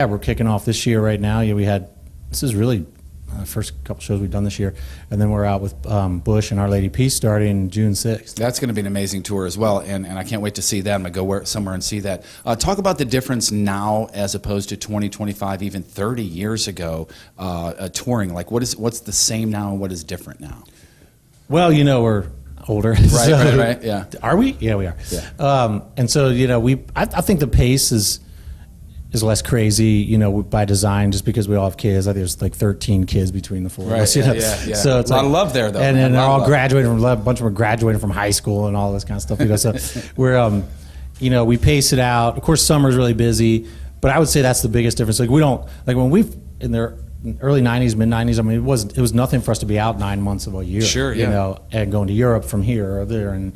Yeah, we're kicking off this year right now. Yeah, this is really the first couple shows we've done this year, and then we're out with Bush and Our Lady Peace starting June 6th. That's going to be an amazing tour as well, and I can't wait to see that. I'm going to go somewhere and see that. Talk about the difference now as opposed to 20, 25, even 30 years ago touring. Like, what's the same now and what is different now? Well, we're older. Right, yeah. Are we? Yeah, we are. Yeah. And so, I think the pace is less crazy, by design, just because we all have kids. I think there's like 13 kids between the four of us. Yeah. So it's a lot of love there, though. And then they're all graduating from, a bunch of them are graduating from high school and all this kind of stuff. So we're, we pace it out. Of course, summer's really busy, but I would say that's the biggest difference. Like when in the early 90s, mid 90s, I mean, it was nothing for us to be out 9 months of a year. Sure, yeah. And going to Europe from here or there, and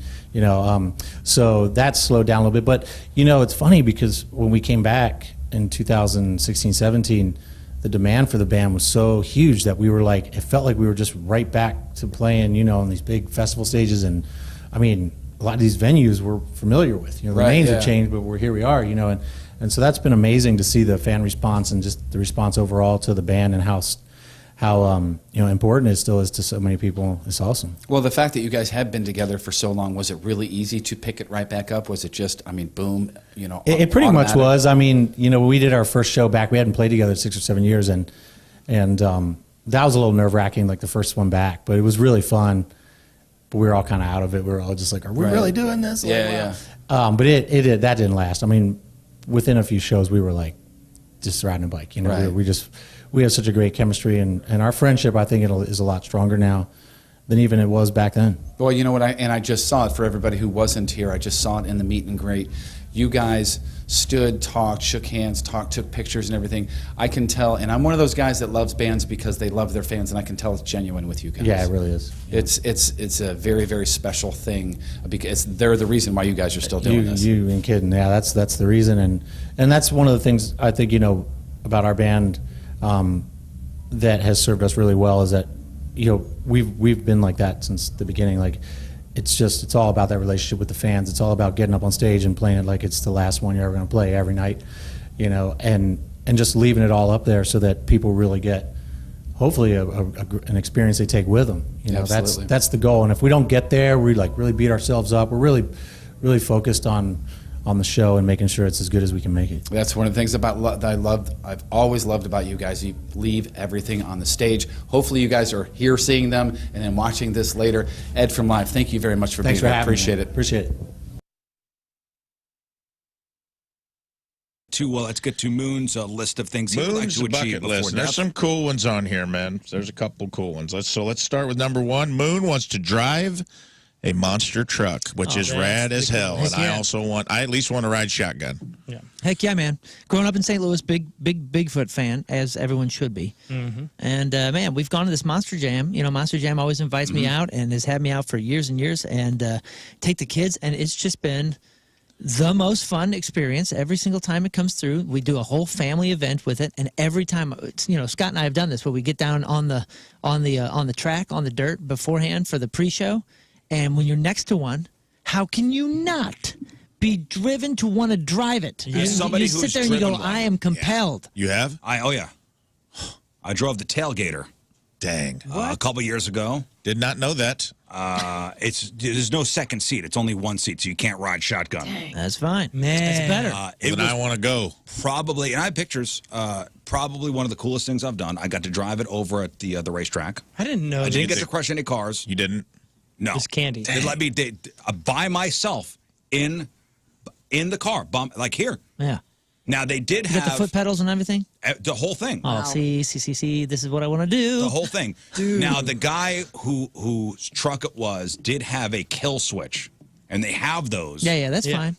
so that slowed down a little bit. But it's funny because when we came back in 2016-17, the demand for the band was so huge that we were like, it felt like we were just right back to playing, on these big festival stages. And I mean, a lot of these venues we're familiar with. The names have changed, but here we are. And so that's been amazing to see the fan response and just the response overall to the band and how important it still is to so many people. It's awesome. Well, the fact that you guys have been together for so long, was it really easy to pick it right back up? Was it just, boom, It pretty much was. We did our first show back. We hadn't played together 6 or 7 years, and that was a little nerve-wracking, like the first one back. But it was really fun. But we were all kind of out of it. We were all just like, are we really doing this? Yeah. But that didn't last. Within a few shows, we were like just riding a bike. We have such a great chemistry, and our friendship, I think, is a lot stronger now than even it was back then. Well, you know what, I just saw it for everybody who wasn't here. I just saw it in the meet and greet. You guys stood, talked, shook hands, took pictures and everything. I can tell, and I'm one of those guys that loves bands because they love their fans, and I can tell it's genuine with you guys. Yeah, it really is. Yeah. It's a very, very special thing because they're the reason why you guys are still doing this. You ain't kidding. Yeah, that's the reason, and that's one of the things I think about our band. That has served us really well is that we've been like that since the beginning. Like it's all about that relationship with the fans. It's all about getting up on stage and playing it like it's the last one you're ever going to play every night, and just leaving it all up there so that people really get hopefully an experience they take with them. That's the goal. And if we don't get there, we really beat ourselves up. We're really focused on the show and making sure it's as good as we can make it. That's one of the things that I've always loved about you guys. You leave everything on the stage. Hopefully you guys are here seeing them and then watching this later. Ed from Live, thank you very much for being here. Appreciate it. Appreciate it. Let's get to Moon's list of things he would like to achieve before death. There's some cool ones on here, man. There's a couple cool ones. Let's start with number 1. Moon wants to drive a monster truck, which is rad as hell. And I at least want to ride shotgun. Yeah. Heck yeah, man. Growing up in St. Louis, big Bigfoot fan, as everyone should be. Mm-hmm. And, man, we've gone to this Monster Jam. Monster Jam always invites me out and has had me out for years and years, and take the kids, and it's just been the most fun experience every single time it comes through. We do a whole family event with it, and every time, Scott and I have done this, where we get down on the track, on the dirt beforehand for the pre-show. And when you're next to one, how can you not be driven to want to drive it? You sit there and you go, I am compelled. Yeah. You have? Oh, yeah. I drove the Tailgater. Dang. A couple years ago. Did not know that. There's no second seat. It's only one seat, so you can't ride shotgun. Dang. That's fine. Man. That's better. I want to go. Probably, and I have pictures, probably one of the coolest things I've done. I got to drive it over at the racetrack. I didn't know. I didn't get to crush any cars. You didn't? No. It's candy. They let me by myself in the car, like here. Yeah. Now, they did have... the foot pedals and everything? The whole thing. Oh, wow. See, this is what I want to do. The whole thing. Dude. Now, the guy whose truck it was did have a kill switch, and they have those. Yeah, that's fine.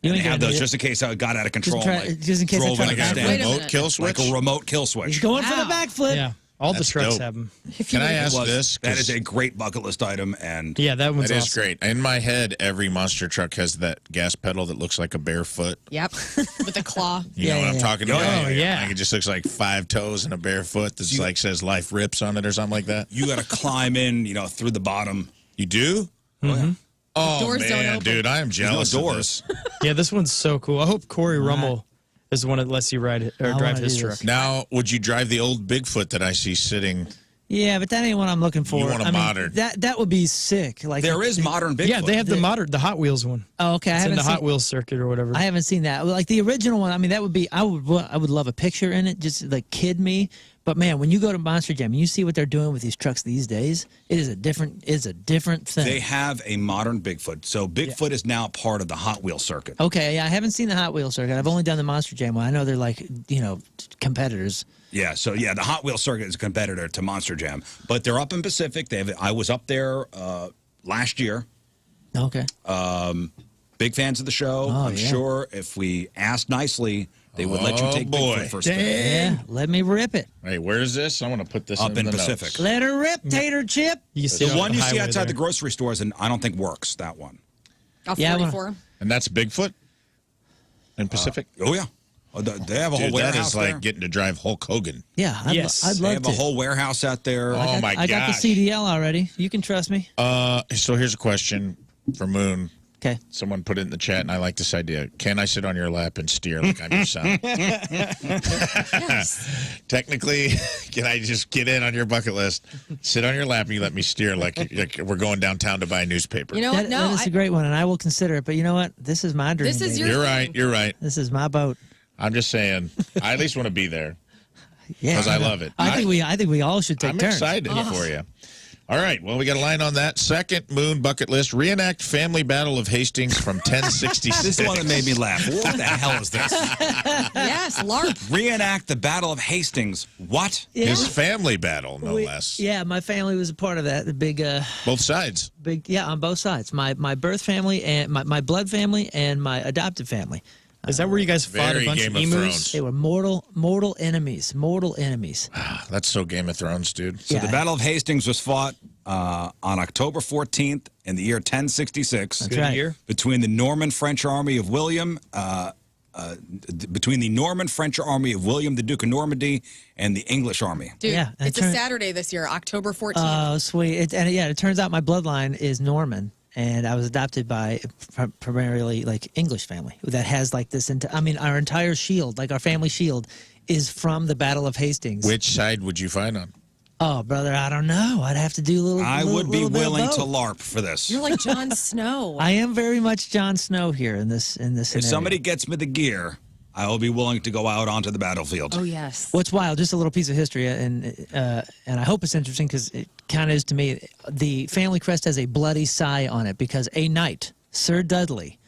You they have those just in case I got out of control. Just in case I like a remote kill switch? Like a remote kill switch. He's going for the backflip. Yeah. All the trucks have them. Can I ask this? That is a great bucket list item, and yeah, that one's awesome. Great. In my head, every monster truck has that gas pedal that looks like a bare foot. Yep, with a claw. You know what I'm talking about? Oh yeah. Like it just looks like 5 toes and a bare foot that's like says "Life Rips" on it or something like that. You got to climb in, through the bottom. You do? Mm-hmm. Oh man, dude, I am jealous of this. Yeah, this one's so cool. I hope Corey Rummel Is the one that lets you ride or I drive wanna his do truck. this. Now, would you drive the old Bigfoot that I see sitting? Yeah, but that ain't what I'm looking for. You want a I mean, modern. that would be sick. Like There is modern Bigfoot. Yeah, they have the Hot Wheels one. Oh, okay. I It's in haven't the Hot seen. Wheels circuit or whatever. I haven't seen that. Like the original one. I mean, that would be. I would love a picture in it. Just like kid me. But man, when you go to Monster Jam and you see what they're doing with these trucks these days, it is a different. It's a different thing. They have a modern Bigfoot. So Bigfoot is now part of the Hot Wheel circuit. Okay, yeah, I haven't seen the Hot Wheels circuit. I've only done the Monster Jam one. I know they're like competitors. Yeah, so yeah, the Hot Wheel circuit is a competitor to Monster Jam, but they're up in Pacific. I was up there last year. Okay. Big fans of the show. I'm yeah. sure if we asked nicely, they would let you take boy. Bigfoot for a spin. Yeah, let me rip it. Hey, where is this? I want to put this Up in the Pacific. notes. Let her rip, Tater Chip. You can see it The on one you see highway outside the there. grocery stores, and I don't think works. That one. Off Yeah, I wanna- 44. And that's Bigfoot in Pacific. Oh yeah, oh, they have a whole Dude, warehouse that is like there. getting to drive Hulk Hogan. Yeah, I'd, Yes. I'd They love have to. a whole warehouse out there. Oh my I got gosh. the CDL already. You can trust me. So here's a question for Moon. Okay. Someone put it in the chat, and I like this idea. Can I sit on your lap and steer like I'm your son? Yes. Technically, can I just get in on your bucket list, sit on your lap, and you let me steer like we're going downtown to buy a newspaper? You know That, what? No, that is a great one, and I will consider it. But you know what? This is my dream. This is baby. your- You're right. You're right. This is my boat. I'm just saying. I at least want to be there Yeah, because I love it. I think we all should take I'm turns. excited for you. All right. Well, we got a line on that. Second Moon bucket list: reenact Family Battle of Hastings from 1066. This is the one that made me laugh. What the hell is this? yes, LARP. Reenact the Battle of Hastings. What? Yeah. His family battle, no less. Yeah, my family was a part of that. The big, Both sides. on both sides. My birth family and my blood family and my adopted family. Is that where you guys fought Very a bunch Game of of emus? Thrones. They were mortal enemies. Mortal enemies. That's so Game of Thrones, dude. So Yeah. the Battle of Hastings was fought on October 14th in the year 1066 That's right. year. between the Norman French army of William, between the Norman French army of William the Duke of Normandy and the English army. Dude, Yeah, and it's a turn- Saturday this year, October 14th. Oh, sweet. It turns out my bloodline is Norman, and I was adopted by primarily like English family that has like this. Our entire shield, like our family shield, is from the Battle of Hastings. Which side would you fight on? Oh, brother, I don't know. I'd have to do a little. I would be little bit of willing to both. LARP for this. You're like Jon Snow. I am very much Jon Snow here in this. If scenario. somebody gets me the gear, I will be willing to go out onto the battlefield. oh, yes. What's wild? Just a little piece of history, and I hope it's interesting because it kind of is to me. The family crest has a bloody sigh on it because a knight, Sir Dudley,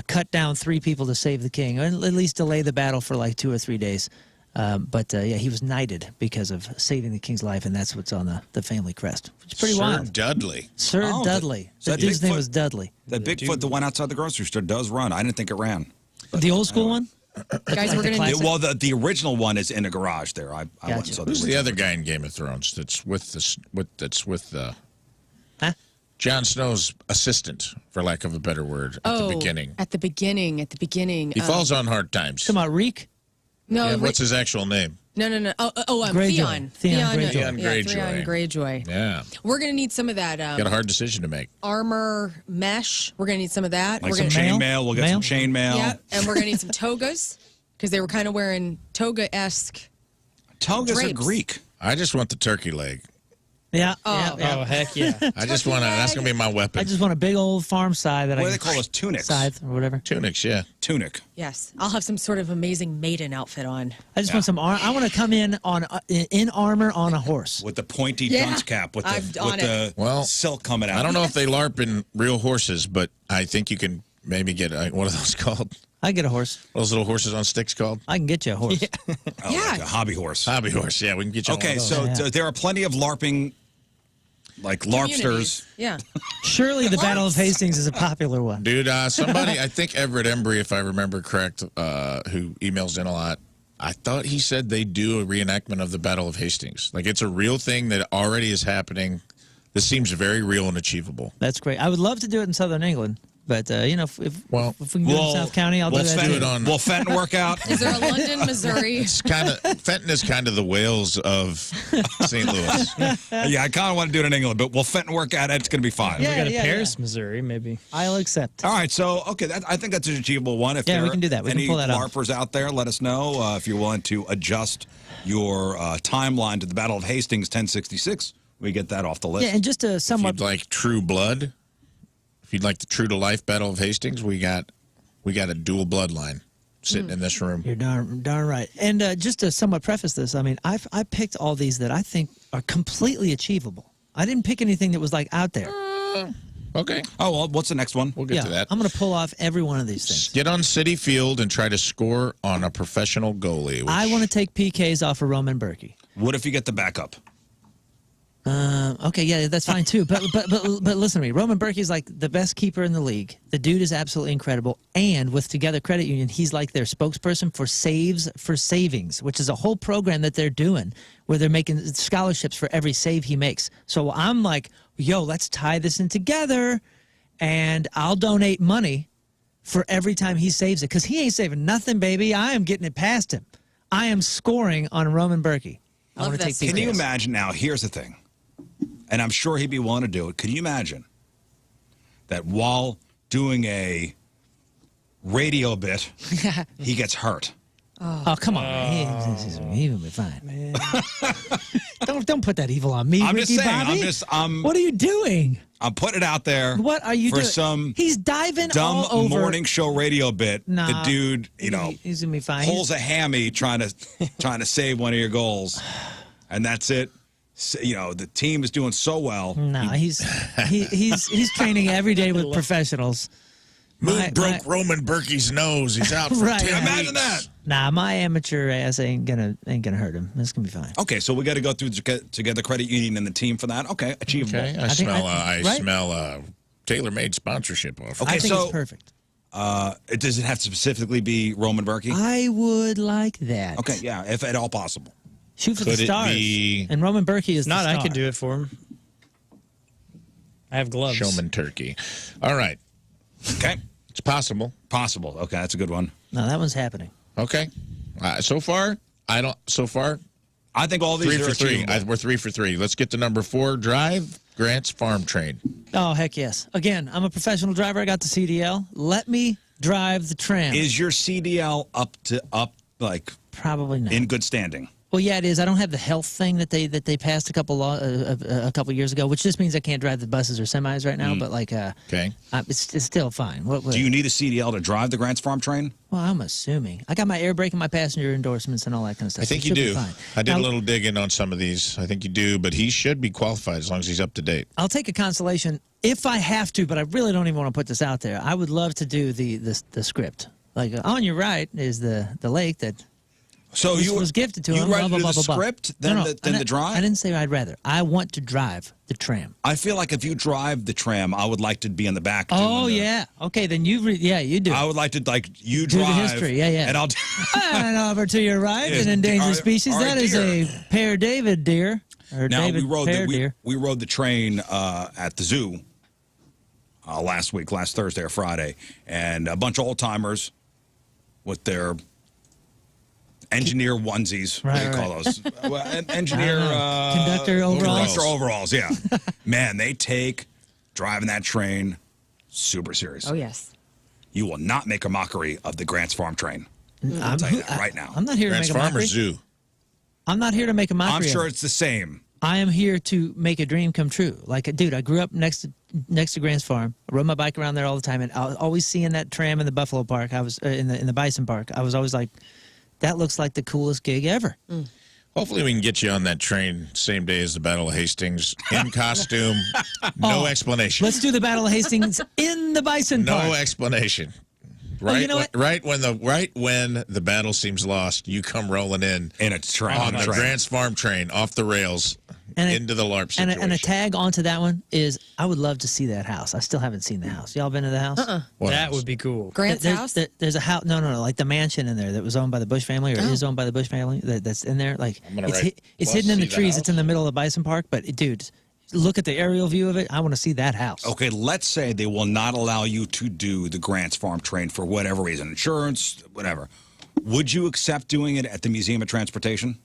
cut down 3 people to save the king, or at least delay the battle for like 2 or 3 days. He was knighted because of saving the king's life, and that's what's on the family crest, which is pretty Sir wild. Dudley. Sir Oh, Dudley. so The that dude's name Bigfoot- was Dudley. That Bigfoot, the one outside the grocery store, does run. I didn't think it ran. The old school one? Guys, we're going to classic. need Well, the original one is in a garage there. I went and Gotcha. saw Who's the original. other guy in Game of Thrones that's with the Huh? Jon Snow's assistant, for lack of a better word, at the beginning? At the beginning. He falls on hard times. Come on, Reek. No, Yeah, what's his actual name? no. Greyjoy. Theon. Theon Greyjoy. Theon Yeah, Greyjoy. Theon Greyjoy. Yeah. We're going to need some of that Got a hard decision to make. armor mesh. We're going to need some of that. Like we're some gonna, mail? chainmail. We'll get Mail? some chainmail. Yeah, and we're going to need some togas because they were kind of wearing toga-esque. Togas are Drapes. Greek. I just want the turkey leg. Yeah. Oh. yeah. Oh, heck yeah. I just want to. That's gonna be my weapon. I just want a big old farm scythe that What I do they can call those? Tunics. scythe or whatever. Tunics, yeah. Tunic. Yes, I'll have some sort of amazing maiden outfit on. I just want some. I want to come in on in armor on a horse. With the pointy Yeah, dunce cap with I'm the on with the Well, silk coming out. I don't know if they LARP in real horses, but I think you can maybe get what are those called? I get a horse. Those little horses on sticks called? I can get you a horse. Oh, Yeah. like a hobby horse. Hobby horse. Yeah, we can get you. Okay, one of those. so Yeah. there are plenty of LARPing, like LARPsters. Communities. Yeah. Surely the Battle of Hastings is a popular one. Dude, somebody, I think Everett Embry, if I remember correct, who emails in a lot, I thought he said they do a reenactment of the Battle of Hastings. Like, it's a real thing that already is happening. This seems very real and achievable. That's great. I would love to do it in Southern England. But you know, if we can do it in South County, I'll do that Fenton, too. Will Fenton work out? Is there a London, Missouri? It's kind of Fenton is kind of the Wales of St. Louis. Yeah, I kind of want to do it in England, but will Fenton work out? It's going to be fine. Yeah. We got a Paris, Missouri, maybe. I'll accept. All right, so okay, I think that's an achievable one. If Yeah, we there can do that. We can any pull that off. LARPers out there, let us know if you're willing to adjust your timeline to the Battle of Hastings 1066. We get that off the list. Yeah, and just a If somewhat. you'd like True Blood, if you'd like the true to life Battle of Hastings, we got a dual bloodline sitting in this room. You're darn right. And just to somewhat preface this, I mean, I picked all these that I think are completely achievable. I didn't pick anything that was like out there. Okay, Oh, well, what's the next one? we'll get to that. I'm going to pull off every one of these things. Get on City Field and try to score on a professional goalie. Which, I want to take PKs off of Roman Berkey. What if you get the backup? Okay, yeah, that's fine too. But listen to me. Roman Berkey is like the best keeper in the league. The dude is absolutely incredible. And with Together Credit Union, he's like their spokesperson for Saves for Savings, which is a whole program that they're doing where they're making scholarships for every save he makes. So I'm like, yo, let's tie this in together, and I'll donate money for every time he saves it, because he ain't saving nothing, baby. I am getting it past him. I am scoring on Roman Berkey. I Love want to that take these. Can you Yes. imagine now? Here's the thing, and I'm sure he'd be willing to do it. Can you imagine that while doing a radio bit, he gets hurt? Oh, come on, man. He will be fine. don't put that evil on me, I'm Ricky just saying. Bobby. What are you doing? I'm putting it out there. What are you for doing? some He's diving dumb all over. morning show radio bit? Nah, the dude, he's gonna be fine. pulls a hammy trying to save one of your goals, and that's it. So, the team is doing so well. No, he's training every day with professionals. Moon broke Roman Berkey's nose. He's out for Right. 10 Imagine weeks. that. Nah, my amateur ass ain't gonna hurt him. It's gonna be fine. Okay, so we got to go through Together Credit Union and the team for that. Okay, achievable. Okay, I think smell right? tailor-made sponsorship offer. Okay, I think so it's perfect. does it have to specifically be Roman Berkey? I would like that. Okay, yeah, if at all possible. Shoot for Could the it stars. be- And Roman Berkey is Not the I star. could do it for him. I have gloves. Showman turkey. All right, Okay, it's possible. possible. Okay, that's a good one. No, that one's happening. Okay, so far I think all these 3 are for 3. achievable. We're 3 for 3. Let's get to number 4. Drive Grant's Farm Train. Oh, heck yes. Again, I'm a professional driver. I got the CDL. Let me drive the tram. Is your CDL up like Probably not. in good standing? Well, yeah, it is. I don't have the health thing that they passed a couple years ago, which just means I can't drive the buses or semis right now. But like, Okay. it's still fine. What? Do you need a CDL to drive the Grants Farm train? Well, I'm assuming I got my air brake and my passenger endorsements and all that kind of stuff. I think so you it should be do. fine. I did Now, a little digging on some of these. I think you do, but he should be qualified as long as he's up to date. I'll take a consolation if I have to, but I really don't even want to put this out there. I would love to do the script. Like on your right is the lake that. So This you was gifted to him. You rather blah, do blah, the blah, blah. script than the drive? I didn't say I'd rather. I want to drive the tram. I feel like if you drive the tram, I would like to be in the back. Oh doing the- yeah. Okay, then you you do. I would like to you Do the drive. history, yeah. And I'll. And over to your right, Yes, an endangered our- species. our That is deer. a pear David deer. Or Now David we rode pear deer. we rode the train at the zoo last Thursday or Friday, and a bunch of old timers with their engineer onesies. What do you Right, call right. those? Well, engineer Conductor overalls. Conductor overalls. Yeah, man, they take driving that train super serious. Oh, yes. You will not make a mockery of the Grants Farm train. I'm, tell you that right now. I'm not here Grant's to make a Farm or mockery. Zoo? I'm not here to make a mockery. I'm of sure it. it's the same. I am here to make a dream come true. Like, dude, I grew up next to Grant's Farm. I rode my bike around there all the time, and I was always seeing that tram in the Buffalo Park. I was in the Bison Park. I was always like, that looks like the coolest gig ever. Hopefully we can get you on that train same day as the Battle of Hastings in costume. No explanation. Let's do the Battle of Hastings in the Bison No Park. explanation. Oh, Right, you know what? right when the battle seems lost, you come rolling in a train. on the train. Grants Farm train off the rails into the LARP situation. And a tag onto that one is, I would love to see that house. I still haven't seen the house. Y'all been to the house? What That else? would be cool. Grant's There's, house? there's a house. No, like the mansion in there that was owned by the Bush family, or is owned by the Bush family. That's in there. Like I'm gonna it's write, it's "Plus hidden in the see the trees. house." It's in the middle of Bison Park. But dude, look at the aerial view of it. I want to see that house. Okay, let's say they will not allow you to do the Grants Farm train for whatever reason, insurance, whatever. Would you accept doing it at the Museum of Transportation?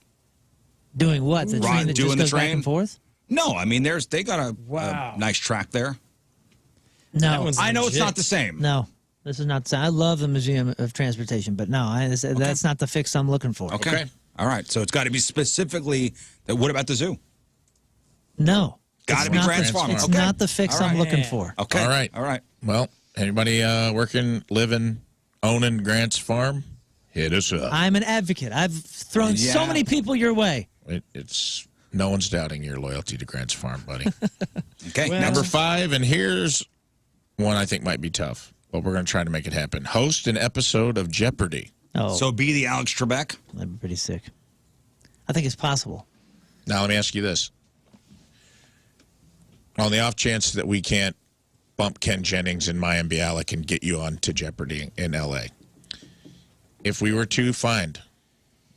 Doing what? The train that just goes back and forth? No, I mean, they got a nice track there. No. I know it's not the same. No, this is not the same. I love the Museum of Transportation, but no, that's not the fix I'm looking for. Okay. All right, so it's got to be specifically, what about the zoo? No. Got to be Grants Farm. It's not the fix I'm looking for. Okay. All right. All right. Well, anybody working, living, owning Grants Farm, hit us up. I'm an advocate. I've thrown so many people your way. It's no one's doubting your loyalty to Grants Farm, buddy. Okay. Well, Number 5, and here's one I think might be tough, but we're going to try to make it happen. Host an episode of Jeopardy. Oh, So be the Alex Trebek? that'd be pretty sick. I think it's possible. Now, let me ask you this. On the off chance that we can't bump Ken Jennings and Mayim Bialik and get you on to Jeopardy in L.A., if we were to find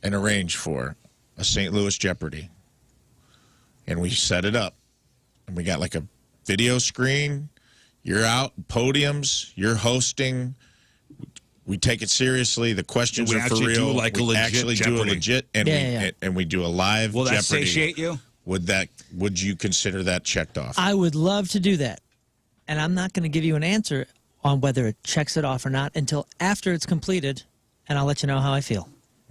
and arrange for a St. Louis Jeopardy and we set it up and we got like a video screen, you're out, podiums, you're hosting, we take it seriously, the questions We are for actually real. do like a we legit actually do a Jeopardy. legit, and and we do a live Will that Jeopardy. satiate you? Would you consider that checked off? I would love to do that. And I'm not going to give you an answer on whether it checks it off or not until after it's completed, and I'll let you know how I feel.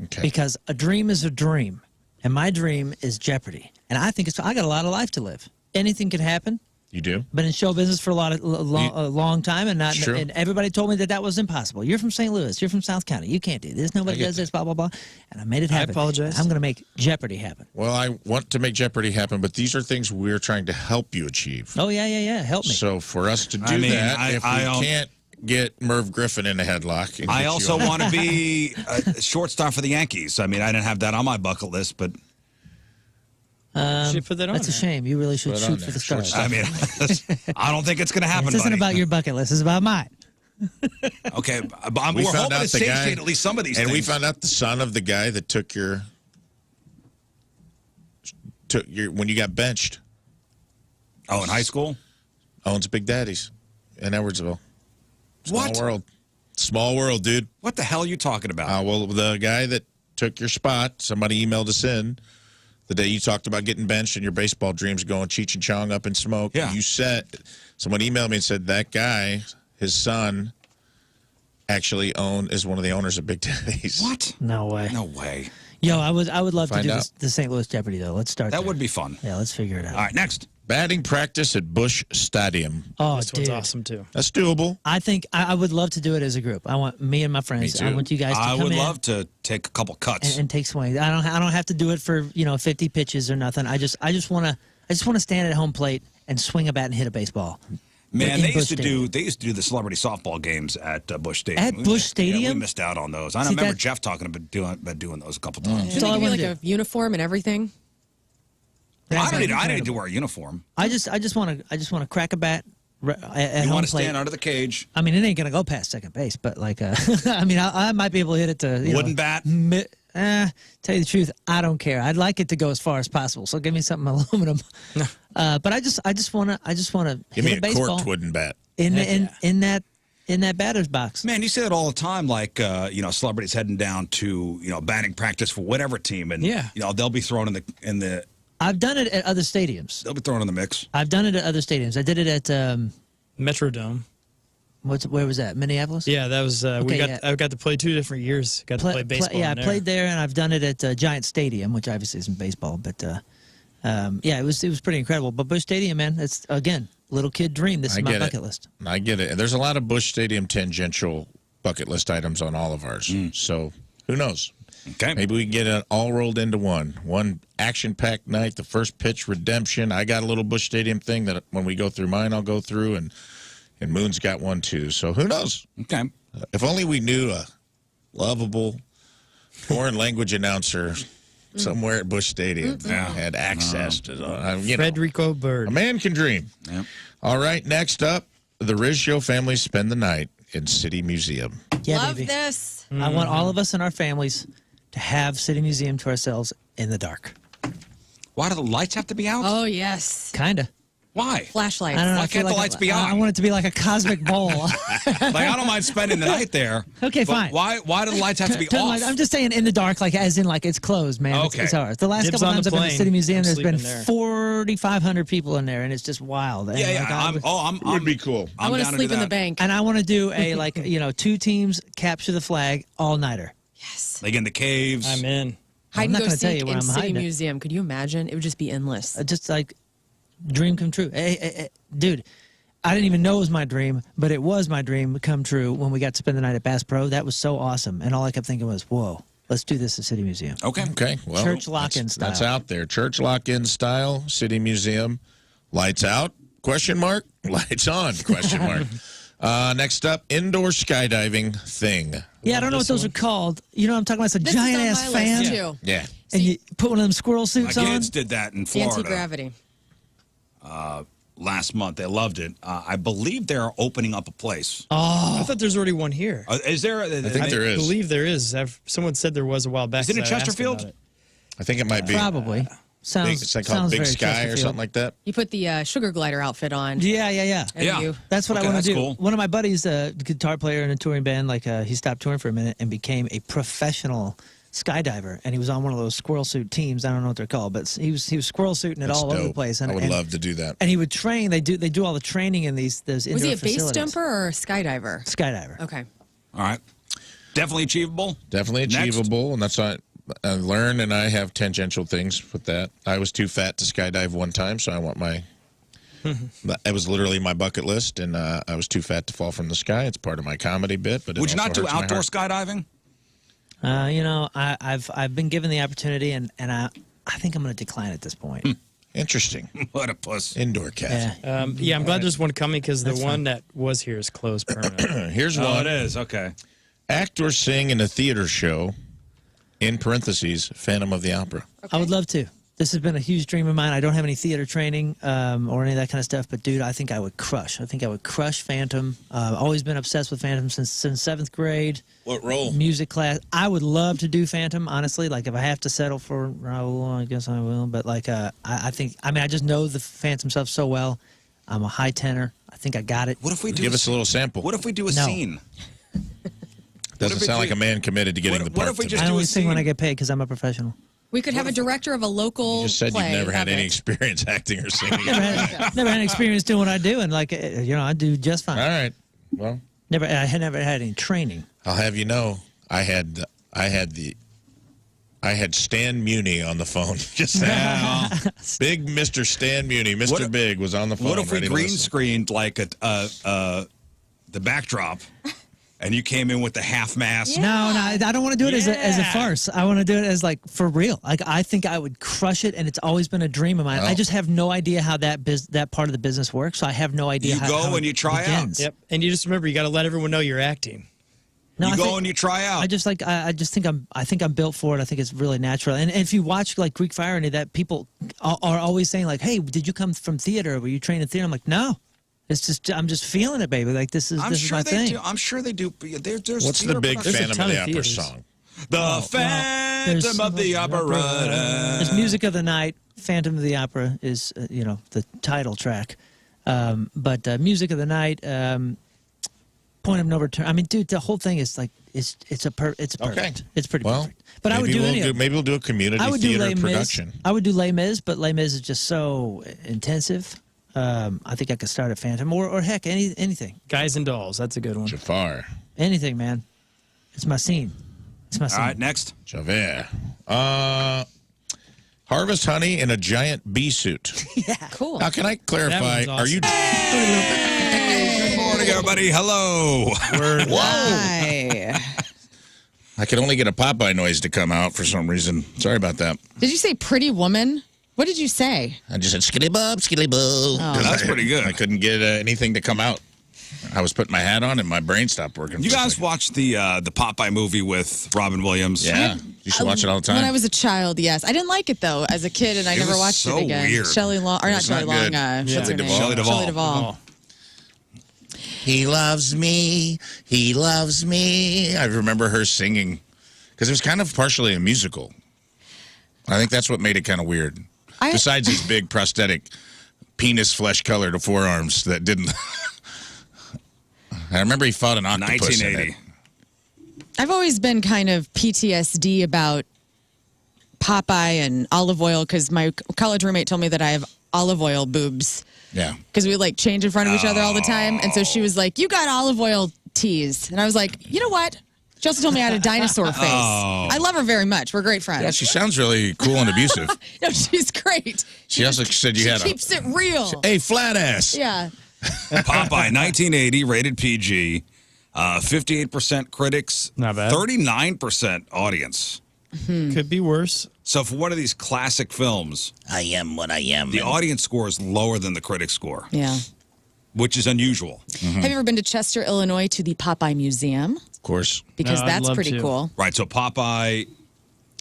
Okay. Because a dream is a dream, and my dream is Jeopardy. And I think I got a lot of life to live. Anything could happen. You do? Been in show business for a long time, and True. and everybody told me that was impossible. You're from St. Louis. You're from South County. You can't do this. Nobody I get does this. Blah blah blah. And I made it happen. apologize. I'm going to make Jeopardy happen. Well, I want to make Jeopardy happen, but these are things we're trying to help you achieve. Oh yeah. Help me. So for us to do I mean, that, if I we can't get Merv Griffin in a headlock. and I get you also on- want to be a shortstop for the Yankees. I mean, I didn't have that on my bucket list, but Should put that on. That's a there. shame. You really should Put it on shoot for there. the stars. I mean, I don't think it's going to happen, This isn't buddy. about your bucket list. It's about mine. Okay, but We we're found hoping out to the guy- satiate at least some of these And things. we found out the son of the guy that took your when you got benched Oh, in high school? owns Big Daddy's in Edwardsville. Small What? world. Small world, dude. What the hell are you talking about? Well, the guy that took your spot, somebody emailed us in the day you talked about getting benched and your baseball dreams going Cheech and Chong up in smoke. Yeah. You said, someone emailed me and said that guy, his son, actually is one of the owners of Big Daddy's. What? No way. No way. Yo, I would love to Find do out. the St. Louis Jeopardy though. Let's start. That there. would be fun. Yeah, let's figure it out. All right, next. Batting practice at Busch Stadium. Oh, This dude. one's awesome too. That's doable. I think I would love to do it as a group. I want me and my friends. Me I too. want you guys to I come would in love to take a couple cuts. and take swings. I don't have to do it for 50 pitches or nothing. I just want to stand at home plate and swing a bat and hit a baseball. Man, in they used Busch to Stadium. do the celebrity softball games at Busch Stadium. At Busch Yeah, we Stadium? missed out on those. I See, remember that- Jeff talking about doing those a couple times. That's all I Shouldn't they want give to you do. like a uniform and everything? I don't need to wear a uniform. I just want to crack a bat at You home want to plate. stand under the cage. I mean, it ain't gonna go past second base, but like, I mean, I might be able to hit it to Wooden bat? Tell you the truth, I don't care. I'd like it to go as far as possible. So give me something aluminum. But I just want to Give hit me a a baseball corked wooden bat. in that batter's box. Man, you say that all the time, like, celebrities heading down to, batting practice for whatever team. And, Yeah. they'll be thrown in the I've done it at other stadiums. they'll be thrown in the mix. I've done it at other stadiums. I did it at Metrodome. where was that? Minneapolis. Yeah, that was. Okay, yeah. I got to play 2 different years. Got to play baseball. Yeah, I in there. played there, and I've done it at Giant Stadium, which obviously isn't baseball, but yeah, it was pretty incredible. But Busch Stadium, man, it's again little kid dream. This I is my get it. bucket list. I get it. And there's a lot of Busch Stadium tangential bucket list items on all of ours. So who knows? Okay. Maybe we can get it all rolled into one action-packed night, the first pitch redemption. I got a little Busch Stadium thing that when we go through mine, I'll go through, and Moon's got one too. So who knows? Okay. If only we knew a lovable foreign language announcer somewhere at Busch Stadium had access to Frederico Bird. a man can dream. Yep. All right, next up, the Riz Show family spend the night in City Museum. Yeah, Love baby. this. I want all of us and our families to have City Museum to ourselves in the dark. Why do the lights have to be out? Oh, yes. Kinda. Why? Flashlights. I don't know. Why I feel can't the like lights be on? I want it to be like a cosmic bowl. Like, I don't mind spending the night there. Okay, but fine. Why do the lights have to be Turn the off? lights- I'm just saying in the dark, like as in like it's closed, man. Okay. It's ours. The last Dibs couple on times the I've been to the plane. City Museum, I'm there's been sleeping there. 4,500 people in there, and it's just wild. And, yeah, like, yeah. It would be cool. I want to down sleep do in the that. bank. And I want to do a like 2 teams capture the flag all nighter. Yes. Like in the caves. I'm in. Hide and not go gonna tell seek you where in I'm City hiding it. Museum. Could you imagine? It would just be endless. Just like dream come true. Hey, dude, I didn't even know it was my dream, but it was my dream come true when we got to spend the night at Bass Pro. That was so awesome. And all I kept thinking was, whoa, let's do this at City Museum. Okay. Okay, well, Church lock-in style. That's out there. Church lock-in style, City Museum. Lights out, question mark. Lights on, question mark. Next up, indoor skydiving thing. Yeah, I don't know what those are called. You know what I'm talking about? It's a This giant is ass on my fan. list too. Yeah. And you put one of them squirrel My suits on. kids did that in Florida Anti-gravity. last month. They loved it. I believe they're opening up a place. I thought there's already one here. Is there? I think there I is. believe there is. Someone said there was a while back. Is it in 'cause I asked Chesterfield? about it. I think it might be. Probably. Sounds, Big, it's like called sounds Big very Sky or Chesterfield. something like that. You put the sugar glider outfit on. Yeah. And Yeah. you, That's what Okay, I want that's to do. cool. One of my buddies, a guitar player in a touring band, he stopped touring for a minute and became a professional skydiver. And he was on one of those squirrel suit teams. I don't know what they're called, but he was squirrel suiting it That's all over the dope. place. And, I would and- love to do that. And he would train. They do all the training in those indoor was he a base facilities. jumper or a skydiver? Skydiver. Okay. All right. Definitely achievable. Definitely Next. achievable, and that's not. Lern and I have tangential things with that. I was too fat to skydive one time, so I want my. It was literally my bucket list, and I was too fat to fall from the sky. It's part of my comedy bit, but it Would you also not do hurts my outdoor heart. skydiving? I've been given the opportunity, and I think I'm going to decline at this point. Interesting. What a puss. Indoor cat. Yeah. Yeah, I'm glad there's one coming because the That's one that was here is closed permanently. Here's Oh, one. it is. Okay. Act or sing in a theater show. In parentheses, Phantom of the Opera. I would love to. This has been a huge dream of mine. I don't have any theater training or any of that kind of stuff, but dude, I think I would crush. I think I would crush Phantom. Always been obsessed with Phantom since 7th grade. What role? Music class. I would love to do Phantom, honestly. Like if I have to settle for Raoul, I guess I will. But like I think I just know the Phantom stuff so well. I'm a high tenor. I think I got it. What if we do? Give us a little sample. What if we do a No. scene? Doesn't if sound we- like a man committed to getting what- the what part. if we to just I do only a sing when scene? I get paid because I'm a professional. We could have a director of a local You just said play you've never had of any it. experience acting or singing. Never had experience doing what I do, and I do just fine. All right. Well, I had never had any training. I'll have you know, I had Stan Muni on the phone just now. Big Mr. Stan Muni, Mr. What- Big was on the phone. What if we ready to green listen. screened like the backdrop, and you came in with the half mask? No, I don't want to do it as a Yeah. farce. I want to do it as like for real. Like I think I would crush it, and it's always been a dream of mine. Well. I just have no idea how that part of the business works. So I have no idea. You how, go how and it you try out. begins. Yep. And you just remember, you got to let everyone know you're acting. No, You I go think- and you try out. I just think I'm built for it. I think it's really natural. And if you watch like Greek Fire and that, people are always saying like, "Hey, did you come from theater? Were you trained in theater?" I'm like, "No, it's just I'm just feeling it, baby. Like this is I'm this sure is my they thing." do. I'm sure they do. There's What's the theater big production. There's a Phantom ton of the of Opera theaters. song? The Phantom of the Opera. There's Music of the Night. Phantom of the Opera is the title track, but Music of the Night, Point of No Return. I mean, dude, the whole thing is like it's perfect. Okay. It's pretty Well, perfect. But I would maybe do we'll any of it. maybe we'll do a community I would do theater Les Mis. production. I would do Les Mis, but Les Mis is just so intensive. I think I could start at Phantom or heck anything, Guys and Dolls. That's a good one. Jafar, anything, man. It's my scene. It's my scene. All right, next. Javert. Harvest honey in a giant bee suit. Cool. Now, can I clarify? That one's Are you? Good morning, everybody. Hello. Hi. I could only get a Popeye noise to come out for some reason. Sorry about that. Did you say pretty woman? What did you say? I just said skitty bub, skitty boo. That's pretty good. I couldn't get anything to come out. I was putting my hat on and my brain stopped working. You for a guys second. watch the Popeye movie with Robin Williams? Yeah, you should watch it all the time. When I was a child, yes. I didn't like it though as a kid, and I It never was watched so it again. weird. Shelley Long, or It not was Shelley not Long. good. What's her Shelley name? Duvall. Shelley Duvall. Shelley Duvall. He loves me. He loves me. I remember her singing because it was kind of partially a musical. I think that's what made it kind of weird. Besides these big prosthetic penis flesh color to forearms that didn't. I remember he fought an octopus in it. 1980. I've always been kind of PTSD about Popeye and olive oil because my college roommate told me that I have olive oil boobs. Yeah. Because we like change in front of each other all the time. And so she was like, you got olive oil teased. And I was like, you know what? She also told me I had a dinosaur face. I love her very much. We're great friends. Yeah, she sounds really cool and abusive. No, she's great. She also said you She had a. keeps it real. Hey, flat ass. Yeah. Popeye, 1980, rated PG. 58% critics. Not bad. 39% audience. Could be worse. So for one of these classic films, I am what I am. the audience score is lower than the critic score, Yeah. which is unusual. Have you ever been to Chester, Illinois to the Popeye Museum? Of course. Because No, I'd that's love pretty to. cool. Right, so Popeye,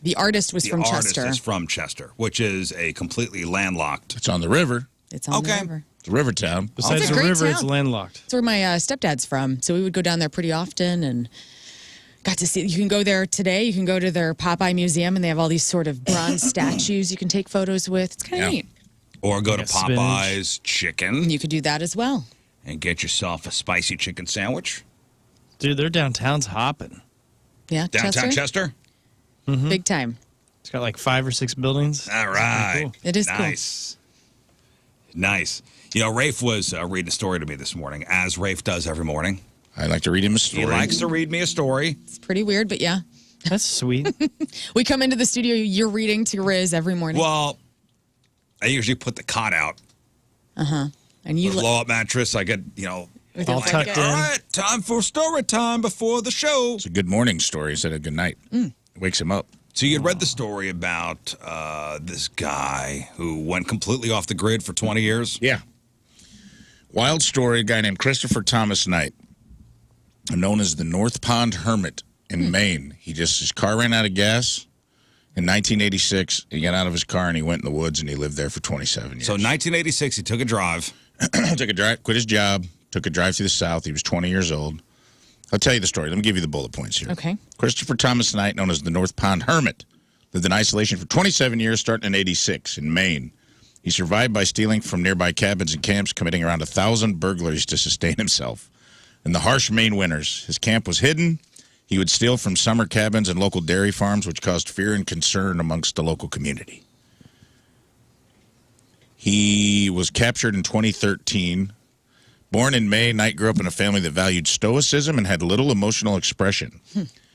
The artist was the from artist, Chester. is from Chester, which is a completely landlocked. It's on the river. It's on Okay. the river. It's a river town. Besides It's a the great river, it's town. landlocked. That's where my stepdad's from. So we would go down there pretty often and got to see. You can go there today. You can go to their Popeye Museum, and they have all these sort of bronze statues you can take photos with. It's kind of Yeah. neat. Or go to Like a spinach. Popeye's Chicken You could do that as well. and get yourself a spicy chicken sandwich. Dude, their downtown's hopping. Yeah, Downtown Chester? Big time. It's got like 5 or 6 buildings. All right. cool. It is cool. nice. Nice. You know, Rafe was reading a story to me this morning, as Rafe does every morning. I like to read him a He story. likes to read me a story. It's pretty weird, but yeah. That's sweet. We come into the studio, you're reading to Riz every morning. Well, I usually put the cot out. and you The blow-up mattress. I get, with all your tucked blanket. in. all right, time for story time before the show. It's a good morning story instead of good night. Wakes him up. So you had read the story about this guy who went completely off the grid for 20 years? Yeah. Wild story. A guy named Christopher Thomas Knight, known as the North Pond Hermit in Maine. His car ran out of gas in 1986. He got out of his car and he went in the woods and he lived there for 27 years. So 1986, he took a drive. Took a drive, quit his job, took a drive through the South. He was 20 years old. I'll tell you the story. Let me give you the bullet points here. Okay. Christopher Thomas Knight, known as the North Pond Hermit, lived in isolation for 27 years, starting in 86 in Maine. He survived by stealing from nearby cabins and camps, committing around 1,000 burglaries to sustain himself. In the harsh Maine winters, his camp was hidden. He would steal from summer cabins and local dairy farms, which caused fear and concern amongst the local community. He was captured in 2013. Born in May, Knight grew up in a family that valued stoicism and had little emotional expression.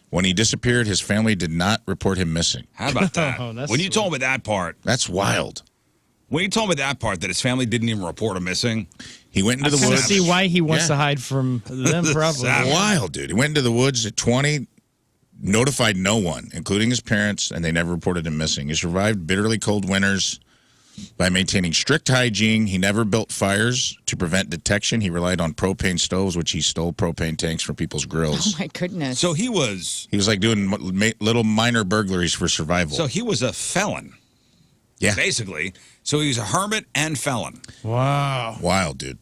When he disappeared, his family did not report him missing. How about that? Oh, that's when you sweet. told me that part, That's wild. that his family didn't even report him missing, He went into I the can woods. see why he wants Yeah. to hide from them, probably. Savage. Wild, dude. He went into the woods at 20, notified no one, including his parents, and they never reported him missing. He survived bitterly cold winters by maintaining strict hygiene. He never built fires to prevent detection. He relied on propane stoves, which he stole propane tanks from people's Oh grills. my goodness. so he was He was like doing little minor burglaries for survival. a felon, yeah, basically. So he's a hermit and felon. Wow. wild, dude.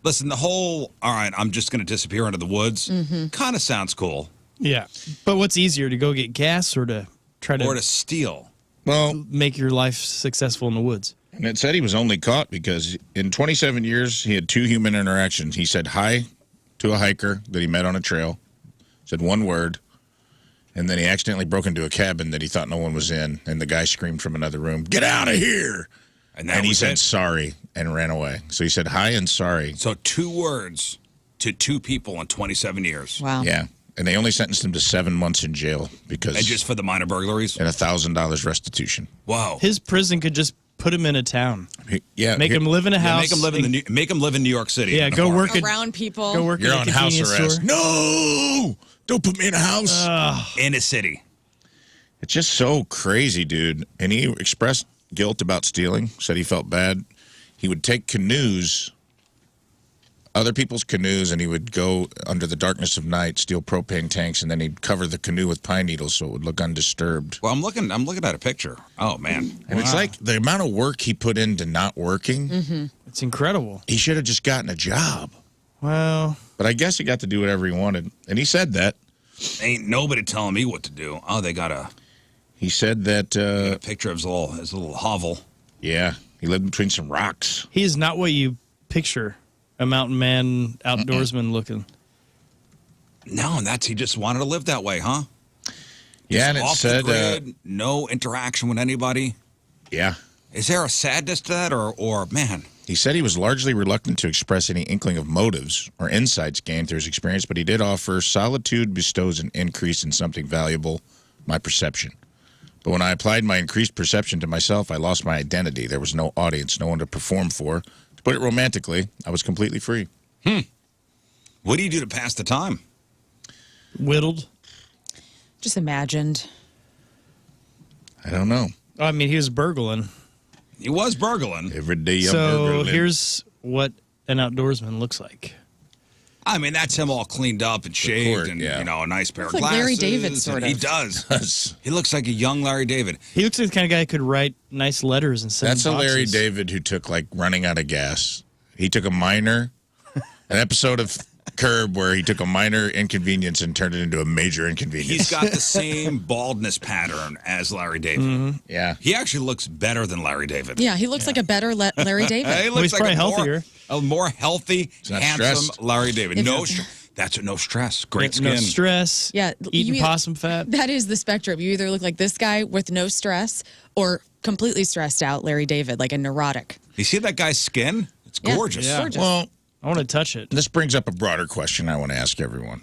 Listen, the whole, all right, I'm just going to disappear into the woods, kind of sounds cool. Yeah. But what's easier, to go get gas or to try to Or to steal. Well, make your life successful in the woods? and it said he was only caught because in 27 years, he had 2 human interactions. He said hi to a hiker that he met on a trail, said one word, and then he accidentally broke into a cabin that he thought no one was in, and the guy screamed from another room, "Get out of here!" And that And he was said it. sorry and ran away. So he said hi and sorry. So 2 words to 2 people in 27 years. Wow. Yeah. And they only sentenced him to 7 months in jail because And just for the minor burglaries? and $1,000 restitution. Wow. His prison could just put him in a town. Yeah. Make him live in a Yeah, house. make him live in New York City. Yeah, in a go farm. work at Around people. go work You're at a on house convenience arrest. store. No! Don't put me in a house. in a city. It's just so crazy, dude. And he expressed guilt about stealing, said he felt bad. He would take canoes, other people's canoes, and he would go under the darkness of night, steal propane tanks, and then he'd cover the canoe with pine needles so it would look undisturbed. Well, I'm looking at a picture. Oh man. And it's like the amount of work he put into not working, It's incredible. he should have just gotten a job. Well, But I guess he got to do whatever he wanted. And he said that. Ain't nobody telling me what to do. Oh, they got a He said that, picture of his little hovel. yeah, He lived between some rocks. He is not what you picture a mountain man, outdoorsman looking. No, and he just wanted to live that way, huh? Yeah, and it Off said, the grid, no interaction with anybody. yeah. Is there a sadness to that, or man? He said he was largely reluctant to express any inkling of motives or insights gained through his experience, but he did offer, solitude bestows an increase in something valuable, my perception. But when I applied my increased perception to myself, I lost my identity. There was no audience, no one to perform for. To put it romantically, I was completely free. What do you do to pass the time? Whittled. Just imagined. I don't know. I mean, he was burgling. He was burgling. Every day I'm So burgling. here's what an outdoorsman looks like. I mean, that's him all cleaned up and shaved, court, and yeah. a nice pair Looks of like glasses. Larry David, sort and He of. does. He looks like a young Larry David. He looks like the kind of guy who could write nice letters and send That's a Larry boxes. David who took, like, running out of gas. He took a minor, an episode of Curb where he took a minor inconvenience and turned it into a major inconvenience. He's got the same baldness pattern as Larry David. Yeah. He actually looks better than Larry David. Yeah, he looks like a better Larry David. He looks he's probably healthier. a more healthy, not handsome stressed. Larry David. If- That's no stress. Great No skin. stress. Yeah, Eating you- possum fat. That is the spectrum. You either look like this guy with no stress or completely stressed out Larry David, like a neurotic. You see that guy's skin? It's Yeah. gorgeous. Yeah. Gorgeous. Well, I want to touch it. this brings up a broader question I want to ask everyone.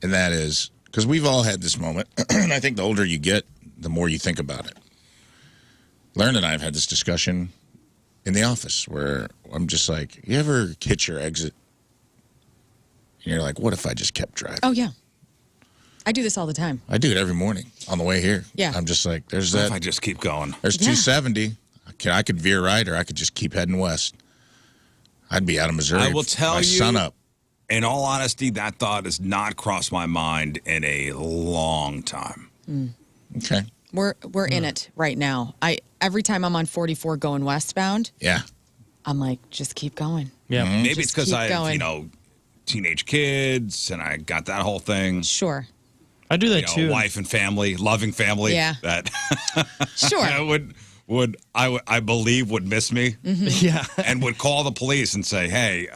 And that is, because we've all had this moment, and I think the older you get, the more you think about it. Lern and I have had this discussion in the office where I'm just like, you ever hit your exit? And you're like, what if I just kept driving? Oh, yeah. I do this all the time. I do it every morning on the way here. Yeah. I'm just like, there's What if I that. just keep going? There's Yeah. 270. I could veer right, or I could just keep heading west. I'd be out of Missouri. I will tell by you- sun up. In all honesty, that thought has not crossed my mind in a long time. Okay. We're in it right now. Every time I'm on 44 going westbound, Yeah. I'm like, just keep going. Yeah. Maybe Just it's because keep I have, going. teenage kids and I got that whole thing. Sure. I do that too. Wife and family, loving family. Yeah. That Sure. I believe would miss me Yeah. and would call the police and say, hey,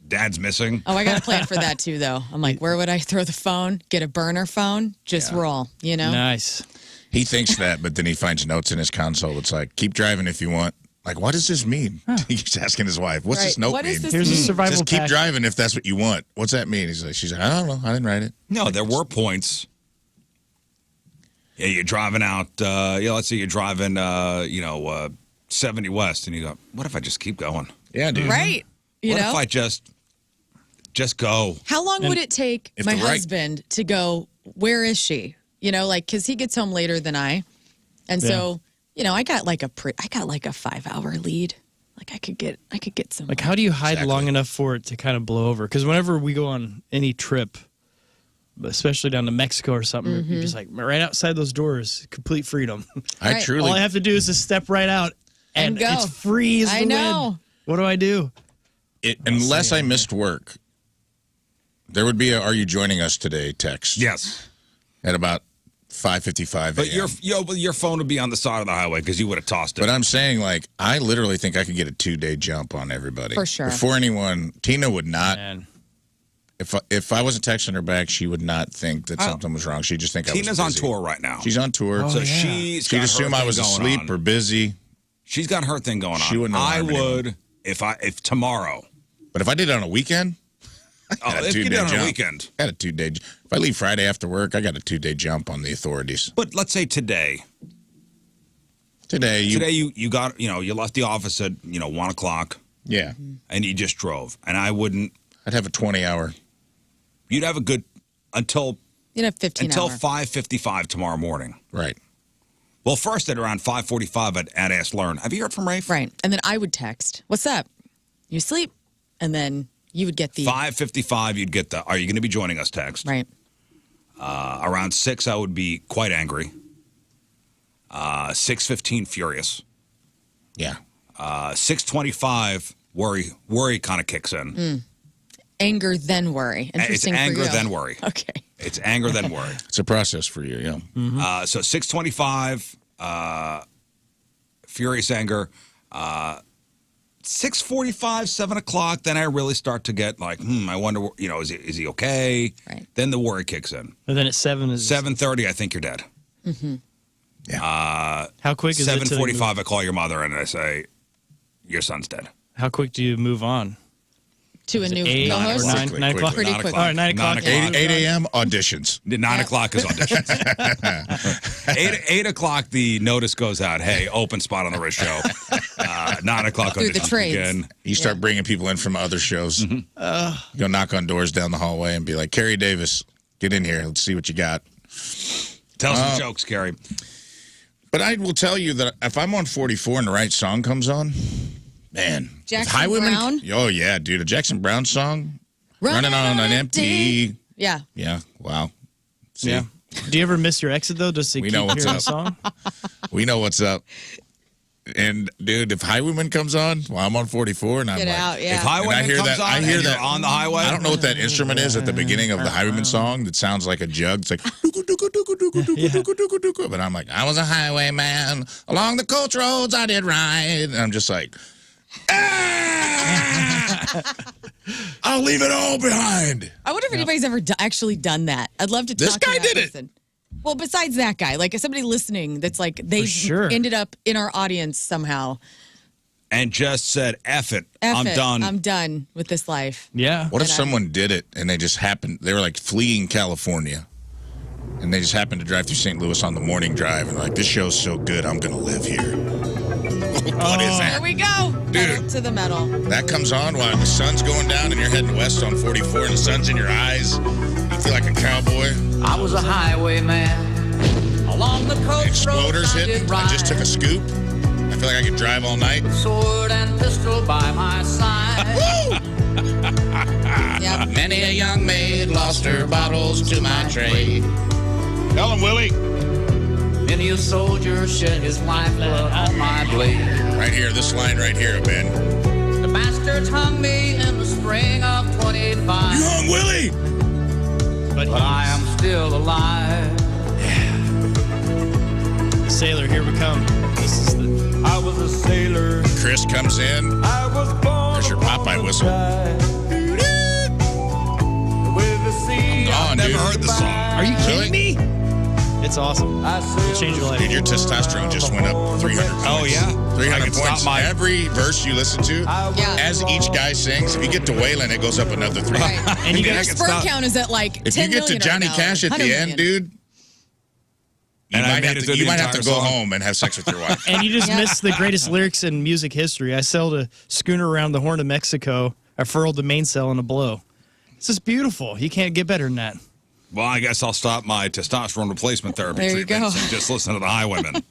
Dad's missing. Oh, I got a plan for that too, though. I'm like, where would I throw the phone? Get a burner phone? Just roll, you know? Nice. He thinks that, but then he finds notes in his console. It's like, keep driving if you want. Like, what does this mean? He's asking his wife, what's this Right. note What mean? is this Here's a survival Just keep pack. driving if that's what you want. What's that mean? She's like, I don't know. I didn't write it. No, there were points. Yeah, you're driving out, let's say you're driving, 70 West, and you go, what if I just keep going? Yeah, dude. Right. You What know? if I just go? How long would it take if my the right- husband to go, where is she? You know, like, because he gets home later than I. And so, I got like a 5-hour lead. Like I could get some. Like, how do you hide Exactly. long enough for it to kind of blow over? Because whenever we go on any trip, especially down to Mexico or something, you're just like right outside those doors, complete freedom. I Right. truly. All I have to do is just step right out, and go. it's free as the I know. wind. What do I do? Unless I missed work, there would be a "Are you joining us today?" text. Yes. At about 5:55 But a.m. your phone would be on the side of the highway because you would have tossed it. But I'm saying, like, I literally think I could get a 2-day jump on everybody. For sure. Before anyone, Tina would not. Man. If I wasn't texting her back, she would not think that something was wrong. She'd just think I was Tina's on busy. tour right now. She's on tour. Oh, so yeah. she's She'd got assume her I thing was going asleep on. or busy. She's got her thing going on. She wouldn't I alarm anyone. would if tomorrow. But if I did it on a weekend, Oh, got a if you 2-day did on a jump. weekend. I got a 2-day. If I leave Friday after work, I got a 2-day jump on the authorities. But let's say today. Today, You got you left the office at 1 o'clock yeah, and you just drove, and I wouldn't. I'd have a 20-hour. You'd have a good until 15 hour. 5:55 tomorrow morning. Right. Well, first at around 5:45, I'd ask Lern, have you heard from Rafe? Right. And then I would text, what's up? You asleep? And then you would get the. 5:55, you'd get the, are you going to be joining us text? Right. Around 6, I would be quite angry. 6:15, furious. Yeah. 6:25, worry kind of kicks in. Anger, then worry. It's Interesting for anger, you. then worry. Okay. It's anger, then worry. It's a process for you, yeah. So 6:25, furious anger. 6:45, 7 o'clock, then I really start to get like, I wonder, is he okay? Right. Then the worry kicks in. And then at 7 is 7:30, I think you're dead. how quick is it? 7:45, I call your mother and I say, your son's dead. How quick do you move on? To a new 8 or co-host? 9 Quickly, o'clock? Pretty quick. All right, 9 o'clock. 8 a.m. auditions. 9 o'clock is auditions. 8 o'clock, the notice goes out. Hey, open spot on the Riz Show. 9 o'clock Through the auditions trades. begin. You start bringing people in from other shows. You'll knock on doors down the hallway and be like, Carrie Davis, get in here. Let's see what you got. Tell some jokes, Carrie. But I will tell you that if I'm on 44 and the right song comes on, man. Jackson Highwayman, Brown? Oh, yeah, dude. A Jackson Brown song. Running on an empty. Yeah. Yeah, wow. See, Yeah. Do you ever miss your exit though? Just to We keep know what's hearing up. the song? we know what's up. And, dude, if Highwayman comes on, well, I'm on 44 and I'm Get like, out, yeah. If Highwayman I hear comes that- on I hear and you're that- on the highway. I don't know what that instrument is at the beginning of the Highwayman song that sounds like a jug. It's like, but I'm like, I was a highwayman. Along the coach roads I did ride. And I'm just like, I'll leave it all behind. I wonder if anybody's ever actually done that. I'd love to talk This to guy that did it. person. Well, besides that guy, like if somebody listening that's like they sure. ended up in our audience somehow. And just said, F it. F I'm it. done. I'm done with this life. Yeah. What if someone did it and they just happened, they were like fleeing California and they just happened to drive through St. Louis on the morning drive and like, this show's so good, I'm going to live here. What is There that? we go. Pedal to the metal. That comes on while the sun's going down and you're heading west on 44 and the sun's in your eyes. You feel like a cowboy. I was a highwayman along the coast Exploders road I hitting. did I just ride. took a scoop. I feel like I could drive all night. Sword and pistol by my side. Yeah. Many a young maid lost her bottles to my trade. Tell him, Willie. Many a soldier shed his lifeblood on my blade. Right here, this line right here, Ben. The bastards hung me in the spring of 25. You hung Willie! But I am still alive. Sailor, here we come. This is the. I was a sailor. Chris comes in. I was born. There's your Popeye whistle. With the sea. Gone, Never dude. heard the song. Are you kidding me? It's awesome. I It'll change your life. Dude, your testosterone just went up 300 points. Oh, yeah? 300 I can stop points. my- Every verse you listen to, Yeah. as each guy sings, if you get to Waylon, it goes up another 300. Right. And you Your guys can sperm stop. count is at like If 10 you get to million Johnny right now, Cash at 100 the end, million. dude, you And I might made have it to, through you the might have to entire go song. home and have sex with your wife. And you just Yeah. missed the greatest lyrics in music history. I sailed a schooner around the Horn of Mexico. I furled the mainsail in a blow. This is beautiful. You can't get better than that. Well, I guess I'll stop my testosterone replacement therapy There you treatments go. and just listen to the Highwaymen.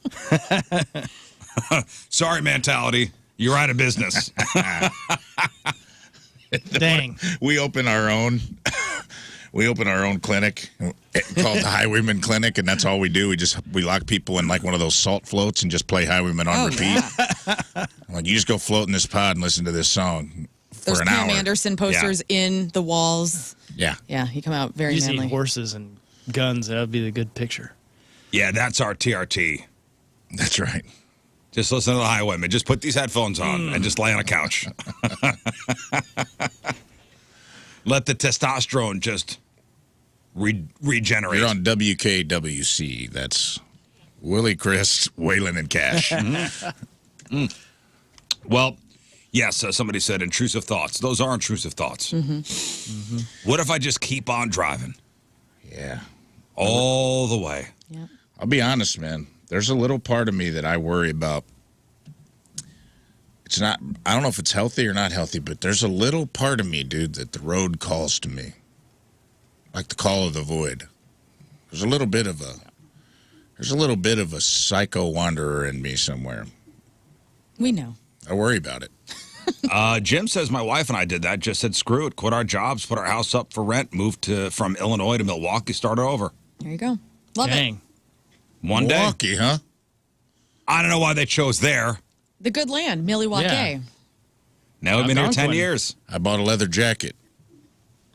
Sorry, mentality. You're out of business. Dang. We open our own clinic called the Highwayman Clinic, and that's all we do. We lock people in like one of those salt floats and just play Highwayman on Oh, repeat. yeah. Like, you just go float in this pod and listen to this song for There's an Pam hour. Anderson posters in the walls. Yeah. Yeah, he come out very You see manly. horses and guns. That would be the good picture. Yeah, that's our TRT. That's right. Just listen to the Highwaymen. Just put these headphones on and just lay on a couch. Let the testosterone just regenerate. You're on WKWC. That's Willie, Chris, Waylon, and Cash. Well, yes, somebody said intrusive thoughts. Those are intrusive thoughts. What if I just keep on driving Yeah. all the way? Yeah. I'll be honest, man. There's a little part of me that I worry about. It's not, I don't know if it's healthy or not healthy, but there's a little part of me, dude, that the road calls to me. Like the call of the void. There's a little bit of a psycho wanderer in me somewhere. We know. I worry about it. Jim says my wife and I did that. Just said screw it, quit our jobs, put our house up for rent, moved from Illinois to Milwaukee, started over. There you go. Love it. Dang. One day. Milwaukee, huh? I don't know why they chose there. The good land, Milwaukee. Yeah. Now we've been here found 10 one. years. I bought a leather jacket.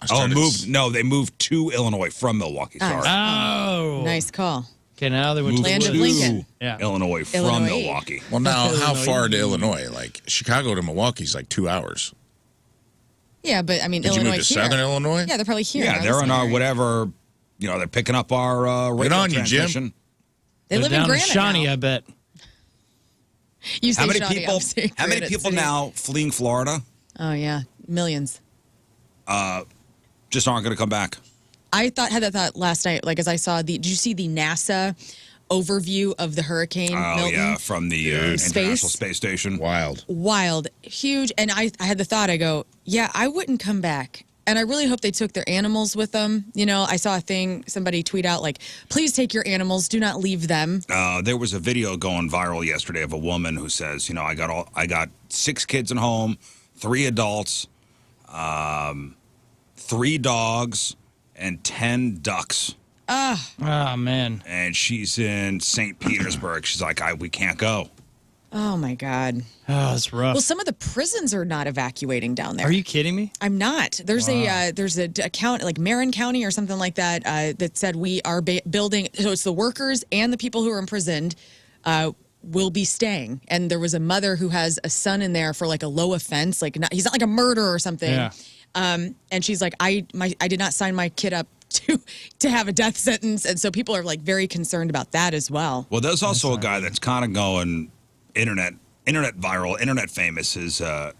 I Oh, started- they moved to Illinois from Milwaukee. Sorry. Nice. Oh. Nice call. Okay, now they went Moved to Land of to Lincoln. Yeah. Illinois from Illinois. Milwaukee. Well, now, how Illinois. far to Illinois? Like, Chicago to Milwaukee is like 2 hours. Yeah, but I mean, Did Illinois you move to here. Southern Illinois? Yeah, they're probably here. Yeah, in they're in our area. whatever, they're picking up our radio on you, Jim. transmission. They live in down in Granite Shawnee, now. I bet. You say How many Shawnee, people? I'm saying How many Granite people City. now fleeing Florida Oh yeah, millions. just aren't going to come back? I had that thought last night. Like as I saw did you see the NASA overview of the hurricane? Oh Milton? yeah, from the International Space Station. Wild. Wild, huge. And I had the thought, I go, yeah, I wouldn't come back. And I really hope they took their animals with them. I saw a thing, somebody tweet out, like, please take your animals, do not leave them. There was a video going viral yesterday of a woman who says, I got 6 kids at home, 3 adults, 3 dogs, and 10 ducks. Oh, man. And she's in St. Petersburg. She's like, we can't go. Oh my God. Oh, that's rough. Well, some of the prisons are not evacuating down there. Are you kidding me? I'm not. There's a account like Marin County or something like that that said we are building. So it's the workers and the people who are imprisoned will be staying. And there was a mother who has a son in there for like a low offense, he's not like a murder or something. Yeah. And she's like, I did not sign my kid up to have a death sentence, and so people are like very concerned about that as well. Well, there's also a guy that's kind of going internet viral, internet famous. Is they're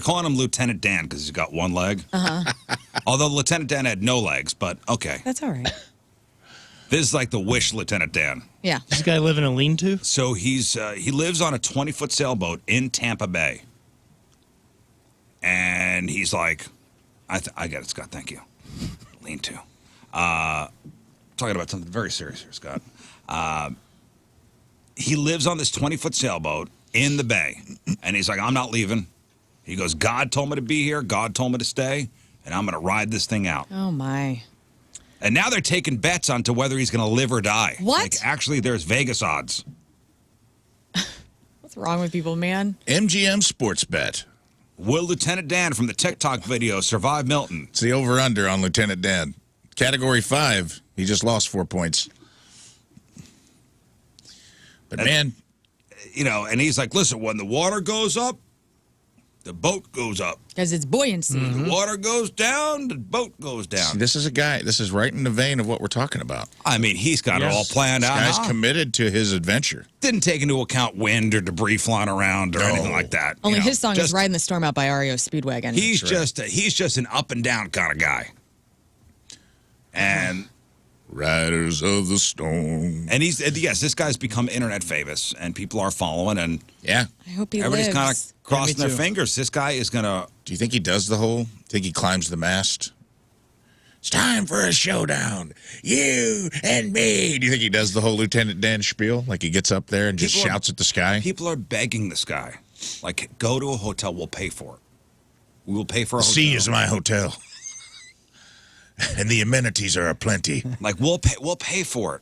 calling him Lieutenant Dan because he's got 1 leg. Although Lieutenant Dan had no legs, but okay. That's all right. This is like the Wish Lieutenant Dan. Yeah. This guy live in a lean-to? So he lives on a 20-foot sailboat in Tampa Bay, and he's like, I get it, Scott. Thank you. Lean to. Talking about something very serious here, Scott. He lives on this 20-foot sailboat in the bay, and he's like, I'm not leaving. He goes, God told me to be here. God told me to stay, and I'm going to ride this thing out. Oh my. And now they're taking bets onto whether he's going to live or die. What? Like, actually, there's Vegas odds. What's wrong with people, man? MGM Sports Bet. Will Lieutenant Dan from the TikTok video survive Milton? It's the over-under on Lieutenant Dan. Category 5, he just lost 4 points. But man, And he's like, listen, when the water goes up, the boat goes up. Because it's buoyancy. The water goes down, the boat goes down. see, this is right in the vein of what we're talking about. I mean, he's got it Yes. all planned This out. guy's huh? committed to his adventure. Didn't take into account wind or debris flying around or No. anything like that. Only You know, his song just- is Riding the Storm Out by REO Speedwagon. He's just an up and down kind of guy. And Riders of the Storm. yes, this guy's become internet famous and people are following and Yeah. I hope he everybody's kind lives. of crossing their too. fingers. This guy is gonna. Do you think he does the whole? Think he climbs the mast? It's time for a showdown. You and me. Do you think he does the whole Lieutenant Dan spiel? Like he gets up there and just People are- shouts at the sky? People are begging this guy, like, go to a hotel. We'll pay for it. We will pay for a hotel. Sea is my hotel. And the amenities are aplenty. Like we'll pay for it.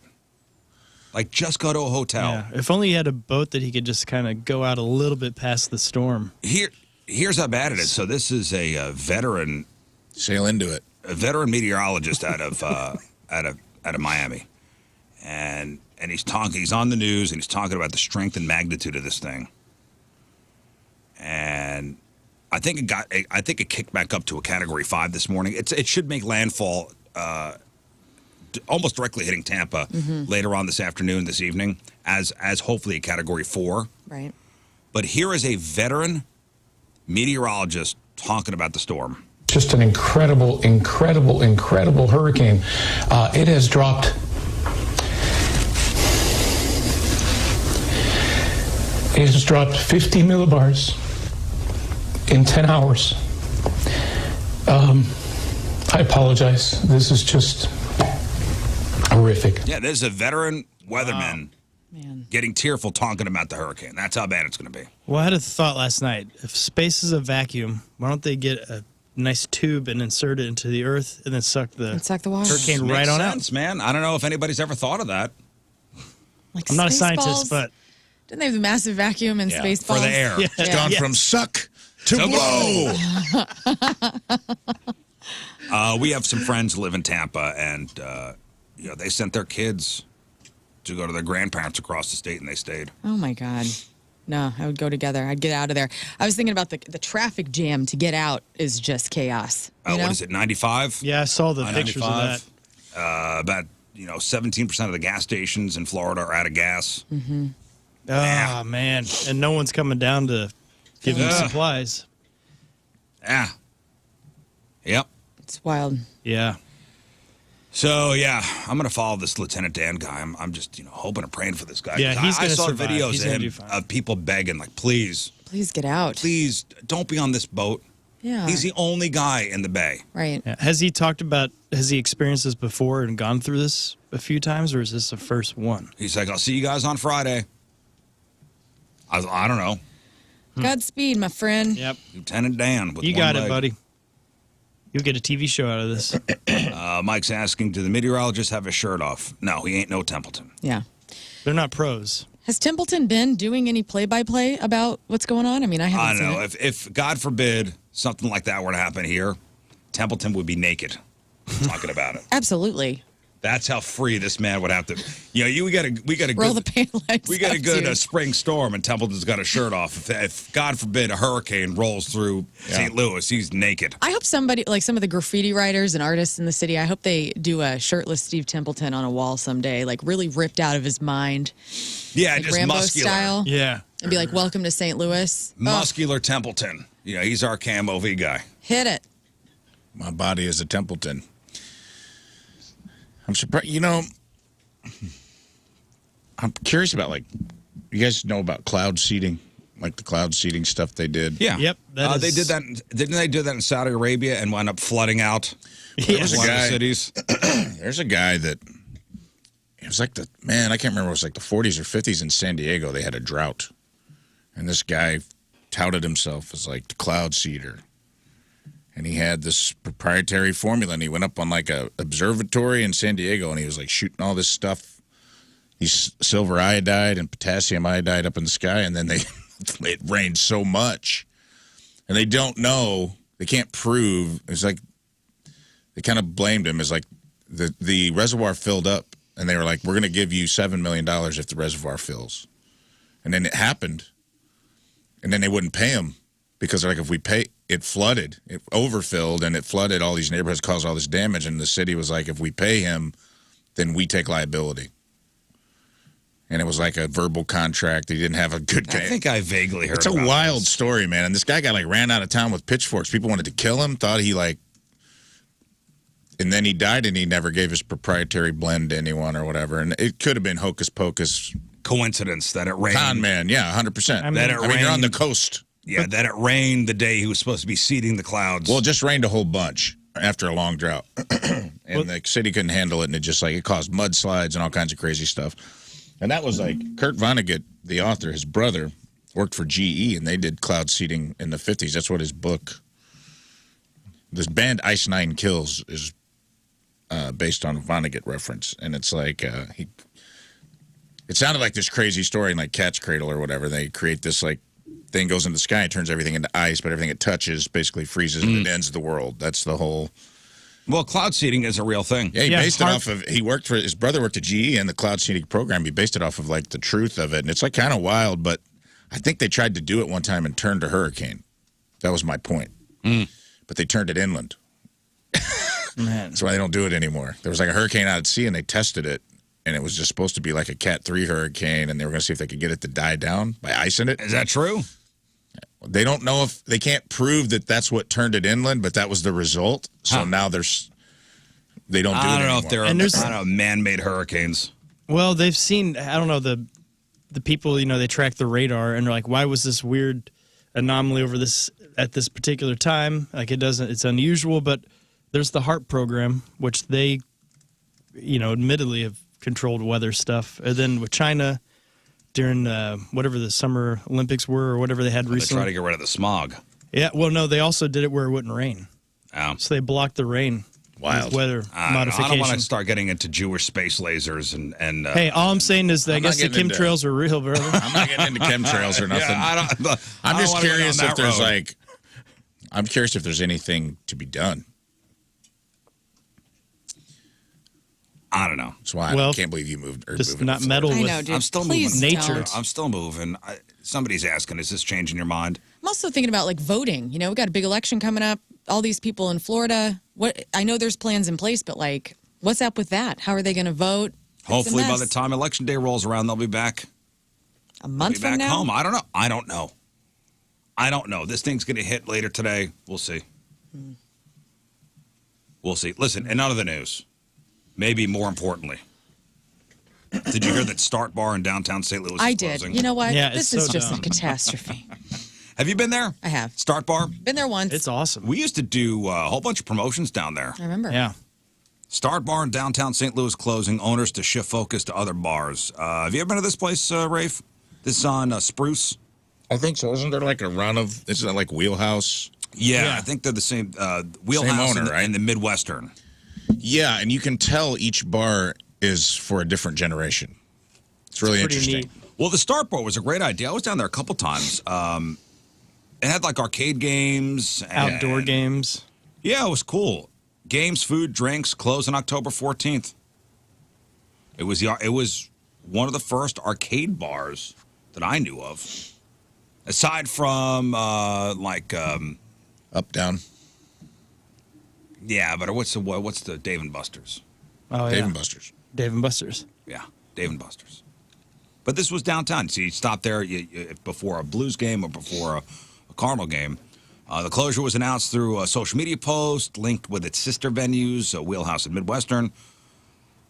Like just go to a hotel. Yeah. If only he had a boat that he could just kind of go out a little bit past the storm. Here's how bad it is. So this is a veteran Sail into it. meteorologist out of Miami, and he's talking. He's on the news and he's talking about the strength and magnitude of this thing. And I think it kicked back up to a Category 5 this morning. It should make landfall almost directly hitting Tampa later on this afternoon, this evening, as hopefully a Category 4. Right. But here is a veteran meteorologist talking about the storm. Just an incredible hurricane. It has dropped. It has dropped 50 millibars in 10 hours. I apologize. This is just horrific. Yeah, there's a veteran weatherman Man. getting tearful talking about the hurricane. That's how bad it's going to be. Well, I had a thought last night. If space is a vacuum, why don't they get a nice tube and insert it into the earth and then suck the water. hurricane Makes right on sense, man. I don't know if anybody's ever thought of that. Like I'm not a Spaceballs? scientist, but Didn't they have the massive vacuum in Spaceballs? for the air. Yeah. It's gone from suck to blow. We have some friends who live in Tampa, and they sent their kids to go to their grandparents across the state, and they stayed. Oh my God. No, I would go together. I'd get out of there. I was thinking about the traffic jam to get out is just chaos. You know? What is it, 95? Yeah, I saw the pictures of that. About 17% of the gas stations in Florida are out of gas. Mm-hmm. Oh, man. And no one's coming down to give them supplies. Yeah. Yep. It's wild. Yeah. So, I'm going to follow this Lieutenant Dan guy. I'm just, hoping and praying for this guy. Yeah, he's I going to saw survive. videos He's of going to him, do fine. of people begging, like, please, get out. please, don't be on this boat. Yeah. He's the only guy in the bay. Right. Yeah. Has he experienced this before and gone through this a few times, or is this the first one? He's like, I'll see you guys on Friday. I don't know. Godspeed, my friend. Yep. Lieutenant Dan. With You one got leg. it, buddy. You'll get a TV show out of this. Mike's asking, do the meteorologists have his shirt off? No, he ain't no Templeton. Yeah. They're not pros. Has Templeton been doing any play-by-play about what's going on? I mean, I I haven't don't seen know. it. If God forbid something like that were to happen here, Templeton would be naked talking about it. Absolutely. That's how free this man would have to. We got a Roll good, the paint lights. we got a up, good dude. spring storm, and Templeton's got a shirt off. If God forbid a hurricane rolls through St. Louis, he's naked. I hope somebody, like some of the graffiti writers and artists in the city, I hope they do a shirtless Steve Templeton on a wall someday, like really ripped out of his mind. Yeah, Like just Rambo muscular. style. Yeah. And be like, welcome to St. Louis. Oh, Muscular Templeton. He's our Cam OV guy. hit it. My body is a Templeton. I'm surprised. I'm curious about, you guys know about cloud seeding, like the cloud seeding stuff they did. Yeah. Yep, that They is- did that. Didn't they do that in Saudi Arabia and wound up flooding out Yes. one of the guy- cities? There's a guy that it was like I can't remember. It was like the 40s or 50s in San Diego. They had a drought, and this guy touted himself as like the cloud seeder, and he had this proprietary formula. And he went up on like a observatory in San Diego, and he was like shooting all this stuff. He's silver iodide and potassium iodide up in the sky, and then it rained so much, and they don't know. They can't prove. It's like they kind of blamed him as like the reservoir filled up, and they were like, we're going to give you $7 million if the reservoir fills. And then it happened, and then they wouldn't pay him because they're like, if we pay, it flooded, it overfilled, and it flooded all these neighborhoods, caused all this damage, and the city was like, if we pay him, then we take liability. And it was like a verbal contract. He didn't have a good I think I vaguely heard It's a about wild this. story, man. And this guy got ran out of town with pitchforks. People wanted to kill him, thought he and then he died, and he never gave his proprietary blend to anyone or whatever. And it could have been hocus pocus. Coincidence that it rained. Con man, yeah, 100%. I mean, That it I mean, you're on the rained. coast. Yeah, that it rained the day he was supposed to be seeding the clouds. Well, it just rained a whole bunch after a long drought. And the city couldn't handle it, and it caused mudslides and all kinds of crazy stuff. And that was like Kurt Vonnegut, the author, his brother, worked for GE, and they did cloud seeding in the 50s. That's what his book, this band Ice Nine Kills, is based on Vonnegut reference. And it's like, it sounded like this crazy story in like Cat's Cradle or whatever. They create this like thing goes into the sky and turns everything into ice, but everything it touches basically freezes and it ends the world. That's the whole. Well, cloud seeding is a real thing. Yeah, he Yeah, based it off of, his brother worked at GE and the cloud seeding program. He based it off of like the truth of it. And it's like kind of wild, but I think they tried to do it one time and turned to hurricane. That was my point. But they turned it inland. Man. That's why they don't do it anymore. There was like a hurricane out at sea and they tested it. And it was just supposed to be like a Cat 3 hurricane. And they were going to see if they could get it to die down by icing it. Is that true? They don't know if they can't prove that that's what turned it inland, but that was the result. So now they don't do it I don't know anymore. if they're And there's- man-made hurricanes. Well, they've seen, I don't know, the people, they track the radar and they're like, why was this weird anomaly over this at this particular time? Like it's unusual, but there's the HARP program, which they, admittedly have controlled weather stuff. And then with China during whatever the Summer Olympics were or whatever they had They recently. try to get rid of the smog. Yeah, well, no, they also did it where it wouldn't rain. Oh. So they blocked the rain. Wild. With weather I don't modification. want to start getting into Jewish space lasers and Hey, all I'm saying is that I I'm not guess the getting into- chemtrails are real, brother. I'm not getting into chemtrails or nothing. Yeah, I'm just curious if there's road. I'm curious if there's anything to be done. I don't know. That's why Well, I can't believe you moved. Or Just moving not to meddle Florida. with. I know, dude. I'm still Please moving. Nature. don't. I'm still moving. Somebody's asking, is this changing your mind? I'm also thinking about like voting. You know, we got a big election coming up. All these people in Florida. What I know there's plans in place, but like, what's up with that? How are they going to vote? It's a Hopefully by mess. the time Election Day rolls around, they'll be back. A month Be from back now. home. I don't know. This thing's going to hit later today. We'll see. We'll see. Listen, and none of the news. Maybe more importantly. Did you hear that Start Bar in downtown St. Louis is I did. closing? You know what? Yeah, This it's is so just dumb. a catastrophe. Have you been there? I have. Start Bar? Been there once. It's awesome. We used to do a whole bunch of promotions down there. I remember. Yeah. Start Bar in downtown St. Louis closing. Owners to shift focus to other bars. Have you ever been to this place, Rafe? This is on Spruce? I think so. Isn't there like a run of? Isn't it like Wheelhouse? Yeah, Yeah. I think they're the same. Wheelhouse owner, and right? the Midwestern. Yeah, and you can tell each bar is for a different generation. It's really Pretty interesting. neat. Well, the Start Bar was a great idea. I was down there a couple times. It had like arcade games. And, Outdoor games. Yeah, it was cool. Games, food, drinks, closed on October 14th. It was one of the first arcade bars that I knew of. Aside from Up, down. yeah, but what's the Dave and Buster's? Oh, Dave yeah. and Buster's. Dave and Buster's. Yeah, Dave and Buster's. But this was downtown. So you stop there before a Blues game or before a Cardinal game. The closure was announced through a social media post linked with its sister venues, Wheelhouse and Midwestern.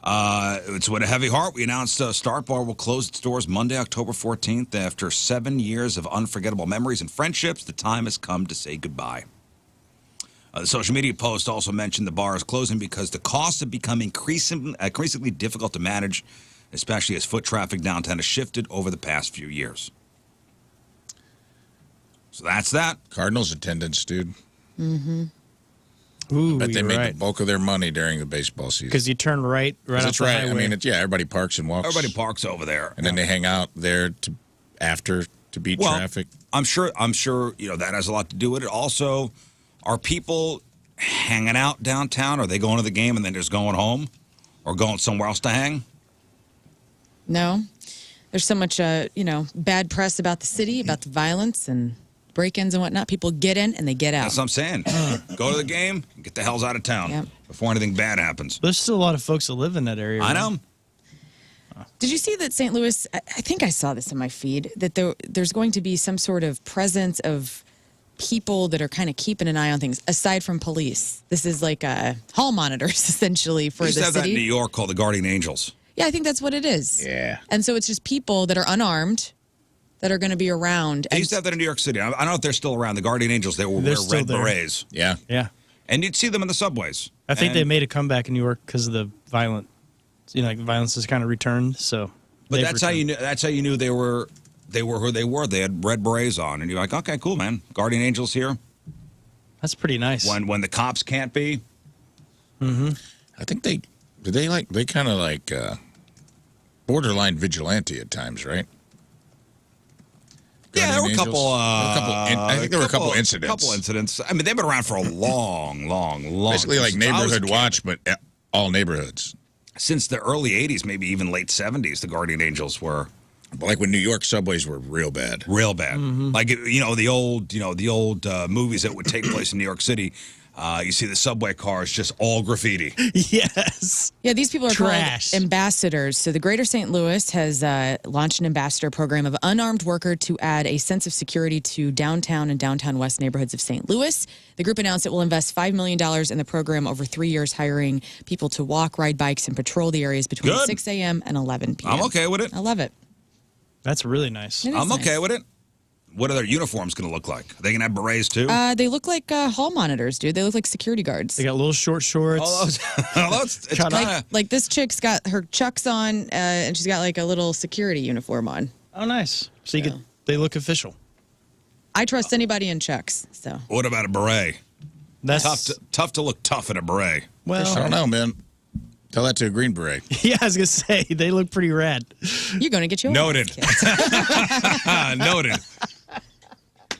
It's with a heavy heart. We announced Start Bar will close its doors Monday, October 14th. After 7 years of unforgettable memories and friendships, the time has come to say goodbye. The social media post also mentioned the bar is closing because the costs have become increasingly difficult to manage, especially as foot traffic downtown has shifted over the past few years. So that's that. Cardinals attendance, dude. Ooh, But they you're made right. the bulk of their money during the baseball season. Because you turn right off That's the right. highway. I mean, everybody parks and walks. Everybody parks over there. and then they hang out there to beat traffic. I'm sure that has a lot to do with it. Also, are people hanging out downtown? Are they going to the game and then just going home or going somewhere else to hang? No. There's so much, bad press about the city, about the violence and break-ins and whatnot. People get in and they get out. That's what I'm saying. Go to the game and get the hells out of town Yep. before anything bad happens. There's still a lot of folks that live in that area. I right? know. Did you see that St. Louis, I think I saw this in my feed, that there's going to be some sort of presence of people that are kind of keeping an eye on things, aside from police. This is like hall monitors, essentially, for We used the to have that in New city. York called the Guardian Angels. Yeah, I think that's what it is. Yeah. And so it's just people that are unarmed that are going to be around. They And used to have that in New York City. I don't know if they're still around. The Guardian Angels, they will They're wear still red there. berets. Yeah. Yeah. And you'd see them in the subways. I think And- they made a comeback in New York because of the violence. Like violence has kind of returned. So, But they've that's how you returned. knew. That's how you knew they were who they were. They had red berets on, and you're like, okay, cool, man. Guardian Angels here. That's pretty nice. When the cops can't be. I think they kind of like borderline vigilante at times, right? Yeah, there were a Guardian couple. Angels? I think there were a couple incidents. Couple incidents. I mean, they've been around for a long. Basically like since I was a neighborhood kid. watch, but all neighborhoods. Since the early '80s, maybe even late '70s, the Guardian Angels were Like when New York subways were real bad. real bad. Like the old movies that would take place in New York City. You see the subway cars just all graffiti. Yes. yeah, these people are Trash. called ambassadors. So the Greater St. Louis has launched an ambassador program of unarmed worker to add a sense of security to downtown and downtown west neighborhoods of St. Louis. The group announced it will invest $5 million in the program over 3 years, hiring people to walk, ride bikes, and patrol the areas between Good. 6 a.m. and 11 p.m. I'm okay with it. I love it. That's really nice. It is I'm okay nice. with it. What are their uniforms going to look like? Are they going to have berets too? They look like hall monitors, dude. They look like security guards. They got little short shorts. It's Cut kind of. Like this chick's got her chucks on, and she's got like a little security uniform on. Oh, nice. So you they look official. I trust anybody in chucks. So What about a beret? That's Tough to look tough in a beret. well. I don't know, man. Tell that to a Green Beret. Yeah, I was gonna say they look pretty rad. you're gonna get your Noted. kids. Noted.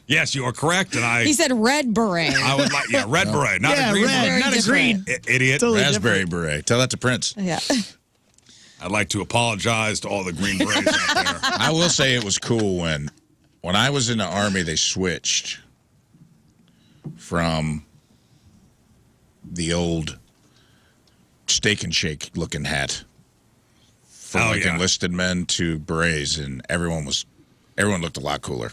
Yes, you are correct, and He said red beret. I would like, red beret, not a green red, beret. not a different. green. Idiot. Totally Raspberry different. beret. Tell that to Prince. Yeah. I'd like to apologize to all the green berets out there. I will say it was cool when I was in the Army, they switched from the old steak and shake looking hat for Oh, like yeah. enlisted men to berets, and everyone looked a lot cooler.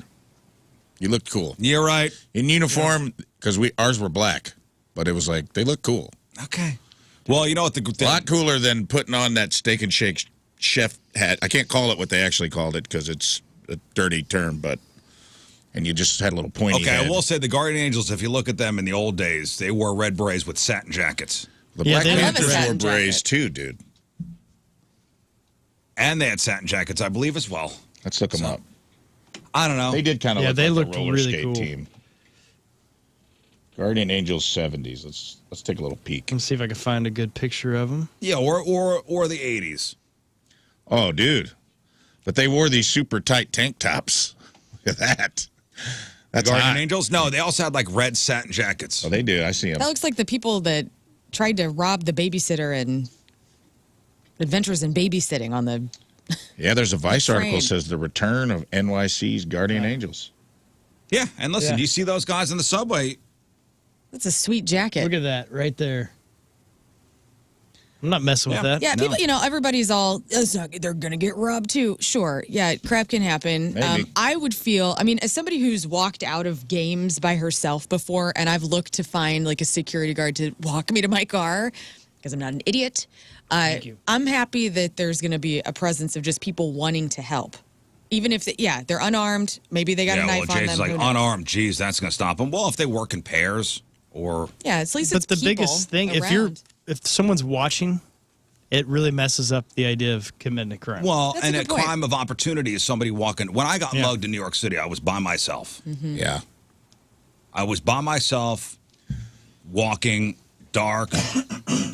You looked cool You're right. in uniform because ours were black, but it was like they looked cool. Okay. Well, you know what? A lot cooler than putting on that steak and shake chef hat. I can't call it what they actually called it because it's a dirty term, and you just had a little pointy Okay, head. I will say the Guardian Angels, if you look at them in the old days, they wore red berets with satin jackets. The Yeah, Black they love a Panthers wore satin berets jacket. too, dude. And they had satin jackets, I believe, as well. Let's look them up. I don't know. They did kind of Yeah, look they like looked a roller really skate cool. team. Guardian Angels 70s. Let's take a little peek. Let's see if I can find a good picture of them. Yeah, or the 80s. Oh, dude. But they wore these super tight tank tops. Look at that. That's Guardian hot. Angels? No, they also had like red satin jackets. Oh, they do. I see them. That looks like the people that tried to rob the babysitter in Adventures in Babysitting on the. Yeah, there's a Vice Train. article that says the return of NYC's Guardian Angels. Yeah, and listen, Yeah. you see those guys in the subway. That's a sweet jacket. Look at that right there. I'm not messing with Yeah. that. Yeah, No. people, everybody's all, they're going to get robbed too. Sure. Yeah, crap can happen. Maybe. I would feel, as somebody who's walked out of games by herself before, and I've looked to find like a security guard to walk me to my car because I'm not an idiot. Thank you. I'm happy that there's going to be a presence of just people wanting to help. Even if, they're unarmed. Maybe they got Yeah, a well, knife on Jason's them. like who knows? unarmed. Geez, that's going to stop them. Well, if they work in pairs or. Yeah, at least But it's the people biggest thing, around. if someone's watching, it really messes up the idea of committing a crime. Well, That's a and a good point. crime of opportunity is somebody walking. When I got Yeah. mugged in New York City, I was by myself. Mm-hmm. Yeah. I was by myself, walking, dark,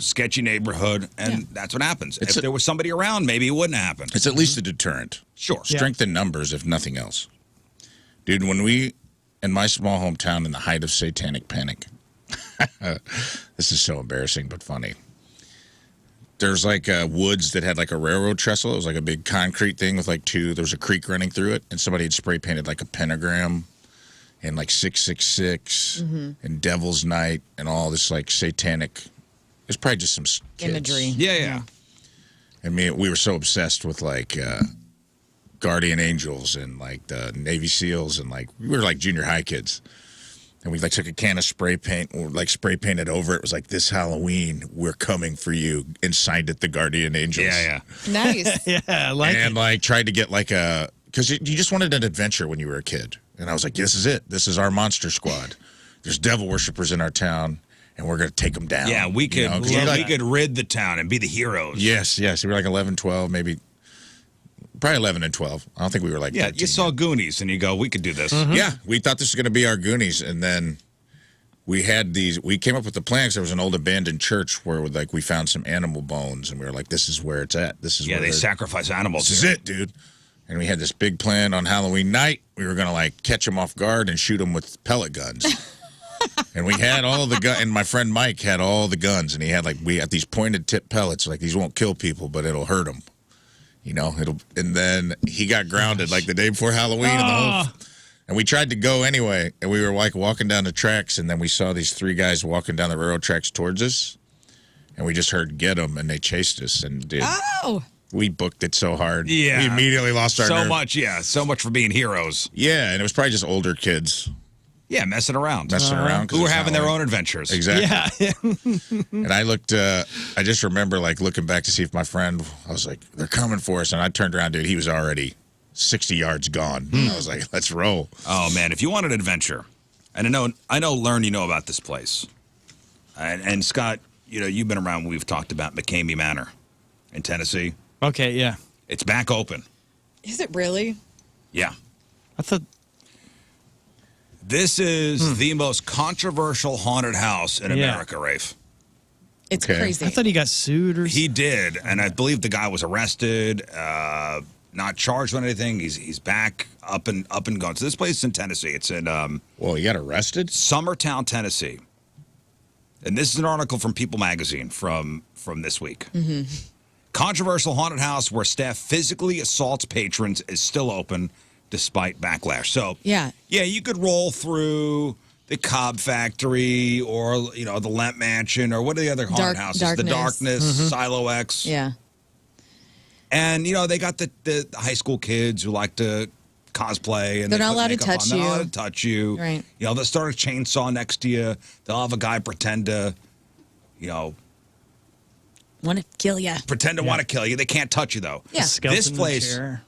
sketchy neighborhood, and that's what happens. If there was somebody around, maybe it wouldn't have happened. It's at least a deterrent. Sure. Strength in numbers, if nothing else. Dude, when we, in my small hometown in the height of satanic panic, this is so embarrassing but funny. There's like woods that had like a railroad trestle. It was like a big concrete thing with like there was a creek running through it, and somebody had spray painted like a pentagram and like 666 and Devil's Night and all this like satanic. It's probably just some kids. Imagery. Yeah. And we were so obsessed with like Guardian Angels and like the Navy SEALs, and like we were like junior high kids. And we like took a can of spray paint, or like spray painted over it. It was like, this Halloween, we're coming for you, and signed it the Guardian Angels. Yeah. Nice. yeah, I like And it. like tried to get like because you just wanted an adventure when you were a kid. And I was like, this is it. This is our monster squad. There's devil worshippers in our town, and we're going to take them down. Yeah, we could, You know, 'cause you're we like- could rid the town and be the heroes. Yes. We were like 11, 12, maybe. Probably 11 and 12. I don't think we were like Yeah, 13 you saw yet. Goonies and you go, we could do this. Yeah, we thought this was going to be our Goonies, and then we came up with the plan 'cause there was an old abandoned church where like we found some animal bones, and we were like, this is where it's at. This is Yeah, where they they're- sacrifice animals. This is it, dude. And we had this big plan on Halloween night. We were going to like catch them off guard and shoot them with pellet guns. And we had all the guns, and my friend Mike had all the guns, and he had we had these pointed tip pellets. Like, these won't kill people, but it'll hurt them. You know, and then he got grounded like the day before Halloween, and we tried to go anyway. And we were like walking down the tracks, and then we saw these three guys walking down the railroad tracks towards us, and we just heard "get them," and they chased us, and dude, Oh. we booked it so hard. Yeah. We immediately lost our nerve. So much for being heroes. Yeah, and it was probably just older kids Yeah, messing around. around. 'cause Who were it's having their Halloween. own adventures. Exactly. Yeah. And I looked, I just remember like looking back to see if my friend, I was like, they're coming for us. And I turned around, dude, he was already 60 yards gone. I was like, let's roll. Oh, man, if you want an adventure, and I know, Lern, you know about this place. And Scott, you've been around when we've talked about McKamey Manor in Tennessee. Okay, yeah. It's back open. Is it really? Yeah. I thought This is the most controversial haunted house in Yeah. America, Rafe. It's Okay. crazy. he got sued or He did, and I believe the guy was arrested. not charged on anything. He's back up and gone. So this place is in Tennessee. It's in Well, he got arrested? Summertown, Tennessee. And this is an article from People Magazine from this week. Controversial haunted house where staff physically assaults patrons is still open despite backlash. So Yeah. you could roll through the Cobb Factory or the Lent Mansion or what are the other haunted houses? Darkness. The Darkness, Silo X. Yeah. And they got the high school kids who like to cosplay and They're they not put allowed to makeup on. touch They're not you. allowed to touch you. Right. They'll start a chainsaw next to you. They'll have a guy pretend to Want to kill you. pretend to want to kill you. They can't touch you though. Yeah. Skeleton This in the place, chair.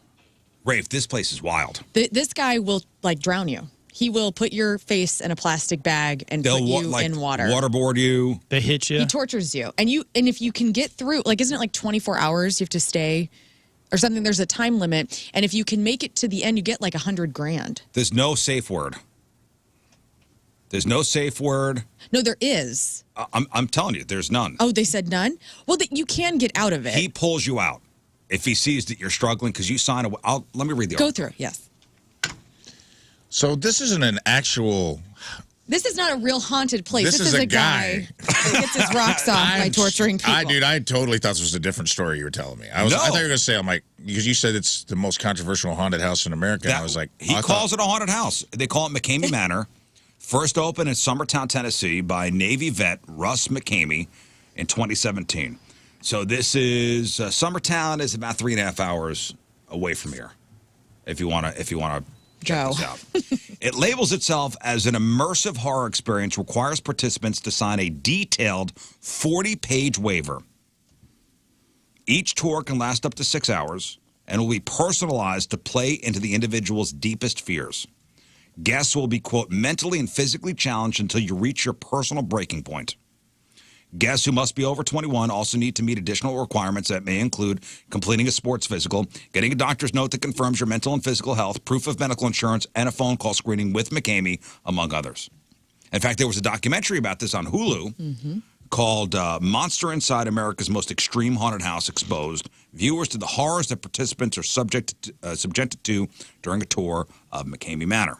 Rafe, this place is wild. This guy will drown you. He will put your face in a plastic bag and put you in water. Waterboard you. They hit you. He tortures you. And if you can get through, isn't it 24 hours you have to stay or something? There's a time limit. And if you can make it to the end, you get $100,000. There's no safe word. There's no safe word. No, there is. I'm telling you, there's none. Oh, they said none? Well, you can get out of it. He pulls you out if he sees that you're struggling because you sign a. Let me read the Go article. through, yes. So this isn't an actual. This is not a real haunted place. This is a guy that gets his rocks off by torturing people. I totally thought this was a different story you were telling me. I No. thought you were going to say, I'm like, because you said it's the most controversial haunted house in America. And I was like, He calls it a haunted house. They call it McKamey Manor. First opened in Summertown, Tennessee by Navy vet Russ McKamey in 2017. So this is Summertown is about 3.5 hours away from here. If you want to check Go. this out. It labels itself as an immersive horror experience, requires participants to sign a detailed 40-page waiver. Each tour can last up to 6 hours and will be personalized to play into the individual's deepest fears. Guests will be, quote, mentally and physically challenged until you reach your personal breaking point. Guests who must be over 21 also need to meet additional requirements that may include completing a sports physical, getting a doctor's note that confirms your mental and physical health, proof of medical insurance, and a phone call screening with McKamey, among others. In fact, there was a documentary about this on Hulu called Monster Inside America's Most Extreme Haunted House Exposed, viewers to the horrors that participants are subjected to during a tour of McKamey Manor.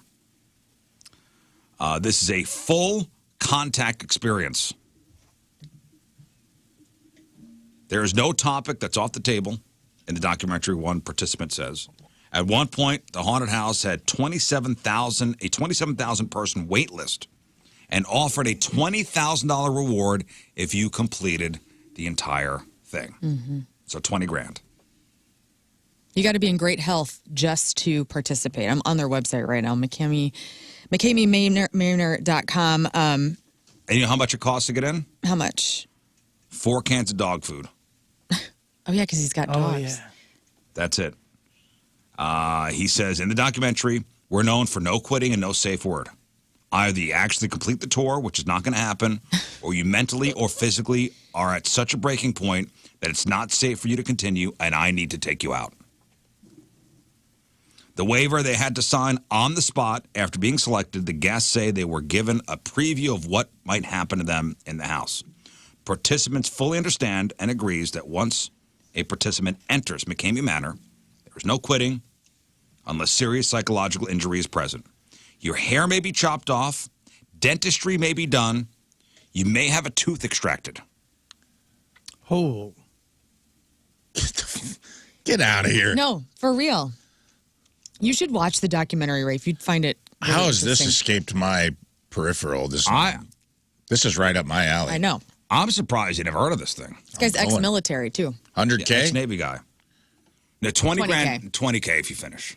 This is a full contact experience. There is no topic that's off the table in the documentary, one participant says. At one point, the haunted house had a 27,000 person wait list and offered a $20,000 reward if you completed the entire thing. So 20 grand. You got to be in great health just to participate. I'm on their website right now, McKamey Manor.com. And you know how much it costs to get in? How much? 4 cans of dog food. Oh, yeah, because he's got dogs. That's it. He says, in the documentary, we're known for no quitting and no safe word. Either you actually complete the tour, which is not going to happen, or you mentally or physically are at such a breaking point that it's not safe for you to continue, and I need to take you out. The waiver they had to sign on the spot after being selected, the guests say they were given a preview of what might happen to them in the house. Participants fully understand and agrees that once a participant enters McKamey Manor, there is no quitting unless serious psychological injury is present. Your hair may be chopped off, dentistry may be done, you may have a tooth extracted. Oh. Get out of here. No, for real. You should watch the documentary, Rafe. You'd find it really How has this interesting. escaped my peripheral? This is right up my alley. I know. I'm surprised you never heard of this thing. This guy's ex-military, too. 100K? Ex-Navy guy. No, 20 20K. grand, 20K if you finish.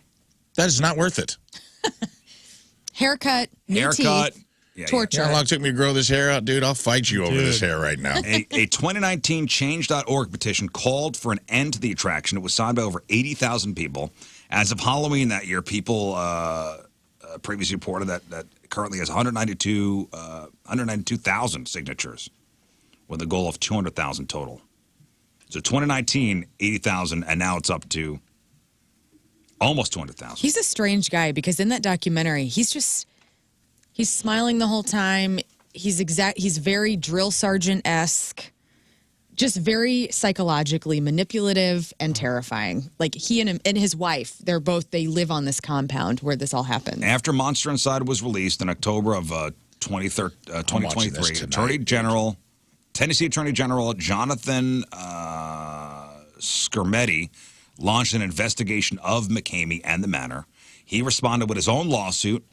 That is not worth it. Haircut, new Haircut. teeth, Yeah, torture. You know how long it took me to grow this hair out, dude? I'll fight you over this hair right now. A 2019 Change.org petition called for an end to the attraction. It was signed by over 80,000 people. As of Halloween that year, people previously reported that currently has 192,000 signatures with a goal of 200,000 total. So 2019, 80,000, and now it's up to almost 200,000. He's a strange guy because in that documentary, he's smiling the whole time. He's very drill sergeant-esque. just very psychologically manipulative and terrifying. Like he and his wife, they live on this compound where this all happens. After Monster Inside was released in October of 2023, Tennessee Attorney General Jonathan Skermetti launched an investigation of McKamey and the Manor. He responded with his own lawsuit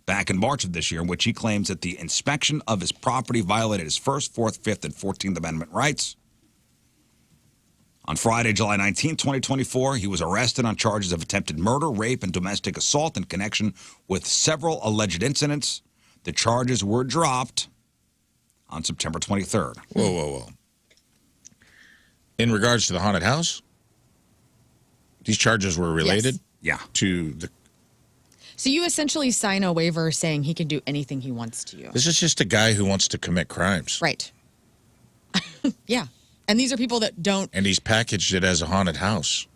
back in March of this year, in which he claims that the inspection of his property violated his First, Fourth, Fifth, and 14th Amendment rights. On Friday, July 19, 2024, he was arrested on charges of attempted murder, rape, and domestic assault in connection with several alleged incidents. The charges were dropped on September 23rd. Whoa. In regards to the haunted house, these charges were related to the... So you essentially sign a waiver saying he can do anything he wants to you. This is just a guy who wants to commit crimes. Right. Yeah. And these are people that don't... And he's packaged it as a haunted house.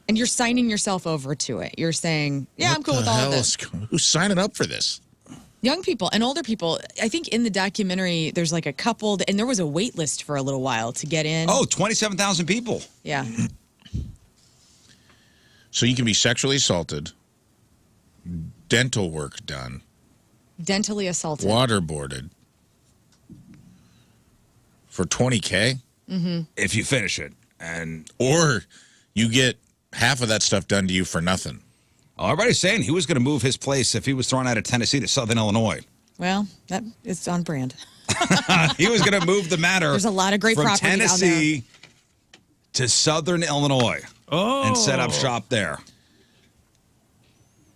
And you're signing yourself over to it. You're saying, yeah, I'm cool with all of this. Who's signing up for this? Young people and older people. I think in the documentary, there's like a couple, and there was a wait list for a little while to get in. Oh, 27,000 people. Yeah. So you can be sexually assaulted, dental work done, Dentally assaulted. waterboarded for $20K, If you finish it. or you get half of that stuff done to you for nothing. Everybody's saying he was going to move his place if he was thrown out of Tennessee to Southern Illinois. Well, that is on brand. He was going to move the Manor. There's a lot of great from property Tennessee to Southern Illinois and set up shop there.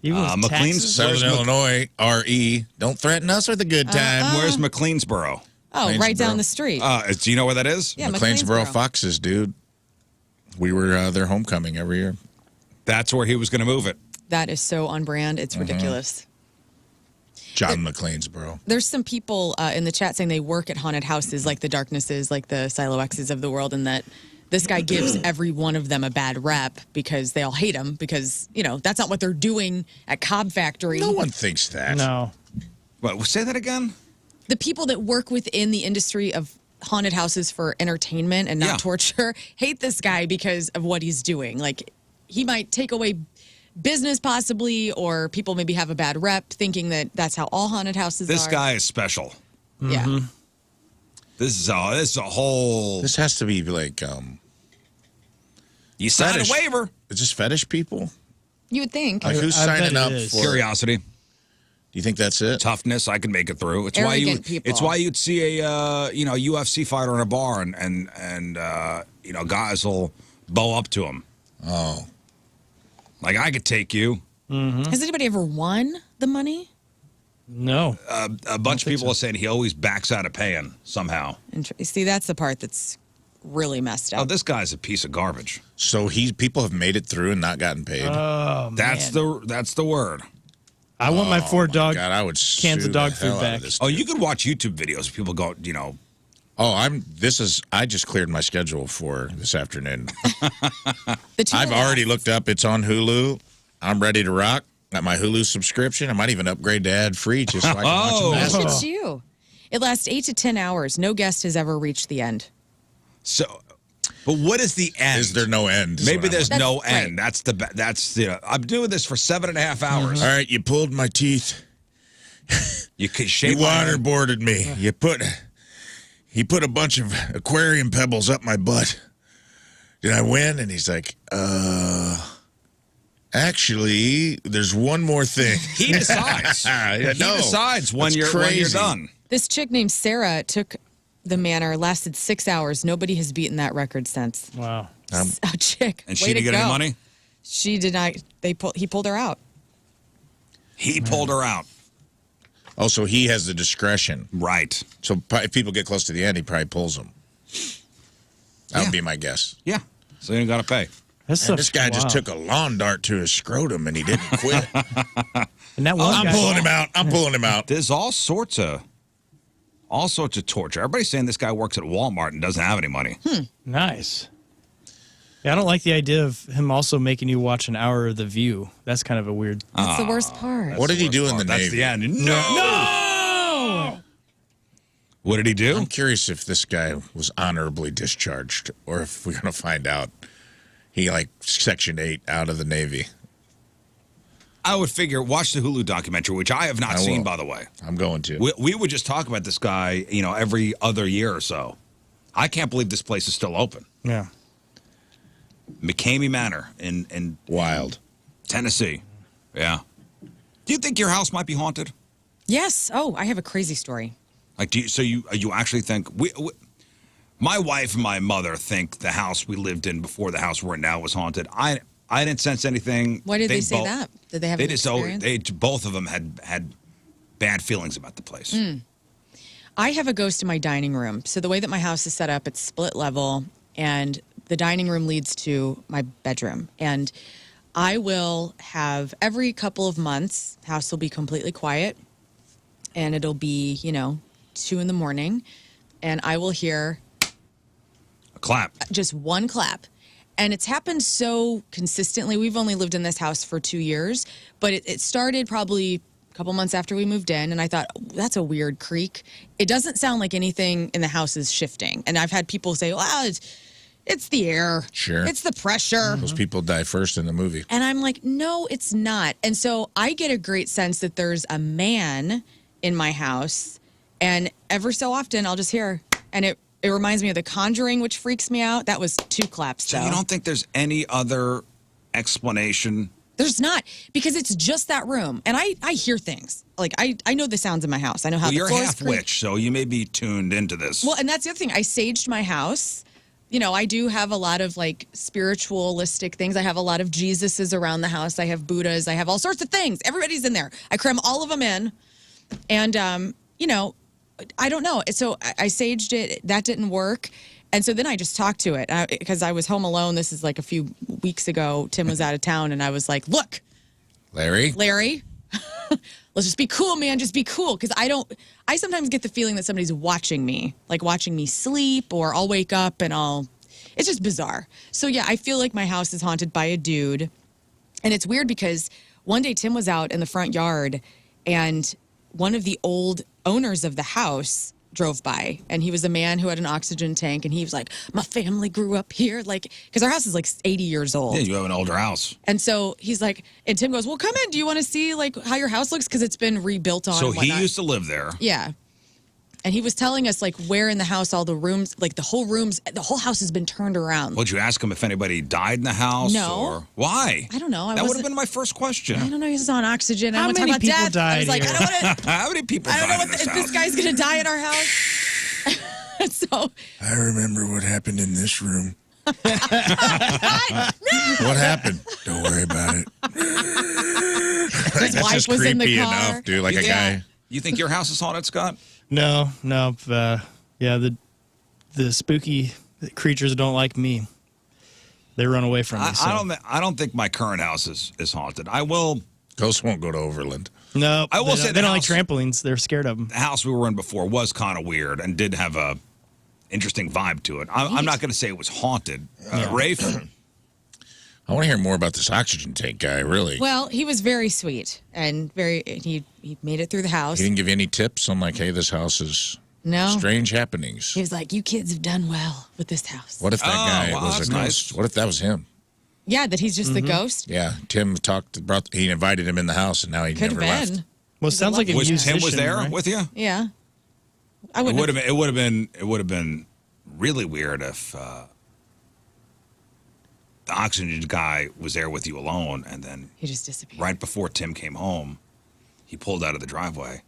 McLean's Southern Illinois, RE. Don't threaten us with a good time. Where's McLeansboro? Oh, right down the street. Do you know where that is? Yeah, McLeansboro Foxes, dude. We were their homecoming every year. That's where he was going to move it. That is so on brand. It's ridiculous. John McLeansboro. There's some people in the chat saying they work at haunted houses like the Darknesses, like the Silo X's of the world, and that this guy gives every one of them a bad rep because they all hate him because, that's not what they're doing at Cobb Factory. No one thinks that. No. What, say that again? The people that work within the industry of haunted houses for entertainment and not torture hate this guy because of what he's doing. Like, he might take away business possibly, or people maybe have a bad rep thinking that that's how all haunted houses are. This guy is special. Yeah. This is a whole... This has to be like... you signed a waiver. Is this fetish people? You would think. Like who's signing up for... Curiosity. Do you think that's it? Toughness. I can make it through. It's Arrogant people. It's why you'd see a UFC fighter in a bar and guys will bow up to him. Oh. Like, I could take you. Has anybody ever won the money? No. A bunch of people are saying he always backs out of paying somehow. See, that's the part that's really messed up. Oh, this guy's a piece of garbage. So people have made it through and not gotten paid. Oh, That's the word. I want my 4 dog God, I would cans of dog food back. Oh, you could watch YouTube videos. People go, I just cleared my schedule for this afternoon. The two I've of already us. looked up. It's on Hulu. I'm ready to rock. Got my Hulu subscription. I might even upgrade to ad-free just so I can watch it faster. It's you. It lasts 8 to 10 hours. No guest has ever reached the end. So, but what is the end? Is there no end? is Maybe what I'm there's wondering. no Right. end. That's I'm doing this for 7.5 hours. All right, you pulled my teeth. You could You shave my head. waterboarded me. He put a bunch of aquarium pebbles up my butt. Did I win? And he's like, actually, there's one more thing. He decides. He decides when you're done. This chick named Sarah took the manor, lasted 6 hours. Nobody has beaten that record since. Wow. A chick. And Way she to didn't get any go. money? She did not. He pulled her out. He pulled her out. Oh, so he has the discretion. Right. So if people get close to the end, he probably pulls them. That would be my guess. Yeah. So you ain't got to pay. And this guy just took a lawn dart to his scrotum and he didn't quit. And that one I'm guy, pulling him out. I'm pulling him out. There's all sorts of torture. Everybody's saying this guy works at Walmart and doesn't have any money. Nice. Yeah, I don't like the idea of him also making you watch an hour of The View. That's kind of a weird. That's the worst part. What did he do in the That's Navy? the end. No! What did he do? I'm curious if this guy was honorably discharged or if we're going to find out he, like, Section 8 out of the Navy. I would figure, watch the Hulu documentary, which I have not seen, by the way. I'm going to. We would just talk about this guy, every other year or so. I can't believe this place is still open. Yeah. McKamey Manor in Wild. Tennessee. Yeah. Do you think your house might be haunted? Yes. Oh, I have a crazy story. Like, you actually think my wife and my mother think the house we lived in before the house we're in now was haunted. I didn't sense anything. Why did they say that? Did they have an experience? Both of them had bad feelings about the place. I have a ghost in my dining room. So the way that my house is set up, it's split level, and the dining room leads to my bedroom. And I will have every couple of months, house will be completely quiet, and it'll be 2 a.m, and I will hear A clap. just one clap. And it's happened so consistently. We've only lived in this house for 2 years, but it started probably a couple months after we moved in, and I thought, that's a weird creak. It doesn't sound like anything in the house is shifting. And I've had people say, well, it's the air. Sure. It's the pressure. Those people die first in the movie. And I'm like, no, it's not. And so I get a great sense that there's a man in my house, and ever so often I'll just hear, and it reminds me of The Conjuring, which freaks me out. That was 2 claps, So though. you don't think there's any other explanation? There's not, because it's just that room. And I hear things. Like, I know the sounds in my house. I know how the You're floors half creak. witch, so you may be tuned into this. Well, and that's the other thing. I saged my house. I do have a lot of, like, spiritualistic things. I have a lot of Jesuses around the house. I have Buddhas. I have all sorts of things. Everybody's in there. I cram all of them in. And, I don't know. So I saged it. That didn't work. And so then I just talked to it because I was home alone. This is like a few weeks ago. Tim was out of town, and I was like, look, Larry, let's just be cool, man. Just be cool. Because I sometimes get the feeling that somebody's watching me, like watching me sleep, or I'll wake up and it's just bizarre. So yeah, I feel like my house is haunted by a dude. And it's weird because one day Tim was out in the front yard, and one of the old owners of the house drove by, and he was a man who had an oxygen tank, and he was like, my family grew up here, like, because our house is like 80 years old. Yeah, you have an older house. And so he's like, and Tim goes, well, come in. Do you want to see like how your house looks? Because it's been rebuilt on. So and he whatnot. used to live there. Yeah. And he was telling us like where in the house all the rooms, like the whole house has been turned around. Would you ask him if anybody died in the house? No. Or why? I don't know. That would have been my first question. I don't know. He's on oxygen. I How don't many want to talk people about death. I was died like, here? I don't want to. How many people I don't died know in this if house? this guy's gonna die in our house. So I remember what happened in this room. What happened? Don't worry about it. his That's wife just was in the creepy car. enough, dude. Like a Yeah. guy. You think your house is haunted, Scott? No. Yeah, the spooky creatures don't like me. They run away from me. so. I don't think my current house is haunted. I will. Ghosts won't go to Overland. No, I will say they the don't like house- trampolines. They're scared of them. The house we were in before was kind of weird and did have a interesting vibe to it. I'm not going to say it was haunted. Rafe? I want to hear more about this oxygen tank guy, really. Well, he was very sweet and he made it through the house. He didn't give you any tips on, like, hey, this house is No. strange happenings. He was like, you kids have done well with this house. What if that guy was that's a nice. ghost? What if that was him? Yeah, that he's just the ghost. Yeah, Tim he invited him in the house, and now he Could never have left. been. Well, it sounds like a Was musician. Tim was there right? with you? Yeah. I It wouldn't would have. have been. It would have been really weird if the oxygen guy was there with you alone, and then He just disappeared. right before Tim came home, he pulled out of the driveway,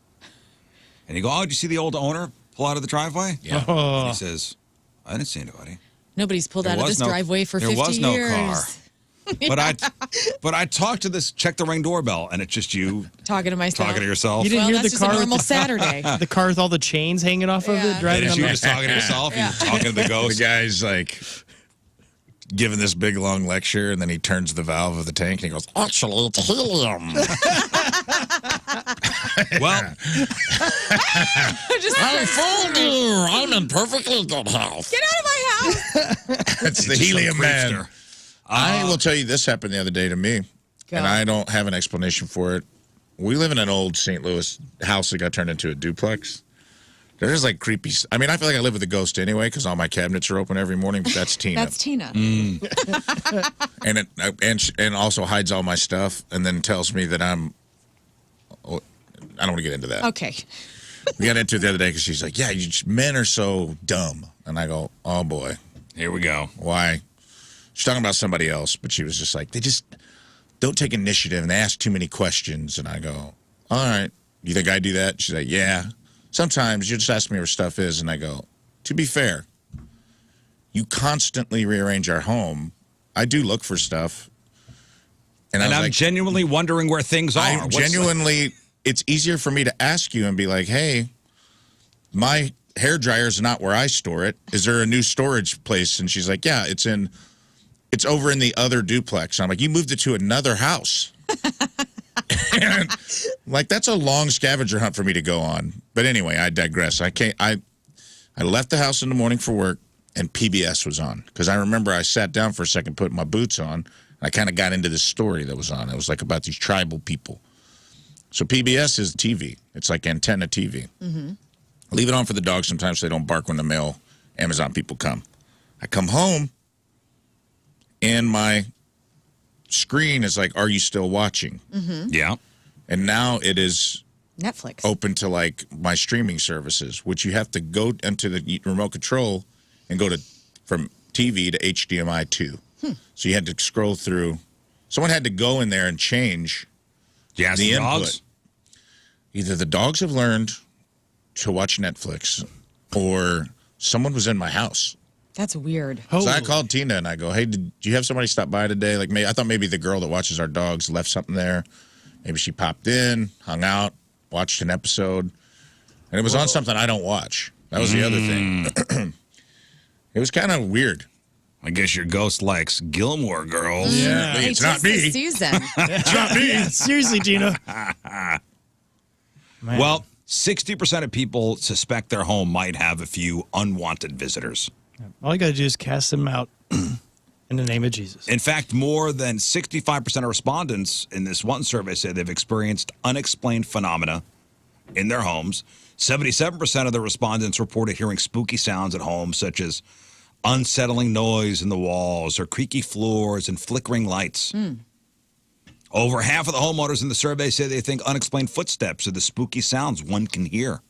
and you go, "Oh, did you see the old owner pull out of the driveway?" Yeah. And he says, "I didn't see anybody." Nobody's pulled There out of was this driveway for there 50 was no years. car. But I talked to this, check the Ring doorbell, and it's just you Talking to myself. talking to yourself. You didn't Well, hear that's the just a car normal with Saturday. the car with all the chains hanging off of Yeah. it, driving And on you the were just talking to yourself. Yeah. You're talking to the The ghost. guy's like giving this big long lecture, and then he turns the valve of the tank, and he goes, "Actually, it's helium." Well, I fooled you. I'm in perfectly good health. Get out of my house. It's the just some helium man. creepster. I will tell you, this happened the other day to me, Go. and I don't have an explanation for it. We live in an old St. Louis house that got turned into a duplex. There's like creepy. I mean, I feel like I live with a ghost anyway because all my cabinets are open every morning. But that's Tina. That's Tina. And also hides all my stuff and then tells me that I'm. Oh, I don't want to get into that. Okay. We got into it the other day because she's like, "Yeah, men are so dumb," and I go, "Oh boy, Here we go. why?" She's talking about somebody else, but she was just like, "They just don't take initiative and they ask too many questions." And I go, "All right, you think I do that?" She's like, "Yeah. Sometimes you just ask me where stuff is," and I go, "To be fair, you constantly rearrange our home. I do look for stuff." And I was I'm like, genuinely wondering where things are. I genuinely, it's easier for me to ask you and be like, "Hey, my hair dryer is not where I store it. Is there a new storage place?" And she's like, "Yeah, it's over in the other duplex." I'm like, "You moved it to another house." And, like, that's a long scavenger hunt for me to go on. But anyway, I digress. I left the house in the morning for work, and PBS was on. Because I remember I sat down for a second, putting my boots on. I kind of got into this story that was on. It was like about these tribal people. So PBS is TV. It's like antenna TV. Mm-hmm. I leave it on for the dogs sometimes so they don't bark when the Amazon people come. I come home, and my screen is like, "Are you still watching?" Mm-hmm. Yeah. And now it is Netflix. open to like my streaming services, which you have to go into the remote control and go to from TV to HDMI 2. So you had to scroll through. Someone had to go in there and change Yes, the input. dogs. Either the dogs have learned to watch Netflix, or someone was in my house. That's weird. So I called Tina and I go, "Hey, did you have somebody stop by today? Like, I thought maybe the girl that watches our dogs left something there. Maybe she popped in, hung out, watched an episode, and it was on something I don't watch." That was the other thing. It was kind of weird. I guess your ghost likes Gilmore Girls. Yeah, Hey, it's not tis the me. season. It's not me. Seriously, Tina. Man. Well, 60% of people suspect their home might have a few unwanted visitors. All you got to do is cast them out in the name of Jesus. In fact, more than 65% of respondents in this one survey say they've experienced unexplained phenomena in their homes. 77% of the respondents reported hearing spooky sounds at home, such as unsettling noise in the walls or creaky floors and flickering lights. Over half of the homeowners in the survey say they think unexplained footsteps are the spooky sounds one can hear.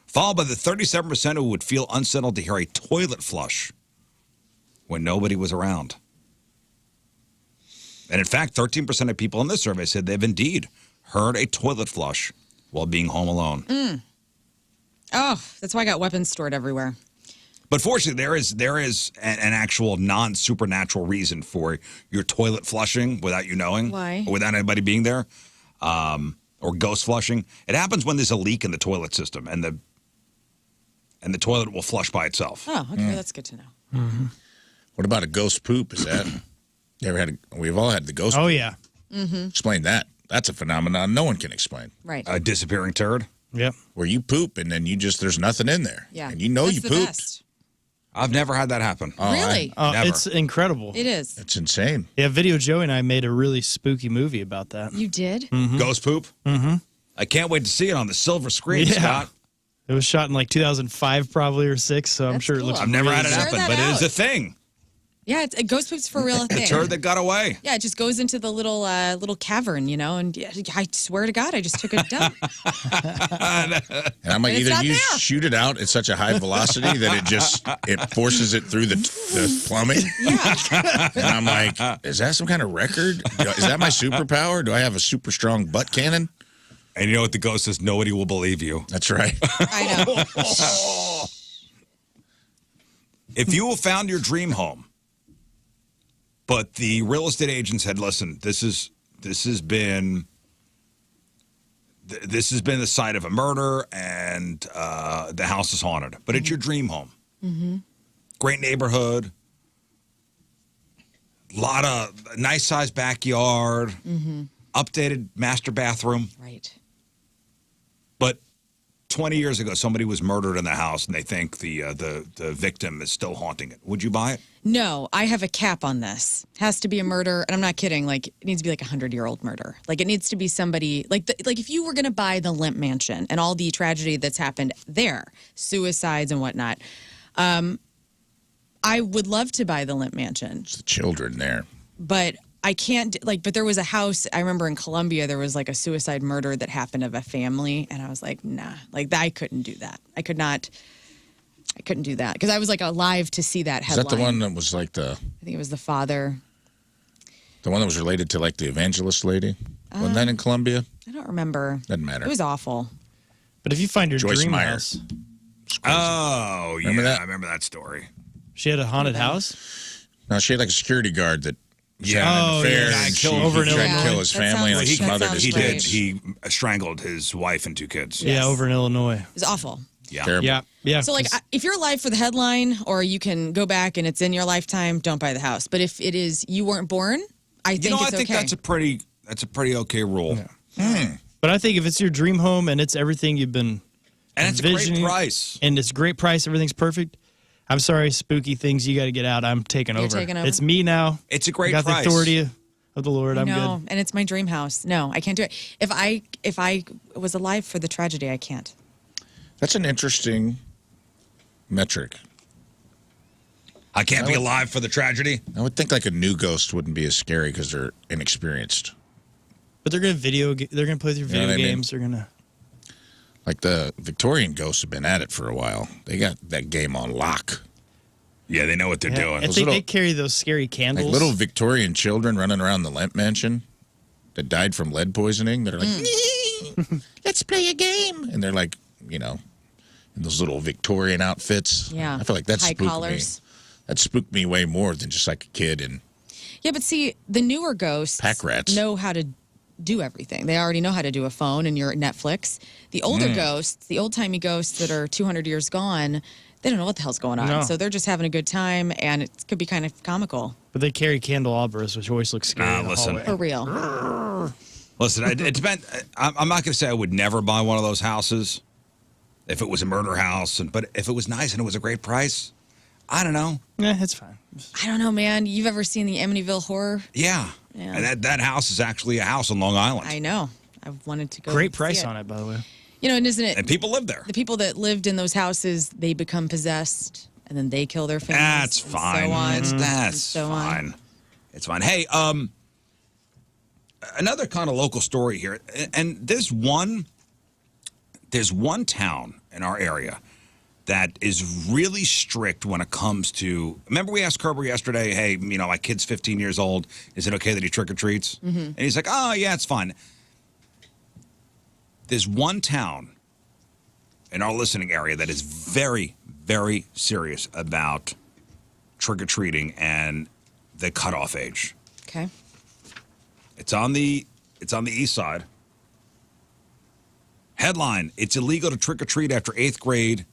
Followed by the 37% who would feel unsettled to hear a toilet flush when nobody was around. And in fact, 13% of people in this survey said they've indeed heard a toilet flush while being home alone. Oh, that's why I got weapons stored everywhere. But fortunately, there is an actual non-supernatural reason for your toilet flushing without you knowing. Why? Or without anybody being there. Or ghost flushing. It happens when there's a leak in the toilet system, and the toilet will flush by itself. Oh, okay, that's good to know. What about a ghost poop? Is that you ever had? We've all had the ghost. Oh, poop. yeah. Explain that. That's a phenomenon no one can explain. Right. A disappearing turd. Yep. Where you poop and then there's nothing in there. Yeah. And you know That's you the pooped. best. I've never had that happen. Oh, Really? Never. It's incredible. It is. It's insane. Yeah, Video Joey and I made a really spooky movie about that. You did? Ghost poop? Mm-hmm. I can't wait to see it on the silver screen, Yeah. Scott. It was shot in like 2005 probably or 6, so I'm That's sure it cool. looks I've never had it Share happen, that but it is out. a thing. Yeah, ghost poop's for real a The thing. turd that got away. Yeah, it just goes into the little cavern, and yeah, I swear to God, I just took a dump. And I'm like, It's either not you there. shoot it out at such a high velocity that it forces it through the plumbing. Yeah. And I'm like, is that some kind of record? Is that my superpower? Do I have a super strong butt cannon? And you know what the ghost says? Nobody will believe you. That's right. I know. If you have found your dream home, but the real estate agents had listened, this has been the site of a murder, and the house is haunted. But it's your dream home. Mm-hmm. Great neighborhood, lot of nice sized backyard, updated master bathroom. Right. But 20 years ago somebody was murdered in the house and they think the victim is still haunting it. Would you buy it? No, I have a cap on this. Has to be a murder, and I'm not kidding. Like, it needs to be like a 100-year-old murder. Like, it needs to be somebody like if you were going to buy the Lint Mansion and all the tragedy that's happened there, suicides and whatnot. I would love to buy the Lint Mansion, It's the children there. but I can't but there was a house, I remember in Colombia, there was like a suicide murder that happened of a family, and I was like, nah, like I couldn't do that. I couldn't do that because I was like alive to see that Is headline. that the one that was like I think it was the father. the one that was related to like the evangelist lady? Wasn't that in Colombia? I don't remember. Doesn't matter. It was awful. But if you find your Joyce dream Meyer. house, Oh, Remember yeah, that? I remember that story. she had a haunted house. No, she had like a security guard that was Yeah. having an Oh, affair. yeah. and Guy she killed- over in tried to Illinois. kill his That family and sounds- like that smothered sounds his great. kids. He strangled his wife and 2 kids. Yes. Yeah, over in Illinois. It was awful. Yeah. Terrible. Yeah. So, like, if you're alive for the headline, or you can go back and it's in your lifetime, don't buy the house. But if it is you weren't born, I think You know, it's I think okay. that's a pretty okay rule. But I think if it's your dream home and it's everything you've been And it's a great envisioning, price. and it's a great price, everything's perfect. I'm sorry, spooky things, you got to get out. I'm taking You're over. taking over? It's me now. It's a great I got price. the authority of the Lord. I'm no, good. and it's my dream house. No, I can't do it. If I was alive for the tragedy, I can't. That's an interesting metric. I can't be alive for the tragedy. I would think like a new ghost wouldn't be as scary because they're inexperienced. But they're gonna they're gonna play through know video what I mean? games. They're gonna. Like the Victorian ghosts have been at it for a while. They got that game on lock. Yeah, they know what they're I doing. think little- they carry those scary Like candles. little Victorian children running around the Lent Mansion that died from lead poisoning that are like, let's play a game. And they're like, in those little Victorian outfits. Yeah. I feel like that High spooked collars. me. That spooked me way more than just like a kid. And Yeah, but see, the newer ghosts Pack rats. know how to do everything. They already know how to do a phone and your Netflix. The older ghosts, the old-timey ghosts that are 200 years gone, they don't know what the hell's going on. No. So they're just having a good time, and it could be kind of comical. But they carry candelabras, which always looks scary. Nah, in the listen. hallway. For real. Listen, it depends. I'm not going to say I would never buy one of those houses if it was a murder house, but if it was nice and it was a great price, I don't know. Yeah, it's fine. I don't know, man. You've ever seen the Amityville Horror? Yeah. Yeah. And that house is actually a house on Long Island. I know. I've wanted to go. Great see price on it, by the way. And isn't it? And people live there. The people that lived in those houses, they become possessed, and then they kill their families. That's and fine. So on. That's so on. fine. It's fine. Hey, another kind of local story here, and there's one town in our area that is really strict when it comes to. Remember, we asked Kerber yesterday, "Hey, my kid's 15 years old. Is it okay that he trick or treats?" Mm-hmm. And he's like, "Oh, yeah, it's fine." There's one town in our listening area that is very, very serious about trick or treating and the cutoff age. Okay. It's on the east side. Headline: It's illegal to trick or treat after 8th grade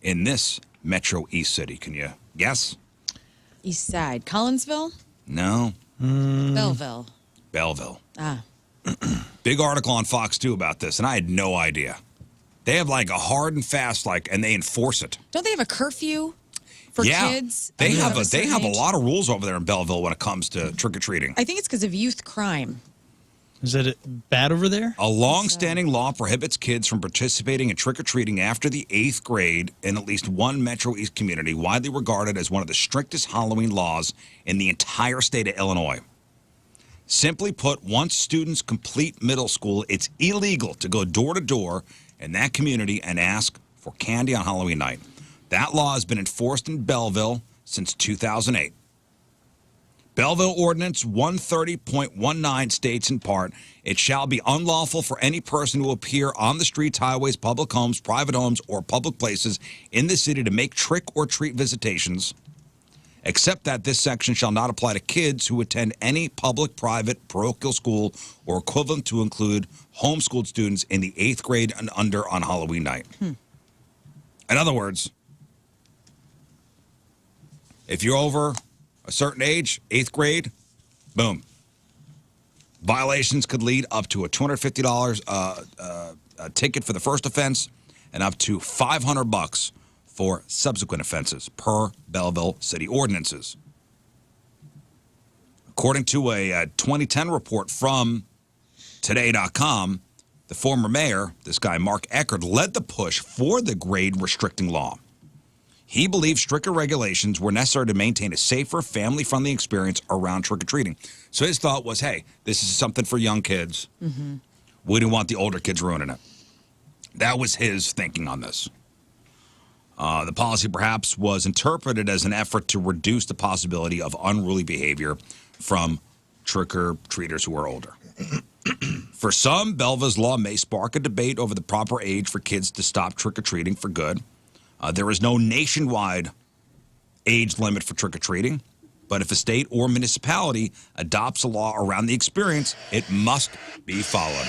in this Metro East city. Can you guess? East Side, Collinsville, No. Belleville. Belleville. Ah. Big article on Fox 2 about this, and I had no idea. They have like a hard and fast, and they enforce it. Don't they have a curfew for yeah, kids? they have of certain a age? lot of rules over there in Belleville when it comes to trick or treating. I think it's because of youth crime. Is it bad over there? A long-standing law prohibits kids from participating in trick-or-treating after the 8th grade in at least one Metro East community, widely regarded as one of the strictest Halloween laws in the entire state of Illinois. Simply put, once students complete middle school, it's illegal to go door to door in that community and ask for candy on Halloween night. That law has been enforced in Belleville since 2008. Belleville Ordinance 130.19 states in part, it shall be unlawful for any person who appear on the streets, highways, public homes, private homes, or public places in the city to make trick or treat visitations, except that this section shall not apply to kids who attend any public, private, parochial school or equivalent to include homeschooled students in the 8th grade and under on Halloween night. In other words, if you're over a certain age, 8th grade, boom. Violations could lead up to a $250 ticket for the first offense, and up to $500 for subsequent offenses per Belleville City ordinances. According to a 2010 report from Today.com, the former mayor, this guy Mark Eckert, led the push for the grade restricting law. He believed stricter regulations were necessary to maintain a safer, family-friendly experience around trick-or-treating. So his thought was, hey, this is something for young kids. We didn't want the older kids ruining it. That was his thinking on this. The policy perhaps was interpreted as an effort to reduce the possibility of unruly behavior from trick-or-treaters who are older. For some, Belleville's law may spark a debate over the proper age for kids to stop trick-or-treating for good. There is no nationwide age limit for trick-or-treating, but if a state or municipality adopts a law around the experience, it must be followed.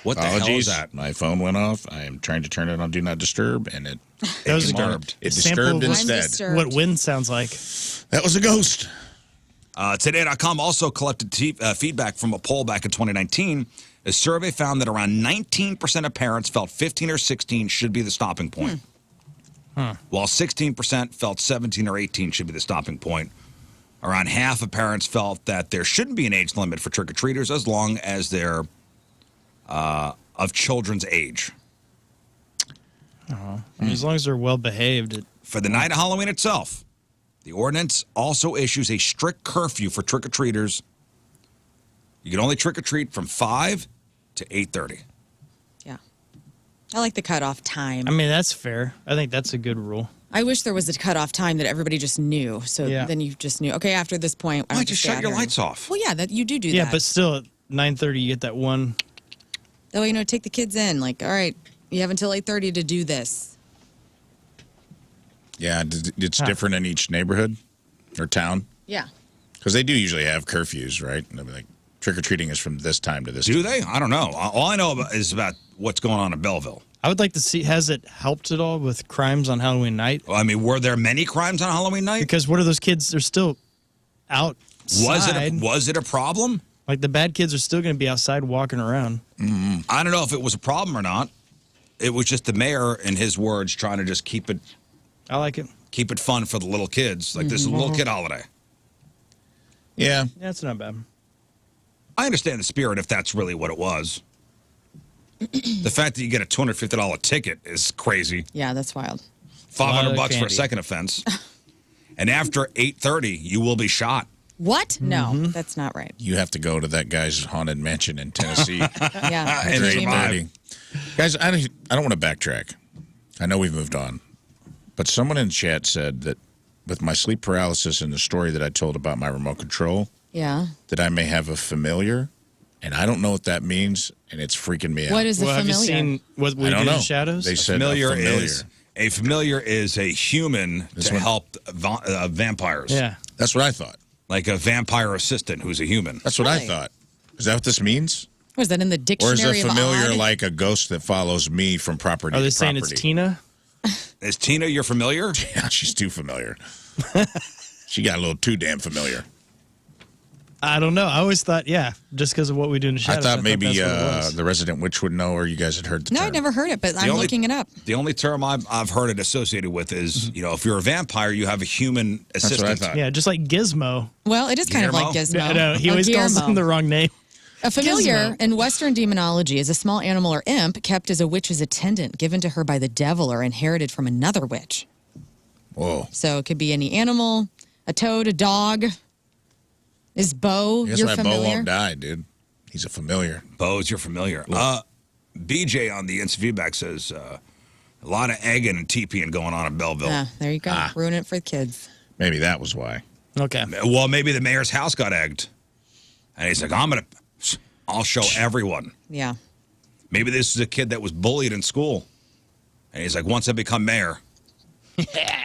What the hell is that? My phone went off. I am trying to turn it on Do Not Disturb, and it disturbed. It Sample disturbed of instead. what wind sounds like. That was a ghost. Today.com also collected feedback from a poll back in 2019. A survey found that around 19% of parents felt 15 or 16 should be the stopping point, while 16% felt 17 or 18 should be the stopping point. Around half of parents felt that there shouldn't be an age limit for trick-or-treaters as long as they're of children's age. I mean, as long as they're well behaved. For the night of Halloween itself, the ordinance also issues a strict curfew for trick-or-treaters. You can only trick-or-treat from 5 to 8:30. Yeah. I like the cutoff time. I mean, that's fair. I think that's a good rule. I wish there was a cutoff time that everybody just knew. So Yeah. then you just knew, okay, after this point, I Why have to just stay shut out your here. lights off? Well, yeah, that you do Yeah, that. but still, at 9:30, you get that one. Oh, you know, take the kids in. Like, all right, you have until 8:30 to do this. Yeah, it's different in each neighborhood or town. Yeah. Because they do usually have curfews, right? And they'll be like, trick-or-treating is from this time to this Do time. they? I don't know. All I know is about what's going on in Belleville. I would like to see, has it helped at all with crimes on Halloween night? Well, I mean, were there many crimes on Halloween night? Because what are those kids? They're still outside. Was it a problem? Like the bad kids are still going to be outside walking around. I don't know if it was a problem or not. It was just the mayor, in his words, trying to just keep it I like it. fun for the little kids. Like this is a little kid holiday. Yeah. Yeah, it's not bad. I understand the spirit if that's really what it was. The fact that you get a $250 ticket is crazy. Yeah, that's wild. $500 for a candy. second offense. And after 8:30, you will be shot. What? No, that's not right. You have to go to that guy's haunted mansion in Tennessee. Yeah. And Jamie. survive. Guys, I don't want to backtrack. I know we've moved on. But someone in chat said that with my sleep paralysis and the story that I told about my remote control, Yeah. that I may have a familiar. And I don't know what that means, and it's freaking me out. What is a Well, have you familiar? seen what we I do don't in know. the shadows? They said Familiar a familiar. is a human to one- help vampires. Yeah. That's what I thought. Like a vampire assistant who's a human. That's what I Really? thought. Is that what this means? Was that in the Or is dictionary a familiar of odd? like a ghost that follows me from property Are they to saying property? it's Tina? Is Tina your familiar? Yeah, she's too familiar. She got a little too damn familiar. I don't know. I always thought, yeah, just because of what we do in the I shadows. thought maybe that's what it was. the resident witch would know, or you guys had heard the No, term. I'd never heard it, but I'm only- looking it up. The only term I've heard it associated with is, you know, if you're a vampire, you have a human That's what assistant. I thought. Yeah, just like Gizmo. Well, it is kind of like Guillermo? Gizmo. No, he Oh, always calls Guillermo. him the wrong name. A familiar Gizmo. in Western demonology is a small animal or imp kept as a witch's attendant, given to her by the devil or inherited from another witch. Whoa. So it could be any animal, a toad, a dog. Is Bo That's your why Bo familiar? won't die, dude. He's a familiar. Bo's your familiar. BJ on the instant feedback says a lot of egging and TPing going on in Belleville. Ah, there you go. Ruin it for the kids. Maybe that was why. Okay. Well, maybe the mayor's house got egged. And he's like, I'll show everyone. Yeah. Maybe this is a kid that was bullied in school. And he's like, once I become mayor,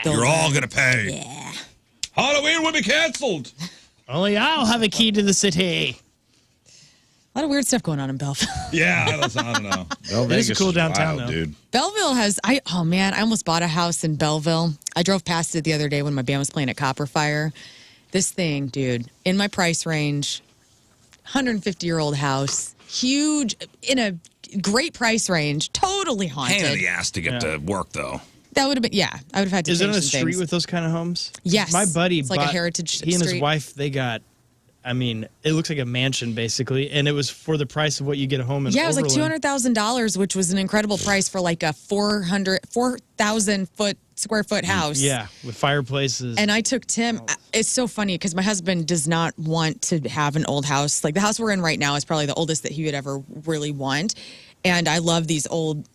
you're all going to pay. Yeah. Halloween will be canceled. Only I'll have a key to the city. A lot of weird stuff going on in Belleville. Yeah, I don't know. Well, It is cool downtown, wild, though. dude. Belleville has, I almost bought a house in Belleville. I drove past it the other day when my band was playing at Copperfire. This thing, dude, in my price range, 150-year-old house, huge, in a great price range, totally totally haunted. Pain in the ass to get to work, though. That would have been, yeah. I would have had to Is it change on a some street things. with those kind of homes? Yes. My buddy It's like a bought- heritage He and his street. wife, they got, I mean, it looks like a mansion basically, and it was for the price of what you get a home in. Yeah, it was like Overland. $200,000, which was an incredible price for like a 4,000 square foot house. Yeah, with fireplaces. And I took Tim. It's so funny because my husband does not want to have an old house. Like the house we're in right now is probably the oldest that he would ever really want. And I love these old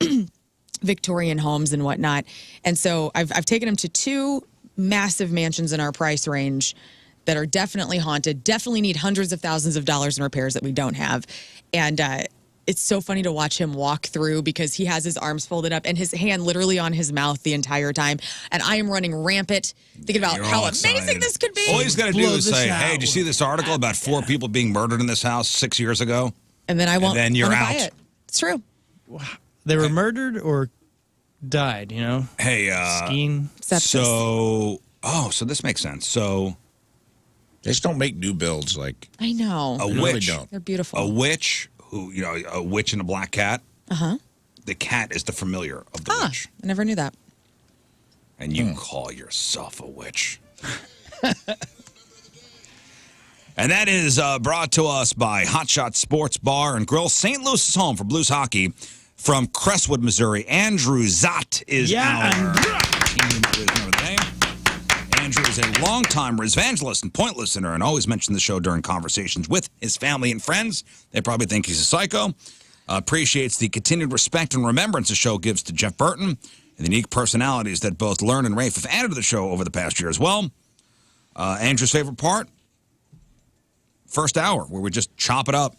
Victorian homes and whatnot. And so I've taken him to 2 massive mansions in our price range that are definitely haunted, definitely need hundreds of thousands of dollars in repairs that we don't have. And it's so funny to watch him walk through because he has his arms folded up and his hand literally on his mouth the entire time. And I am running rampant, thinking about You're how all amazing excited. this could be. All he's got to do Blow is this say, out. hey, did you see this article about 4 people being murdered in this house 6 years ago? And then I won't then you're wanna buy out. it. It's true. They were murdered or died, you know? Hey, Skiing. Sepsis. so this makes sense. So They just don't make new builds like I know. a really witch, don't. They're beautiful. a witch who, a witch and a black cat. The cat is the familiar of the witch. I never knew that. And you call yourself a witch. And that is brought to us by Hot Shot Sports Bar and Grill, St. Louis' home for Blues hockey. From Crestwood, Missouri, Andrew Zott is our team Riz member of the day. Andrew is a longtime Riz evangelist and point listener and always mentions the show during conversations with his family and friends. They probably think he's a psycho. Appreciates the continued respect and remembrance the show gives to Jeff Burton and the unique personalities that both Lern and Rafe have added to the show over the past year as well. Andrew's favorite part, first hour, where we just chop it up.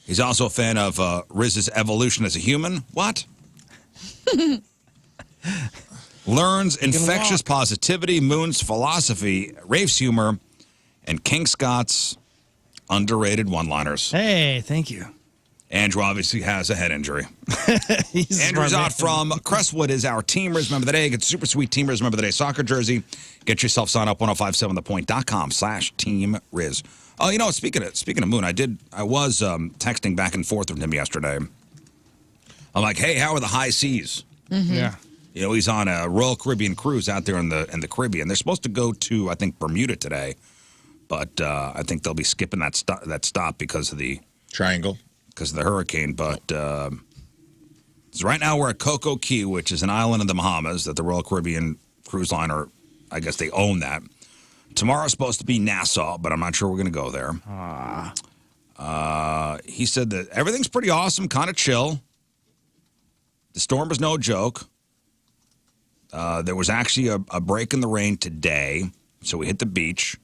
He's also a fan of Riz's evolution as a human. What? Lern's infectious positivity, Moon's philosophy, Rafe's humor, and King Scott's underrated one-liners. Hey, thank you. Andrew obviously has a head injury. He's a Andrew's smart out from Crestwood is our Team Riz member of the day. Get super sweet Team Riz member of the day soccer jersey. Get yourself signed up 1057thepoint.com/Team Riz. Oh, speaking of Moon, I was texting back and forth with him yesterday. I'm like, hey, how are the high seas? Yeah. He's on a Royal Caribbean cruise out there in the Caribbean. They're supposed to go to, I think, Bermuda today, but I think they'll be skipping that stop because of the triangle. Because of the hurricane, but so right now we're at Coco Key, which is an island in the Bahamas that the Royal Caribbean Cruise Line, I guess they own that. Tomorrow's supposed to be Nassau, but I'm not sure we're going to go there. He said that everything's pretty awesome, kind of chill. The storm was no joke. There was actually a break in the rain today, so we hit the beach.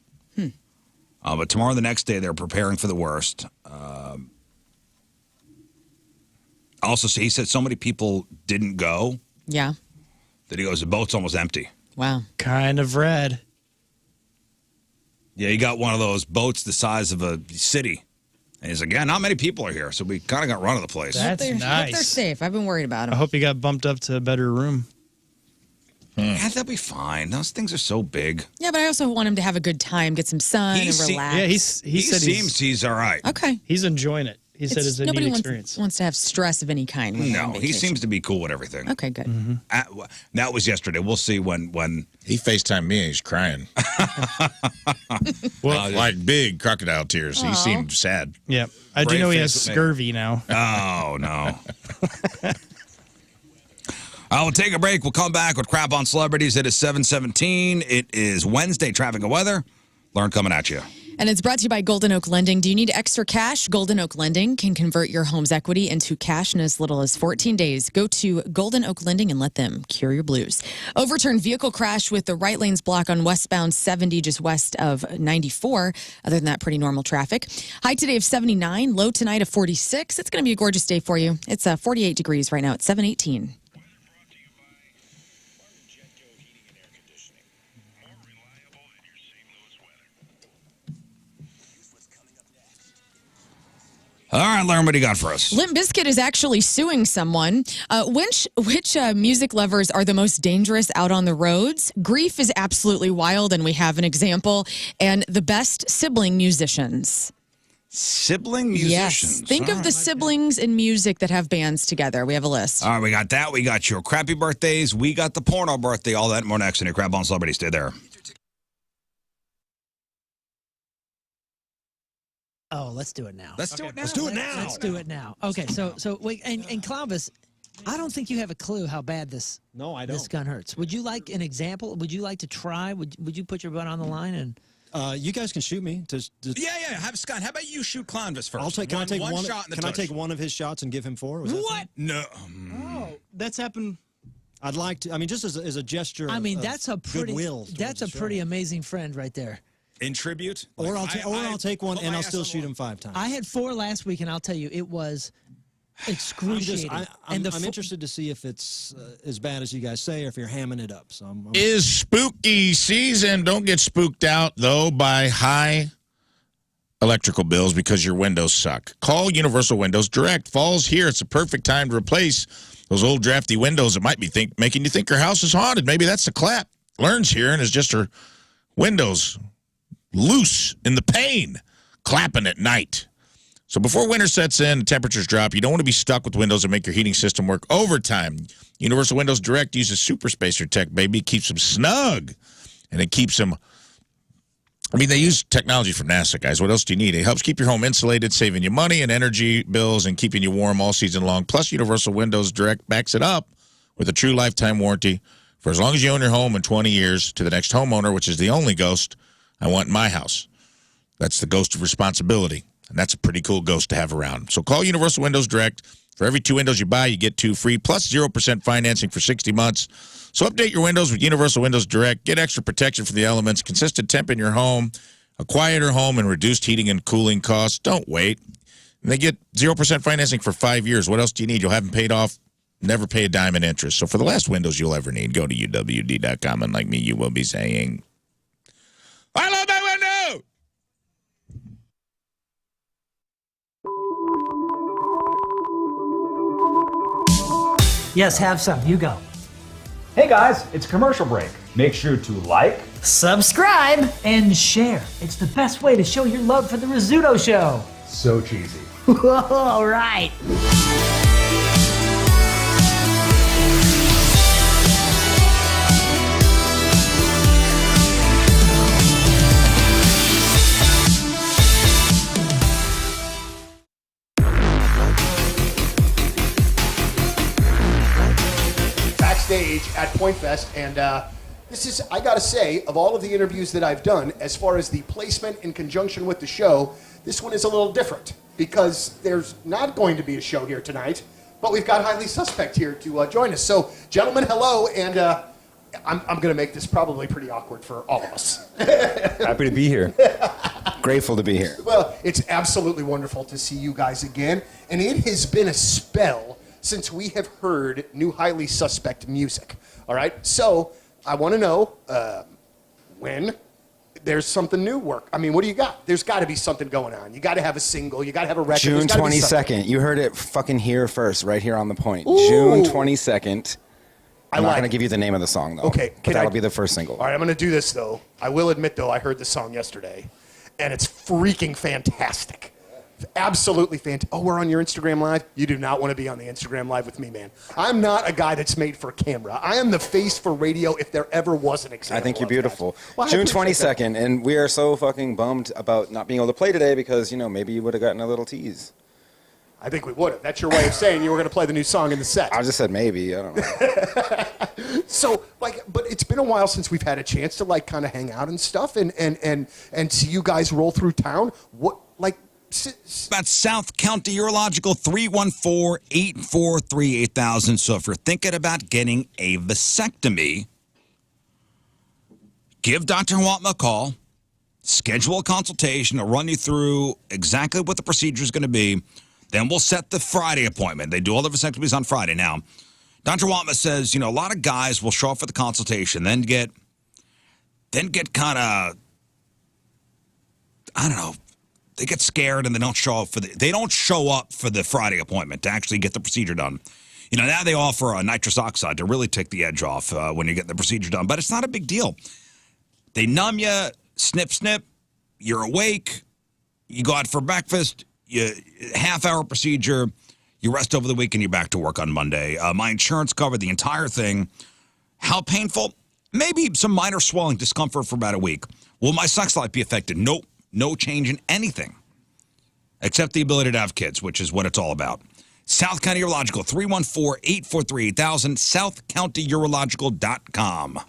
But tomorrow, the next day, they're preparing for the worst. Also, he said so many people didn't go Yeah. that he goes, the boat's almost empty. Wow. Kind of red. Yeah, he got one of those boats the size of a city. And he's like, yeah, not many people are here, so we kind of got run of the place. That's I hope they're nice. safe. I've been worried about I them. hope he got bumped up to a better room. Yeah, that'll be fine. Those things are so big. Yeah, but I also want him to have a good time, get some sun, He and se- relax. Yeah, he He said seems he's all right. okay. he's enjoying it. He said it's a nobody neat wants, experience. wants to have stress of any kind. When they're on No, he vacation. seems to be cool with everything. Okay, good. That was yesterday. We'll see when He FaceTimed me and he's crying. Like big crocodile tears. He seemed sad. Yeah. I do Brave know he face has with me. scurvy now. Oh, no. We'll take a break. We'll come back with Crap on Celebrities. It is 7:17. It is Wednesday, traffic and weather. Lern coming at you. And it's brought to you by Golden Oak Lending. Do you need extra cash? Golden Oak Lending can convert your home's equity into cash in as little as 14 days. Go to Golden Oak Lending and let them cure your blues. Overturned vehicle crash with the right lanes blocked on westbound 70 just west of 94. Other than that, pretty normal traffic. High today of 79, low tonight of 46. It's going to be a gorgeous day for you. It's 48 degrees right now at 7:18. All right, Lern, what do you got for us? Lint Biscuit is actually suing someone. Which music lovers are the most dangerous out on the roads? Grief is absolutely wild, and we have an example. And the best sibling musicians. Sibling musicians. Yes. Think of the siblings in music that have bands together. We have a list. All right, we got that. We got your crappy birthdays. We got the porno birthday. All that and more next in your Crab on Celebrity. Stay there. Oh, let's do it now. Let's do it now. Let's do it now. Let's do it now. Okay, so wait, and Clovis, I don't think you have a clue how bad this this gun hurts. Would you like an example? Would you like to try? Would you put your butt on the line and? You guys can shoot me. Yeah. Have Scott. How about you shoot Clovis first? Can I take one shot in the Can I tush. take one of his shots and give him 4? Was that What? fine? No. Oh, that's happened. I'd like to. I mean, just as a gesture. I mean, of that's a pretty. goodwill That's a towards the pretty show. amazing friend right there. In tribute? Or I'll take one put and my I'll ass still on shoot one. him 5 times. I had 4 last week, and I'll tell you, it was excruciating. I'm interested to see if it's as bad as you guys say, or if you're hamming it up. So I'm Is spooky season. Don't get spooked out, though, by high electrical bills because your windows suck. Call Universal Windows Direct. Fall's here. It's the perfect time to replace those old drafty windows that might be making you think your house is haunted. Maybe that's the clap. Lern's here, and it's just her windows loose in the pane, clapping at night. So before winter sets in and temperatures drop, you don't want to be stuck with windows that make your heating system work overtime. Universal Windows Direct uses Super Spacer Tech, baby. It keeps them snug, and it keeps them... I mean, they use technology from NASA, guys. What else do you need? It helps keep your home insulated, saving you money and energy bills and keeping you warm all season long. Plus, Universal Windows Direct backs it up with a true lifetime warranty for as long as you own your home in 20 years to the next homeowner, which is the only ghost I want in my house. That's the ghost of responsibility, and that's a pretty cool ghost to have around. So call Universal Windows Direct. For every 2 windows you buy, you get 2 free, plus 0% financing for 60 months. So update your windows with Universal Windows Direct. Get extra protection from the elements, consistent temp in your home, a quieter home, and reduced heating and cooling costs. Don't wait. And they get 0% financing for 5 years. What else do you need? You'll have them paid off. Never pay a dime in interest. So for the last windows you'll ever need, go to UWD.com, and like me, you will be saying, I love that window! Yes, have some. You go. Hey guys, it's commercial break. Make sure to like, Subscribe and share. It's the best way to show your love for the Rizzuto Show. so cheesy. All right. Backstage at Point Fest, and this is, I gotta say, of all of the interviews that I've done, as far as the placement in conjunction with the show, this one is a little different because there's not going to be a show here tonight, but we've got Highly Suspect here to join us. So, gentlemen, hello, and I'm going to make this probably pretty awkward for all of us. Happy to be here. Grateful to be here. Well, it's absolutely wonderful to see you guys again, and it has been a spell since we have heard new Highly Suspect music. All right, so I want to know when there's something new work. I mean, what do you got? There's got to be something going on. You got to have a single. You got to have a record. June There's gotta be something. 22nd. You heard it fucking here first, right here on the point. Ooh. June 22nd. I'm not like going to it. give you the name of the song, though. Okay, But that'll be the first single. All right, I'm going to do this, though. I will admit, though, I heard the song yesterday, and it's freaking fantastic. Absolutely fantastic. Oh, we're on your Instagram Live? You do not want to be on the Instagram Live with me, man. I'm not a guy that's made for camera. I am the face for radio if there ever was an example. I think you're of that. beautiful. Well, I June appreciate that. 22nd, and we are so fucking bummed about not being able to play today because, you know, maybe you would have gotten a little tease. I think we would have. That's your way of saying you were going to play the new song in the set. I just said maybe. I don't know. So, like, but it's been a while since we've had a chance to, like, kind of hang out and stuff and see you guys roll through town. What, like, That's South County Urological 314-843-8000. So if you're thinking about getting a vasectomy, give Dr. Watma a call, schedule a consultation. I'll run you through exactly what the procedure is going to be. Then we'll set the Friday appointment. They do all the vasectomies on Friday. Now, Dr. Watma says, you know, a lot of guys will show up for the consultation, then get kind of, I don't know, they get scared and they don't show up for the Friday appointment to actually get the procedure done. You know, now they offer a nitrous oxide to really take the edge off when you get the procedure done, but it's not a big deal. They numb you, snip, snip, you're awake, You go out for breakfast, half-hour procedure, you rest over the weekend, you're back to work on Monday. My insurance covered the entire thing. How painful? Maybe some minor swelling, discomfort for about a week. Will my sex life be affected? Nope. No change in anything. Except the ability to have kids, which is what it's all about. South County Urological, 314-843-8000, southcountyurological.com.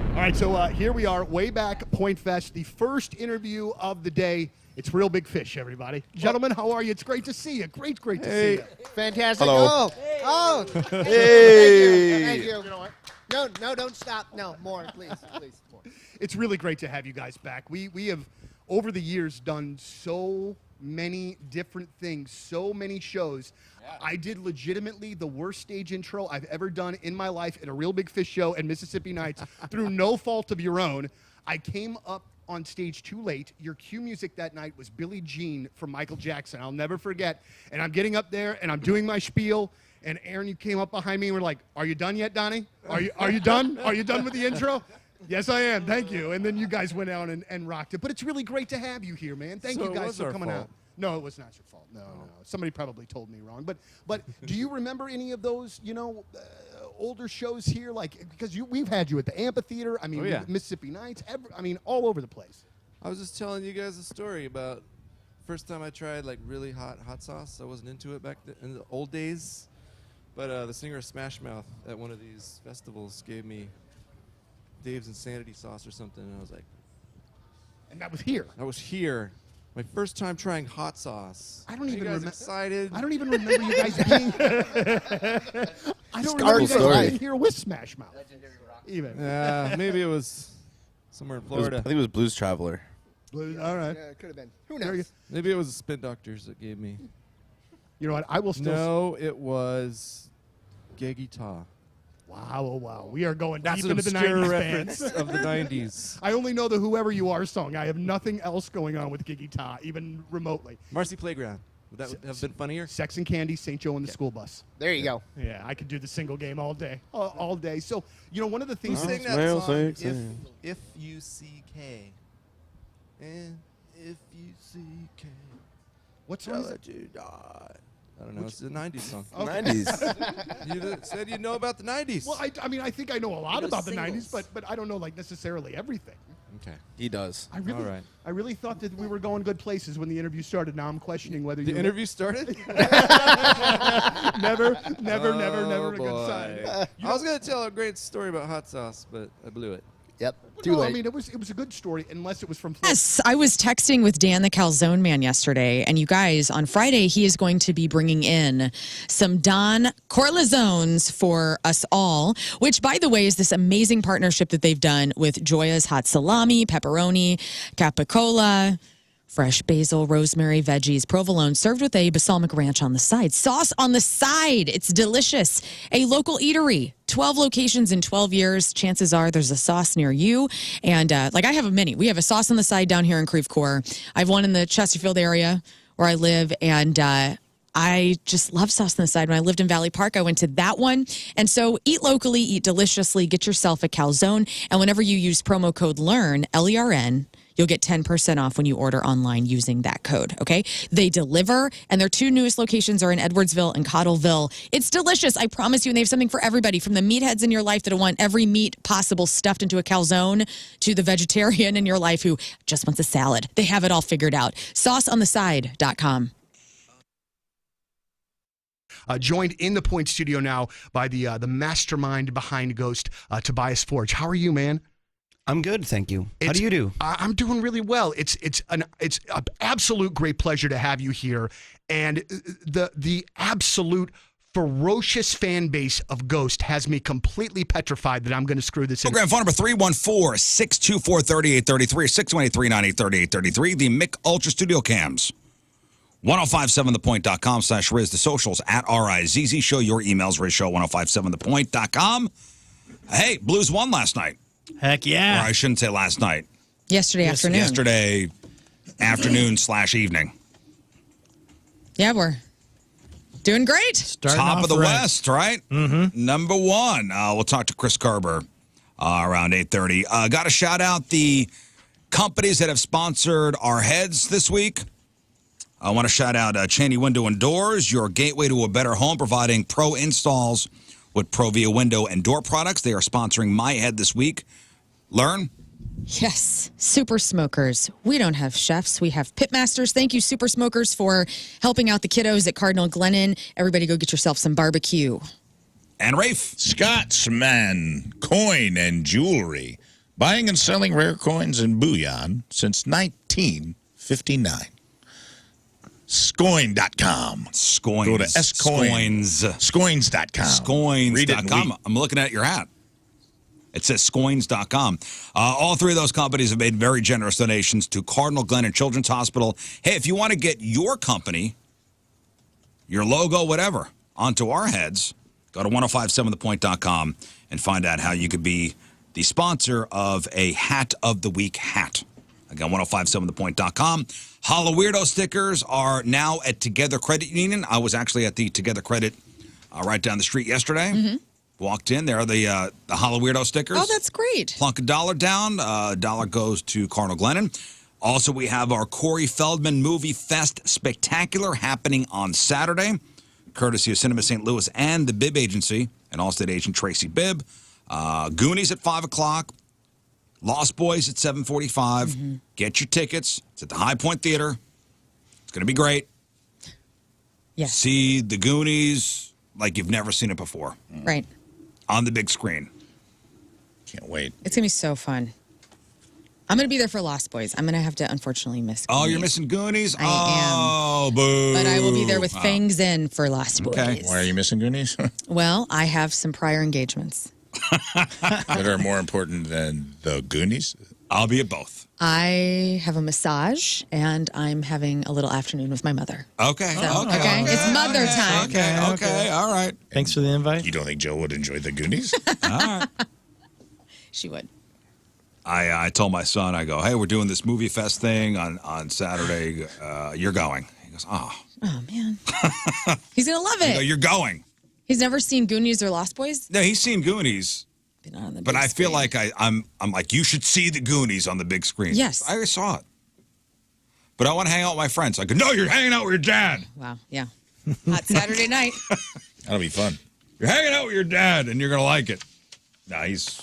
All right, so here we are, way back Point Fest, the first interview of the day. It's Real Big Fish, everybody. Gentlemen, how are you? It's great to see you. Great to see you. Fantastic. Hello. Oh. Hey. Thank you. You know what? No, don't stop. No, more, please, more. It's really great to have you guys back. We have, over the years, done so many different things, so many shows. Yeah. I did legitimately the worst stage intro I've ever done in my life at a Real Big Fish show at Mississippi Nights through no fault of your own. I came up on stage too late. Your cue music that night was Billie Jean from Michael Jackson. I'll never forget. And I'm getting up there and I'm doing my spiel. And Aaron, you came up behind me and were like, "Are you done yet, Donnie? Are you done? Are you done with the intro?" Yes, I am. Thank you. And then you guys went out and rocked it. But it's really great to have you here, man. Thank you guys for coming out. No, it was not your fault. No. Somebody probably told me wrong. But do you remember any of those, older shows here? Like, because we've had you at the amphitheater. I mean, Mississippi Nights. All over the place. I was just telling you guys a story about first time I tried like really hot sauce. I wasn't into it back in the old days. But the singer of Smash Mouth at one of these festivals gave me Dave's Insanity sauce or something, and I was like... And that was here? That was here. My first time trying hot sauce. I don't even remember. Excited? I don't even remember you guys being... I don't remember you guys being here with Smash Mouth. Even. Yeah, maybe it was somewhere in Florida. I think it was Blues Traveler. All right. Yeah, it could have been. Who knows? Maybe it was the Spin Doctors that gave me... You know what? I will still... No, it was Gay Guitar. Wow. We are going That's deep into the 90s reference fans. of the 90s. I only know the Whoever You Are song. I have nothing else going on with Giggy Ta, even remotely. Marcy Playground. Would that have been funnier? Sex and Candy, St. Joe and the School Bus. There you go. Yeah, I could do the single game all day. All day. So, one of the things... Who sang that song? If you see K. And if you see K. What song is it? I don't know. It's a 90s song. Okay. 90s. You said you know about the 90s. Well, I mean, I think I know a lot about the 90s, but I don't know, necessarily everything. Okay. He does. All right. I really thought that we were going good places when the interview started. Now I'm questioning whether the interview started? Never a good sign. I was going to tell a great story about hot sauce, but I blew it. Yep. Too late. I mean, it was a good story, unless it was from... Yes, I was texting with Dan the Calzone Man yesterday, and you guys, on Friday, he is going to be bringing in some Don Corleones for us all, which, by the way, is this amazing partnership that they've done with Joya's Hot Salami, Pepperoni, Capicola, fresh basil, rosemary, veggies, provolone, served with a balsamic ranch on the side. Sauce on the side. It's delicious. A local eatery. 12 locations in 12 years. Chances are there's a sauce near you. And I have many. We have a sauce on the side down here in Creve Coeur. I have one in the Chesterfield area where I live. And I just love sauce on the side. When I lived in Valley Park, I went to that one. And so eat locally, eat deliciously, get yourself a calzone. And whenever you use promo code LERN, L-E-R-N, you'll get 10% off when you order online using that code, okay? They deliver, and their two newest locations are in Edwardsville and Cottleville. It's delicious, I promise you, and they have something for everybody, from the meatheads in your life that want every meat possible stuffed into a calzone to the vegetarian in your life who just wants a salad. They have it all figured out. SauceOnTheSide.com. Joined in the Point studio now by the mastermind behind Ghost, Tobias Forge. How are you, man? I'm good, thank you. How do you do? I'm doing really well. It's an absolute great pleasure to have you here, and the absolute ferocious fan base of Ghost has me completely petrified that I'm going to screw this Program phone number 314-624-3833, 613-398-3833. The Mick Ultra Studio Cams. 1057thepoint.com/Riz. The socials at RIZZ Show. Your emails, RizShow1057thepoint.com. Hey, Blues won last night. Heck yeah. Or I shouldn't say last night. Yesterday afternoon. Yesterday afternoon/evening. Yeah, we're doing great. Top of the West, right? Mm-hmm. Number one. We'll talk to Chris Kerber around 8:30. Got to shout out the companies that have sponsored our heads this week. I want to shout out Cheney Window and Doors, your gateway to a better home, providing pro installs with Provia window and door products. They are sponsoring my head this week. Lern? Yes, Super Smokers. We don't have chefs, we have pitmasters. Thank you, Super Smokers, for helping out the kiddos at Cardinal Glennon. Everybody go get yourself some barbecue. And Rafe? Scotsman Coin and Jewelry. Buying and selling rare coins and bullion since 1959. Scoin.com. Scoins. Go to scoins. Scoins.com. Scoins.com. I'm looking at your hat. It says scoins.com. All three of those companies have made very generous donations to Cardinal Glennon Children's Hospital. Hey, if you want to get your company, your logo, whatever, onto our heads, go to 1057thepoint.com and find out how you could be the sponsor of a Hat of the Week hat. Again, 1057thepoint.com. Hollow Weirdo stickers are now at Together Credit Union. I was actually at the Together Credit right down the street yesterday. Mm-hmm. Walked in. There are the Hollow Weirdo stickers. Oh, that's great. Plunk $1 down. $1 goes to Cardinal Glennon. Also, we have our Corey Feldman Movie Fest Spectacular happening on Saturday, courtesy of Cinema St. Louis and the Bibb Agency and All-State agent Tracy Bibb. Goonies at 5 o'clock. Lost Boys at 7:45. Mm-hmm. Get your tickets. It's at the High Point Theater. It's going to be great. Yes. See the Goonies like you've never seen it before. Right. On the big screen. Can't wait. It's going to be so fun. I'm going to be there for Lost Boys. I'm going to have to, unfortunately, miss Goonies. Oh, you're missing Goonies? I am. Oh, boo. But I will be there with fangs in for Lost Boys. Okay. Why are you missing Goonies? Well, I have some prior engagements. That are more important than the Goonies? I'll be at both. I have a massage, and I'm having a little afternoon with my mother. Okay. So, okay. It's mother time. Okay. All right. Thanks for the invite. You don't think Joe would enjoy the Goonies? All right. She would. I told my son, I go, hey, we're doing this movie fest thing on Saturday. You're going. He goes, oh. Oh, man. He's going to love I go, it. you're going. He's never seen Goonies or Lost Boys? No, he's seen Goonies. But I feel like I'm like, you should see the Goonies on the big screen. Yes. I saw it. But I want to hang out with my friends. I go, no, you're hanging out with your dad. Wow. Yeah. Hot Saturday night. That'll be fun. You're hanging out with your dad, and you're going to like it. Nah, he's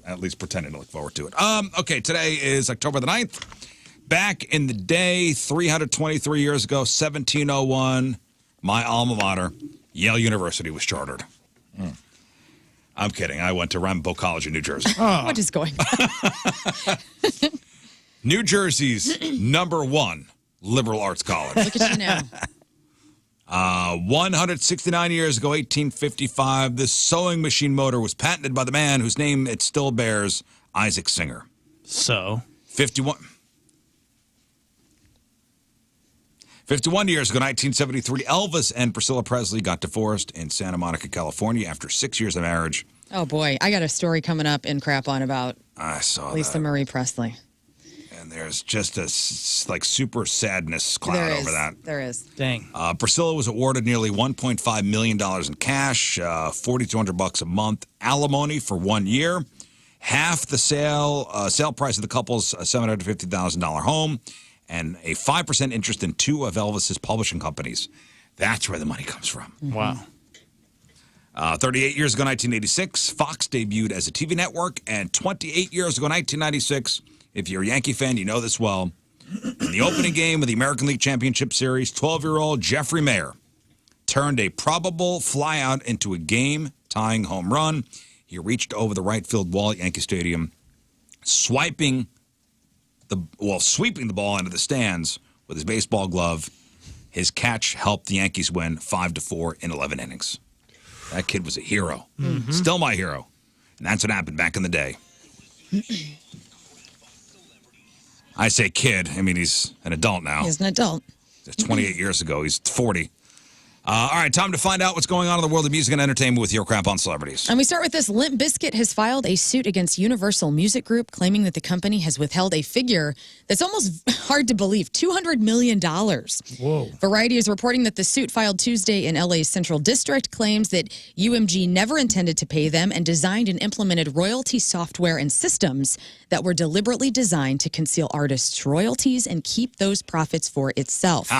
at least pretending to look forward to it. Okay, today is October the 9th. Back in the day, 323 years ago, 1701, my alma mater, Yale University, was chartered. I'm kidding. I went to Rambo College in New Jersey. What is going on? New Jersey's #1 liberal arts college. Look at you now. 169 years ago, 1855, this sewing machine motor was patented by the man whose name it still bears, Isaac Singer. So? 51 years ago, 1973, Elvis and Priscilla Presley got divorced in Santa Monica, California after 6 years of marriage. Oh, boy. I got a story coming up in Crap On about I saw Lisa that. Marie Presley. And there's just a super sadness cloud There over is. that. There is. Dang. Priscilla was awarded nearly $1.5 million in cash, $4,200 a month, alimony for 1 year, half the sale price of the couple's $750,000 home, and a 5% interest in 2 of Elvis's publishing companies. That's where the money comes from. Wow. 38 years ago, 1986, Fox debuted as a TV network, and 28 years ago, 1996, if you're a Yankee fan, you know this well. In the opening game of the American League Championship Series, 12-year-old Jeffrey Mayer turned a probable flyout into a game-tying home run. He reached over the right field wall at Yankee Stadium, sweeping the ball into the stands with his baseball glove. His catch helped the Yankees win 5-4 in 11 innings. That kid was a hero. Mm-hmm. Still my hero. And that's what happened back in the day. I say kid. I mean, he's an adult now. He's an adult. That's 28 years ago. He's 40. All right, time to find out what's going on in the world of music and entertainment with your crap on celebrities. And we start with this. Lint Biscuit has filed a suit against Universal Music Group, claiming that the company has withheld a figure that's almost hard to believe, $200 million. Whoa. Variety is reporting that the suit filed Tuesday in LA's Central District claims that UMG never intended to pay them and designed and implemented royalty software and systems that were deliberately designed to conceal artists' royalties and keep those profits for itself.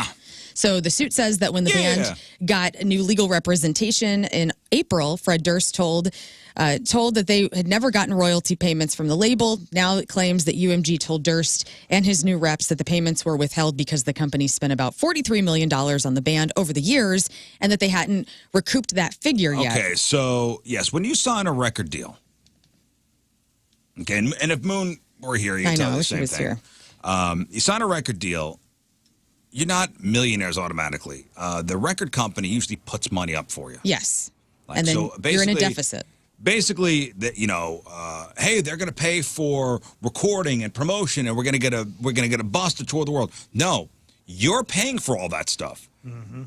So the suit says that when the band got new legal representation in April, Fred Durst told that they had never gotten royalty payments from the label. Now it claims that UMG told Durst and his new reps that the payments were withheld because the company spent about $43 million on the band over the years and that they hadn't recouped that figure yet. Okay, so, yes, when you sign a record deal, okay, and if Moon were here, you'd tell you the same thing. You sign a record deal, you're not millionaires automatically. The record company usually puts money up for you. Yes. Like, and then so you're in a deficit. Basically, hey, they're going to pay for recording and promotion, and we're going to get a bus to tour the world. No, you're paying for all that stuff. Mm-hmm.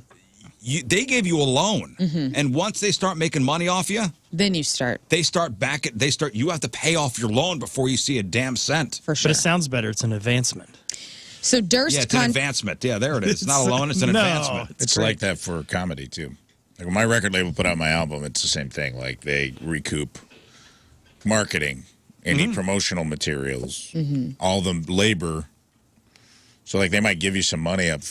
They gave you a loan, and once they start making money off you, then you start. You have to pay off your loan before you see a damn cent. For sure. But it sounds better. It's an advancement. So Durst. Yeah, it's an advancement. Yeah, there it is. It's not a loan. It's an advancement. It's like that for comedy too. Like when my record label put out my album, it's the same thing. Like they recoup marketing, any promotional materials, all the labor. So like they might give you some money up,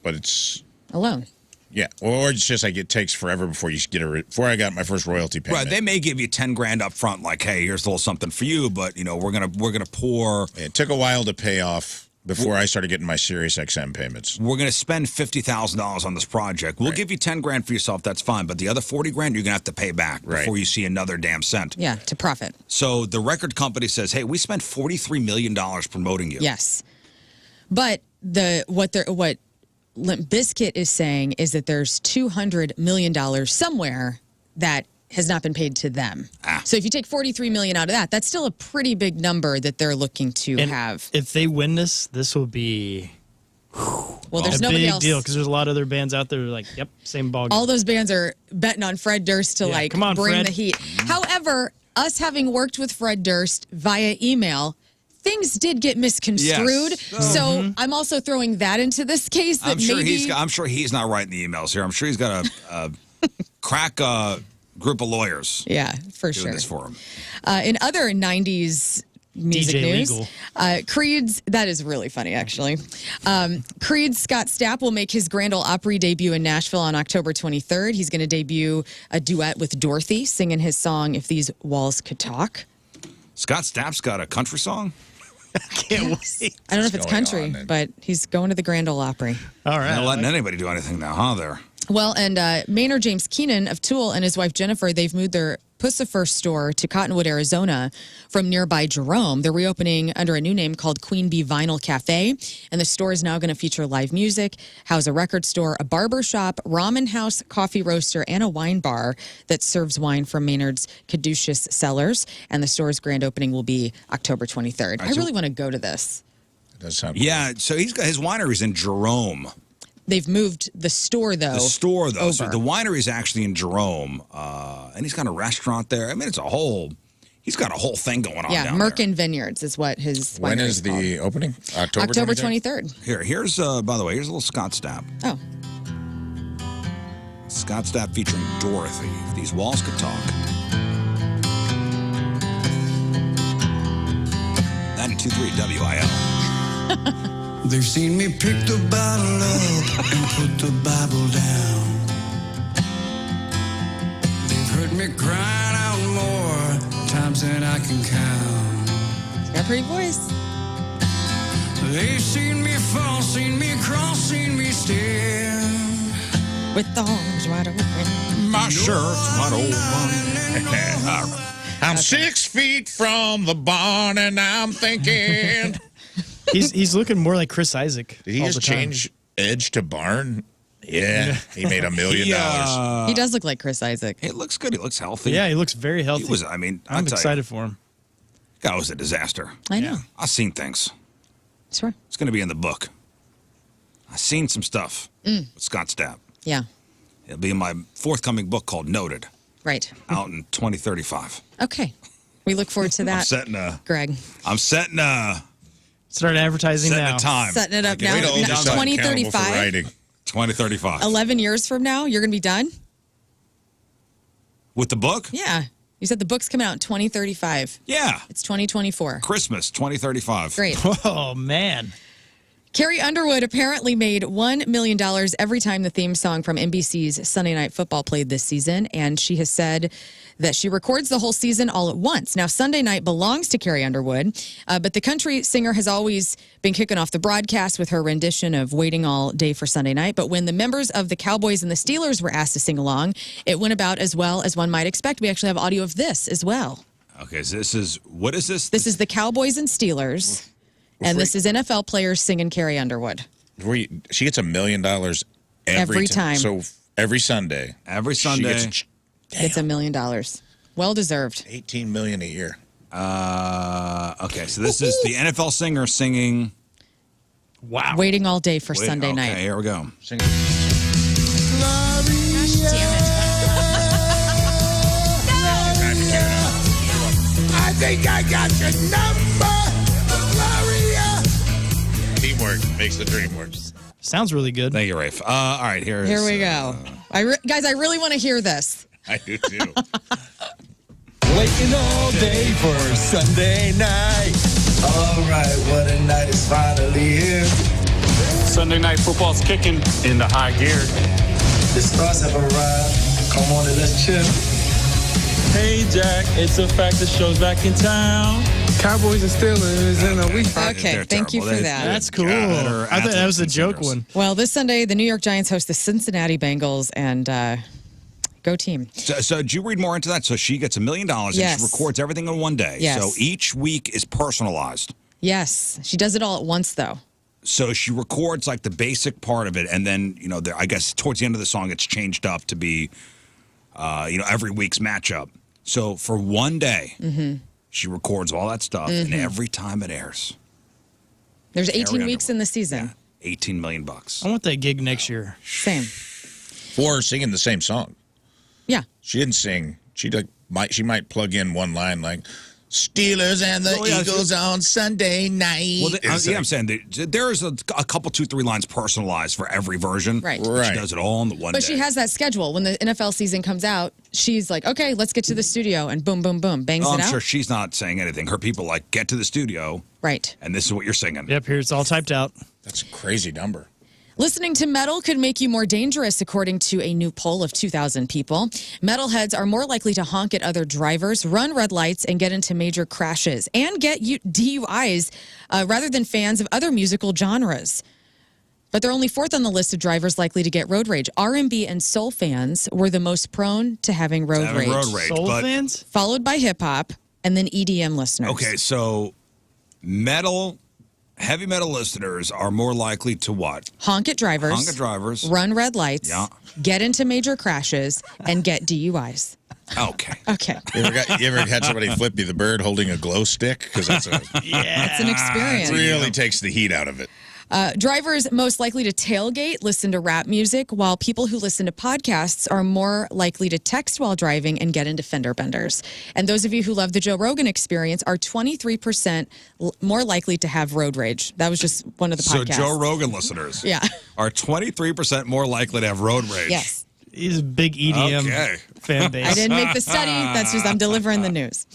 but it's a loan. Yeah, or it's just like it takes forever before you get before I got my first royalty payment. Right, they may give you $10,000 up front, like, hey, here's a little something for you, but we're gonna pour. It took a while to pay off before I started getting my Sirius XM payments. We're gonna spend $50,000 on this project. We'll give you $10,000 for yourself. That's fine, but the other $40,000 you're gonna have to pay back before you see another damn cent. Yeah, to profit. So the record company says, hey, we spent $43 million promoting you. Yes, but what Limp Bizkit is saying is that there's $200 million somewhere that has not been paid to them. So if you take $43 million out of that, that's still a pretty big number that they're looking to have. If they win this will be there's a nobody big else. deal because there's a lot of other bands out there who are like, yep, same ball game. All those bands are betting on Fred Durst to come on, bring Fred. the heat. However, us having worked with Fred Durst via email, things did get misconstrued. Yes. So I'm also throwing that into this case. That I'm sure he's not writing the emails here. I'm sure he's got a crack group of lawyers. Yeah, for doing sure. this for him. In other 90s music DJ news, Legal. Creed's, that is really funny, actually. Creed's Scott Stapp will make his Grand Ole Opry debut in Nashville on October 23rd. He's going to debut a duet with Dorothy, singing his song, If These Walls Could Talk. Scott Stapp's got a country song? I can't wait. I don't know if it's country, but he's going to the Grand Ole Opry. All right. Not letting anybody do anything now, huh, there? Well, and Maynard James Keenan of Tool and his wife Jennifer, they've moved their Pussifer store to Cottonwood, Arizona from nearby Jerome. They're reopening under a new name called Queen Bee Vinyl Cafe, and the store is now going to feature live music, house a record store, a barber shop, ramen house, coffee roaster, and a wine bar that serves wine from Maynard's caduceus cellars. And the store's grand opening will be October 23rd. I really want to go to this. It does sound Yeah, so he's got his winery's in Jerome. They've moved the store, though. The store, though. Over. So the winery is actually in Jerome, and he's got a restaurant there. I mean, he's got a whole thing going on. Yeah, down Merkin Vineyards is what his When winery is the called. opening? October 23rd. Here's by the way, here's a little Scott Stapp. Oh. Scott Stapp featuring Dorothy. If These Walls Could Talk. 92.3 WIL. They've seen me pick the bottle up and put the Bible down. They've heard me crying out more times than I can count. He's got a pretty voice. They've seen me fall, seen me crawl, seen me stand. With the arms wide open. My shirt's wide open. I'm 6 feet from the barn and I'm thinking. He's looking more like Chris Isaac. Did he all just the time. change Edge to Barn? Yeah, he made $1 million. He does look like Chris Isaac. It looks good. He looks healthy. Yeah, he looks very healthy. I'm excited for him. That was a disaster. I know. I've seen things. Sure. It's going to be in the book. I've seen some stuff with Scott Stapp. Yeah. It'll be in my forthcoming book called Noted, Right. out in 2035. Okay. We look forward to that. I'm setting Greg. Start advertising now. a time. Setting it up I now. can hold yourself accountable for 2035. writing. 2035. 11 years from now, you're going to be done? With the book? Yeah. You said the book's coming out in 2035. Yeah. It's 2024. Christmas 2035. Great. Oh, man. Carrie Underwood apparently made $1 million every time the theme song from NBC's Sunday Night Football played this season, and she has said that she records the whole season all at once. Now, Sunday night belongs to Carrie Underwood, but the country singer has always been kicking off the broadcast with her rendition of Waiting All Day for Sunday Night. But when the members of the Cowboys and the Steelers were asked to sing along, it went about as well as one might expect. We actually have audio of this as well. Okay, so what is this? This is the Cowboys and Steelers. And this is NFL players singing Carrie Underwood. She gets $1 million Every time. So every Sunday. Every Sunday. She It's $1 million. Well deserved. $18 million a year. Okay, so this is the NFL singer singing. Wow. Waiting all day for Sunday night. Okay, here we go. Gosh, damn it. I think I got your number, Gloria. Teamwork makes the dream work. Sounds really good. Thank you, Rafe. All right, here we go. Guys, I really want to hear this. I do too. Waiting all day for Sunday night. All right, what a night is finally here. Sunday night football's kicking into high gear. The stars have arrived. Come on and let's chill. Hey, Jack, it's a fact the show's back in town. Cowboys and Steelers in a week. Okay, thank you for that. That's cool. I thought that was a joke one. Well, this Sunday, the New York Giants host the Cincinnati Bengals, and go team. So did you read more into that? So she gets $1 million and Yes. she records everything in one day. Yes. So each week is personalized. Yes, she does it all at once, though. So she records like the basic part of it, and then I guess towards the end of the song, it's changed up to be, every week's matchup. So for one day, she records all that stuff, and every time it airs, There's Carrie 18 weeks in the season. $18 million. I want that gig next year. Same. Or singing the same song. Yeah. She didn't sing. She might plug in one line like Steelers and the Eagles on Sunday night. Well, I'm saying there is a couple, 2-3 lines personalized for every version. Right. She does it all in the one But day. she has that schedule. When the NFL season comes out, she's like, okay, let's get to the studio, and boom, boom, boom, bangs Oh, it I'm out. sure she's not saying anything. Her people get to the studio. Right. And this is what you're singing. Yep, here it's all typed out. That's a crazy number. Listening to metal could make you more dangerous, according to a new poll of 2,000 people. Metalheads are more likely to honk at other drivers, run red lights, and get into major crashes, and get DUIs rather than fans of other musical genres. But they're only fourth on the list of drivers likely to get road rage. R&B and soul fans were the most prone to having road rage. Soul fans? Followed by hip-hop, and then EDM listeners. Okay, so heavy metal listeners are more likely to what? Honk at drivers. Honk at drivers. Run red lights. Yeah. Get into major crashes, and get DUIs. Okay. Okay. You ever had somebody flip you the bird holding a glow stick? Because that's It's an experience. really takes the heat out of it. Drivers most likely to tailgate, listen to rap music, while people who listen to podcasts are more likely to text while driving and get into fender benders. And those of you who love the Joe Rogan Experience are 23% more likely to have road rage. That was just one of the podcasts. So Joe Rogan listeners are 23% more likely to have road rage. Yes. He's a big EDM fan base. I didn't make the study. That's just, I'm delivering the news.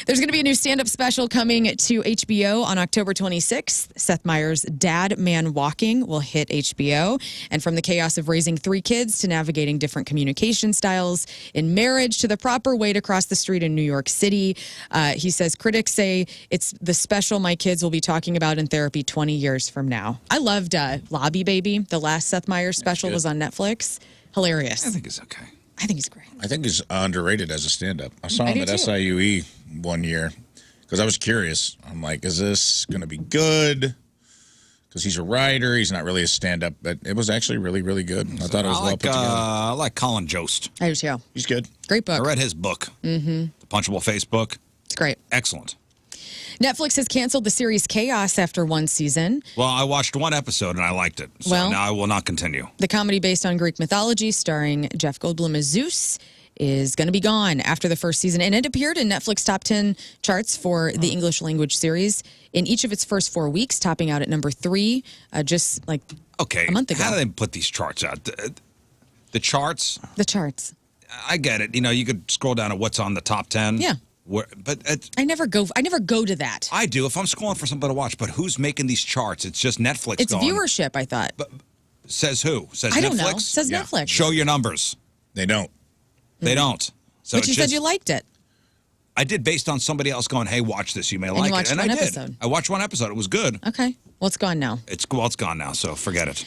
There's going to be a new stand-up special coming to HBO on October 26th. Seth Meyers' Dad Man Walking will hit HBO. And from the chaos of raising 3 kids to navigating different communication styles in marriage to the proper way to cross the street in New York City, he says critics say it's the special my kids will be talking about in therapy 20 years from now. I loved Lobby Baby. The last Seth Meyers special was on Netflix. Hilarious. I think it's okay. I think he's great. I think he's underrated as a stand-up. I saw I him do at too. SIUE one year because I was curious. I'm like, is this going to be good? Because he's a writer. He's not really a stand-up, but it was actually really, really good. I thought it was well put together. I like Colin Jost. I do too. He's good. Great book. I read his book, Mm-hmm. The Punchable Face book. It's great. Excellent. Netflix has canceled the series Chaos after one season. Well, I watched one episode and I liked it. So Well- now I will not continue. The comedy based on Greek mythology, starring Jeff Goldblum as Zeus, is going to be gone after the first season. And it appeared in Netflix top 10 charts for the English language series in each of its first 4 weeks, topping out at number 3 just like a month ago. How do they put these charts out? The charts? The charts. I get it. You know, you could scroll down to what's on the top 10. Yeah. But I never go to that. I do if I'm scrolling for something to watch. But who's making these charts? It's just Netflix. It's going, viewership, I thought. Says who? Says I Netflix? don't know. Says Netflix. Show your numbers. They don't. They don't. So But you said you liked it. I did based on somebody else going, hey, watch this. You may And like you watched it. And one I did. episode. I watched one episode. It was good. Okay. Well, it's gone now. It's gone now, so forget it.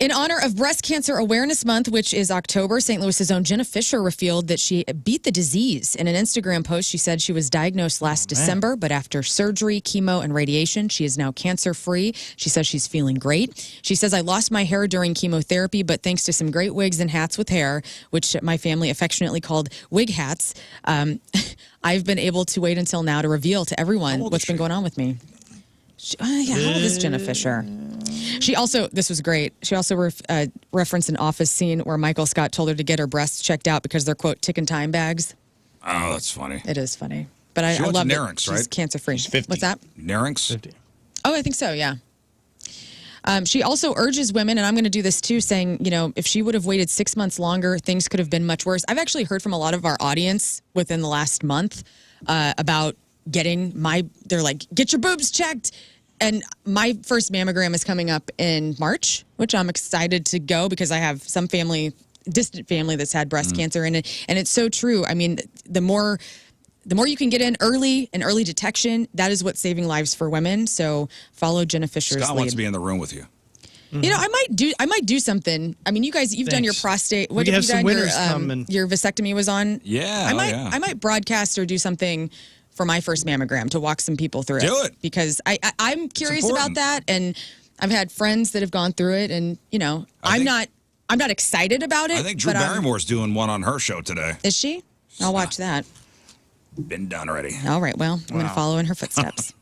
In honor of Breast Cancer Awareness Month, which is October, St. Louis's own Jenna Fisher revealed that she beat the disease. In an Instagram post, she said she was diagnosed last December, but after surgery, chemo, and radiation, she is now cancer-free. She says she's feeling great. She says, I lost my hair during chemotherapy, but thanks to some great wigs and hats with hair, which my family affectionately called wig hats, I've been able to wait until now to reveal to everyone what's been going on with me. How old is Jenna Fisher? She also, this was great, she also referenced an Office scene where Michael Scott told her to get her breasts checked out because they're, quote, ticking time bags. Oh, that's funny. It is funny. But I She went to love Nerynx, it. She's right? cancer-free. She's 50. What's that? Nerynx? 50. Oh, I think so, yeah. She also urges women, and I'm going to do this too, saying, you know, if she would have waited 6 months longer, things could have been much worse. I've actually heard from a lot of our audience within the last month about getting they're like, get your boobs checked. And my first mammogram is coming up in March, which I'm excited to go because I have some distant family that's had breast cancer. And it's so true. I mean, the more you can get in early and early detection, that is what's saving lives for women. So follow Jenna Fisher's Scott lead. wants to be in the room with you. You know, I might do something. I mean, you guys, you've done your prostate. We have some winners come Your vasectomy was on. Yeah, I might broadcast or do something for my first mammogram to walk some people through Do it. because I'm curious about that, and I've had friends that have gone through it, and you know, I'm not excited about it. I think Drew but Barrymore's doing one on her show today. Is she? I'll watch that. Been done already. All right. Well, I'm going to follow in her footsteps.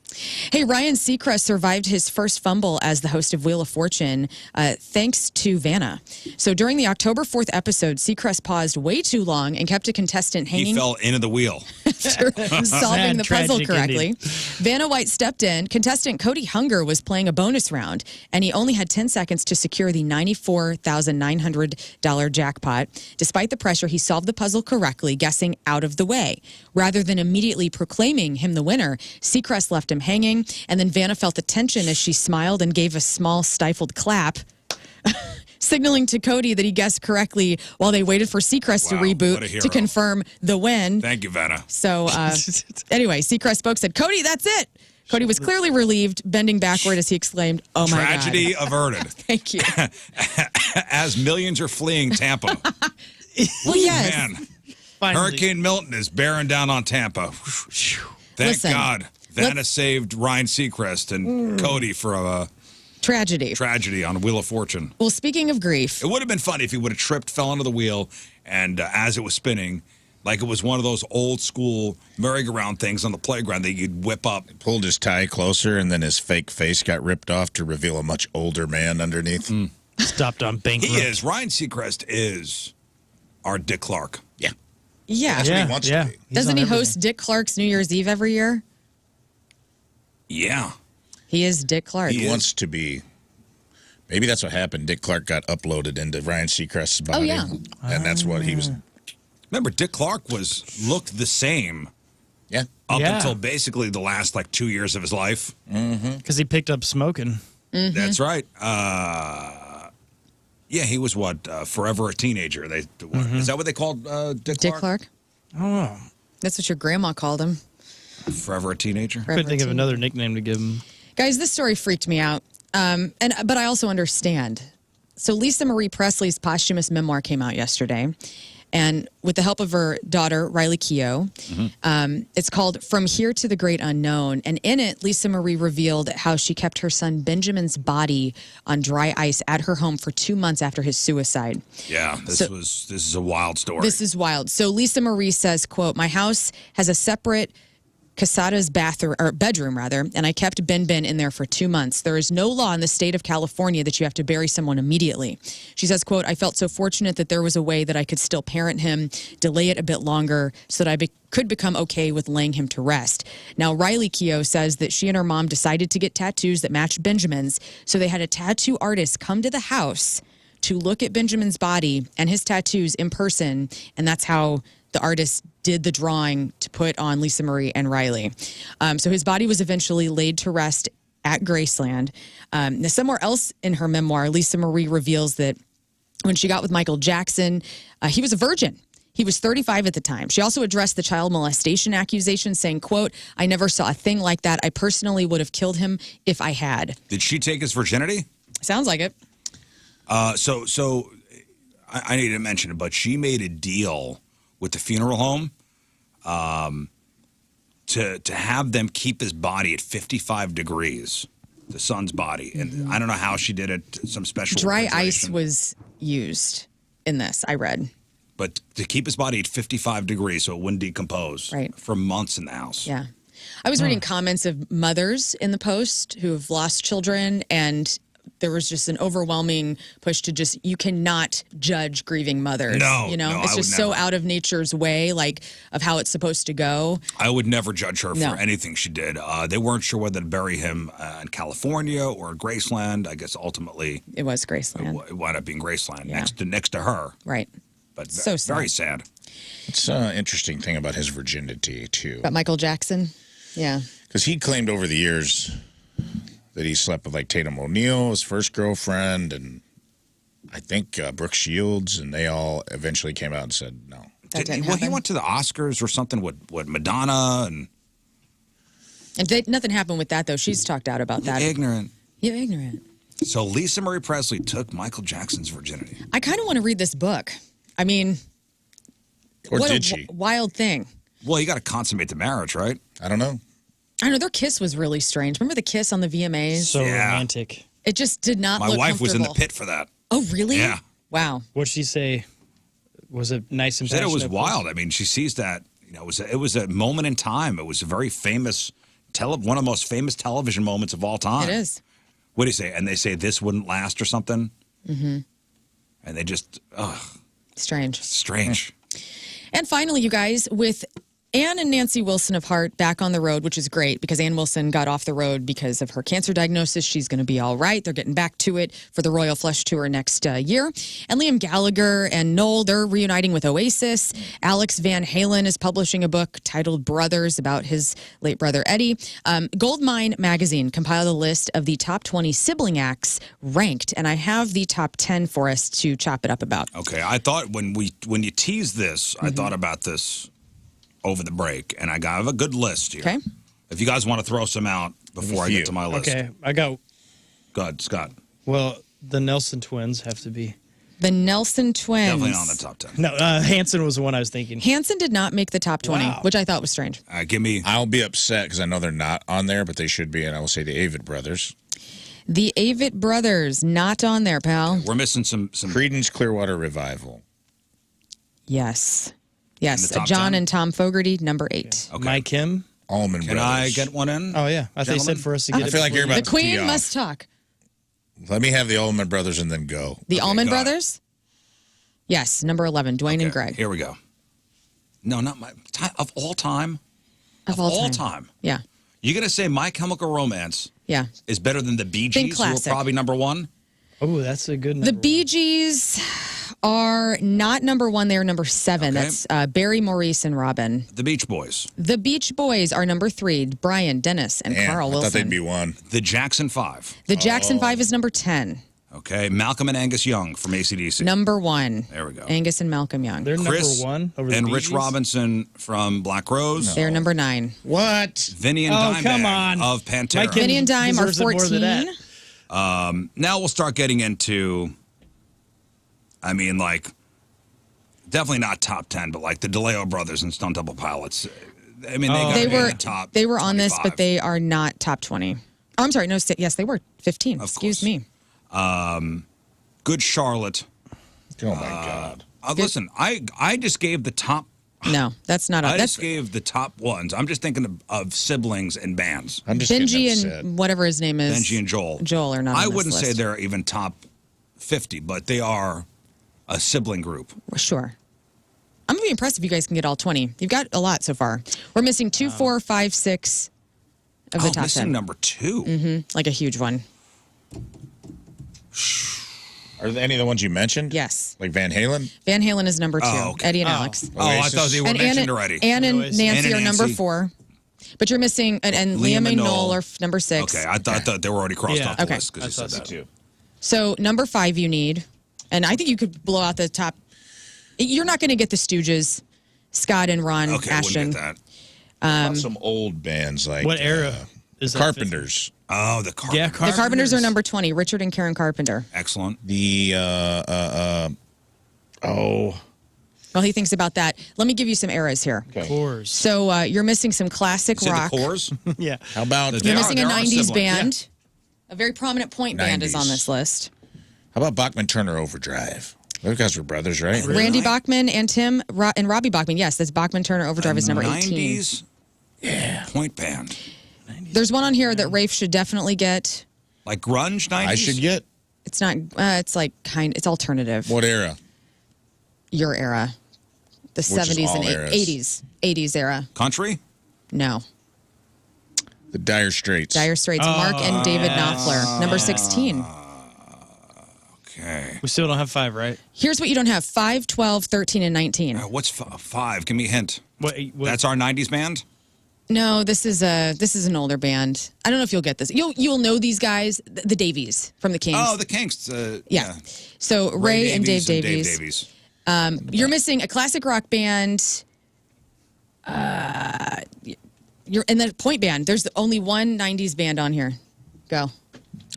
Hey, Ryan Seacrest survived his first fumble as the host of Wheel of Fortune thanks to Vanna. So during the October 4th episode, Seacrest paused way too long and kept a contestant hanging. He fell into the wheel. After solving the puzzle tragic correctly. indeed. Vanna White stepped in. Contestant Cody Hunger was playing a bonus round, and he only had 10 seconds to secure the $94,900 jackpot. Despite the pressure, he solved the puzzle correctly, guessing out of the way. Rather than immediately proclaiming him the winner, Seacrest left him hanging, and then Vanna felt the tension as she smiled and gave a small stifled clap, signaling to Cody that he guessed correctly while they waited for Seacrest to Wow, what a reboot hero. to confirm the win. Thank you, Vanna. So anyway, Seacrest spoke, said, Cody, that's it. Cody was clearly relieved, bending backward as he exclaimed, oh my God. Tragedy averted. Thank you. As millions are fleeing Tampa. Well, yes. Man, Finally. Hurricane Milton is bearing down on Tampa. Thank Listen, God. Vanna saved Ryan Seacrest and Cody for a Tragedy. tragedy on Wheel of Fortune. Well, speaking of grief, It would have been funny if he would have tripped, fell under the wheel, and as it was spinning, like it was one of those old school merry-go-round things on the playground that you'd whip up. Pulled his tie closer, and then his fake face got ripped off to reveal a much older man underneath. Stopped on bankrupt. He is. Ryan Seacrest is our Dick Clark. Yeah. yeah. That's what he wants to be. He's Doesn't on he everything. host Dick Clark's New Year's Eve every year? Yeah. He is Dick Clark. He wants to be. Maybe that's what happened. Dick Clark got uploaded into Ryan Seacrest's body. yeah. And that's what he was. Remember, Dick Clark looked the same Yeah. up Yeah. until basically the last 2 years of his life. Because he picked up smoking. Mm-hmm. That's right. Yeah, he was forever a teenager. Is that what they called Dick Clark? Dick Clark? Oh, That's what your grandma called him. Forever a teenager? couldn't think of another nickname to give him. Guys, this story freaked me out. But I also understand. So Lisa Marie Presley's posthumous memoir came out yesterday. And with the help of her daughter, Riley Keough, it's called From Here to the Great Unknown. And in it, Lisa Marie revealed how she kept her son Benjamin's body on dry ice at her home for 2 months after his suicide. Yeah, this is a wild story. This is wild. So Lisa Marie says, quote, "My house has a separate Casada's bedroom, and I kept Ben in there for 2 months. There is no law in the state of California that you have to bury someone immediately. She says, quote, I felt so fortunate that there was a way that I could still parent him, delay it a bit longer so that I could become okay with laying him to rest. Now, Riley Keough says that she and her mom decided to get tattoos that matched Benjamin's, so they had a tattoo artist come to the house to look at Benjamin's body and his tattoos in person, and that's how the artist did the drawing to put on Lisa Marie and Riley. So his body was eventually laid to rest at Graceland. Now somewhere else in her memoir, Lisa Marie reveals that when she got with Michael Jackson, he was a virgin. He was 35 at the time. She also addressed the child molestation accusation, saying, quote, I never saw a thing like that. I personally would have killed him if I had. Did she take his virginity? Sounds like it. So I need to mention it, but she made a deal with the funeral home to have them keep his body at 55 degrees, the son's body. And I don't know how she did it, some special Dry ice refrigeration. was used in this, I read. But to keep his body at 55 degrees so it wouldn't decompose for months in the house. Yeah. I was reading comments of mothers in the post who have lost children, and there was just an overwhelming push to just, you cannot judge grieving mothers. No, you know, no, it's I just would so never. out of nature's way, like of how it's supposed to go. I would never judge her No. for anything she did. They weren't sure whether to bury him in California or Graceland. I guess ultimately it was Graceland. It wound up being Graceland Yeah. next to her. Right. But So sad. very sad. It's an interesting thing about his virginity, too. But Michael Jackson, yeah. Because he claimed over the years that he slept with like Tatum O'Neal, his first girlfriend, and I think Brooke Shields, and they all eventually came out and said no. Well, he went to the Oscars or something with Madonna and Nothing happened with that, though. She's talked out about that. ignorant. Yeah, ignorant. So Lisa Marie Presley took Michael Jackson's virginity. I kind of want to read this book. I mean, Or what did a she? wild thing. Well, you got to consummate the marriage, right? I don't know. I know their kiss was really strange. Remember the kiss on the VMAs? So romantic. It just did not My look wife was in the comfortable. pit for that. Oh, really? Yeah. Wow. What'd she say? Was it nice and She said it was passionate? wild. I mean, she sees that, you know, it was a moment in time. It was a very famous, one of the most famous television moments of all time. It is. What do you say? And they say this wouldn't last or something? Mm-hmm. And they just, Strange. strange. And finally, you guys, with Ann and Nancy Wilson of Heart back on the road, which is great because Ann Wilson got off the road because of her cancer diagnosis. She's going to be all right. They're getting back to it for the Royal Flush Tour next year. And Liam Gallagher and Noel, they're reuniting with Oasis. Alex Van Halen is publishing a book titled Brothers about his late brother Eddie. Goldmine magazine compiled a list of the top 20 sibling acts ranked, and I have the top 10 for us to chop it up about. Okay, I thought when you teased this, I thought about this over the break, and I got a good list here. Okay. If you guys want to throw some out before I get to my list. Okay, I got. Go ahead, Scott. Well, the Nelson twins have to be. The Nelson twins. Definitely on the top 10. No, Hanson was the one I was thinking. Hanson did not make the top 20, which I thought was strange. Give me. I'll be upset because I know they're not on there, but they should be, and I will say the Avett Brothers. The Avett Brothers, not on there, pal. We're missing some. Creedence Clearwater Revival. Yes. In Yes. the top John 10? and Tom Fogerty, number 8. Okay. Mike Kim. Allman Can Brothers. I get one in? Oh yeah, I thought you said for us to get. I feel like you're about The to Queen tee off. must talk. Let me have the Allman Brothers and then go. The Allman got it. Brothers? Yes, number 11, Dwayne and Greg. Here we go. No, not my. Of all time? Of all time. Yeah. You're going to say My Chemical Romance Yeah. is better than the Bee Think Gees, who are classic. probably number one? Oh, that's a good. The Bee Gees are not number 1, they're number 7. Okay. That's Barry, Maurice, and Robin. The Beach Boys. The Beach Boys are number 3, Brian, Dennis, and Damn, Carl I Wilson. thought they'd be one. The Jackson 5. The Jackson 5 is number 10. Okay. Malcolm and Angus Young from AC/DC. Number 1. There we go. Angus and Malcolm Young. They're Chris number 1 over the and Bee Rich Gees? Robinson from Black Rose. They're number 9. What? Vinny and Oh, Dimebag come on. of Pantera. Mike Kim Vinny and Dime are deserves it more than 14. that. Now we'll start getting into, I mean, like, definitely not top 10, but like the DeLeo brothers and Stone Temple Pilots. I mean, They be in were the top. they were on this, 25. but they are not top 20. Oh, I'm sorry. No, yes, they were 15. Excuse me. Good Charlotte. Oh my God. Listen, I just gave the top. No, that's not. I That's just gave the top ones. I'm just thinking of siblings and bands. I'm just Benji and whatever his name is. Benji and Joel. Joel are not. I on this wouldn't say list. they're even top 50, but they are a sibling group. Sure. I'm gonna be impressed if you guys can get all 20. You've got a lot so far. We're missing 2, 4, 5, 6 of the top missing 10. number 2. Mm-hmm. Like a huge one. Are there any of the ones you mentioned? Yes. Like Van Halen? Van Halen is number 2. Oh, okay. Eddie and Alex. Oh, I thought they were And mentioned Anna, already. Ann and Nancy Ann and are number Nancy. 4. But you're missing, and Liam and Noel are number 6. Okay, I thought they were already crossed off the Okay. list because you said that. Too. So number 5 you need, and I think you could blow out the top. You're not going to get the Stooges, Scott and Ron Okay, I Ashton. wouldn't get that. Some old bands like What era is that? Carpenters. Oh, the Carpenters. Yeah, The Carpenters are number 20. Richard and Karen Carpenter. Excellent. The Well, he thinks about that. Let me give you some eras here. Coors. So you're missing some classic Is it the rock. Coors? Yeah. How about You're missing a 90s siblings. band. A very prominent point band is on 90s. this list. How about Bachman Turner Overdrive? Those guys were brothers, right? Randy Bachman and and Robbie Bachman. Yes, that's Bachman Turner Overdrive is number 18. 90s point band. There's one on here that Rafe should definitely get. Like grunge 90s? I should get. It's not. It's like it's alternative. What era? Your era, the Which is 70s all and eras. 80s era. Country? No, The Dire Straits. Dire Straits. Mark and David Knopfler, number 16. Okay. We still don't have 5, right? Here's what you don't have: 5, 12, 13, and 19. What's 5? Give me a hint. What? That's our 90s band? No, this is an older band. I don't know if you'll get this. You'll know these guys, the Davies from the Kings. Oh, the Kinks. Yeah. So Ray and Dave Davies. You're missing a classic rock band. You're in the point band. There's only one 90s band on here. Go.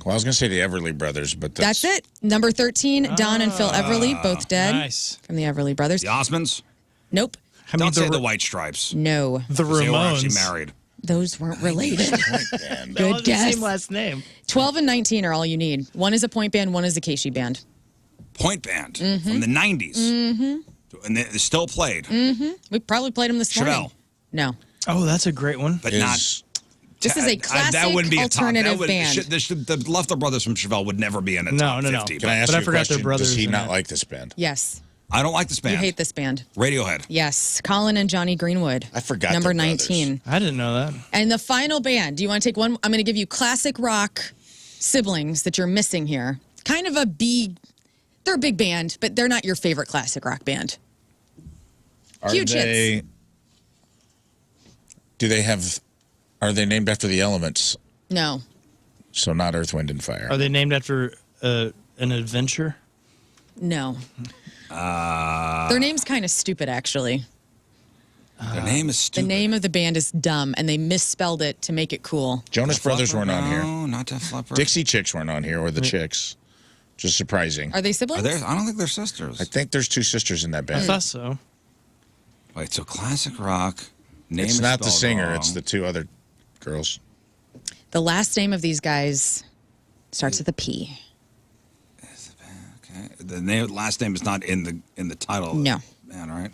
Well, I was going to say the Everly Brothers, but That's it. Number 13, Don and Phil Everly, both dead. Nice. From the Everly Brothers. The Osmonds? Nope. Don't say the White Stripes. No. The 'cause they were actually Ramones. married. Those weren't related. They all have Good the guess. same last name. 12 and 19 are all you need. One is a point band, one is a Casey band. Point band from the 90s. Mm-hmm. And they still played. Mm-hmm. We probably played them this morning. Chevelle. No. Oh, that's a great one. But not. This is a classic that wouldn't be alternative a top. band. The Lefter Brothers from Chevelle would never be in a No, top no, no. 50. Can I ask But I you a forgot their question? brothers Does he in not that. like this band? Yes. I don't like this band. You hate this band. Radiohead. Yes. Colin and Johnny Greenwood. I forgot Number their brothers. 19. I didn't know that. And the final band. Do you want to take one? I'm going to give you classic rock siblings that you're missing here. Kind of they're a big band, but they're not your favorite classic rock band. Are Huge hits. Are they named after the elements? No. So not Earth, Wind, and Fire. Are they named after an adventure? No. Their name's kind of stupid, actually. Their name is The stupid. name of the band is dumb, and they misspelled it to make it cool. Jonas Brothers weren't on here. No, not Def Leppard. Dixie Chicks weren't on here, or the Chicks. Which is surprising. Are they siblings? I don't think they're sisters. I think there's 2 sisters in that I band. thought so. Wait, so classic rock. Name It's is not the spelled singer, wrong. it's the 2 other girls. The last name of these guys starts with a P. Okay. The last name is not in the title. Of No. the band, right?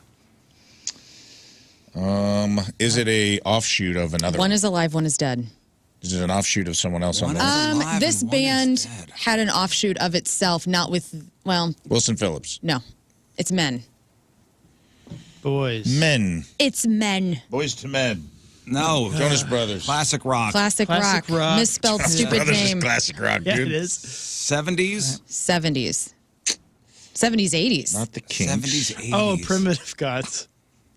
Is it a offshoot of another? One is alive, one is dead. Is it an offshoot of someone else on there? This band had an offshoot of itself, not with, well, Wilson Phillips. no. It's men. Boys. Men. It's men. Boys to Men. No. Jonas Brothers. Classic rock. Classic rock. Misspelled Jonas stupid Brothers name. is classic rock, Yeah, dude. it is. 70s? 70s. 70s, 80s. Not the Kinks. 70s, 80s. Oh, Primitive Gods.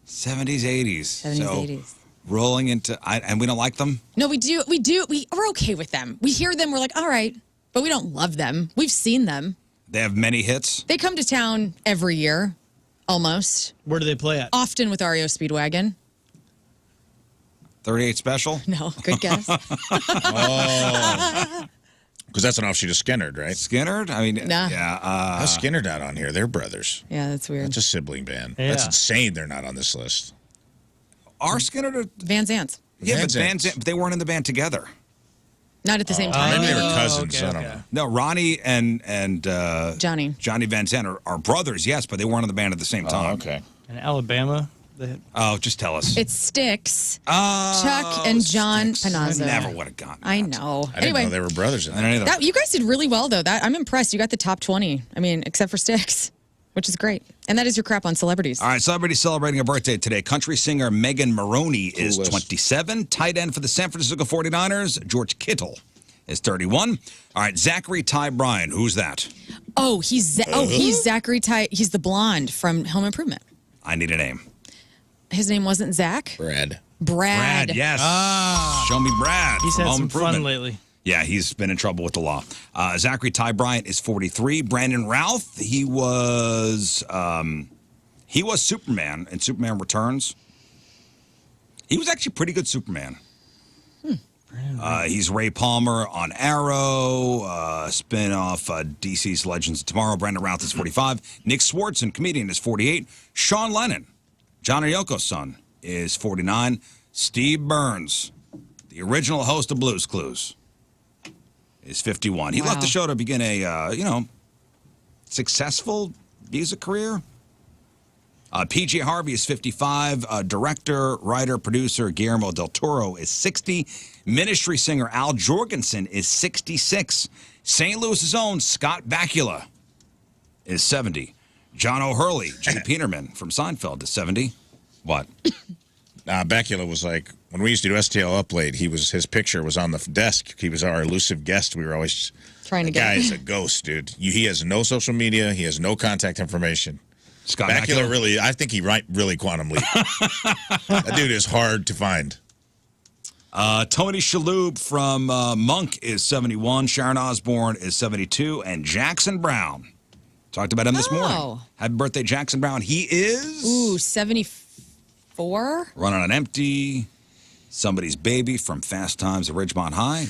70s, 80s. 70s, so 80s. rolling into, and we don't like them? No, we do. We're okay with them. We hear them, we're like, all right, but we don't love them. We've seen them. They have many hits. They come to town every year, almost. Where do they play at? Often with REO Speedwagon. 38 Special? No, good guess. Oh. Because that's an offshoot of Skinnerd, right? Skinnerd? I mean, Nah. yeah. How's Skinnerd not on here? They're brothers. Yeah, that's weird. That's a sibling band. Yeah. That's insane they're not on this list. Are Skinnerd? Van Zants. Yeah, but Van Zants. they weren't in the band together. Not at the same time. Maybe they were cousins. okay, I don't okay. know. No, Ronnie and Johnny. Van Zandt are brothers, yes, but they weren't in the band at the same time. Oh, okay. In Alabama. Oh, just tell us. It's Styx, Chuck, and John Panazzo. I never would have gotten I know. I didn't know they were brothers. I didn't either. You guys did really well, though. I'm impressed. You got the top 20. I mean, except for Styx, which is great. And that is your crap on celebrities. All right, celebrity celebrating a birthday today. Country singer Megan Maroney is 27. Tight end for the San Francisco 49ers, George Kittle, is 31. All right, Zachary Ty Bryan. Who's that? Oh, he's Zachary Ty. He's the blonde from Home Improvement. I need a name. His name wasn't Zach? Brad. Brad, yes. Show me Brad. He's from had Home some Improvement. fun lately. Yeah, he's been in trouble with the law. Zachary Ty Bryant is 43. Brandon Routh, he was Superman in Superman Returns. He was actually pretty good Superman. He's Ray Palmer on Arrow, spin-off DC's Legends of Tomorrow. Brandon Routh is 45. Nick Swartzen, comedian, is 48. Sean Lennon, John and Yoko's son, is 49. Steve Burns, the original host of Blue's Clues, is 51. He left the show to begin a, successful music career. PJ Harvey is 55. Director, writer, producer Guillermo del Toro is 60. Ministry singer Al Jorgensen is 66. St. Louis's own Scott Bakula is 70. John O'Hurley, Jim Peterman from Seinfeld is 70. What? Bakula was like, when we used to do STL Up Late, his picture was on the desk. He was our elusive guest. We were always trying to get. The guy is a ghost, dude. He has no social media. He has no contact information. Scott Bakula really, I think he really quantum leap. That dude is hard to find. Tony Shalhoub from Monk is 71. Sharon Osbourne is 72. And Jackson Brown. Talked about him this morning. Happy birthday, Jackson Brown. He is... Ooh, 74? Running on Empty. Somebody's Baby from Fast Times at Ridgemont High.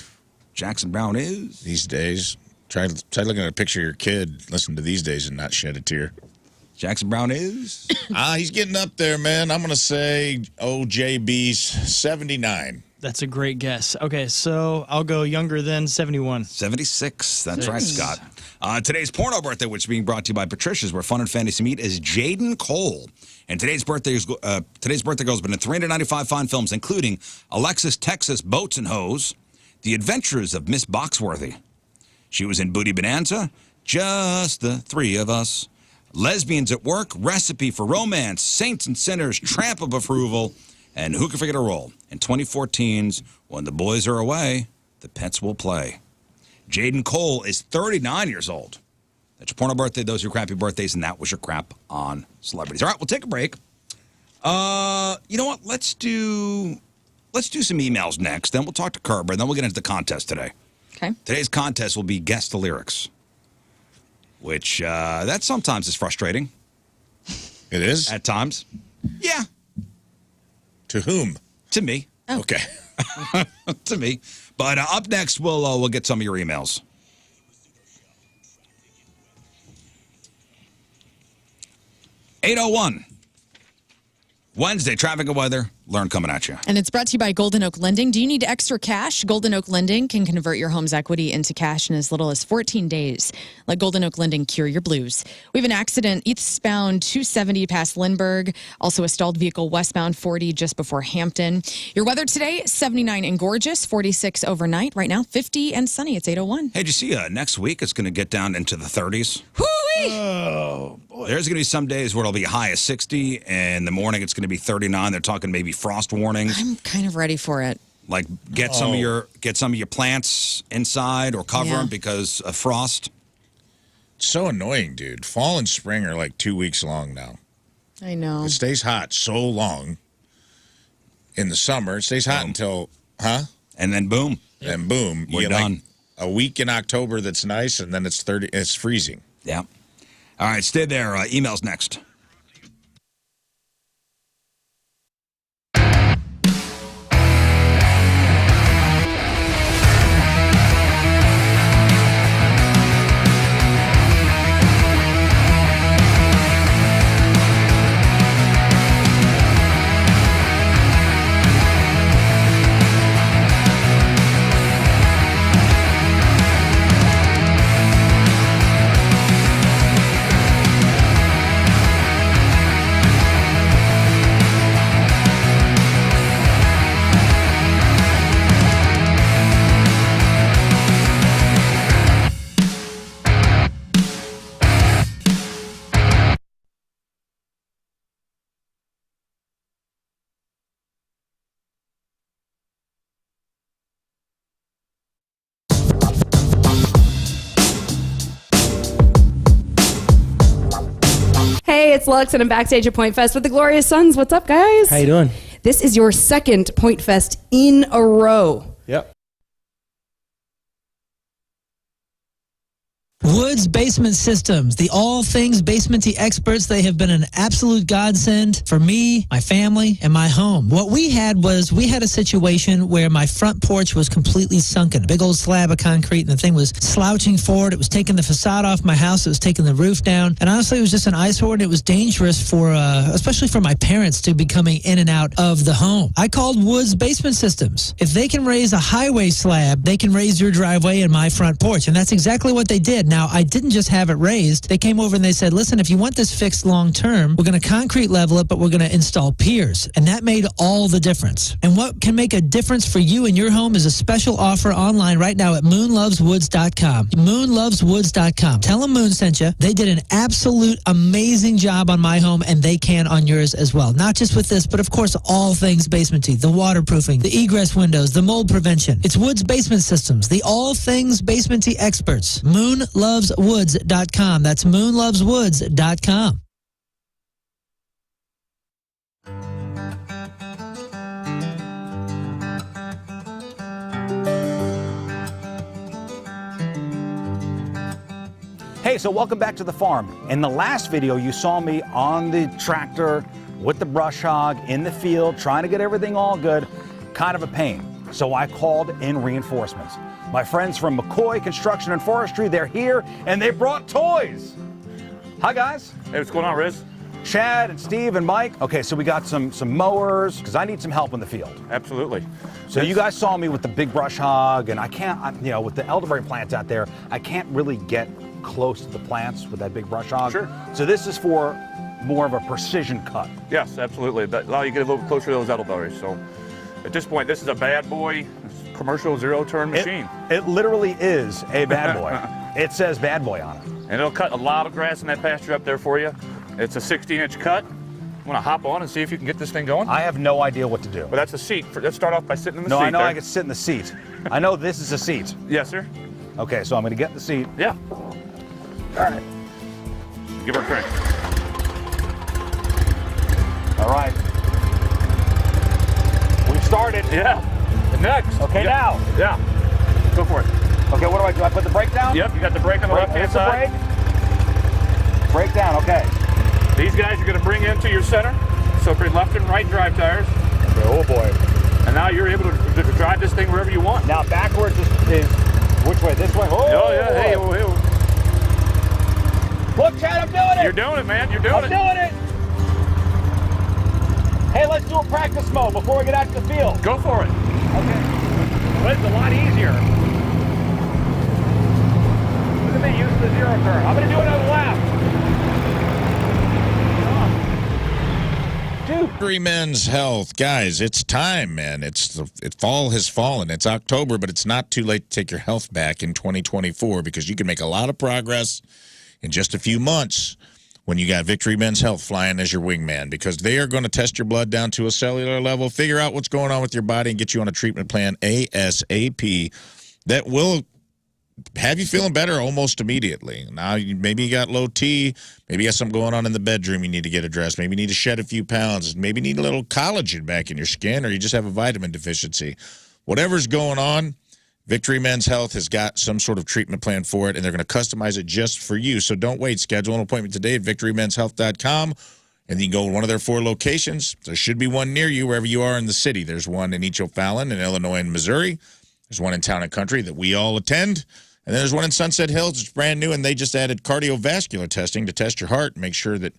Jackson Brown is... These days. Try looking at a picture of your kid, listen to These Days and not shed a tear. Jackson Brown is... He's getting up there, man. I'm going to say OJB's 79. That's a great guess. Okay, so I'll go younger than 71. 76. That's right, Scott. Today's porno birthday, which is being brought to you by Patricia's, where fun and fantasy meet, is Jaden Cole. And today's birthday girl has been in 395 fine films, including Alexis Texas Boats and Hose, The Adventures of Miss Boxworthy. She was in Booty Bonanza, Just the Three of Us, Lesbians at Work, Recipe for Romance, Saints and Sinners, Tramp of Approval, and Who Can Forget a Role? In 2014's When the Boys Are Away, the Pets Will Play. Jaden Cole is 39 years old. That's your porno birthday. Those are your crappy birthdays, and that was your crap on celebrities. All right, we'll take a break. You know what? Let's do some emails next. Then we'll talk to Kerber, and then we'll get into the contest today. Okay. Today's contest will be Guess the Lyrics, which that sometimes is frustrating. It is? At times. Yeah. To whom? To me. Oh. Okay. To me. But up next, we'll get some of your emails. (8:01) Wednesday, traffic and weather. Lern coming at you. And it's brought to you by Golden Oak Lending. Do you need extra cash? Golden Oak Lending can convert your home's equity into cash in as little as 14 days. Let Golden Oak Lending cure your blues. We have an accident eastbound 270 past Lindbergh. Also a stalled vehicle westbound 40 just before Hampton. Your weather today, 79 and gorgeous, 46 overnight. Right now, 50 and sunny. It's 8:01. Hey, did you see next week it's going to get down into the 30s? Hoo-wee! Oh, boy. There's going to be some days where it'll be high as 60, and in the morning it's going to be 39. They're talking maybe frost warnings. I'm kind of ready for it. Like get some of your plants inside or cover them because of frost. It's so annoying, dude. Fall and spring are like 2 weeks long now. I know. It stays hot so long. In the summer, it stays hot until, and then boom. And boom. We're you get done. Like a week in October that's nice, and then it's freezing. Yeah. All right, stay there. Emails next. it's Lux, and I'm backstage at Point Fest with the Glorious Sons. What's up, guys? How you doing? This is your second Point Fest in a row. Yep. Woods Basement Systems, the all things basementy experts. They have been an absolute godsend for me, my family, and my home. What we had a situation where my front porch was completely sunken. A big old slab of concrete, and the thing was slouching forward. It was taking the facade off my house. It was taking the roof down. And honestly, it was just an eyesore, and it was dangerous for, especially for my parents to be coming in and out of the home. I called Woods Basement Systems. If they can raise a highway slab, they can raise your driveway and my front porch. And that's exactly what they did. Now, I didn't just have it raised. They came over and they said, listen, if you want this fixed long term, we're going to concrete level it, but we're going to install piers. And that made all the difference. And what can make a difference for you and your home is a special offer online right now at moonloveswoods.com. Moonloveswoods.com. Tell them Moon sent you. They did an absolute amazing job on my home, and they can on yours as well. Not just with this, but of course, all things basementy, the waterproofing, the egress windows, the mold prevention. It's Woods Basement Systems, the all things basementy experts. Moonloveswoods.com. That's moonloveswoods.com. Hey, so welcome back to the farm. In the last video, you saw me on the tractor with the brush hog in the field, trying to get everything all good. Kind of a pain. So I called in reinforcements. My friends from McCoy Construction and Forestry, they're here, and they brought toys. Hi, guys. Hey, what's going on, Riz? Chad and Steve and Mike. Okay, so we got some mowers, because I need some help in the field. Absolutely. So you guys saw me with the big brush hog, and I can't, with the elderberry plants out there, I can't really get close to the plants with that big brush hog. Sure. So this is for more of a precision cut. Yes, absolutely. That allow you to get a little closer to those elderberries. So at this point, this is a bad boy commercial zero-turn machine. It literally is a bad boy. It says bad boy on it. And it'll cut a lot of grass in that pasture up there for you. It's a 16-inch cut. I'm gonna hop on and see if you can get this thing going. I have no idea what to do. Well, that's a seat. Let's start off by sitting in the seat. No, I know there. I can sit in the seat. I know this is a seat. Yes, sir. Okay, so I'm gonna get in the seat. Yeah. All right. Give her a crank. All right. We've started. Yeah. Next. Okay, now. Yeah. Go for it. Okay, what do I do? I put the brake down? Yep, you got the brake on the left-hand side. Brake down, okay. These guys are going to bring into your center, so for your left and right drive tires. Okay, oh boy. And now you're able to drive this thing wherever you want. Now backwards is which way? This way? Oh yeah, hey, oh, hey. Look, Chad, I'm doing it! You're doing it, man, you're doing it. I'm doing it! Hey, let's do a practice mode before we get out to the field. Go for it. Okay. Well, it's a lot easier. Look at me using the zero turn. I'm going to do it on the left. Victory Men's Health. Guys, it's time, man. Fall has fallen. It's October, but it's not too late to take your health back in 2024 because you can make a lot of progress in just a few months when you got Victory Men's Health flying as your wingman, because they are going to test your blood down to a cellular level, figure out what's going on with your body, and get you on a treatment plan ASAP that will have you feeling better almost immediately. Now, maybe you got low T, maybe you got something going on in the bedroom you need to get addressed, maybe you need to shed a few pounds, maybe you need a little collagen back in your skin, or you just have a vitamin deficiency. Whatever's going on, Victory Men's Health has got some sort of treatment plan for it, and they're going to customize it just for you. So don't wait. Schedule an appointment today at victorymenshealth.com, and you can go to one of their 4 locations. There should be one near you wherever you are in the city. There's one in Each O'Fallon in Illinois and Missouri. There's one in Town and Country that we all attend. And then there's one in Sunset Hills. It's brand new, and they just added cardiovascular testing to test your heart and make sure that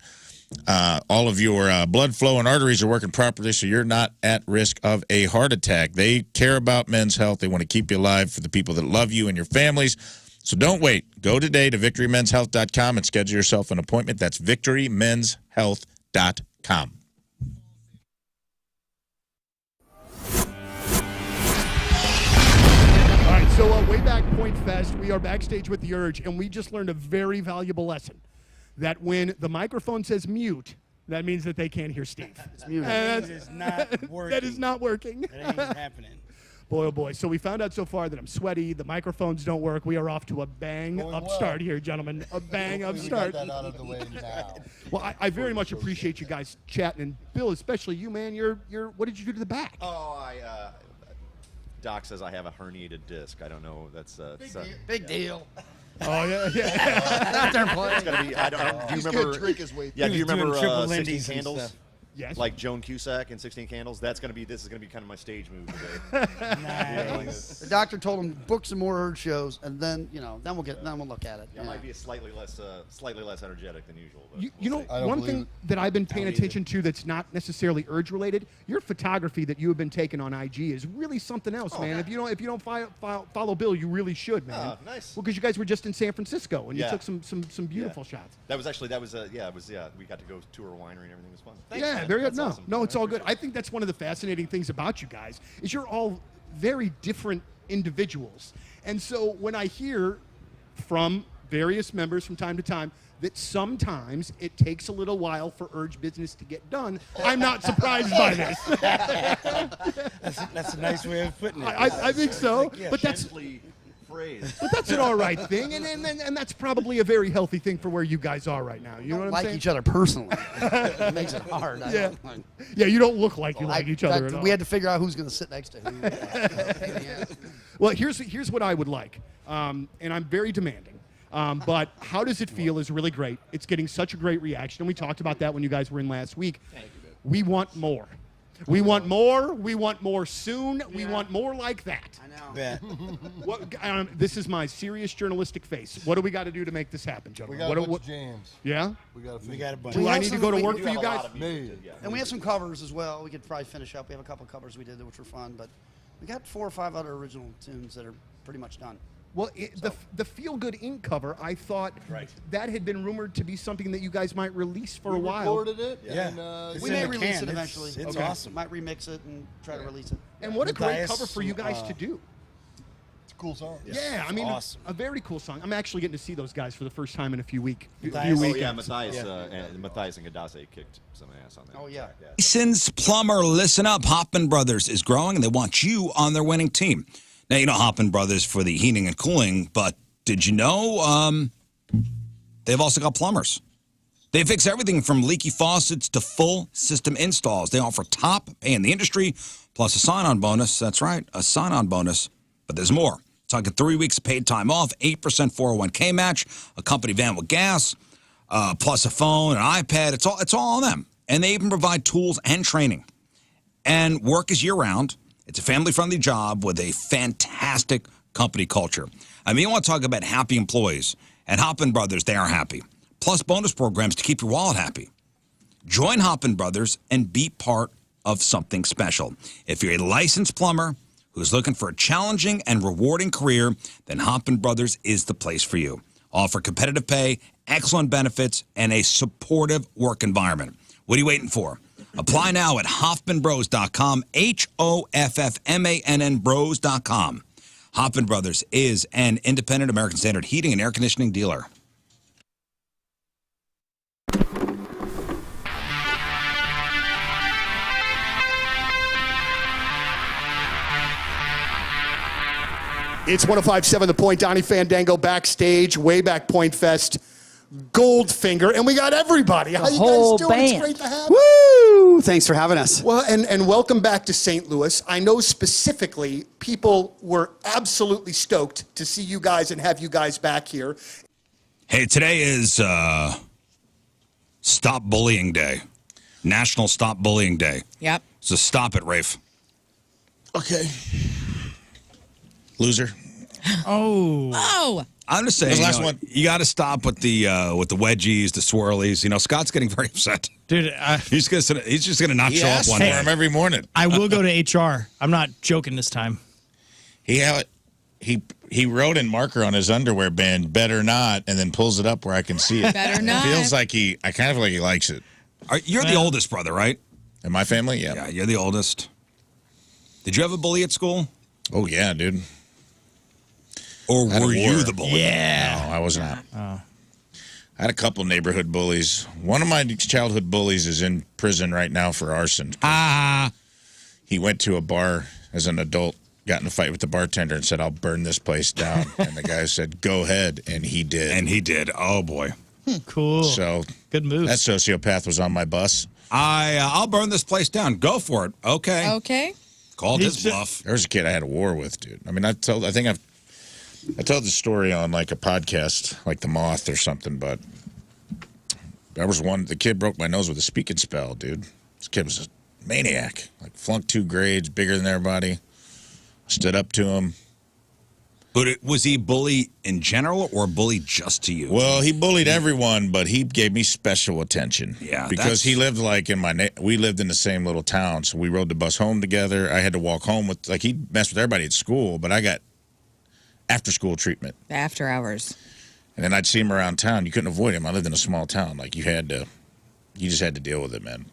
all of your blood flow and arteries are working properly so you're not at risk of a heart attack. They care about men's health. They want to keep you alive for the people that love you and your families. So don't wait. Go today to victorymenshealth.com and schedule yourself an appointment. That's victorymenshealth.com. All right, so way back Point Fest, we are backstage with The Urge, and we just learned a very valuable lesson. That when the microphone says mute, that means that they can't hear Steve. It's muted. It is not working. That is not working. It ain't happening. Boy, oh boy. So we found out so far that I'm sweaty. The microphones don't work. We are off to a bang start here, gentlemen. A bang up start. Get that out of the way now. Well, I very much appreciate you guys chatting, and Bill, especially you, man. You're. What did you do to the back? Oh, Doc says I have a herniated disc. I don't know. That's Big deal. Oh yeah. It's gonna be. I don't. Do you remember? Trick his way Yeah. Do you remember 16 and Candles? stuff. Yes. Like Joan Cusack in 16 Candles. This is gonna be kind of my stage move today. Nice. The doctor told him book some more Urge shows, and then then we'll look at it. Yeah, it might be slightly less energetic than usual. But You know, one thing that I've been paying attention to that's not necessarily Urge related, your photography that you have been taking on IG is really something else, man. Okay. If you don't follow Bill, you really should, man. Oh, nice. Well, because you guys were just in San Francisco and you Yeah. took some beautiful shots. That was we got to go tour a winery and everything was fun. Thanks, Yeah, man. very good. That's No, awesome. no, it's all good. I think that's one of the fascinating things about you guys is you're all very different individuals. And so when I hear from various members from time to time that sometimes it takes a little while for Urge business to get done, I'm not surprised by this. That's a nice way of putting it. I think so. Yeah, But that's gently phrased. but that's an all right thing, and that's probably a very healthy thing for where you guys are right now. You know what I'm like saying? each other personally. It makes it hard. Yeah. Yeah, you don't look like you like each other in at fact, all. we had to figure out who's going to sit next to who. Well, here's what I would like, and I'm very demanding. But how does it feel is really great. It's getting such a great reaction, and we talked about that when you guys were in last week. Thank you, man. We want more. We want more. We want more soon. We want more like that. I know. Bet. This is my serious journalistic face. What do we got to do to make this happen, We gentlemen? got What a do- bunch of jams. Yeah? We We got a bunch. Do I need to go to work We for do you have a guys? lot of music, yeah. And we have some covers as well. We could probably finish up. We have a couple covers we did which were fun, but we got 4 or 5 other original tunes that are pretty much done. Well, the Feel Good Inc. cover, I thought that had been rumored to be something that you guys might release for a while. recorded it. Yeah. And, It's we in may the release can. it eventually. It's Okay. awesome. Might remix it and try to release it. And what a great Matthias, cover for you guys to do. It's a cool song. Yeah, I mean, awesome. a very cool song. I'm actually getting to see those guys for the first time in a few weeks. Matthias. Oh yeah, Matthias and Gadase kicked some ass on that. Oh, yeah. Since Plumber, listen up. Hoffman Brothers is growing, and they want you on their winning team. Now, you know Hoffman Brothers for the heating and cooling, but did you know they've also got plumbers? They fix everything from leaky faucets to full system installs. They offer top pay in the industry, plus a sign-on bonus. That's right, a sign-on bonus. But there's more. Talking 3 weeks of paid time off, 8% 401k match, a company van with gas, plus a phone, an iPad. It's all on them. And they even provide tools and training. And work is year-round. It's a family-friendly job with a fantastic company culture. I mean, you want to talk about happy employees. At Hoffman Brothers, they are happy. Plus bonus programs to keep your wallet happy. Join Hoffman Brothers and be part of something special. If you're a licensed plumber who's looking for a challenging and rewarding career, then Hoffman Brothers is the place for you. Offer competitive pay, excellent benefits, and a supportive work environment. What are you waiting for? Apply now at HoffmanBros.com, HoffMann Bros.com. Hoffman Brothers is an independent American Standard heating and air conditioning dealer. It's 105.7 The Point, Donnie Fandango backstage, way back Point Fest, Goldfinger, and we got everybody. How you whole guys doing? band. It's great to have Woo! Thanks for having us. Well, and welcome back to St. Louis. I know specifically people were absolutely stoked to see you guys and have you guys back here. Hey, today is Stop Bullying Day. National Stop Bullying Day. Yep. So stop it, Rafe. Okay. Loser. Oh. I'm just saying, The last one. you got to stop with the wedgies, the swirlies. You know, Scott's getting very upset. Dude, He's just gonna not He show up asks one for day. him every morning. I will go to HR. I'm not joking this time. He wrote in marker on his underwear band, "Better not," and then pulls it up where I can see it. Better It not. feels like I kind of feel like he likes it. You're the oldest brother, right? In my family, yeah. Yeah, you're the oldest. Did you have a bully at school? Oh yeah, dude. Or I had a were you war. the bully? No, I was not. I had a couple neighborhood bullies. One of my childhood bullies is in prison right now for arson. Ah. He went to a bar as an adult got in a fight with the bartender and said, "I'll burn this place down." And the guy said, "Go ahead," and he did. And he did. Oh boy. Cool. So good move. That sociopath was on my bus. I'll burn this place down. Go for it. Okay. Okay. Called his bluff. There was a kid I had a war with, dude. I mean, I told the story on like a podcast, like The Moth or something, but there was one. The kid broke my nose with a speaking spell, dude. This kid was a maniac. Like flunked 2 grades, bigger than everybody. Stood up to him. But was he bully in general or bully just to you? Well, he bullied everyone, but he gave me special attention. Yeah, because he lived like we lived in the same little town, so we rode the bus home together. I had to walk home with he messed with everybody at school, but I got after school treatment. After hours. And then I'd see him around town. You couldn't avoid him. I lived in a small town. Like you just had to deal with it, man.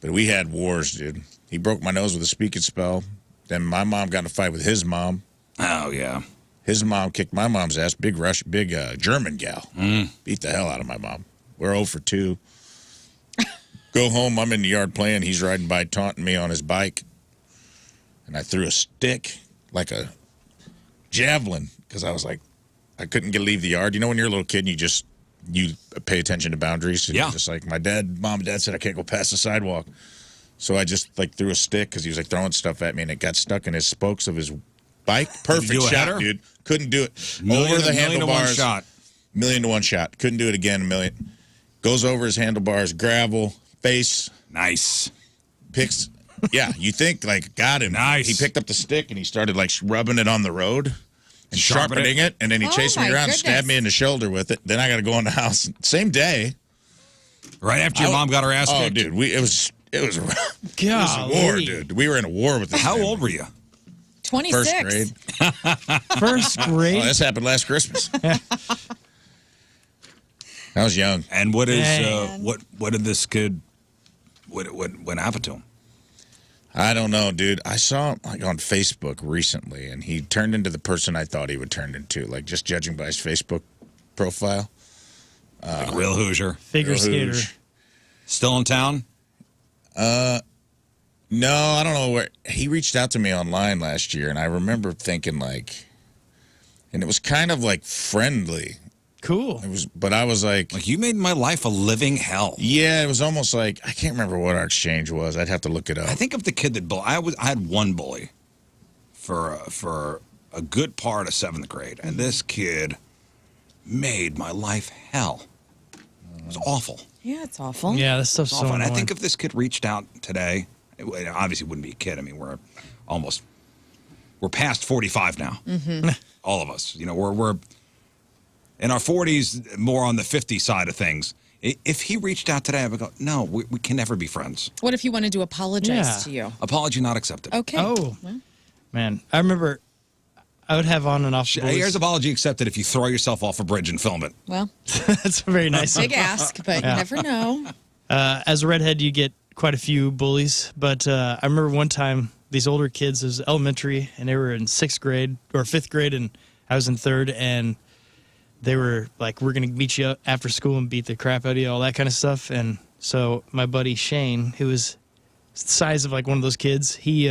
But we had wars, dude. He broke my nose with a speaking spell. Then my mom got in a fight with his mom. Oh, yeah. His mom kicked my mom's ass. Big German gal. Beat the hell out of my mom. We're 0 for 2. Go home. I'm in the yard playing. He's riding by taunting me on his bike. And I threw a stick like a javelin because I was like, I couldn't leave the yard. You know when you're a little kid and you pay attention to boundaries? And Yeah. You're just like, mom and dad said I can't go past the sidewalk. So I just threw a stick because he was throwing stuff at me and it got stuck in his spokes of his bike. Perfect do a shot, header? dude. Couldn't do it. Million Over the to 1 handlebars. shot. 1,000,000 to 1 shot. Couldn't do it again. 1,000,000. Goes over his handlebars, gravel, face. Nice. Picks. Yeah, you think got him. Nice. He picked up the stick and he started rubbing it on the road and Sharpen sharpening it. And then he chased me my around, goodness. stabbed me in the shoulder with it. Then I got to go in the house. Same day. Right after your mom got her ass kicked? Dude, it was a war, dude. We were in a war with this. How old were you? 26. First grade. First grade. Oh, this happened last Christmas. I was young. And what did this kid? What happened to him? I don't know, dude. I saw him on Facebook recently, and he turned into the person I thought he would turn into. Just judging by his Facebook profile. Real Hoosier, figure real skater. Hoosh. Still in town? No, I don't know where. He reached out to me online last year, and I remember thinking and it was kind of friendly. Cool. It was, but I was like, you made my life a living hell. Yeah, it was almost I can't remember what our exchange was. I'd have to look it up. I think of the kid that I had one bully for a good part of 7th grade, and this kid made my life hell. It was awful. Yeah, it's awful. Yeah, that stuff's It's so awful. And I annoying. think if this kid reached out today, it obviously wouldn't be a kid. I mean, we're past 45 now. Mm-hmm. All of us. We're in our 40s, more on the 50 side of things. If he reached out today, I would go, no, we can never be friends. What if he wanted to apologize Yeah. to you? Apology not accepted. Okay. Oh, Well, man. I remember I would have on and off bullies. Here's apology accepted if you throw yourself off a bridge and film it. well, That's very nice. big ask, but Yeah. you never know. As a redhead, you get quite a few bullies. But I remember one time these older kids, it was elementary, and they were in 6th grade or 5th grade, and I was in 3rd, and they were like, we're going to meet you after school and beat the crap out of you, all that kind of stuff. And so my buddy Shane, who was the size of one of those kids, he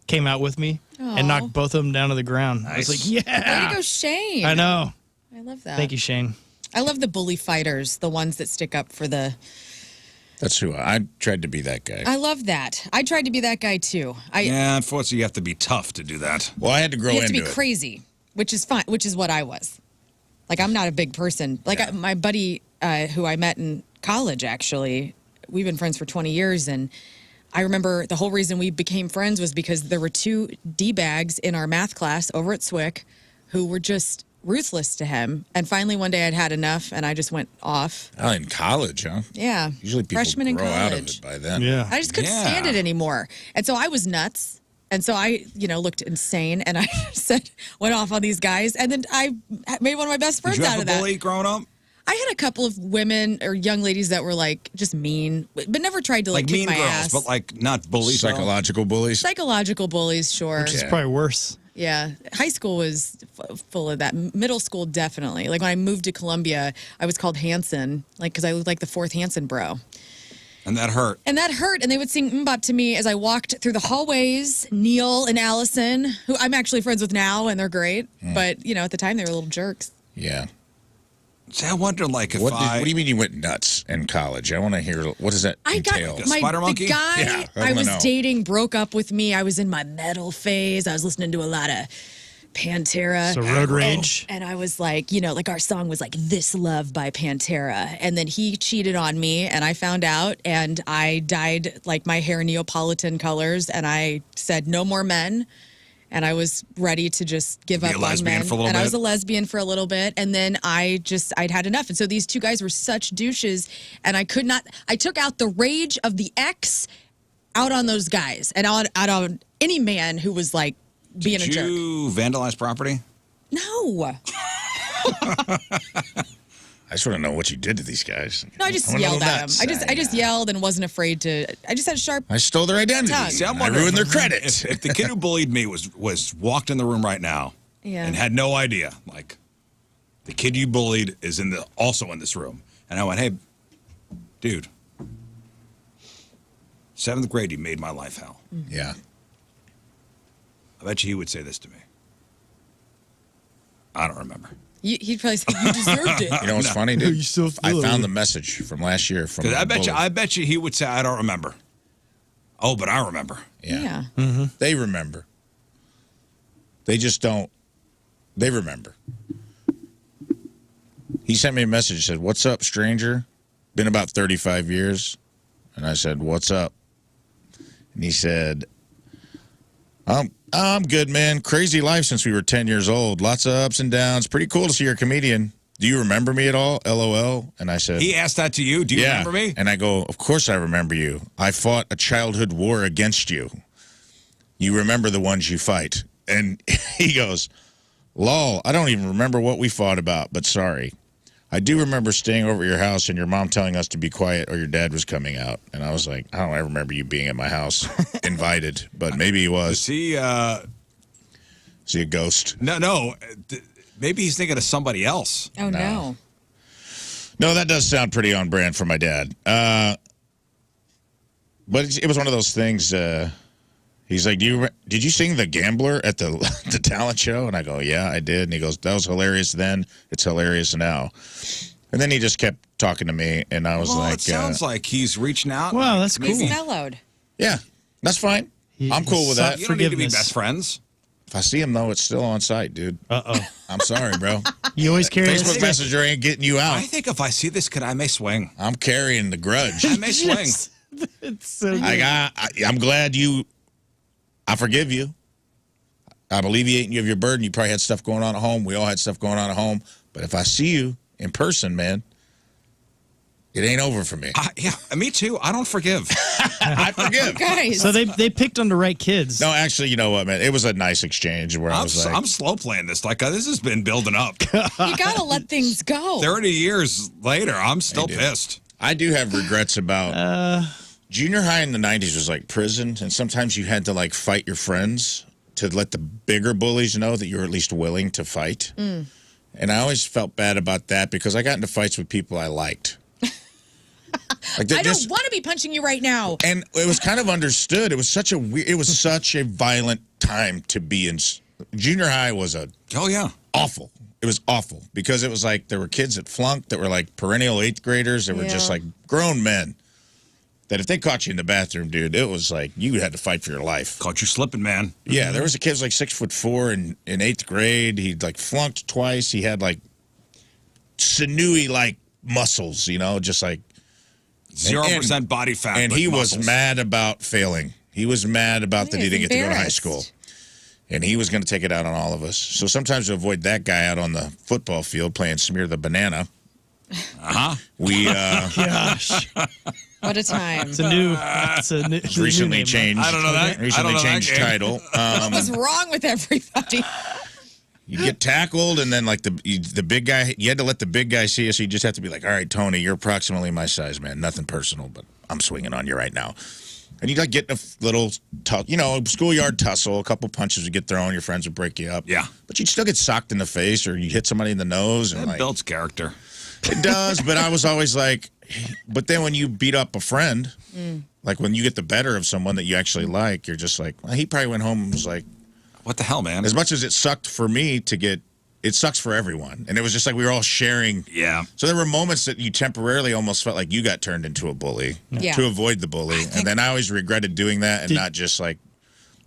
came out with me and Aw. knocked both of them down to the ground. I was like, yeah. Way to go, Shane. I know. I love that. Thank you, Shane. I love the bully fighters, the ones that stick up for the. That's who I tried to be that guy. I love that. I tried to be that guy too. Yeah, unfortunately, you have to be tough to do that. Well, I had to grow You have to into be it. crazy, which is fine, which is what I was. I'm not a big person. My buddy who I met in college, actually, we've been friends for 20 years. And I remember the whole reason we became friends was because there were 2 D-bags in our math class over at SWIC who were just ruthless to him. And finally, one day I'd had enough and I just went off. Oh, in college, huh? Yeah. Usually people Freshman in grow out of college. it by then. Yeah. I just couldn't stand it anymore. And so I was nuts. And so I, looked insane, and I went off on these guys, and then I made one of my best friends Did you out have of a that. bully growing up? I had a couple of women or young ladies that were just mean, but never tried to Like kick mean my girls, ass. but not bullies. though? Psychological bullies. Psychological bullies, sure. Which is probably worse. Yeah, high school was full of that. Middle school, definitely. When I moved to Columbia, I was called Hanson, because I looked like the 4th Hanson bro. And that hurt. And that hurt. And they would sing Mbop to me as I walked through the hallways. Neil and Allison, who I'm actually friends with now, and they're great. But, at the time, they were little jerks. Yeah. See, I wonder, like, if what do you mean you went nuts in college? I want to hear, what does that entail? The guy I was dating broke up with me. I was in my metal phase. I was listening to a lot of Pantera. So road rage. And I was like, our song was like This Love by Pantera. And then he cheated on me and I found out and I dyed like my hair Neapolitan colors and I said no more men. And I was ready to just give up on men. And I was a lesbian for a little bit. And then I'd had enough. And so these two guys were such douches. And I took out the rage of the ex out on those guys and out on any man who was like being a jerk. Did you vandalize property? No. I just want to know what you did to these guys. No, I just yelled at them. I just yelled and wasn't afraid to. I just had a sharp. I stole their identity. See, I ruined their credit. If the kid who bullied me was walked in the room right now and had no idea, like the kid you bullied is also in this room, and I went, "Hey, dude, 7th grade, you made my life hell." Yeah. I bet you he would say this to me. I don't remember. He'd probably say you deserved it. You know what's funny, dude? You still feel I found the message from last year from. I bet you he would say, "I don't remember." Oh, but I remember. Yeah. Mm-hmm. They remember. They just don't. They remember. He sent me a message. Said, "What's up, stranger? Been about 35 years." And I said, "What's up?" And he said, I'm good, man. Crazy life since we were 10 years old. Lots of ups and downs. Pretty cool to see you're a comedian. Do you remember me at all? LOL. And I said... He asked that to you? Do you remember me? And I go, of course I remember you. I fought a childhood war against you. You remember the ones you fight. And he goes, lol, I don't even remember what we fought about, but sorry. I do remember staying over at your house and your mom telling us to be quiet or your dad was coming out. And I was like, I don't ever remember you being at my house invited, but maybe he was. Is he a ghost? No. Maybe he's thinking of somebody else. Oh, no. No, that does sound pretty on brand for my dad. But it was one of those things. He's like, did you sing The Gambler at the talent show? And I go, yeah, I did. And he goes, that was hilarious then. It's hilarious now. And then he just kept talking to me, and I was like... it sounds like he's reaching out. Wow, that's cool. He's mellowed. Yeah, that's fine. I'm cool with that. You don't need to be best friends. If I see him, though, it's still on site, dude. Uh-oh. I'm sorry, bro. You always carry Facebook Messenger ain't getting you out. I think if I see this kid, I may swing. I'm carrying the grudge. I may swing. It's so good. I'm glad I forgive you. I'm alleviating you of your burden. You probably had stuff going on at home. We all had stuff going on at home. But if I see you in person, man, it ain't over for me. Yeah, me too. I don't forgive. I forgive. Guys. So they picked on the right kids. No, actually, you know what, man? It was a nice exchange where I was like... I'm slow playing this. Like, this has been building up. You got to let things go. 30 years later, I'm still pissed. I do have regrets about... Junior high in the 90s was like prison, and sometimes you had to like fight your friends to let the bigger bullies know that you were at least willing to fight. And I always felt bad about that because I got into fights with people I liked. Like I don't want to be punching you right now. And it was kind of understood. It was such a violent time to be in. Junior high was awful. It was awful because it was like there were kids that flunked that were like perennial 8th graders that were just like grown men. That if they caught you in the bathroom, dude, it was like you had to fight for your life. Caught you slipping, man. Yeah, there was a kid who was like 6'4" in 8th grade. He like flunked twice. He had like sinewy like muscles, just like 0% body fat. And he muscles. was mad about failing. He was mad about that he didn't get to go to high school. And he was going to take it out on all of us. So sometimes to avoid that guy out on the football field playing Smear the Banana, we Gosh. What a time. It's recently changed. I don't know that. Recently changed title. What was wrong with everybody? You get tackled, and then like the big guy, you had to let the big guy see you, so you just have to be like, all right, Tony, you're approximately my size, man. Nothing personal, but I'm swinging on you right now. And you like get a little, schoolyard tussle, a couple punches would get thrown, your friends would break you up. Yeah. But you'd still get socked in the face, or you hit somebody in the nose. And That builds character. It does, but I was always like, but then when you beat up a friend, like when you get the better of someone that you actually like, you're just like, well, he probably went home and was like, what the hell, man? As much as it sucked for me to get, it sucks for everyone. And it was just like we were all sharing. Yeah. So there were moments that you temporarily almost felt like you got turned into a bully to avoid the bully. And then I always regretted doing that and not just like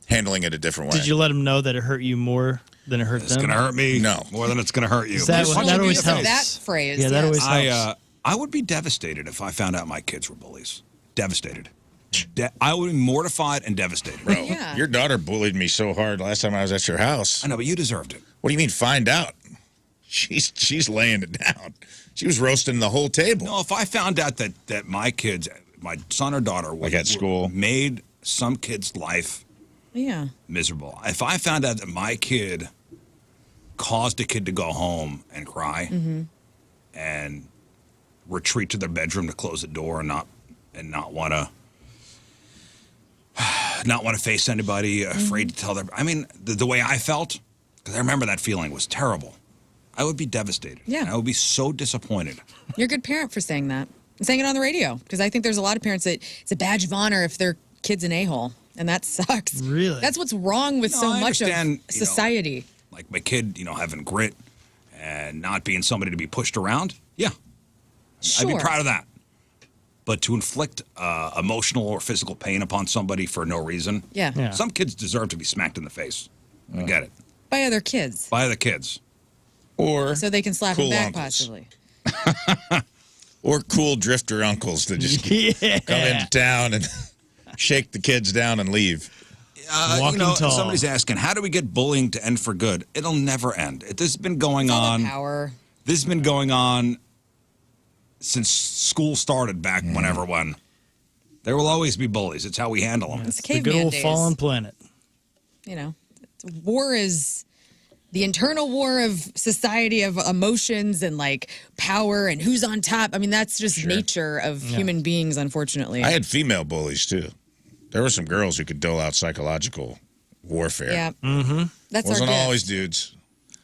handling it a different way. Did you let them know that it hurt you more than it hurt them? It's going to hurt me. No. More than it's going to hurt you. That always helps. That phrase. Yeah, that always helps. I would be devastated if I found out my kids were bullies. Devastated. I would be mortified and devastated. Bro, your daughter bullied me so hard last time I was at your house. I know, but you deserved it. What do you mean find out? She's laying it down. She was roasting the whole table. No, if I found out that my kids, my son or daughter, like at school, made some kid's life miserable. If I found out that my kid caused a kid to go home and cry and retreat to their bedroom to close the door and not want to face anybody, afraid to tell their. I mean, the way I felt, because I remember that feeling was terrible. I would be devastated. Yeah. I would be so disappointed. You're a good parent for saying that. And saying it on the radio. Because I think there's a lot of parents that it's a badge of honor if their kid's an a-hole. And that sucks. Really? That's what's wrong with so much of society. Like my kid, having grit and not being somebody to be pushed around. Yeah. Sure. I'd be proud of that. But to inflict emotional or physical pain upon somebody for no reason. Yeah. Some kids deserve to be smacked in the face. I get it. By other kids. By other kids. Or so they can slap cool them back, uncles. possibly. Or cool drifter uncles that just come into town and shake the kids down and leave. Somebody's asking, how do we get bullying to end for good? It'll never end. This has been going on. Power. This has been going on since school started back when. There will always be bullies. It's how we handle them. It's the caveman good old days. fallen planet. War is the internal war of society of emotions and like power and who's on top. I mean, that's just nature of human beings, unfortunately. I had female bullies too. There were some girls who could dole out psychological warfare. Yeah. That's Wasn't our gift. always dudes.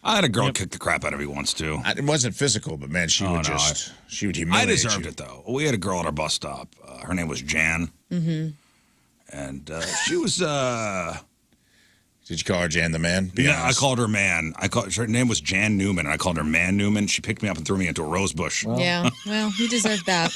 I had a girl kick the crap out of me once too. It wasn't physical, but man, she would she would humiliate I deserved you. it though. We had a girl at our bus stop. Her name was Jan. And she was Did you call her Jan the Man? I called her Man. Her name was Jan Newman, and I called her Man Newman. She picked me up and threw me into a rose bush. Yeah, well, you deserve that.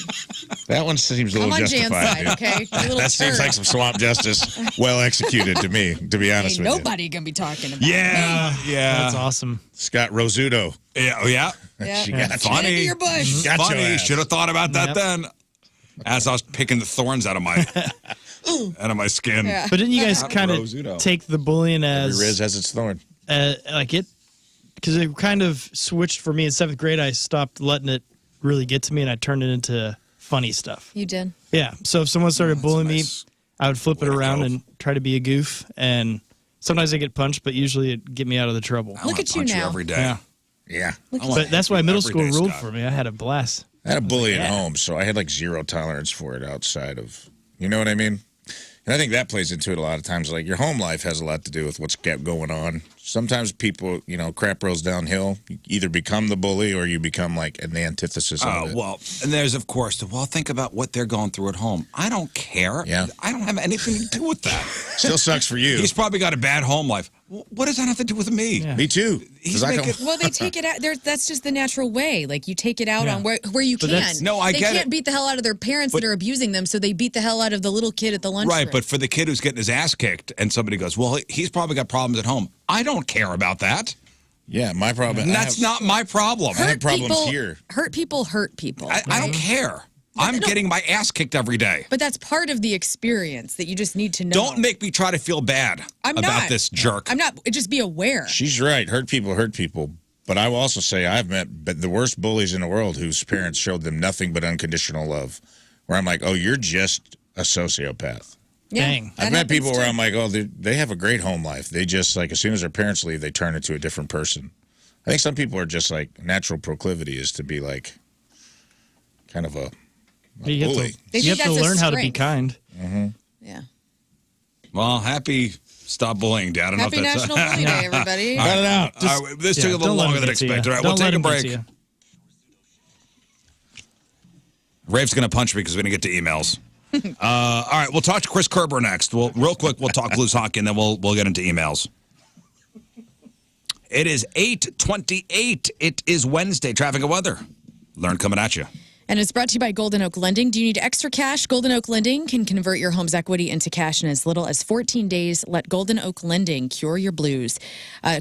That one seems a I'm little on Jan's justified. side, okay? You little That seems turd. like some swamp justice, well executed to me, to be honest Ain't with nobody gonna be talking about Yeah, me. yeah. That's awesome. Scott Rizzuto. Yeah, yeah. Yeah. She got Get into your bush. Got your Funny. ass. Should have thought about that then. As I was picking the thorns out of my skin. Yeah. But didn't you guys Not kind of Rizzuto. take the bullying as Every Riz has its thorn. because it kind of switched for me in 7th grade. I stopped letting it really get to me, and I turned it into funny stuff. You did. Yeah. So if someone started bullying me, I would flip it to around go. and try to be a goof. And sometimes I get punched, but usually it get me out of the trouble. I wanna punch you every day. Yeah. But that's why middle every school day, ruled Scott. for me. I had a blast. I had a bully at home, so I had like zero tolerance for it outside of, you know what I mean? And I think that plays into it a lot of times. Like your home life has a lot to do with what's going on. Sometimes people, crap rolls downhill. You either become the bully or you become like the antithesis of it. Well, and there's, of course, think about what they're going through at home. I don't care. Yeah. I don't have anything to do with that. Still sucks for you. He's probably got a bad home life. What does that have to do with me? Me too. He's 'Cause I making- come- Well, they take it out. That's just the natural way. Like you take it out on where you But can. that's- No, I they get can't it. beat the hell out of their parents that are abusing them, so they beat the hell out of the little kid at the lunchroom. Right, but for the kid who's getting his ass kicked and somebody goes, well, he's probably got problems at home. I don't care about that. Yeah, my problem. And that's not my problem. I have problems people, here. Hurt people hurt people. I don't care. I'm getting my ass kicked every day. But that's part of the experience that you just need to know. Don't make me try to feel bad I'm about not. this jerk. I'm not. Just be aware. She's right. Hurt people. But I will also say I've met the worst bullies in the world whose parents showed them nothing but unconditional love. Where I'm like, oh, you're just a sociopath. Yeah, Dang. I've met people where I'm like, oh, they have a great home life. They just, like, as soon as their parents leave, they turn into a different person. I think some people are just, like, natural proclivity is to be, like, kind of a You have bully. to, you have to learn how to be kind. Mm-hmm. Yeah. Well, happy Stop Bullying Day. I don't Happy know if that's... National Bully Day, everybody. Cut it out. Just- This took a little don't let longer him than get to you. expected. All right, Don't we'll take let a him get break. to you. Rafe's going to punch me because we didn't get to emails. All right, we'll talk to Chris Kerber next. Real quick, we'll talk blues hockey, and then we'll get into emails. It is 8:28. It is Wednesday. Traffic and weather. Lern coming at you. And it's brought to you by Golden Oak Lending. Do you need extra cash? Golden Oak Lending can convert your home's equity into cash in as little as 14 days. Let Golden Oak Lending cure your blues.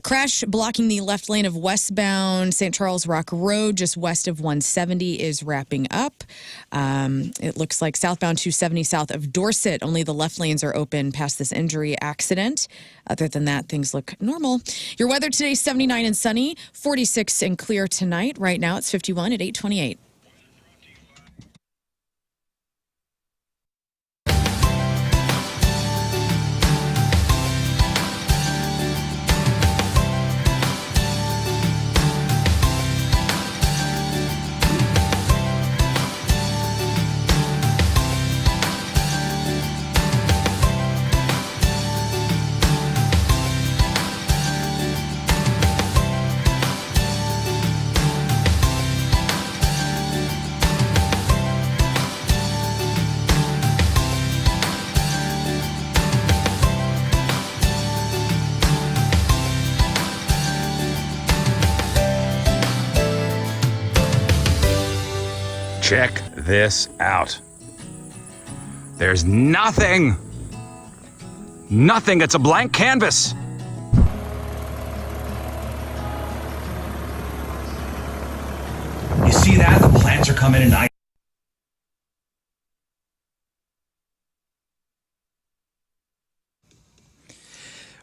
Crash blocking the left lane of westbound St. Charles Rock Road, just west of 170, is wrapping up. It looks like southbound 270 south of Dorset. Only the left lanes are open past this injury accident. Other than that, things look normal. Your weather today, 79 and sunny, 46 and clear tonight. Right now, it's 51 at 8:28. Check this out. There's nothing. Nothing. It's a blank canvas. You see that? The plants are coming in nice.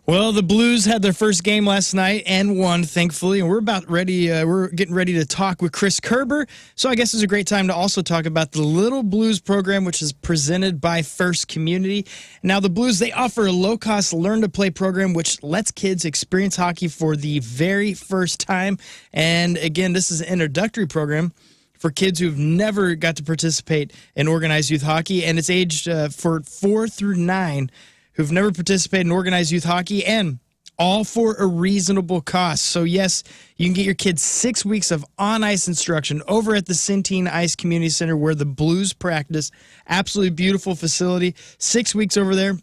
Well, the Blues had their first game last night and won, thankfully, and we're about ready. We're getting ready to talk with Chris Kerber. So I guess it's a great time to also talk about the Little Blues program, which is presented by First Community. Now, the Blues, they offer a low-cost learn-to-play program, which lets kids experience hockey for the very first time. And again, this is an introductory program for kids who've never got to participate in organized youth hockey, and it's aged for 4 through 9. Who've never participated in organized youth hockey, and all for a reasonable cost. So yes, you can get your kids 6 weeks of on-ice instruction over at the Centene Ice Community Center where the Blues practice. Absolutely beautiful facility. 6 weeks over there.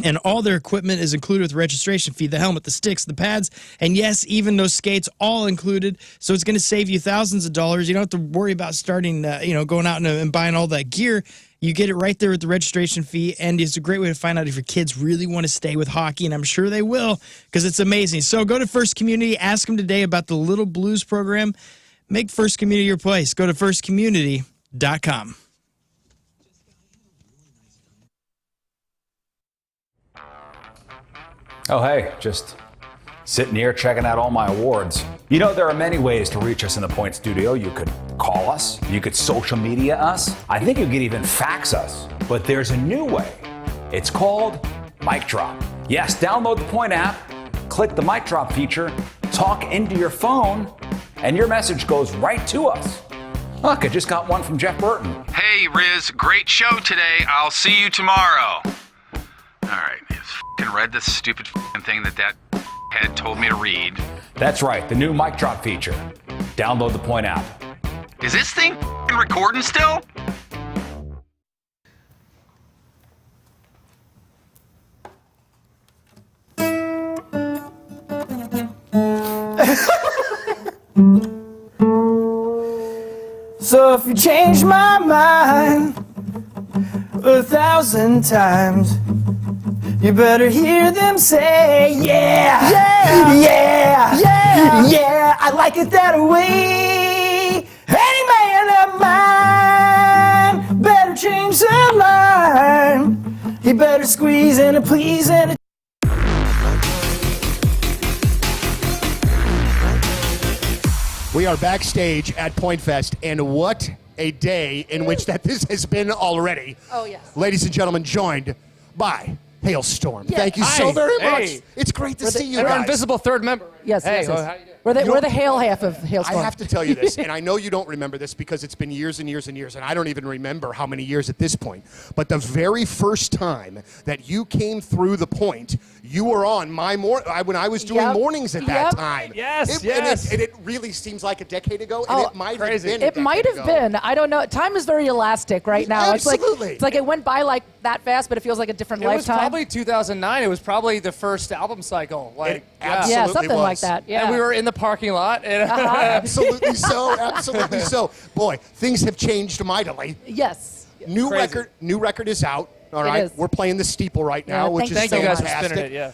And all their equipment is included with registration fee, the helmet, the sticks, the pads, and yes, even those skates, all included. So it's going to save you thousands of dollars. You don't have to worry about starting, going out and buying all that gear. You get it right there with the registration fee, and it's a great way to find out if your kids really want to stay with hockey, and I'm sure they will because it's amazing. So go to First Community, ask them today about the Little Blues program. Make First Community your place. Go to firstcommunity.com. Oh, hey, just sitting here checking out all my awards. You know, there are many ways to reach us in the Point Studio. You could call us, you could social media us, I think you could even fax us. But there's a new way. It's called Mic Drop. Yes, download the Point app, click the Mic Drop feature, talk into your phone, and your message goes right to us. Look, I just got one from Jeff Burton. Hey, Riz, great show today. I'll see you tomorrow. All right, I f***ing read this stupid f***ing thing that head told me to read. That's right, the new Mic Drop feature. Download the Point app. Is this thing f***ing recording still? So if you change my mind 1,000 times, you better hear them say, yeah, yeah, yeah, yeah, yeah, I like it that way. Any man of mine better change the line. He better squeeze and a please and a. We are backstage at Point Fest, and what a day in which this has been already. Oh, yes. Ladies and gentlemen, joined by Hailstorm. Yeah. Thank you so very much. It's great to see you Our guys. invisible third member. Yes, Hey, yes, yes. how you doing? We're the hail half of Hailstorm. I have to tell you this, and I know you don't remember this because it's been years and years and years, and I don't even remember how many years at this point. But the very first time that you came through the point, you were on my when I was doing mornings at that time. Yes, And it really seems like a decade ago, and it might have been. It might have been. I don't know. Time is very elastic right now. Absolutely. It's like it went by like that fast, but it feels like a different It was lifetime. probably 2009. It was probably the first album cycle. Like, yeah, something like that. Yeah. And we were in the parking lot. And Absolutely so. Absolutely so. Boy, things have changed mightily. Yes. New record is out. All It right, is. we're playing the steeple right now, which is thank you guys for fantastic. spinning it, yeah.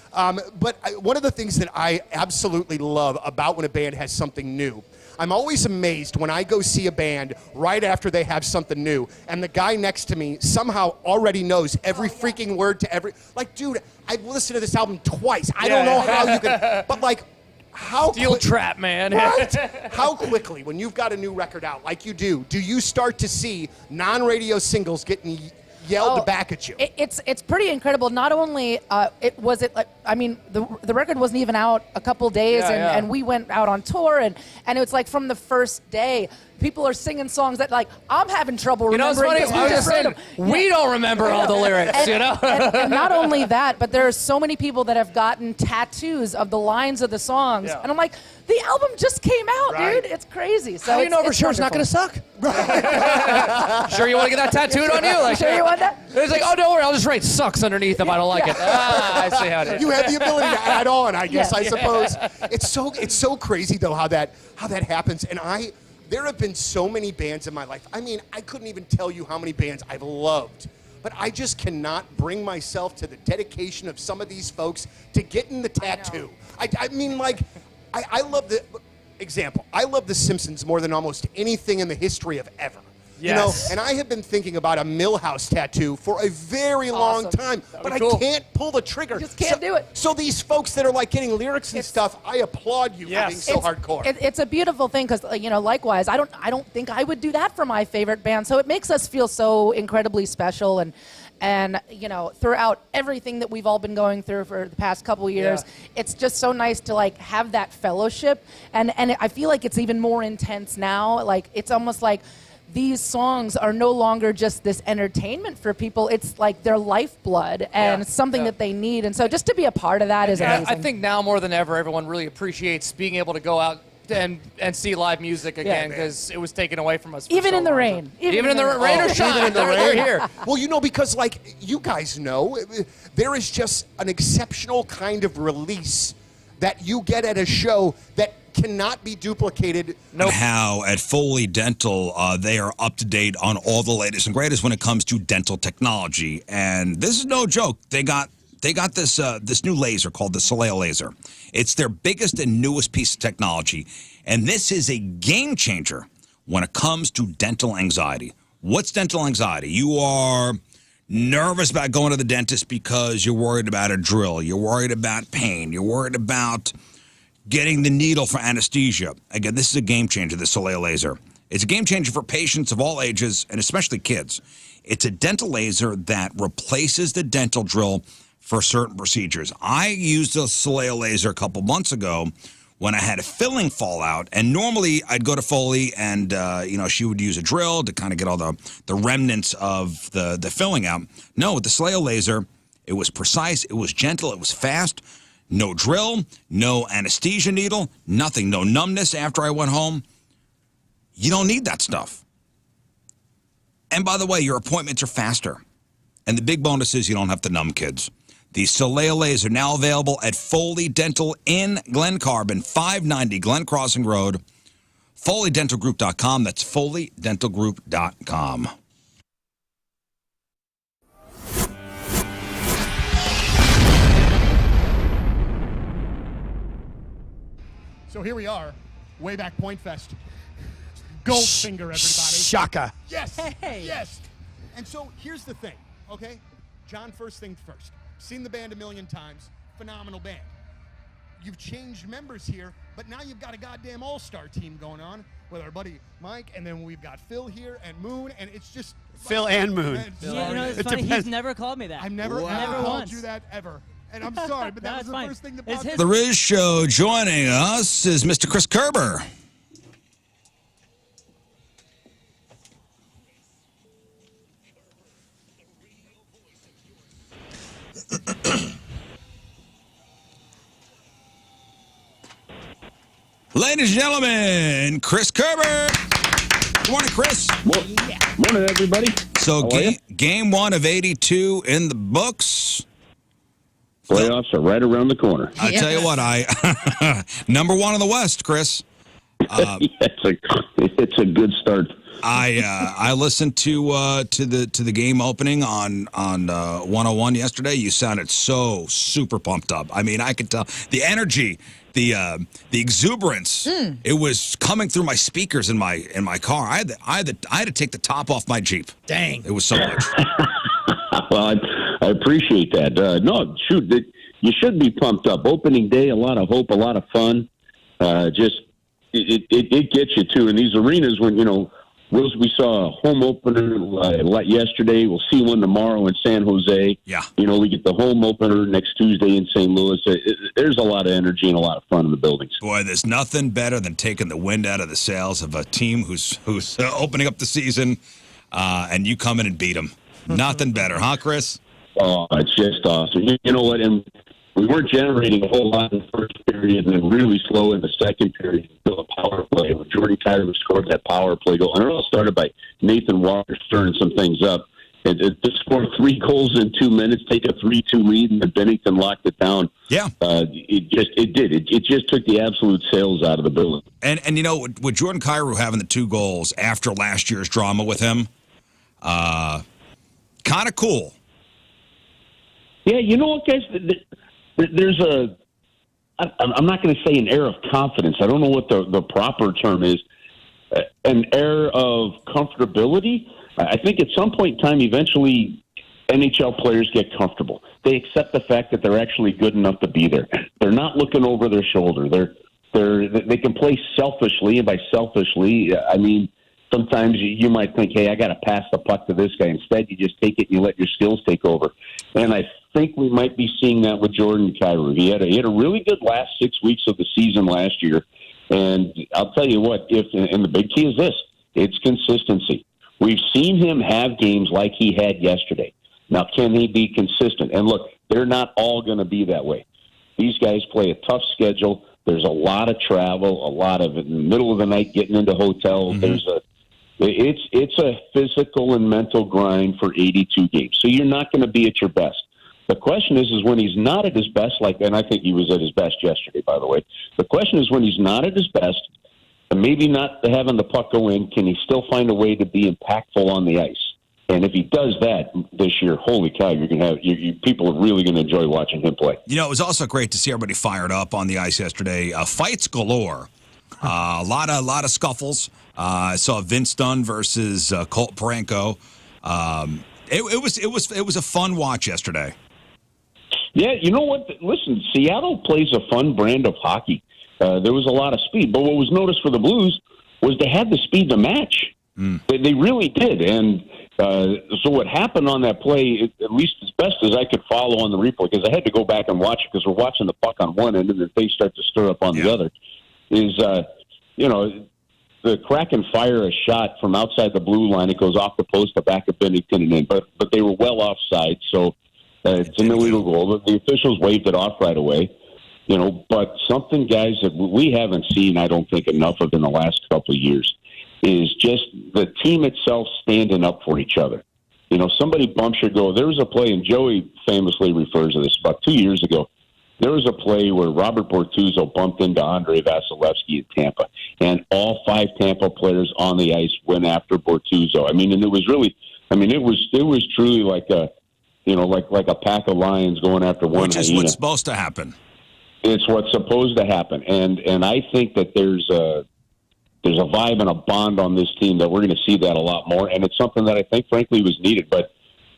But one of the things that I absolutely love about when a band has something new, I'm always amazed when I go see a band right after they have something new, and the guy next to me somehow already knows every freaking word to every. Like, dude, I've listened to this album twice. I don't know how you can, but like. How Steel Trap, man. Right? How quickly, when you've got a new record out like you do you start to see non-radio singles getting yelled back at you? It's pretty incredible. Not only the record wasn't even out a couple days, and we went out on tour, and it was like from the first day, people are singing songs that like I'm having trouble remembering. You know what's funny? I was just saying, we don't remember all the lyrics, and, you know? and not only that, but there are so many people that have gotten tattoos of the lines of the songs, and I'm like, the album just came out, dude. It's crazy. So how do you know for sure it's not going to suck? Sure you want to get that tattooed on you? Like, sure you want that? It's like, oh, don't worry, I'll just write sucks underneath if I don't like it. I see how it is. You have the ability to add on, I guess. I suppose it's so crazy though how that happens. And there have been so many bands in my life. I mean, I couldn't even tell you how many bands I've loved, but I just cannot bring myself to the dedication of some of these folks to getting the tattoo. I mean, like, I love the example. I love The Simpsons more than almost anything in the history of ever. Yes. You know, and I have been thinking about a Millhouse tattoo for a very long time, but I can't pull the trigger. Just can't do it. So these folks that are like getting lyrics and stuff, I applaud you for being so hardcore. It's a beautiful thing because likewise, I don't think I would do that for my favorite band. So it makes us feel so incredibly special and throughout everything that we've all been going through for the past couple of years, it's just so nice to like have that fellowship, and I feel like it's even more intense now. Like it's almost like these songs are no longer just this entertainment for people. It's like their lifeblood and something that they need. And so just to be a part of that is amazing. I think now more than ever, everyone really appreciates being able to go out and see live music again because it was taken away from us. Even in the rain. Even in the rain or shine. Even in the rain. They're here. Well, because like you guys know, there is just an exceptional kind of release that you get at a show that cannot be duplicated. How at Foley Dental, they are up to date on all the latest and greatest when it comes to dental technology. And this is no joke. They got this this new laser called the Soleil laser. It's their biggest and newest piece of technology. And this is a game changer when it comes to dental anxiety. What's dental anxiety? You are nervous about going to the dentist because you're worried about a drill. You're worried about pain. You're worried about getting the needle for anesthesia. Again, this is a game changer, the Soleil laser. It's a game changer for patients of all ages, and especially kids. It's a dental laser that replaces the dental drill for certain procedures. I used a Soleil laser a couple months ago when I had a filling fall out, and normally I'd go to Foley and, she would use a drill to kind of get all the remnants of the filling out. No, with the Soleil laser, it was precise, it was gentle, it was fast. No drill, no anesthesia needle, nothing, no numbness after I went home. You don't need that stuff. And by the way, your appointments are faster. And the big bonus is you don't have to numb kids. The Soleil laser now available at Foley Dental in Glen Carbon, 590 Glen Crossing Road, FoleyDentalGroup.com. That's FoleyDentalGroup.com. So here we are, way back Point Fest. Goldfinger, everybody. Shaka. Yes. Hey. Yes. And so here's the thing, okay? John, first thing first. Seen the band a million times. Phenomenal band. You've changed members here, but now you've got a goddamn all-star team going on with our buddy Mike, and then we've got Phil here and Moon, and it's just... Phil and Moon. It's funny, he's never called me that. I've never once. called you that ever. And I'm sorry, but that was the first thing that popped in. The Riz Show. Joining us is Mr. Chris Kerber. Ladies and gentlemen, Chris Kerber. Good morning, Chris. Morning, everybody. So game 1 of 82 in the books. Playoffs are right around the corner. I tell you what, number 1 in the West, Chris. It's a good start. I listened to the game opening on 101 yesterday. You sounded so super pumped up. I mean, I could tell the energy, the exuberance. It was coming through my speakers in my car. I had to take the top off my Jeep. Dang, it was so much. Well, I appreciate that. No, shoot, you should be pumped up. Opening day, a lot of hope, a lot of fun. It gets you too in these arenas when we saw a home opener yesterday. We'll see one tomorrow in San Jose. Yeah. We get the home opener next Tuesday in St. Louis. There's a lot of energy and a lot of fun in the buildings. Boy, there's nothing better than taking the wind out of the sails of a team who's opening up the season, and you come in and beat them. Nothing better, huh, Chris? Oh, it's just awesome. You know what? And we weren't generating a whole lot in the first period, and then really slow in the second period until the power play. When Jordan Kyler scored that power play goal, and it all started by Nathan Walker stirring some things up. And to score 3 goals in 2 minutes, take a 3-2 lead, and then Bennington locked it down. Yeah, it just took the absolute sails out of the building. And with Jordan Kyler having the 2 goals after last year's drama with him, kind of cool. Yeah, you know what, guys? There's I'm not going to say an air of confidence. I don't know what the proper term is. An air of comfortability. I think at some point in time, eventually, NHL players get comfortable. They accept the fact that they're actually good enough to be there. They're not looking over their shoulder. They can play selfishly, and by selfishly, I mean sometimes you might think, hey, I got to pass the puck to this guy. Instead, you just take it and you let your skills take over. And I think we might be seeing that with Jordan Kyler. He had a really good last 6 weeks of the season last year. And I'll tell you what, and the big key is this, it's consistency. We've seen him have games like he had yesterday. Now, can he be consistent? And look, they're not all going to be that way. These guys play a tough schedule. There's a lot of travel, a lot of in the middle of the night getting into hotels. It's a physical and mental grind for 82 games. So you're not going to be at your best. The question is when he's not at his best, and I think he was at his best yesterday, by the way. The question is when he's not at his best, and maybe not having the puck go in, can he still find a way to be impactful on the ice? And if he does that this year, holy cow, you're going to have people are really going to enjoy watching him play. It was also great to see everybody fired up on the ice yesterday. Fights galore. A lot of scuffles. I saw Vince Dunn versus Colt Parenko. It was a fun watch yesterday. Yeah, you know what? Listen, Seattle plays a fun brand of hockey. There was a lot of speed, but what was noticed for the Blues was they had the speed to match. They really did, and so what happened on that play, at least as best as I could follow on the replay, because I had to go back and watch it because we're watching the puck on one end and then they start to stir up on the other, is, the Kraken fire a shot from outside the blue line. It goes off the post, the back of Bennington and in, but they were well offside, so it's an illegal goal. The officials waved it off right away. But something, guys, that we haven't seen, I don't think, enough of in the last couple of years is just the team itself standing up for each other. Somebody bumps your goal. There was a play, and Joey famously refers to this, about 2 years ago. There was a play where Robert Bortuzzo bumped into Andrei Vasilevsky in Tampa, and all 5 Tampa players on the ice went after Bortuzzo. And it was really, it was truly like a, like a pack of lions going after one hyena. Which is what's supposed to happen. It's what's supposed to happen, and I think that there's a vibe and a bond on this team that we're going to see that a lot more, and it's something that I think, frankly, was needed. But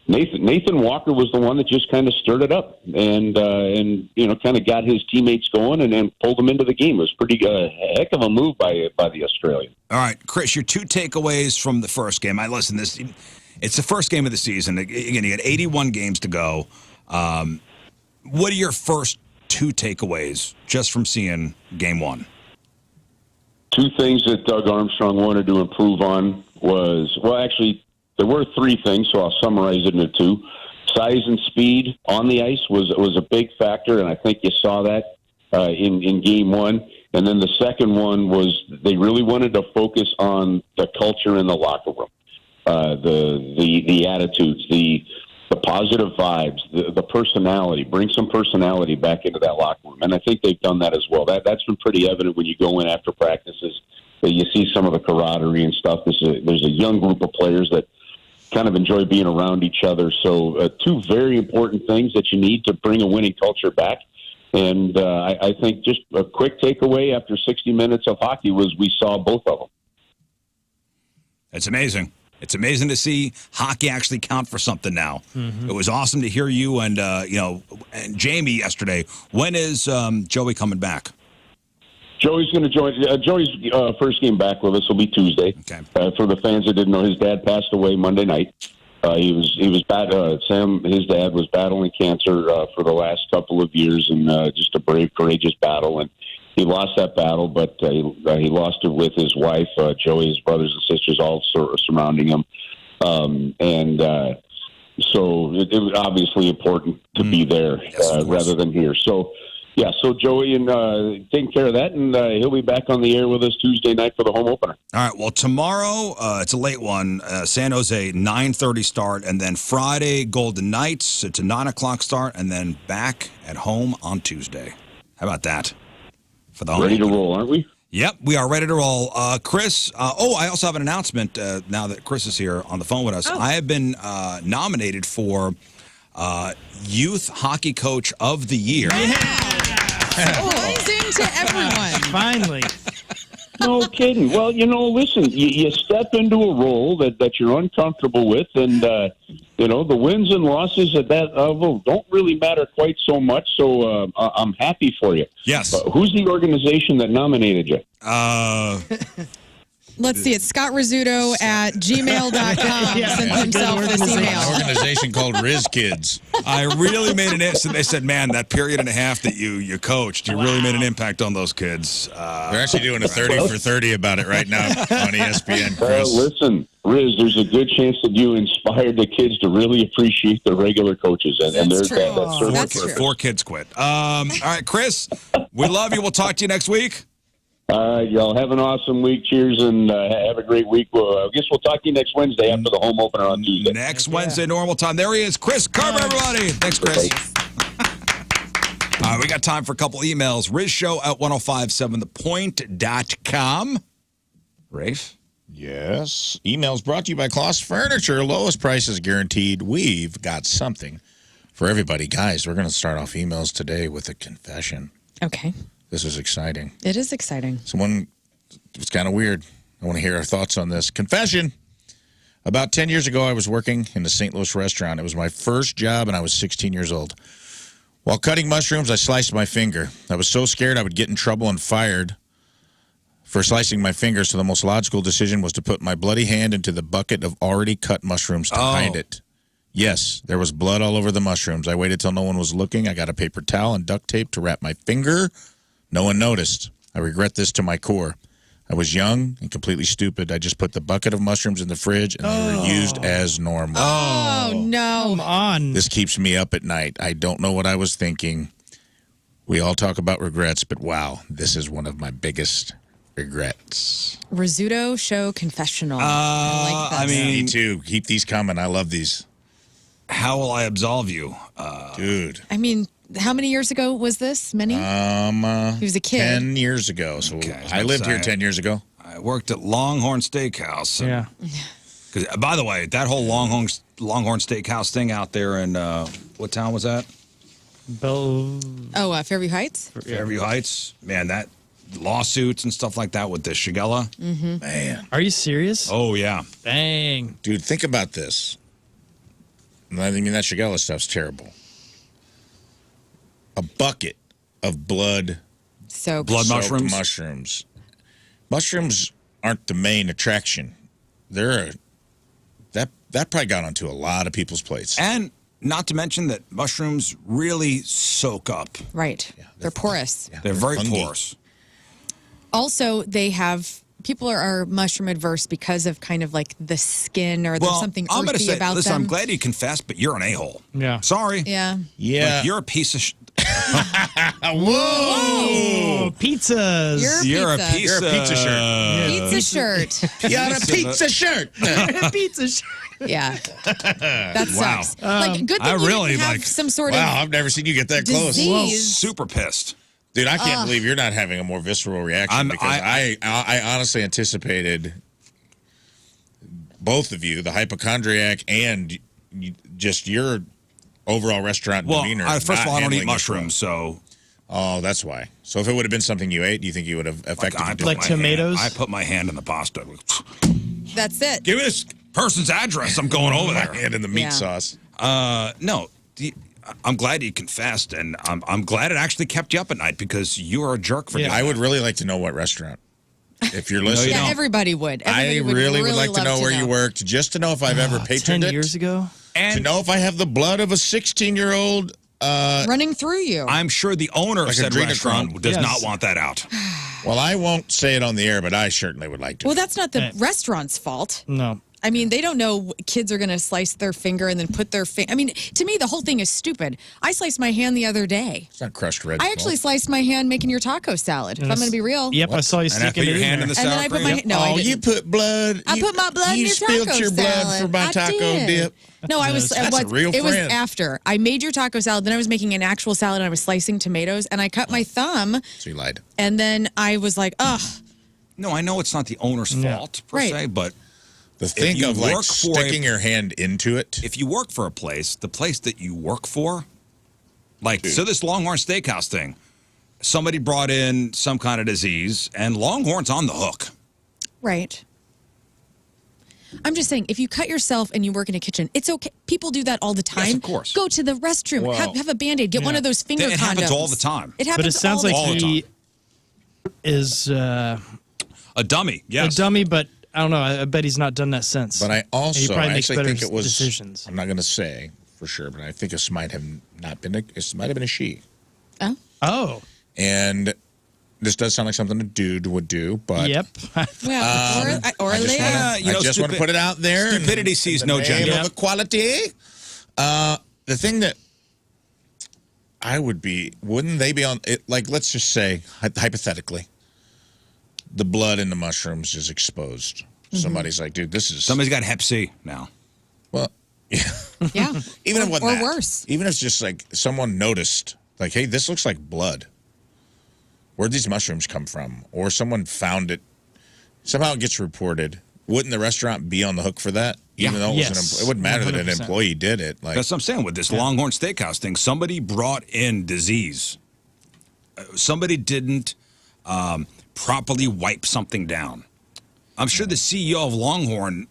Nathan Walker was the one that just kind of stirred it up and kind of got his teammates going and then pulled them into the game. It was pretty heck of a move by the Australian. All right, Chris, your 2 takeaways from the first game. It's the first game of the season. Again, you had 81 games to go. what are your first two takeaways just from seeing game one? Two things that Doug Armstrong wanted to improve on was, well, actually, there were three things, so I'll summarize it into two. Size and speed on the ice was a big factor, and I think you saw that in game one. And then the second one was they really wanted to focus on the culture in the locker room, the attitudes, the positive vibes, the personality. Bring some personality back into that locker room, and I think they've done that as well. That's been pretty evident when you go in after practices. That you see some of the camaraderie and stuff. There's a young group of players that kind of enjoy being around each other. So two very important things that you need to bring a winning culture back. And I think just a quick takeaway after 60 minutes of hockey was we saw both of them. It's amazing. It's amazing to see hockey actually count for something now. Mm-hmm. It was awesome to hear you and and Jamie yesterday. When is Joey coming back? Joey's going to join. Joey's first game back with us will be Tuesday. Okay. For the fans that didn't know, his dad passed away Monday night. Sam, his dad was battling cancer for the last couple of years, and just a brave, courageous battle. And he lost that battle, but he lost it with his wife, Joey, his brothers and sisters, all surrounding him. So it was obviously important to be there rather than here. So, yeah, so Joey and taking care of that, and he'll be back on the air with us Tuesday night for the home opener. All right, well, tomorrow, it's a late one, San Jose, 9:30 start, and then Friday, Golden Knights, it's a 9 o'clock start, and then back at home on Tuesday. How about that? For the home Ready to opener. roll, aren't we? Yep, we are ready to roll. Chris, I also have an announcement now that Chris is here on the phone with us. I have been nominated for Youth Hockey Coach of the Year. Surprising to everyone. Finally. No kidding. Well, listen, you step into a role that you're uncomfortable with, and, the wins and losses at that level don't really matter quite so much, so I'm happy for you. Yes. Who's the organization that nominated you? Let's see. It's Scott Rizzuto at gmail.com. Sent himself this email. An organization called Riz Kids. I really made an impact. They said, man, that period and a half that you coached, you really made an impact on those kids. They're actually doing a 30 for 30 about it right now on ESPN, Chris. Listen, Riz, there's a good chance that you inspired the kids to really appreciate the regular coaches. And That's true. That's true. Four kids quit. All right, Chris, we love you. We'll talk to you next week. All right, y'all have an awesome week. Cheers, and have a great week. I guess we'll talk to you next Wednesday after the home opener on Tuesday. Next Wednesday, normal time. There he is, Chris Carver, everybody. Thanks, Chris. All right, we got time for a couple emails. RizShow at 1057thepoint.com. Rafe? Yes. Emails brought to you by Kloss Furniture. Lowest prices guaranteed. We've got something for everybody. Guys, we're going to start off emails today with a confession. Okay. This is exciting. It is exciting. It's kind of weird. I want to hear our thoughts on this. Confession. About 10 years ago, I was working in a St. Louis restaurant. It was my first job, and I was 16 years old. While cutting mushrooms, I sliced my finger. I was so scared I would get in trouble and fired for slicing my finger, so the most logical decision was to put my bloody hand into the bucket of already cut mushrooms to hide it. Yes, there was blood all over the mushrooms. I waited till no one was looking. I got a paper towel and duct tape to wrap my finger. No one noticed. I regret this to my core. I was young and completely stupid. I just put the bucket of mushrooms in the fridge, and they were used as normal. Oh, no. Come on. This keeps me up at night. I don't know what I was thinking. We all talk about regrets, but wow, this is one of my biggest regrets. Rizzuto Show confessional. I like this. Me too. Keep these coming. I love these. How will I absolve you? Dude. I mean, how many years ago was this? Many? He was a kid. 10 years ago. So I lived here 10 years ago. I worked at Longhorn Steakhouse. Yeah. Because, by the way, that whole Longhorn Steakhouse thing out there in, what town was that? Fairview Heights? Fairview Heights. Man, that lawsuits and stuff like that with the Shigella. Mm-hmm. Man. Are you serious? Oh, yeah. Dang. Dude, think about this. I mean, that Shigella stuff's terrible. A bucket of blood soaked mushrooms. Mushrooms aren't the main attraction. That probably got onto a lot of people's plates. And not to mention that mushrooms really soak up. Right. They're porous. They're very fungi. porous. Also, they have people are mushroom adverse because of kind of like the skin or there's something I'm gonna earthy say, about listen, them. I'm glad you confessed, but you're an a-hole. Yeah. Sorry. Yeah. Yeah. Like, you're a piece of Whoa! Pizzas. You're a a piece You're a pizza shirt. Pizza shirt. You're a pizza shirt. Pizza shirt. Yeah. That Wow. sucks. Like, good thing I you really didn't have like- some sort Wow, of I've never seen you get that close. disease. super pissed. Dude, I can't believe you're not having a more visceral reaction because I honestly anticipated both of you, the hypochondriac and just your overall restaurant demeanor. First of not all, I don't eat handling it mushrooms, so. Oh, that's why. So if it would have been something you ate, do you think you would have affected I it? put Like my tomatoes? Hand, I put my hand in the pasta. That's it. Give me this person's address. I'm going over there. My hand in the meat Yeah. sauce. No. I'm glad you confessed, and I'm glad it actually kept you up at night because you are a jerk for doing I would that. really like to know what restaurant. If you're listening, Yeah, everybody would. I Everybody really would like to love know where you worked, just to know if I've ever 10 patroned it. years ago. And To know if I have the blood of a 16-year-old. running through you. I'm sure the owner of Like said adrenochrome. restaurant does Yes. not want that out. Well, I won't say it on the air, but I certainly would like to. Well, that's not the restaurant's fault. No. I mean, they don't know kids are going to slice their finger and then put their finger. I mean, to me, the whole thing is stupid. I sliced my hand the other day. It's not crushed red. I actually sliced my hand making your taco salad, if I'm going to be real. Yep, I saw you And I sticking put it your in hand in there. the And sour then I put cream. my no, I Oh, didn't. you put blood. I put my blood in you your spilled taco your blood salad. for my I taco did. dip. No, I was. That's a real it was friend. after I made your taco salad. Then I was making an actual salad and I was slicing tomatoes and I cut my thumb So you lied. and then I was like, ugh. No, I know it's not the owner's fault per Right. se, but The thing you of like work for sticking your hand into it. if you work for a place, the place that you work for, like so this Longhorn Steakhouse thing, somebody brought in some kind of disease, and Longhorn's on the hook. Right. I'm just saying, if you cut yourself and you work in a kitchen, it's okay. People do that all the time. Yes, of course. Go to the restroom, Well, have a Band-Aid, get one of those finger condoms. It happens all the time. It happens But it sounds all like the time. he is A dummy, yes. a dummy, but I don't know. I bet he's not done that since. But I he also probably makes actually better think it was. decisions. I'm not going to say for sure, but I think this might have not been. It might have been a she. Oh. Oh. And this does sound like something a dude would do, but Yep. Well, or I just later. want to put it out there. Stupidity in sees the no name gender. of equality. The thing that I would be, wouldn't they be on it? Like, let's just say hypothetically, the blood in the mushrooms is exposed. Mm-hmm. Somebody's like, dude, this is Somebody's got Hep C now. well, yeah. Yeah. Even if it wasn't or that. worse. Even if it's just like someone noticed, like, hey, this looks like blood. Where'd these mushrooms come from? Or someone found it. Somehow it gets reported. Wouldn't the restaurant be on the hook for that? Even though it was Yes. it wouldn't matter that an 100%. employee did it. Like, That's what I'm saying with this Longhorn Steakhouse thing. Somebody brought in disease. Somebody didn't properly wipe something down. I'm sure the CEO of Longhorn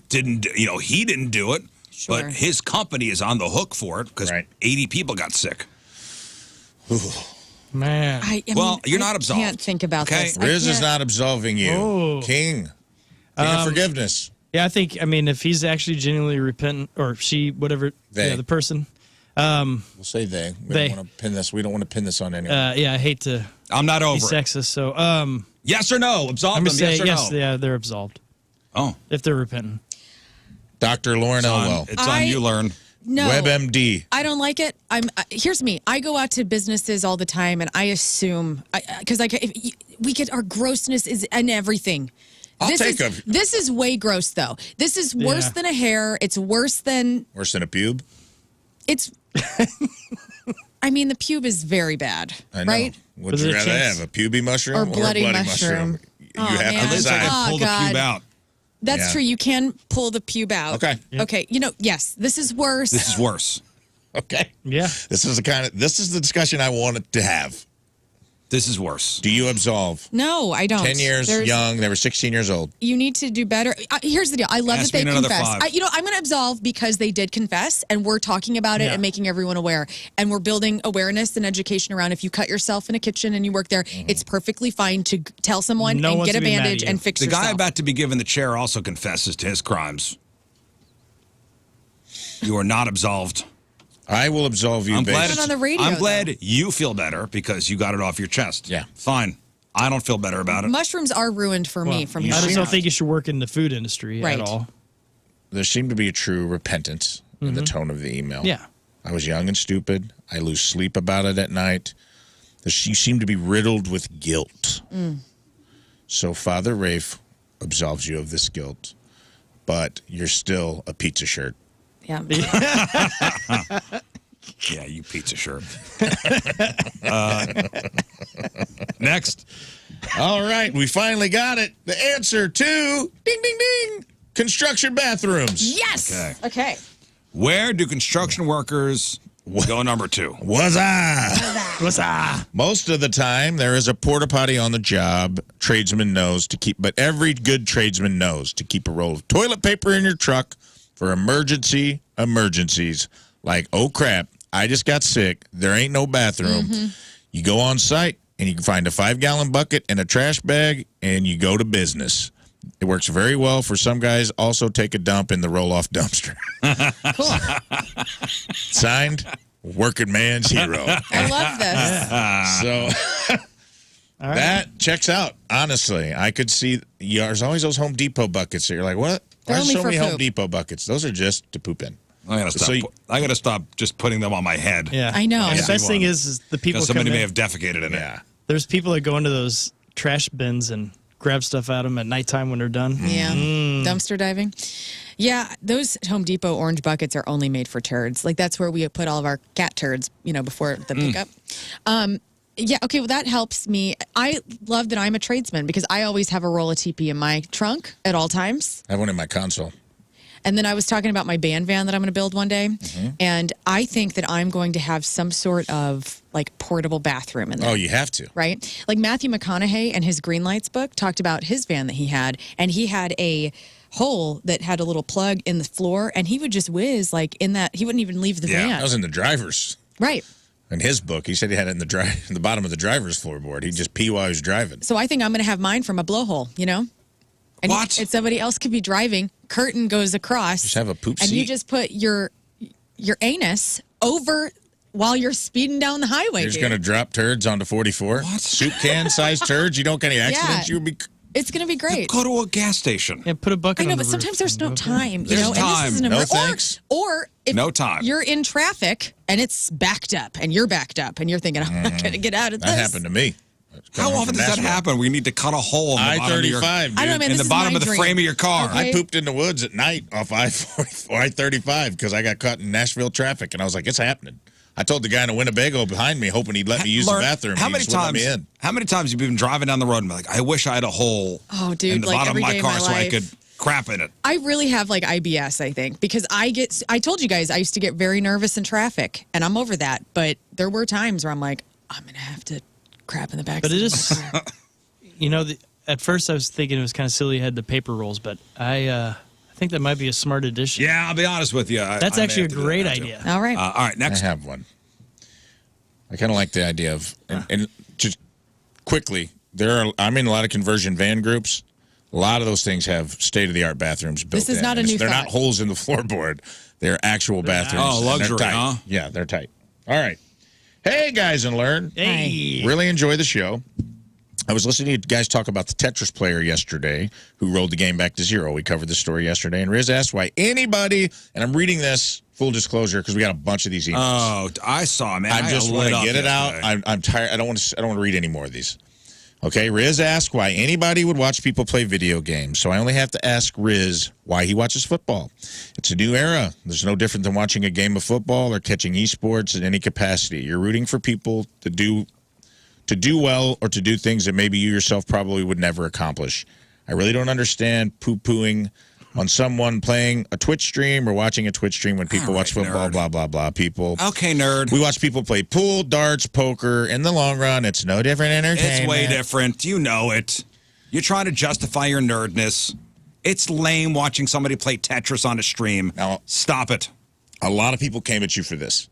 didn't, he didn't do it, Sure. but his company is on the hook for it because 80 people got sick. Man. Well, you're not I absolved. can't think about Okay. this. I Riz is can't- not absolving you. Oh. King of forgiveness. Yeah, I think. I mean, if he's actually genuinely repentant, or she, whatever, They. the person. We'll say they. We They. don't want to pin this. We don't want to pin this on anyone. Yeah, I hate to. I'm not be over it. sexist. So, Yes or no? Absolve I'm them, gonna say yes or yes. no? Yeah, they're absolved Oh, if they're repentant. Dr. Lauren Elwell. it's on you, Lern. No. WebMD. I don't like it. Here's me. I go out to businesses all the time, and I assume because we get our grossness is in everything. I'll take This is way gross, though. This is worse Yeah. than a hair. It's worse than Worse than a pube? it's. I mean, the pube is very bad, I know. right? Would Was you it a rather chance? have a pubic mushroom Or or bloody a bloody mushroom? mushroom? You Oh, have man. to At least I decide. can pull the God. pube out. That's Yeah. true. You can pull the pube out. Okay. Okay. Yes, this is worse. This is worse. Okay. Yeah. This is the discussion I wanted to have. This is worse. Do you absolve? No, I don't. 10 years There's- young, they were 16 years old. You need to do better. Here's the deal. I love Ask that me they in another confess. 5. I'm going to absolve because they did confess, and we're talking about it Yeah. and making everyone aware. And we're building awareness and education around if you cut yourself in a kitchen and you work there, it's perfectly fine to tell someone No and one's get a gonna be mad at bandage you. and fix The yourself. guy about to be given the chair also confesses to his crimes. You are not absolved. I will absolve you. I'm glad it's on the radio, I'm glad you feel better because you got it off your chest. Yeah. Fine. I don't feel better about it. Mushrooms are ruined for me from I here just on don't out. think you should work in the food industry Right. at all. There seemed to be a true repentance in the tone of the email. Yeah. I was young and stupid. I lose sleep about it at night. You seem to be riddled with guilt. So Father Rafe absolves you of this guilt, but you're still a pizza shirt. Yeah. Yeah, you pizza shirt. Next. All right, we finally got it. The answer to ding, ding, ding, construction bathrooms. Yes. Okay. Where do construction workers go number 2? Most of the time, there is a porta potty on the job. Tradesman knows to keep, but every good tradesman knows to keep a roll of toilet paper in your truck for emergencies. Like, oh crap, I just got sick. There ain't no bathroom. You go on site and you can find a 5-gallon bucket and a trash bag, and you go to business. It works very well for some guys. Also, take a dump in the roll-off dumpster. Signed, Working Man's Hero. I love this. So that checks out. Honestly, I could see there's always those Home Depot buckets that you're like, what? They're Why only so for many Home poop. Depot buckets? Those are just to poop in. I gotta stop just putting them on my head. Yeah. I know. And the best thing is the people Because somebody come may in- have defecated in Yeah. it. There's people that go into those trash bins and grab stuff out of them at nighttime when they're done. Yeah. Dumpster diving. Yeah, those Home Depot orange buckets are only made for turds. Like that's where we put all of our cat turds, before the pickup. Yeah, okay, well that helps me. I love that I'm a tradesman because I always have a roll of TP in my trunk at all times. I have one in my console. And then I was talking about my band van that I'm going to build one day. And I think that I'm going to have some sort of like portable bathroom in there. Oh, you have to. Right? Like Matthew McConaughey in his Green Lights book talked about his van that he had, and he had a hole that had a little plug in the floor, and he would just whiz like in that. He wouldn't even leave the van. That was in the driver's. Right. In his book, he said he had it in the bottom of the driver's floorboard. He'd just pee while he was driving. So I think I'm going to have mine from a blowhole, And What? And somebody else could be driving, curtain goes across. Just have a poop and seat. you just put your anus over while you're speeding down the highway. You're just dude. going to drop turds onto 44? What? Soup can sized turds? You don't get any accidents? Yeah. You'll be. It's going to be great. Go to a gas station. Yeah, put a bucket I know, on but the sometimes roof. there's no time. There's And this time. is an No emer- thanks. Or if No time. you're in traffic and it's backed up and you're backed up and you're thinking, I'm not going to get out of this. That happened to me. How often does that happen? We need to cut a hole in the bottom of your, I-35, dude. I don't know, man, in this the is bottom my of the dream. frame of your car. Okay. I pooped in the woods at night off I-35 because I got caught in Nashville traffic, and I was like, it's happening. I told the guy in a Winnebago behind me, hoping he'd let me use the Lern, bathroom. How He many just wouldn't times? let me in. How many times have you been driving down the road and be like, I wish I had a hole Oh, dude, in the like bottom of every my day of car my so I life. could crap in it? I really have like IBS, I think, because I told you guys I used to get very nervous in traffic, and I'm over that. But there were times where I'm like, I'm going to have to crap in the back. But it is, at first I was thinking it was kind of silly you had the paper rolls, but I think that might be a smart addition. Yeah, I'll be honest with you. That's I may actually a have to do great that too. idea. All right. All right, next. I have one. I kind of like the idea of, and just quickly, I'm in a lot of conversion van groups. A lot of those things have state-of-the-art bathrooms built in. This is not a new They're not thought. holes in the floorboard. They're actual bathrooms. Oh, and luxury, they're tight. huh? Yeah, they're tight. All right. Hey, guys and Lern. Hey. Really enjoy the show. I was listening to you guys talk about the Tetris player yesterday who rolled the game back to 0. We covered the story yesterday, and Riz asked why anybody, and I'm reading this, full disclosure, because we got a bunch of these emails. Oh, I saw, man. I just want to get it out. yesterday. I'm tired. I don't want to read any more of these. Okay, Riz asked why anybody would watch people play video games. So I only have to ask Riz why he watches football. It's a new era. There's no different than watching a game of football or catching esports in any capacity. You're rooting for people to do well or to do things that maybe you yourself probably would never accomplish. I really don't understand poo-pooing on someone playing a Twitch stream or watching a Twitch stream when people watch football, nerd. blah, blah, blah. People. Okay, nerd. We watch people play pool, darts, poker. In the long run, it's no different entertainment. It's way different. You know it. You're trying to justify your nerdness. It's lame watching somebody play Tetris on a stream. Now, stop it. A lot of people came at you for this.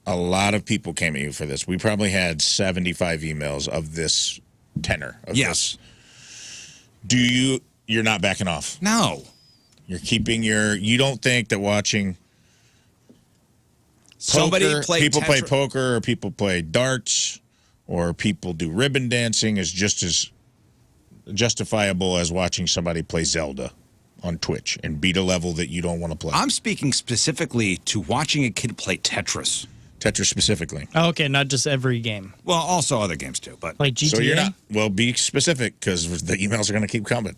A lot of people came at you for this. We probably had 75 emails of this tenor. Yes. You're not backing off. No. You're keeping you don't think that watching Somebody play people play Tetris. poker, or people play darts, or people do ribbon dancing is just as justifiable as watching somebody play Zelda on Twitch and beat a level that you don't want to play. I'm speaking specifically to watching a kid play Tetris. Tetris specifically. Oh, okay, not just every game. Well, also other games too, but Like GTA? So you're not. Well, be specific because the emails are going to keep coming.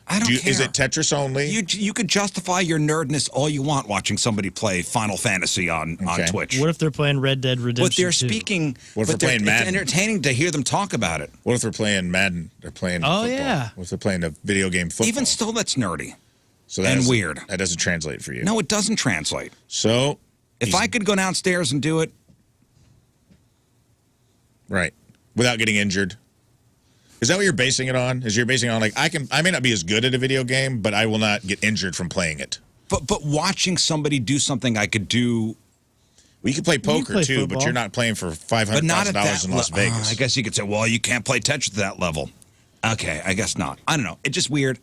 I don't care. Is it Tetris only? You could justify your nerdness all you want watching somebody play Final Fantasy on Twitch. What if they're playing Red Dead Redemption But they're 2? speaking. What if but they're playing Madden? It's entertaining to hear them talk about it. What if they're playing Madden? They're playing Oh, football. yeah. What if they're playing a video game football? Even still, that's nerdy. So and doesn't- weird. That doesn't translate for you. No, it doesn't translate. So if I could go downstairs and do it, right, without getting injured. Is that what you're basing it on? Is you're basing it on like I may not be as good at a video game, but I will not get injured from playing it. but watching somebody do something I could do. Well, you can play poker play too, football. but you're not playing for But not at $500,000 that in Las Vegas. I guess you could say, well, you can't play Tetris at that level. Okay, I guess not. I don't know. It's just weird.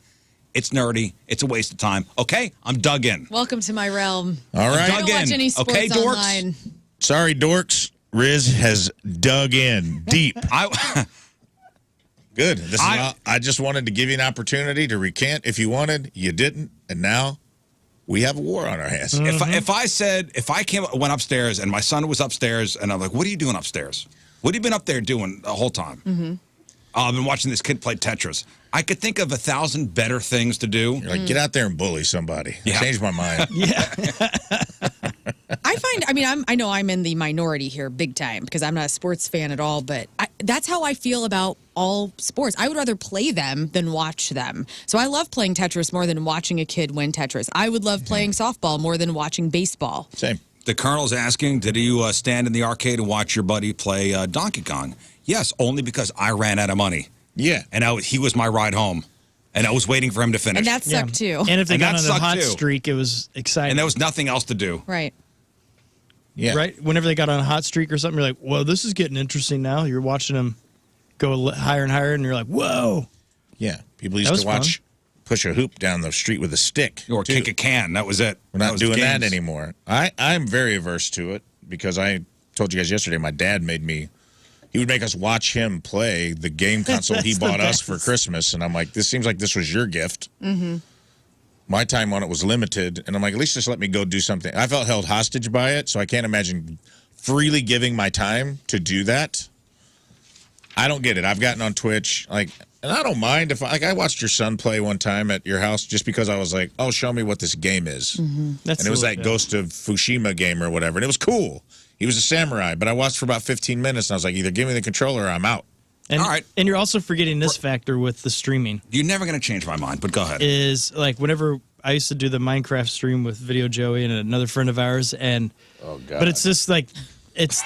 It's nerdy. It's a waste of time. Okay, I'm dug in. Welcome to my realm. All right. I don't watch any sports Okay, dorks? online. Sorry, dorks. Riz has dug in deep. Good. I just wanted to give you an opportunity to recant if you wanted. You didn't, and now we have a war on our hands. If I went upstairs and my son was upstairs and I'm like, what are you doing upstairs? What have you been up there doing the whole time? Mm-hmm. I've been watching this kid play Tetris. I could think of 1,000 better things to do. You're like, get out there and bully somebody. Yeah. Change my mind. I know I'm in the minority here big time because I'm not a sports fan at all, but that's how I feel about all sports. I would rather play them than watch them. So I love playing Tetris more than watching a kid win Tetris. I would love playing softball more than watching baseball. Same. The Colonel's asking, did you stand in the arcade and watch your buddy play Donkey Kong? Yes, only because I ran out of money. Yeah. And he was my ride home. And I was waiting for him to finish. And that sucked too. And if they got that on a sucked hot too. streak, it was exciting. And there was nothing else to do. Right. Yeah. Right? Whenever they got on a hot streak or something, you're like, whoa, this is getting interesting now. You're watching them go higher and higher, and you're like, whoa. Yeah. People used to watch push a hoop down the street with a stick. Or kick a can. That was it. We're not doing that anymore. I'm very averse to it because I told you guys yesterday my dad he would make us watch him play the game console he bought us for Christmas. And I'm like, this seems like this was your gift. Mm-hmm. My time on it was limited. And I'm like, at least just let me go do something. I felt held hostage by it, so I can't imagine freely giving my time to do that. I don't get it. I've gotten on Twitch, and I don't mind if I watched your son play one time at your house just because I was like, oh, show me what this game is. Mm-hmm. And it was that Ghost of Tsushima game or whatever. And it was cool. He was a samurai, but I watched for about 15 minutes and I was like, either give me the controller or I'm out. And, all right. And you're also forgetting this factor with the streaming. You're never going to change my mind, but go ahead. Is like whenever I used to do the Minecraft stream with Video Joey and another friend of ours, and but it's just like it's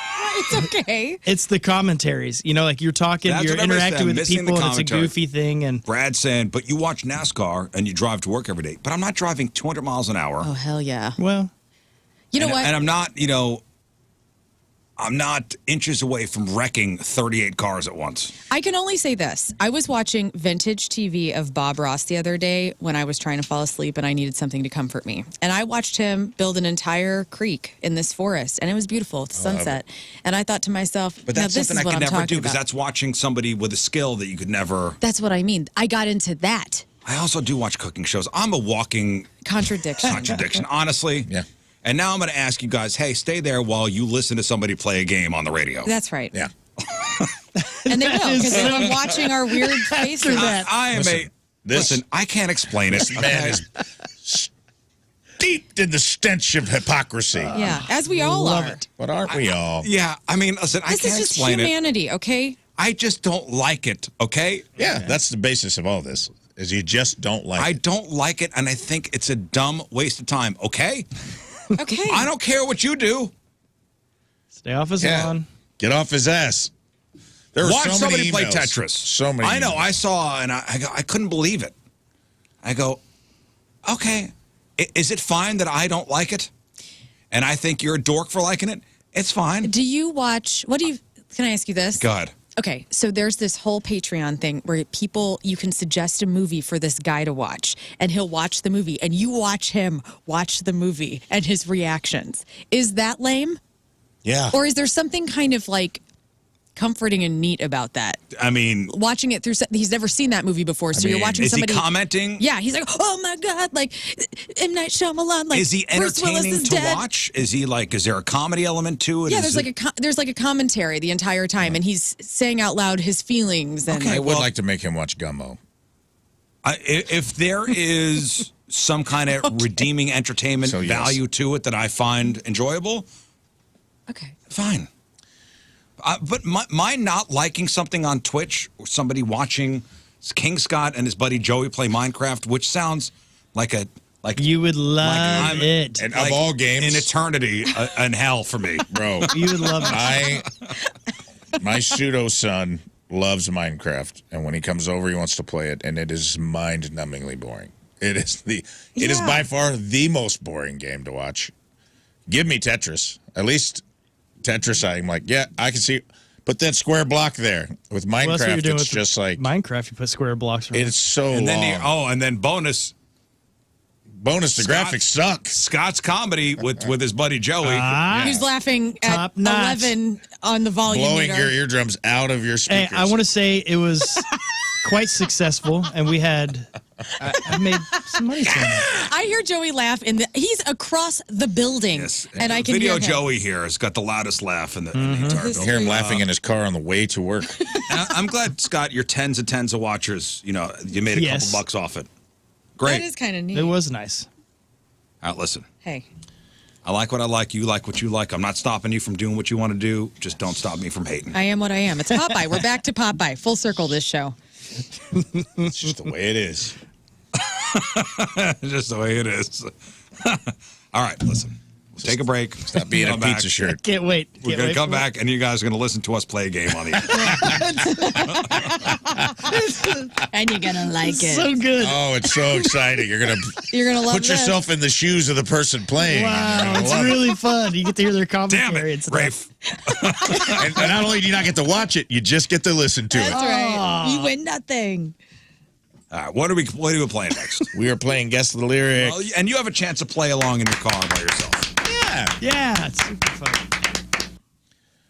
okay. It's the commentaries, like you're talking, That's you're what everybody interacting said, with missing people, the and it's a commentary. goofy thing. And Brad saying, but you watch NASCAR and you drive to work every day. But I'm not driving 200 miles an hour. Oh, hell yeah. Well, you know what? And I'm not, I'm not inches away from wrecking 38 cars at once. I can only say this. I was watching vintage TV of Bob Ross the other day when I was trying to fall asleep and I needed something to comfort me. And I watched him build an entire creek in this forest, and it was beautiful at the sunset. And I thought to myself, But now that's this something is I what could I'm never talking do because about. that's watching somebody with a skill that you could never. That's what I mean. I got into that. I also do watch cooking shows. I'm a walking contradiction. Honestly. Yeah. And now I'm going to ask you guys, hey, stay there while you listen to somebody play a game on the radio. That's right. Yeah. And they will, because they were watching our weird faces. I am Listen, I can't explain it. This man is steeped in the stench of hypocrisy. Yeah, as we all are. But aren't we all? Yeah, I mean, listen, I This can't is just explain humanity, okay? I just don't like it, okay? Yeah, that's the basis of all this, is you just don't like it. I don't like it, and I think it's a dumb waste of time, okay? Okay. I don't care what you do. Stay off his lawn. Get off his ass. There were Watch so many somebody play emails. Tetris. So many. I know. emails. I saw, and I couldn't believe it. I go, okay, is it fine that I don't like it? And I think you're a dork for liking it? It's fine. Do you watch, can I ask you this? Go ahead. Okay, so there's this whole Patreon thing where you can suggest a movie for this guy to watch, and he'll watch the movie, and you watch him watch the movie and his reactions. Is that lame? Yeah. Or is there something kind of like comforting and neat about that? I mean, watching it through, he's never seen that movie before, so you're watching somebody. Is he commenting? Yeah, he's like, oh my God, like M. Night Shyamalan. Like, is he Bruce Willis entertaining is to dead. watch? Is he like, is there a comedy element to it? Yeah, Is there's like a commentary the entire time, and he's saying out loud his feelings. And I would like to make him watch Gummo. If there is some kind of redeeming entertainment value to it that I find enjoyable, okay, fine. But my not liking something on Twitch, or somebody watching King Scott and his buddy Joey play Minecraft, which sounds like you would love it. And of all games, in eternity, in hell for me, bro. You would love it. My pseudo son loves Minecraft, and when he comes over, he wants to play it, and it is mind-numbingly boring. It is by far the most boring game to watch. Give me Tetris. At least Tetris, I'm like, yeah, I can see. Put that square block there. With Minecraft, Well, that's what you're doing it's with just like Minecraft. You put square blocks around. it's so and long. then and then bonus. The graphics suck. Scott's comedy with his buddy Joey. Who's laughing at Top notch. 11 on the volume Blowing meter. your eardrums out of your Hey, speakers. I want to say it was quite successful, and we had. I made some money from it. I hear Joey laugh, he's across the building, and I can Video hear him. Joey here has got the loudest laugh in the entire building. hear him laughing in his car on the way to work. I'm glad, Scott, your tens of watchers, you made a couple bucks off it. Great. That is kind of neat. It was nice. All right, listen. Hey. I like what I like. You like what you like. I'm not stopping you from doing what you want to do. Just don't stop me from hating. I am what I am. It's Popeye. We're back to Popeye. Full circle this show. It's just the way it is. Just the way it is. All right, listen. We'll take a break. Stop being a Come back. pizza shirt. Can't wait. We're going to come back, and you guys are going to listen to us play a game on the And you're going to like it. So good. Oh, it's so exciting. You're gonna love put yourself in the shoes of the person playing. Wow, it's really fun. You get to hear their commentary. Damn it, Rafe. and not only do you not get to watch it, you just get to listen to That's it. right. You win nothing. All right, what are we playing next? We are playing Guess the Lyric. Well, and you have a chance to play along in your car by yourself. Yeah, it's super fun.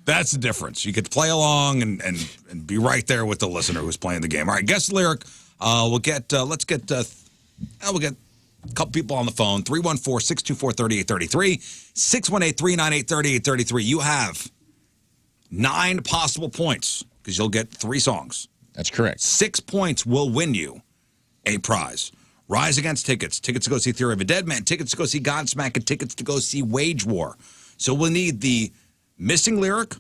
That's the difference. You get to play along and be right there with the listener who's playing the game. All right, Guess the Lyric. We'll get a couple people on the phone. 314-624-3833. 618-398-3833. You have 9 possible points because you'll get 3 songs. That's correct. 6 points will win you a prize. Rise Against tickets. Tickets to go see Theory of a Dead Man. Tickets to go see Godsmack. And tickets to go see Wage War. So we'll need the missing lyric,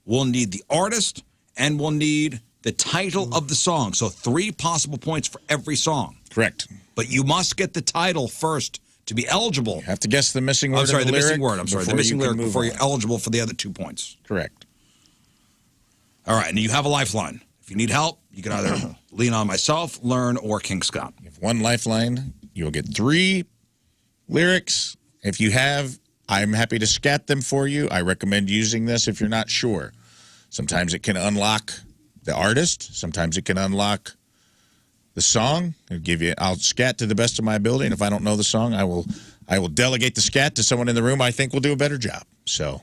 we'll need the artist, and we'll need the title of the song. So 3 possible points for every song. Correct. But you must get the title first to be eligible. You have to guess the missing word. I'm sorry, of the lyric missing word. I'm sorry, the before missing you can lyric move before on. you're eligible for the other 2 points. Correct. All right, and you have a lifeline. If you need help, you can either lean on myself, Lern, or King Scott. You have 1 lifeline. You'll get 3 lyrics. If you have, I'm happy to scat them for you. I recommend using this if you're not sure. Sometimes it can unlock the artist. Sometimes it can unlock the song. I'll scat to the best of my ability, and if I don't know the song, I will delegate the scat to someone in the room I think will do a better job. So,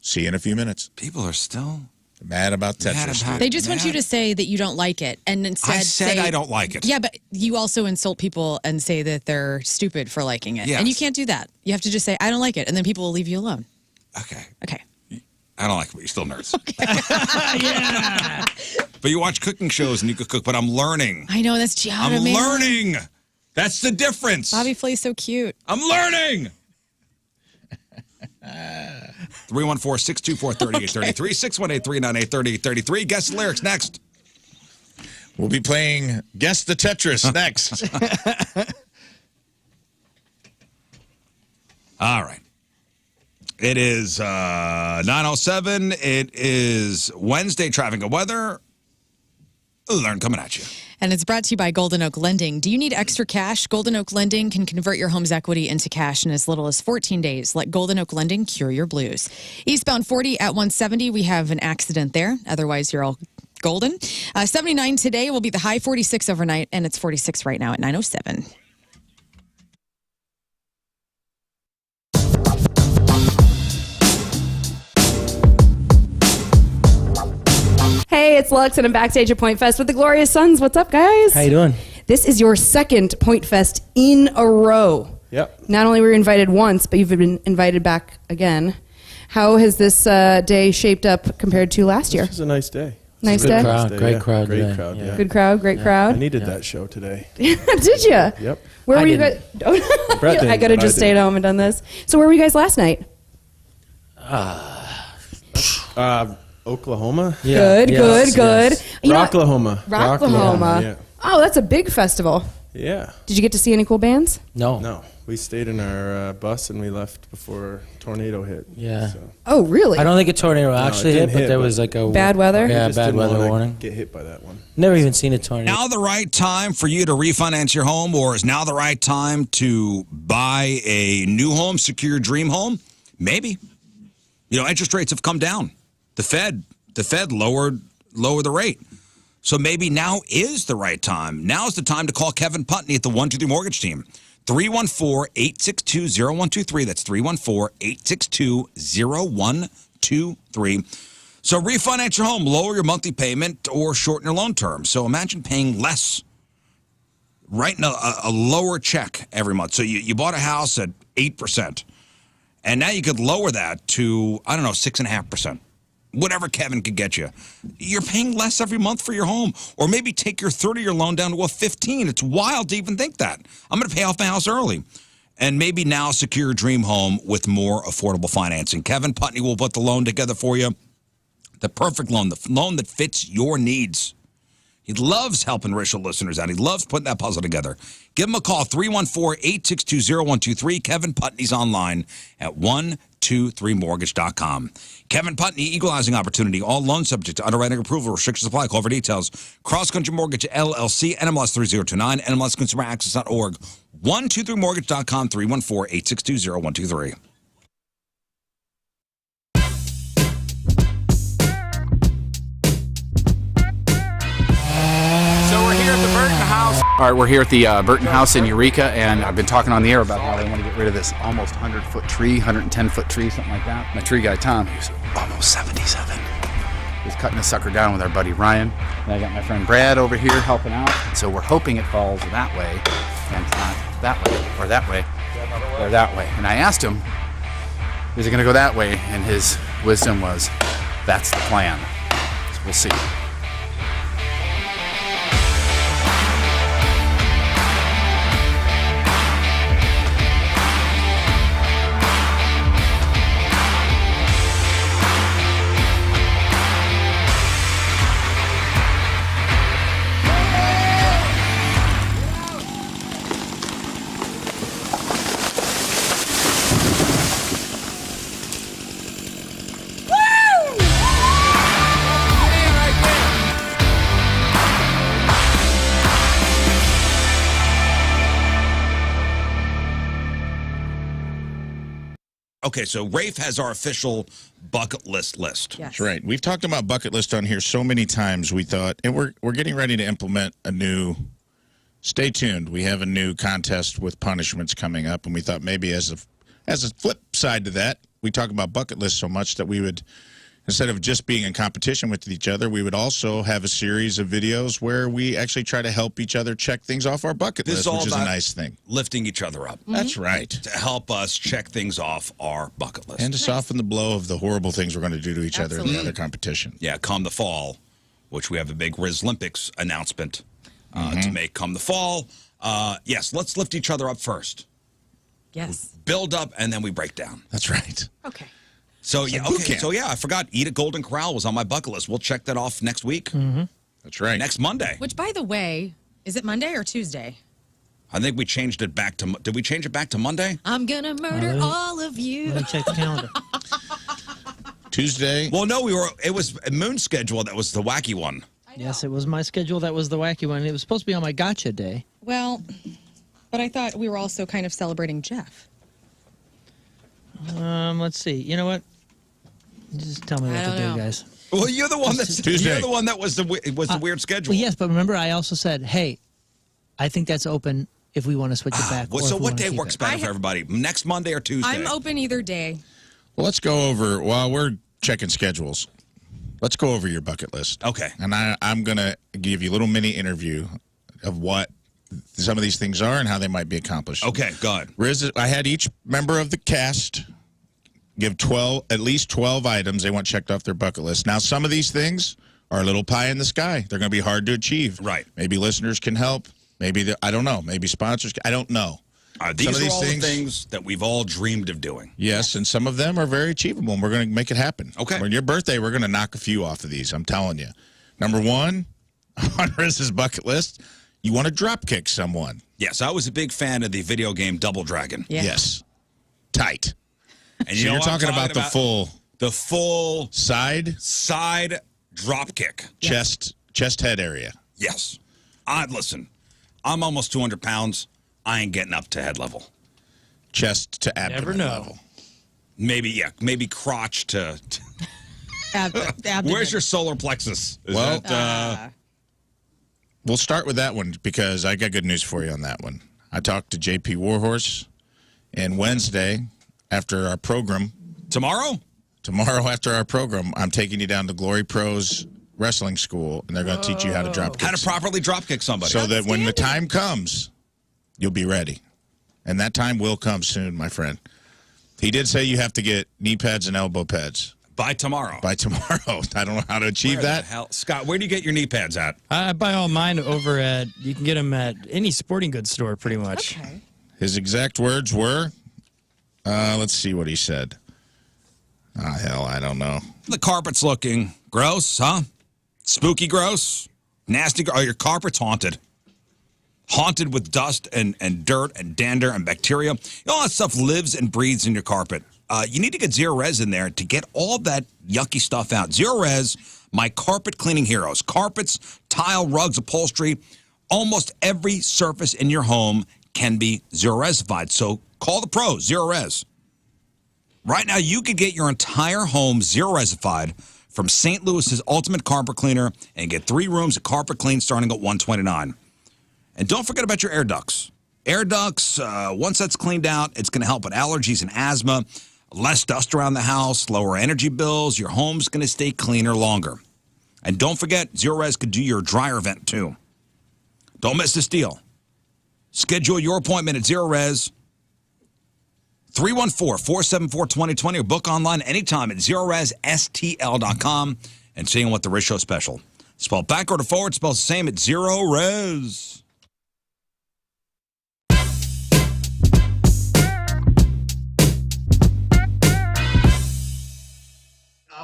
see you in a few minutes. People are still mad about Tetris. They just want you to say that you don't like it, and instead I said say, I don't like it. Yeah, but you also insult people and say that they're stupid for liking it, Yes. and you can't do that. You have to just say I don't like it, and then people will leave you alone. Okay. Okay. I don't like it, but you're still nerds. Yeah. But you watch cooking shows and you could cook, but I'm learning. I know, that's Giada, I'm man. learning. That's the difference. Bobby Flay's so cute. I'm learning. 314-624-3833. 618-398-3833. Guess the lyrics next. We'll be playing Guess the Tetris next. All right. It is 9:07. It is Wednesday, traffic and weather. Lern coming at you. And it's brought to you by Golden Oak Lending. Do you need extra cash? Golden Oak Lending can convert your home's equity into cash in as little as 14 days. Let Golden Oak Lending cure your blues. Eastbound 40 at 170, we have an accident there. Otherwise, you're all golden. 79 today will be the high, 46 overnight, and it's 46 right now at 9:07. Hey, it's Lux, and I'm backstage at Point Fest with the Glorious Sons. What's up, guys? How you doing? This is your second Point Fest in a row. Yep. Not only were you invited once, but you've been invited back again. How has this day shaped up compared to last year? It was a nice day. Nice Good day? crowd, Nice great day, crowd, yeah. great crowd. Yeah. Good crowd, great crowd. I needed that show today. Did you? Yep. Where I were you didn't. guys? Brett didn't, I could have but just I stayed did. home and done this. So where were you guys last night? Oklahoma. Good, good. You know what? Rocklahoma. Rocklahoma. Yeah. Oh, that's a big festival. Yeah. Did you get to see any cool bands? No. We stayed in our bus and we left before tornado hit. Yeah. So. Oh, really? I don't think a tornado No, actually it hit, didn't but hit, there but was like a Bad weather? Yeah, Just bad didn't weather wanna warning. Get hit by that one. Never even seen a tornado. Now the right time for you to refinance your home, or is now the right time to buy a new home, secure your dream home? Maybe. You know, interest rates have come down. The Fed lowered the rate. So maybe now is the right time. Now is the time to call Kevin Putney at the 123 Mortgage Team. 314-862-0123. That's 314-862-0123. So refinance your home, lower your monthly payment, or shorten your loan term. So imagine paying less, writing a lower check every month. So you bought a house at 8%, and now you could lower that to, 6.5%. Whatever Kevin could get you. You're paying less every month for your home. Or maybe take your 30-year loan down to a 15. It's wild to even think that. I'm going to pay off my house early. And maybe now secure your dream home with more affordable financing. Kevin Putney will put the loan together for you. The perfect loan, the loan that fits your needs. He loves helping Ritual listeners out. He loves putting that puzzle together. Give him a call, 314-862-0123. Kevin Putney's online at 123mortgage.com. Kevin Putney, equalizing opportunity. All loans subject to underwriting approval. Restrictions apply. Call for details. Cross Country Mortgage, LLC, NMLS 3029, NMLSConsumerAccess.org, 123mortgage.com, 314-862-0123. So we're here at the Burton House. All right, we're here at the Burton House in Eureka, and I've been talking on the air about how they want to get rid of this almost 100-foot tree, 110-foot tree, something like that. My tree guy, Tom, he's almost 77. He's cutting this sucker down with our buddy Ryan. And I got my friend Brad over here helping out. So we're hoping it falls that way, and not that way, or that way, or that way. And I asked him, is it going to go that way? And his wisdom was, that's the plan. So we'll see. Okay, so Rafe has our official bucket list. That's right. We've talked about bucket list on here so many times. We thought, and we're getting ready to implement a new. Stay tuned. We have a new contest with punishments coming up, and we thought maybe as a flip side to that, we talk about bucket lists so much that we would, instead of just being in competition with each other, we would also have a series of videos where we actually try to help each other check things off our bucket This list, is all which is a about nice thing. Lifting each other up. That's right. To help us check things off our bucket list. And to soften the blow of the horrible things we're going to do to each other in the other competition. Yeah, come the fall, which we have a big Rizlympics announcement to make come the fall. Yes, let's lift each other up first. Yes. Build up, and then we break down. That's right. Okay. So, It's yeah, like boot okay. camp. So, yeah, I forgot. Eat at Golden Corral was on my bucket list. We'll check that off next week. That's right. Next Monday. Which, by the way, is it Monday or Tuesday? I think we changed it back to. Did we change it back to Monday? I'm gonna murder all of you. Let me check the calendar. Tuesday. Well, no, it was a Moon schedule that was the wacky one. Yes, it was my schedule. That was the wacky one. It was supposed to be on my gotcha day. Well, but I thought we were also kind of celebrating Jeff. Let's see. You know what? Just tell me what to do, guys. Well, you're the one that's Tuesday. You're the one that was the weird schedule. Well, yes, but remember, I also said, hey, I think that's open if we want to switch it back. Well, or so if we what wanna day keep works it. better for everybody? Next Monday or Tuesday? I'm open either day. Well, let's go over while we're checking schedules. Let's go over your bucket list. Okay. And I'm going to give you a little mini interview of what some of these things are and how they might be accomplished. Okay, go ahead. Riz, I had each member of the cast give at least 12 items they want checked off their bucket list. Now, some of these things are a little pie in the sky. They're going to be hard to achieve. Right. Maybe listeners can help. Maybe, I don't know. Maybe sponsors I don't know. These are all the things that we've all dreamed of doing. Yes, and some of them are very achievable, and we're going to make it happen. Okay. On your birthday, we're going to knock a few off of these, I'm telling you. Number one, on Riz's bucket list, you want to drop kick someone. Yes, I was a big fan of the video game Double Dragon. Yeah. Yes. Tight. And So you know you're what I'm talking about the full side drop kick. chest head area. Yes. Listen, I'm almost 200 pounds. I ain't getting up to head level. Chest to abdomen Never know. level. Maybe crotch to Abdomen. Where's your solar plexus? We'll start with that one because I got good news for you on that one. I talked to JP Warhorse, and Wednesday after our program. Tomorrow after our program, I'm taking you down to Glory Pro's wrestling school, and they're going to teach you how to drop kick. How to properly drop kick somebody. So that when the time comes, you'll be ready. And that time will come soon, my friend. He did say you have to get knee pads and elbow pads. By tomorrow. I don't know how to achieve that. Scott, where do you get your knee pads at? I buy all mine over at, you can get them at any sporting goods store pretty much. Okay. His exact words were, let's see what he said. Hell, I don't know. The carpet's looking gross, huh? Spooky gross? Nasty. Oh, your carpet's haunted. Haunted with dust and dirt and dander and bacteria. All that stuff lives and breathes in your carpet. You need to get Zero Res in there to get all that yucky stuff out. Zero Res, my carpet cleaning heroes. Carpets, tile, rugs, upholstery, almost every surface in your home can be Zero Resified. So call the pros, Zero Res. Right now, you could get your entire home Zero Resified from St. Louis's Ultimate Carpet Cleaner and get 3 rooms of carpet clean starting at $129. And don't forget about your air ducts. Air ducts, once that's cleaned out, it's going to help with allergies and asthma, less dust around the house, lower energy bills. Your home's going to stay cleaner longer. And don't forget, Zero Res could do your dryer vent, too. Don't miss this deal. Schedule your appointment at Zero Res, 314-474-2020, or book online anytime at ZeroResSTL.com and see what the Riz Show special. Spelled backward or forward, spells the same at Zero Res.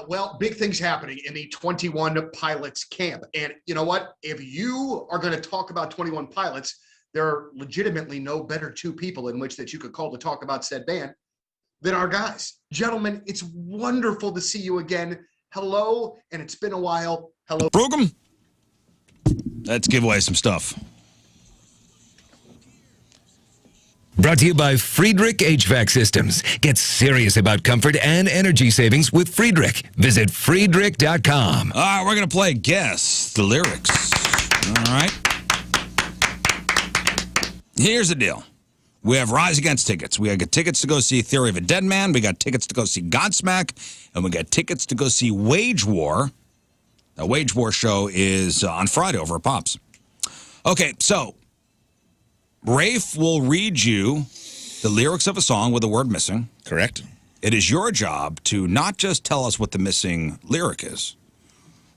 Well, big things happening in the 21 Pilots camp. And you know what? If you are going to talk about 21 Pilots, there are legitimately no better 2 people in which that you could call to talk about said band than our guys. Gentlemen, it's wonderful to see you again. Hello, and it's been a while. Hello. Program. Let's give away some stuff. Brought to you by Friedrich HVAC Systems. Get serious about comfort and energy savings with Friedrich. Visit Friedrich.com. All right, we're going to play Guess the Lyrics. All right. Here's the deal. We have Rise Against tickets. We got tickets to go see Theory of a Dead Man. We got tickets to go see Godsmack. And we got tickets to go see Wage War. The Wage War show is on Friday over at Pops. Okay, so Rafe will read you the lyrics of a song with a word missing. Correct. It is your job to not just tell us what the missing lyric is,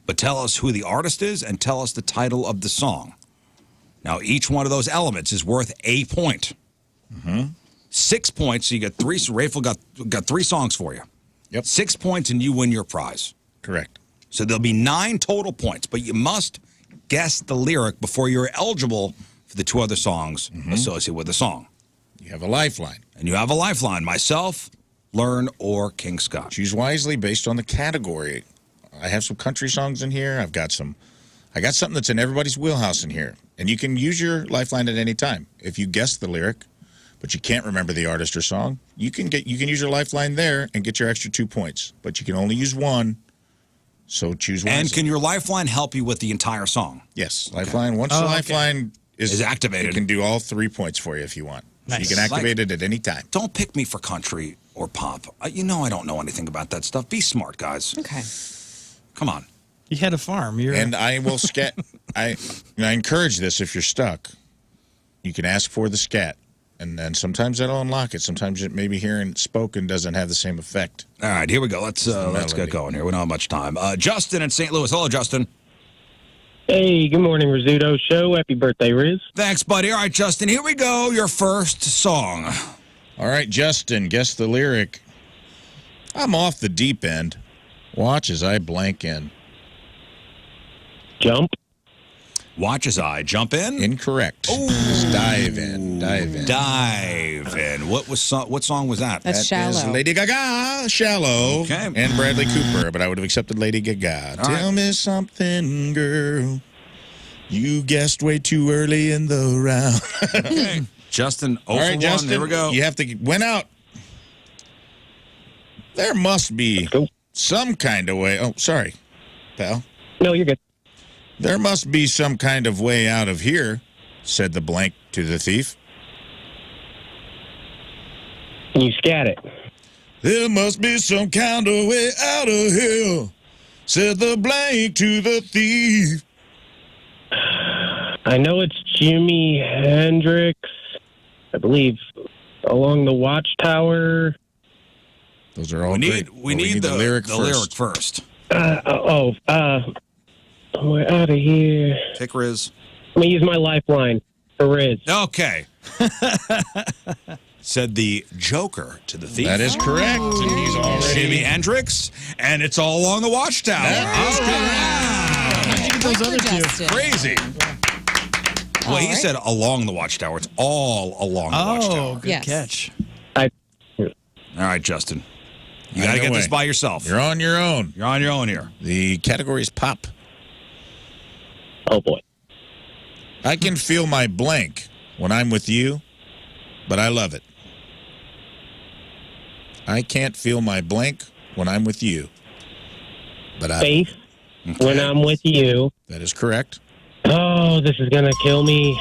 but tell us who the artist is and tell us the title of the song. Now, each one of those elements is worth a point. 6 points, so you get 3. So Rafe got 3 songs for you. Yep. 6 points, and you win your prize. Correct. So there'll be 9 total points, but you must guess the lyric before you're eligible for the 2 other songs associated with the song. You have a lifeline. And you have a lifeline. Myself, Lern, or King Scott. Choose wisely based on the category. I have some country songs in here. I got something that's in everybody's wheelhouse in here. And you can use your lifeline at any time. If you guess the lyric, but you can't remember the artist or song, you can use your lifeline there and get your extra 2 points. But you can only use 1. So choose wisely. And can your lifeline help you with the entire song? Yes. Lifeline. Once the lifeline is activated, it can do all 3 points for you if you want. Nice. So you can activate it at any time. Don't pick me for country or pop. You know I don't know anything about that stuff. Be smart, guys. Okay. Come on. You had a farm. And I will scat. I encourage this if you're stuck. You can ask for the scat. And then sometimes that'll unlock it. Sometimes it maybe hearing it spoken doesn't have the same effect. All right, here we go. Let's get going here. We don't have much time. Justin in St. Louis. Hello, Justin. Hey, good morning, Rizzuto Show. Happy birthday, Riz. Thanks, buddy. All right, Justin, here we go. Your first song. All right, Justin, guess the lyric. I'm off the deep end. Watch as I blank in. Jump. Watch as I jump in? Incorrect. Just dive in. Dive in. Dive in. What song was that? That's That is Shallow. Lady Gaga, Shallow, Okay. and Bradley Cooper, but I would have accepted Lady Gaga. Tell me something, girl. You guessed way too early in the round. Okay. Justin, 0 All right, for 1. Justin, Here we go. You have to win out. There must be some kind of way. Oh, sorry, pal. No, you're good. There must be some kind of way out of here, said the blank to the thief. Can you scat it? There must be some kind of way out of here, said the blank to the thief. I know it's Jimi Hendrix, I believe, along the Watchtower. Those are all we great. need the lyric first. We're out of here. Pick Riz. Let me use my lifeline for Riz. Okay. Said the Joker to the thief. That is correct. And he's already Jimi Hendrix, and it's all along the Watchtower. Those other two. Crazy. Well, he said along the Watchtower. It's all along the Watchtower. Oh, good catch. All right, Justin. You got to get this by yourself. You're on your own. You're on your own here. The category is pop. Oh, boy. I can feel my blank when I'm with you, but I love it. I can't feel my blank when I'm with you, but I... Faith, when I'm with you. That is correct. Oh, this is going to kill me.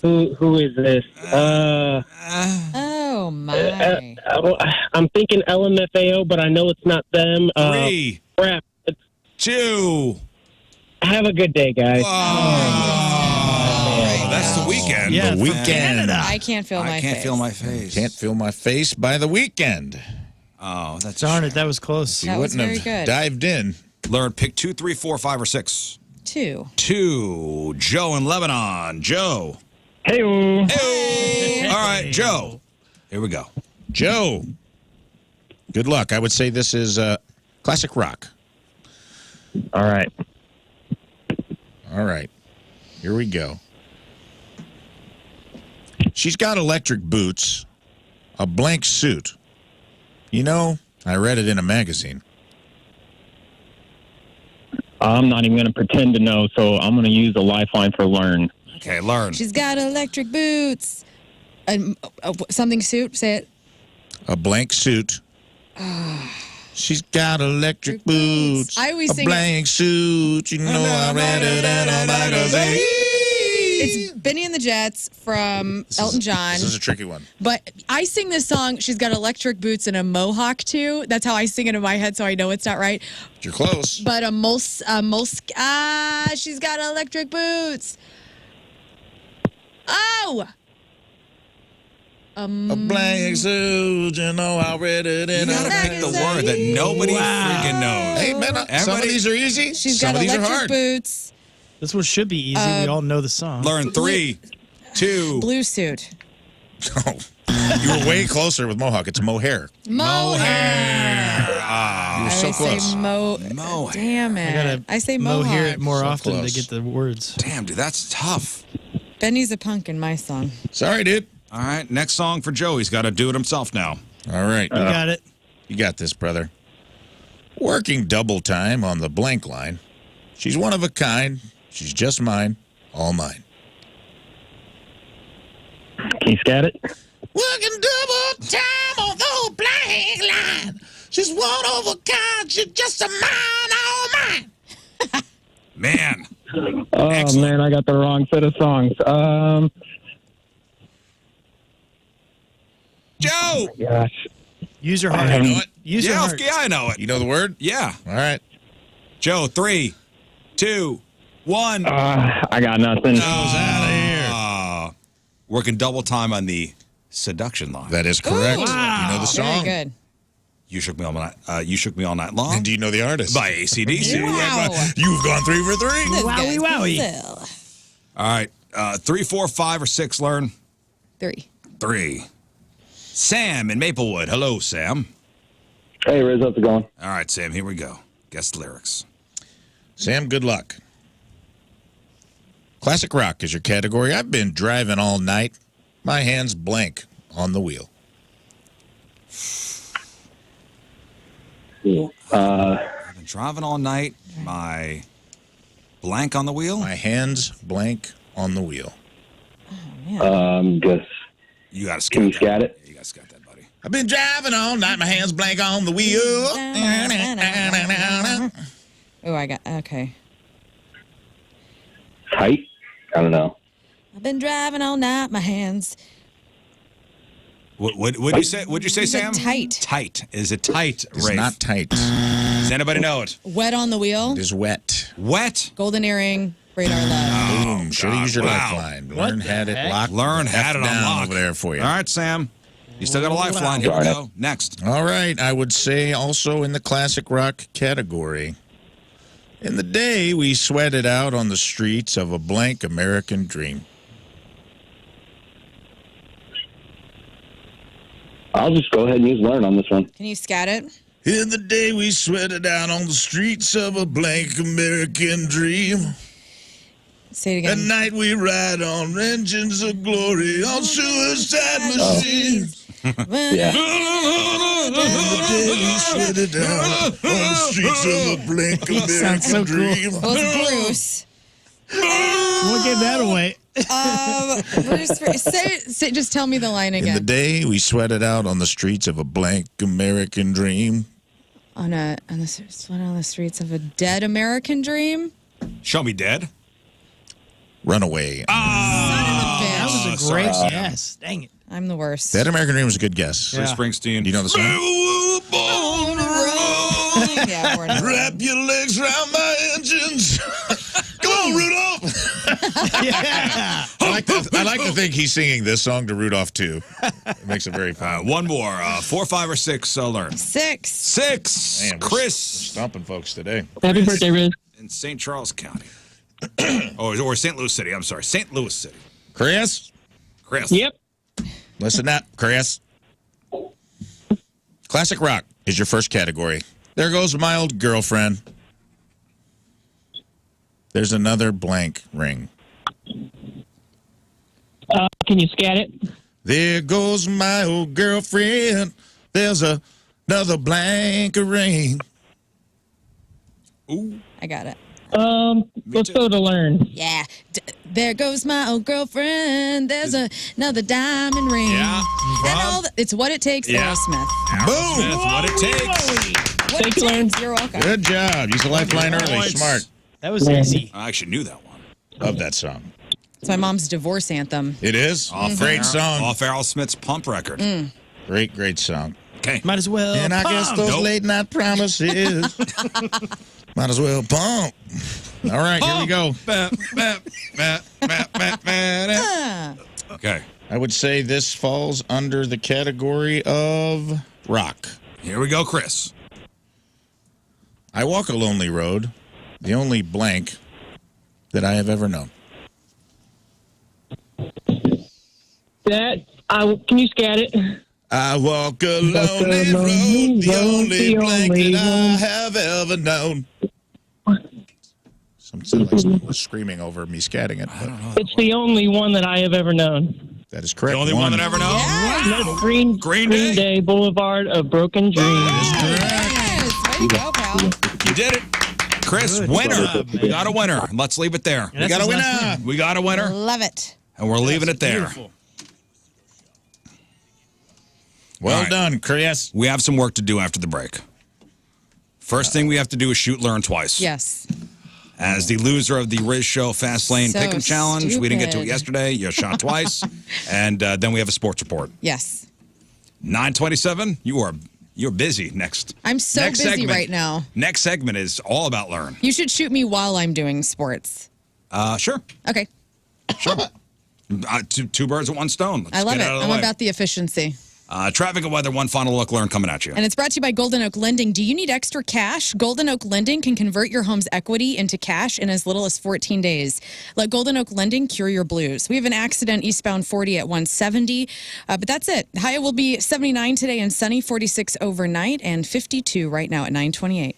Who is this? Oh, my. I'm thinking LMFAO, but I know it's not them. 3, crap. 2. Have a good day, guys. Oh, that's the weekend. Yeah, The Weekend. I can't feel my I can't face. feel my face. Can't feel my face by the weekend. Oh, that's Darn it, that was close. That was Wouldn't very have good. dived in. Learn, pick 2, 3, 4, 5, or 6. 2. 2. Joe in Lebanon. Joe. Hey. Hey. All right, Joe. Here we go. Joe. Good luck. I would say this is classic rock. All right. All right. Here we go. She's got electric boots, a blank suit. You know, I read it in a magazine. I'm not even going to pretend to know, so I'm going to use a lifeline for Lern. Okay, Lern. She's got electric boots. Something suit, say it. A blank suit. She's got electric boots. I always a sing blank suit. You know I read it in a magazine. It's Benny and the Jets from Elton John. This is a tricky one. But I sing this song, she's got electric boots and a mohawk too. That's how I sing it in my head, so I know it's not right. You're close. But she's got electric boots. Oh! A blank suit, you know I read it in You a gotta pick the word that nobody freaking knows. Hey, man, some of these are easy. She's Some got of these are electric hard. boots. This one should be easy. We all know the song. Learn 3, 2. Blue suit. Oh, you were way closer with mohawk. It's mohair. Mohair. You were so close. Say mohair. Damn it. I say Mo hear mohawk. it more So often close. to get the words. Damn, dude, that's tough. Benny's a punk in my song. Sorry, dude. All right, next song for Joe. He's got to do it himself now. All right. You got it. You got this, brother. Working double time on the blank line. She's one of a kind. She's just mine. All mine. Can you scat it? Working double time on the blank line. She's one of a kind. She's just a mine. All mine. Man. Oh, Excellent. man, I got the wrong set of songs. Joe! Gosh. Use your heart. I Use your heart. Yeah, I know it. You know the word? Yeah. All right. Joe, 3, 2, 1. I got nothing. Out of here. Working double time on the seduction line. That is correct. Ooh. You know the song. Very good. You shook me all night. You shook me all night long. And do you know the artist? By AC/DC. Wow. You've gone 3 for 3. Wowie, wowie. All right. 3, 4, 5, or 6. Learn 3. 3. Sam in Maplewood. Hello, Sam. Hey, Riz, how's it going? All right, Sam. Here we go. Guess the lyrics. Sam, good luck. Classic rock is your category. I've been driving all night. My hands blank on the wheel. I've been driving all night. My blank on the wheel. My hands blank on the wheel. Guess. You got to Can you scat it? You got to scat that, buddy. I've been driving all night. My hands blank on the wheel. Oh, I got, okay. Tight? I don't know. I've been driving all night, my hands. What you say? What'd you say, Is it Sam? tight? Tight. Is it tight, It's Rafe? not tight. Does anybody know it? Wet on the wheel. It is wet. Wet? Golden earring. Radar left. Boom. Should have used your lifeline. Learn had it locked. Learn had it on down lock. over there for you. All right, Sam. You still got a lifeline. Here we go. Next. All right. I would say also in the classic rock category. In the day, we sweated out on the streets of a blank American dream. I'll just go ahead and use Lern on this one. Can you scat it? In the day, we sweated out on the streets of a blank American dream. Say it again. At night, we ride on engines of glory on suicide machines. Yeah. In the day, we sweated out on the streets of a blank American so cool. dream. Well, it's Bruce. We'll give that away. Bruce, say, just tell me the line In the again. day, we sweated out on the streets of a blank American dream. On the streets of a dead American dream. Show me dead. Runaway. That was a great guess. Dang it. I'm the worst. Dead American Dream was a good guess. Bruce Springsteen. Do you know the song? Yeah, we're not. Wrap your legs around my engines. Come on, Rudolph. Yeah. I like to think he's singing this song to Rudolph, too. It makes it very fun. One more. 4, 5, or 6. Learn. 6. 6. Man, we're Chris. stomping folks today. Happy birthday, Riz. In St. Charles County. or St. Louis City. I'm sorry. St. Louis City. Chris? Yep. Listen up, Chris. Classic rock is your first category. There goes my old girlfriend. There's another blank ring. Can you scat it? There goes my old girlfriend. There's another blank ring. Ooh. I got it. Let's go to Lern. Yeah. There goes my old girlfriend. There's another diamond ring. Yeah. And all it's what it takes, Yeah. Aerosmith. Boom. That's what it takes. What Thank it you, takes. Lern. You're welcome. Good job. Use the lifeline early. Points. Smart. That was easy. I actually knew that one. Love that song. It's my mom's divorce anthem. It is. Great song. Off Errol Smith's Pump record. Great, great song. Okay. Might as well. And I guess those Nope. late night promises might as well pump. All right, here we go. Okay. I would say this falls under the category of rock. Here we go, Chris. I walk a lonely road, the only blank that I have ever known. Can you scat it? I walk a lonely road, the only blank that I have ever known. Somebody was screaming over me scatting it. I don't know. It's the only one that I have ever known. That is correct. The only one that I ever know? No, Green Day Boulevard of Broken Dreams. Yes. Way to go, pal. You did it. Chris, winner. We got a winner. Let's leave it there. We got a winner. We got a winner. Love it. And we're leaving it there. Beautiful. Well All right. done, Chris. We have some work to do after the break. First thing we have to do is shoot Lern twice. Yes. As the loser of the Riz Show Fast Lane So Pick'em Challenge, we didn't get to it stupid. yesterday. You shot twice. And then we have a sports report. Yes. 9:27. You You're busy. Next. I'm so next busy segment, right now. Next segment is all about Lern. You should shoot me while I'm doing sports. Sure. Okay. Sure. Two birds with one stone. Let's I love get it. out of the I'm way. about the efficiency. Traffic and weather, one final look, Lern coming at you. And it's brought to you by Golden Oak Lending. Do you need extra cash? Golden Oak Lending can convert your home's equity into cash in as little as 14 days. Let Golden Oak Lending cure your blues. We have an accident eastbound 40 at 170, but that's it. High will be 79 today and sunny, 46 overnight, and 52 right now at 928.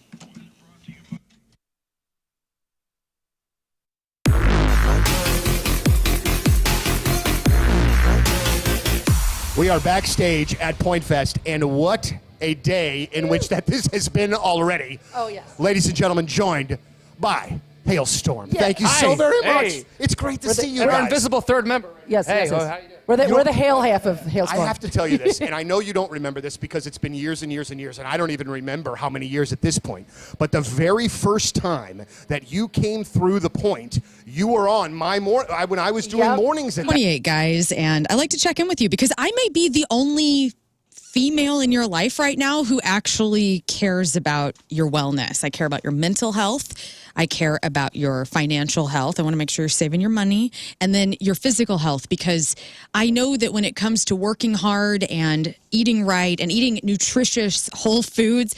We are backstage at Point Fest, and what a day in which this has been already. Oh, yes. Ladies and gentlemen, joined by Hailstorm. Yeah. Thank you Hi. so very Hey. much. It's great to see you We're guys. our invisible third member. Yes, Hey, yes, yes. how you doing? We're the hail half of Hailstorm. I have to tell you this, and I know you don't remember this because it's been years and years and years, and I don't even remember how many years at this point. But the very first time that you came through the point, you were on my when I was doing mornings at 28, guys, and I like to check in with you because I may be the only female in your life right now who actually cares about your wellness. I care about your mental health. I care about your financial health. I want to make sure you're saving your money. And then your physical health, because I know that when it comes to working hard and eating right and eating nutritious whole foods,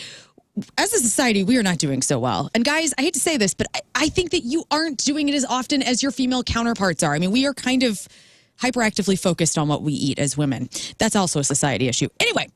as a society, we are not doing so well. And guys, I hate to say this, but I think that you aren't doing it as often as your female counterparts are. I mean, we are kind of hyperactively focused on what we eat as women. That's also a society issue. Anyway,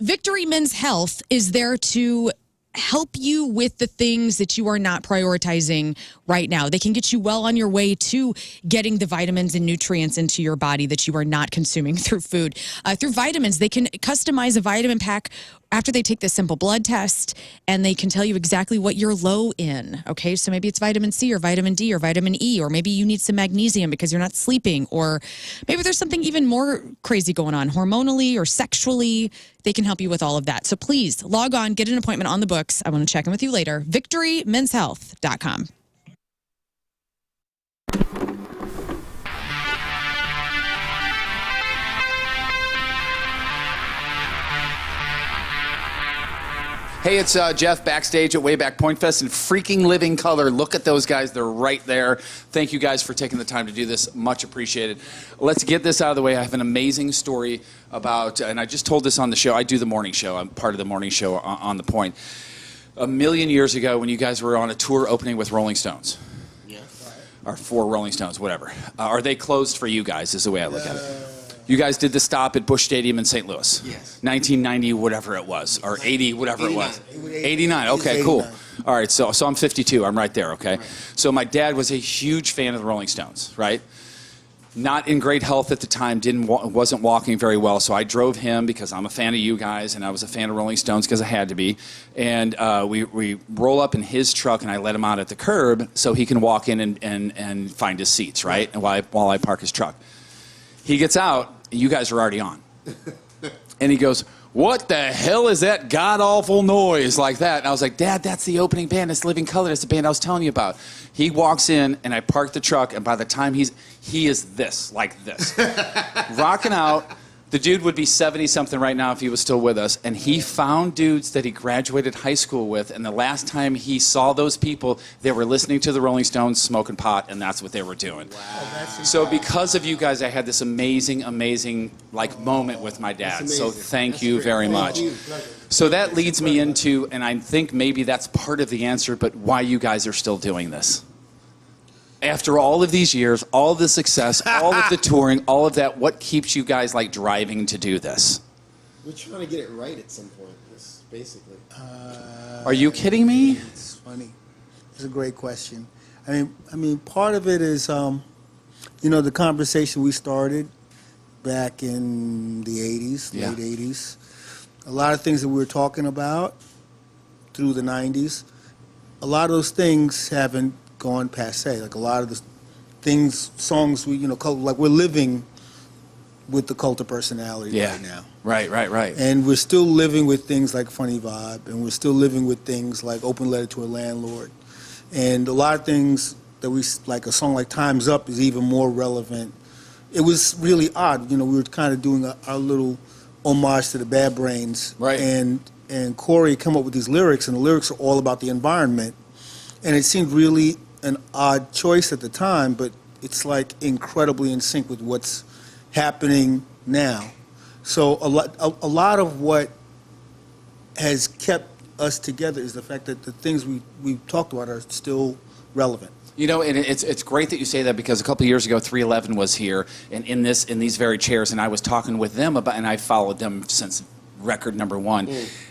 Victory Men's Health is there to help you with the things that you are not prioritizing right now. They can get you well on your way to getting the vitamins and nutrients into your body that you are not consuming through food. Through vitamins, they can customize a vitamin pack after they take this simple blood test, and they can tell you exactly what you're low in. Okay, so maybe it's vitamin C or vitamin D or vitamin E, or maybe you need some magnesium because you're not sleeping, or maybe there's something even more crazy going on hormonally or sexually. They can help you with all of that. So please log on, get an appointment on the books. I want to check in with you later. VictoryMen'sHealth.com. Hey, it's Jeff backstage at Wayback Point Fest in freaking living color. Look at those guys. They're right there. Thank you guys for taking the time to do this. Much appreciated. Let's get this out of the way. I have an amazing story about, and I just told this on the show. I do the morning show. I'm part of the morning show on The Point. A million years ago when you guys were on a tour opening with Rolling Stones. Yes. Or for Rolling Stones, whatever. Are they closed for you guys is the way I look at it. You guys did the stop at Busch Stadium in St. Louis. Yes. 1990, whatever it was, or 80, whatever 89. It was. 89. Okay, cool. All right, so I'm 52. I'm right there. Okay. So my dad was a huge fan of the Rolling Stones. Right. Not in great health at the time. Wasn't walking very well. So I drove him because I'm a fan of you guys, and I was a fan of Rolling Stones because I had to be. And we roll up in his truck, and I let him out at the curb so he can walk in and find his seats. Right. And while I park his truck. He gets out, and you guys are already on. And he goes, "What the hell is that god-awful noise like that?" And I was like, "Dad, that's the opening band. It's Living Color. That's the band I was telling you about." He walks in, and I park the truck, and by the time he is this, like this. Rocking out. The dude would be 70-something right now if he was still with us, and he found dudes that he graduated high school with, and the last time he saw those people, they were listening to the Rolling Stones, smoking pot, and that's what they were doing. Wow. So because of you guys, I had this amazing, amazing moment with my dad. So thank you very much. So that leads me into, and I think maybe that's part of the answer, but why you guys are still doing this. After all of these years, all of the success, all of the touring, all of that, what keeps you guys driving to do this? We're trying to get it right at some point, basically. Are you kidding me? It's funny. It's a great question. I mean, part of it is, the conversation we started back in the 80s, late 80s. A lot of things that we were talking about through the 90s, a lot of those things haven't gone passe. Like a lot of the songs we, we're living with the cult of personality right now. Right. And we're still living with things like Funny Vibe, and we're still living with things like Open Letter to a Landlord. And a lot of things that like a song like Time's Up is even more relevant. It was really odd. We were kind of doing our little homage to the Bad Brains. Right. And and Corey come up with these lyrics, and the lyrics are all about the environment. And it seemed really an odd choice at the time, but it's like incredibly in sync with what's happening now. So a lot of what has kept us together is the fact that the things we've talked about are still relevant. You know, and it's great that you say that, because a couple of years ago, 311 was here and in these very chairs, and I was talking with them about, and I followed them since record number one.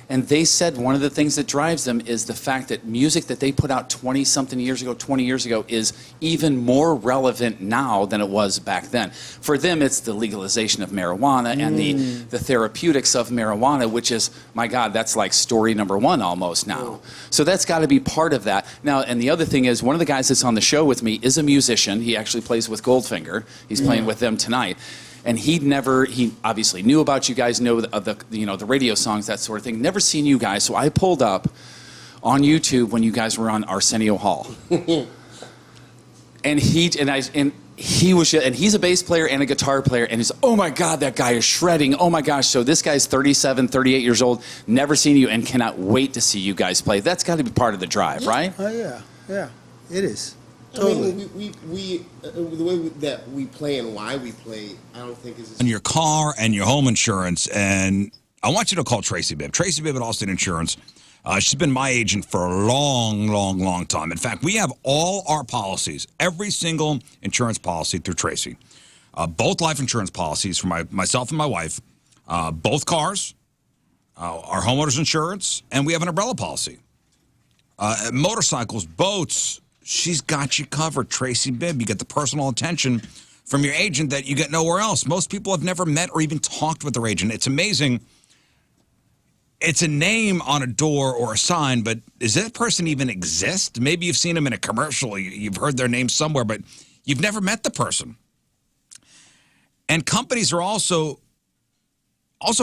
And they said one of the things that drives them is the fact that music that they put out 20 years ago is even more relevant now than it was back then. For them, it's the legalization of marijuana and the therapeutics of marijuana, which is, my God, that's like story number one almost now. So that's got to be part of that. Now, and the other thing is, one of the guys that's on the show with me is a musician. He actually plays with Goldfinger. He's playing with them tonight. And he obviously knew about you guys, know the radio songs, that sort of thing. Never seen you guys, so I pulled up on YouTube when you guys were on Arsenio Hall. and he's a bass player and a guitar player, and he's, oh my God, that guy is shredding. Oh my gosh. So this guy's 37, 38 years old, never seen you, and cannot wait to see you guys play. That's got to be part of the drive, right? Oh yeah, it is. Totally. I mean, the way that we play and why we play, I don't think is... On your car and your home insurance, and I want you to call Tracy Bibb. Tracy Bibb at Allstate Insurance. She's been my agent for a long time. In fact, we have all our policies, every single insurance policy through Tracy. Both life insurance policies for myself and my wife, both cars, our homeowners insurance, and we have an umbrella policy. Motorcycles, boats... She's got you covered, Tracy Bibb. You get the personal attention from your agent that you get nowhere else. Most people have never met or even talked with their agent. It's amazing. It's a name on a door or a sign, but does that person even exist? Maybe you've seen them in a commercial. You've heard their name somewhere, but you've never met the person. And companies are also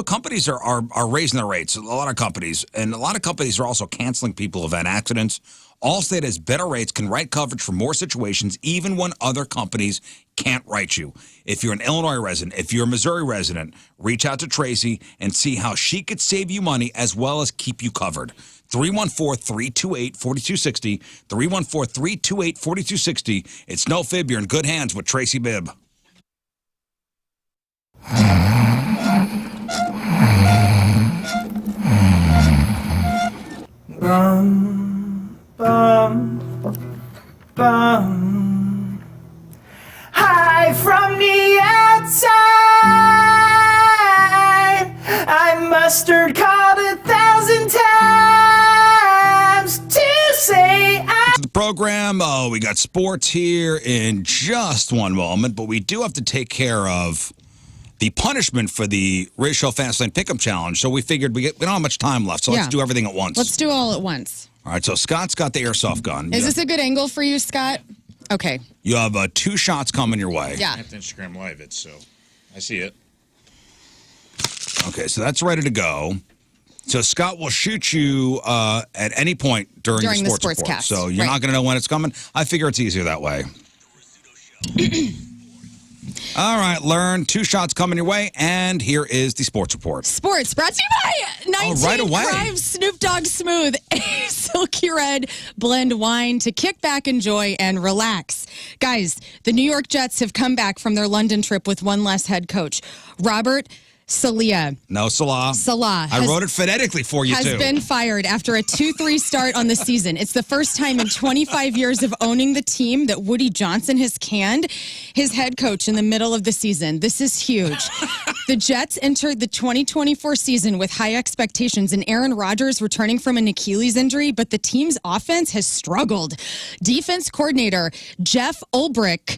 companies are raising their rates. A lot of companies. And a lot of companies are also canceling people who've had accidents. Allstate has better rates, can write coverage for more situations, even when other companies can't write you. If you're an Illinois resident, if you're a Missouri resident, reach out to Tracy and see how she could save you money as well as keep you covered. 314-328-4260. 314-328-4260. It's no fib. You're in good hands with Tracy Bibb. Hi from the outside, I mustard called 1,000 times to say The program, we got sports here in just one moment, but we do have to take care of the punishment for the Ratio Fastlane Pick'em Challenge. So we figured we don't have much time left, so let's do everything at once. Let's do all at once. All right, so Scott's got the airsoft gun. Is this a good angle for you, Scott? Okay. You have 2 shots coming your way. Yeah. I have to Instagram Live it, so I see it. Okay, so that's ready to go. So Scott will shoot you at any point during the sports report. Cast. So you're not going to know when it's coming. I figure it's easier that way. All right, Lern, 2 shots coming your way, and here is the sports report. Sports brought to you by 19 right away. Prime Snoop Dogg Smooth, a silky red blend wine to kick back, enjoy, and relax. Guys, the New York Jets have come back from their London trip with one less head coach. Robert Salah. No, Salah. I wrote it phonetically for you, has too. Been fired after a 2-3 start on the season. It's the first time in 25 years of owning the team that Woody Johnson has canned his head coach in the middle of the season. This is huge. The Jets entered the 2024 season with high expectations, and Aaron Rodgers returning from an Achilles injury, but the team's offense has struggled. Defense coordinator Jeff Ulbrich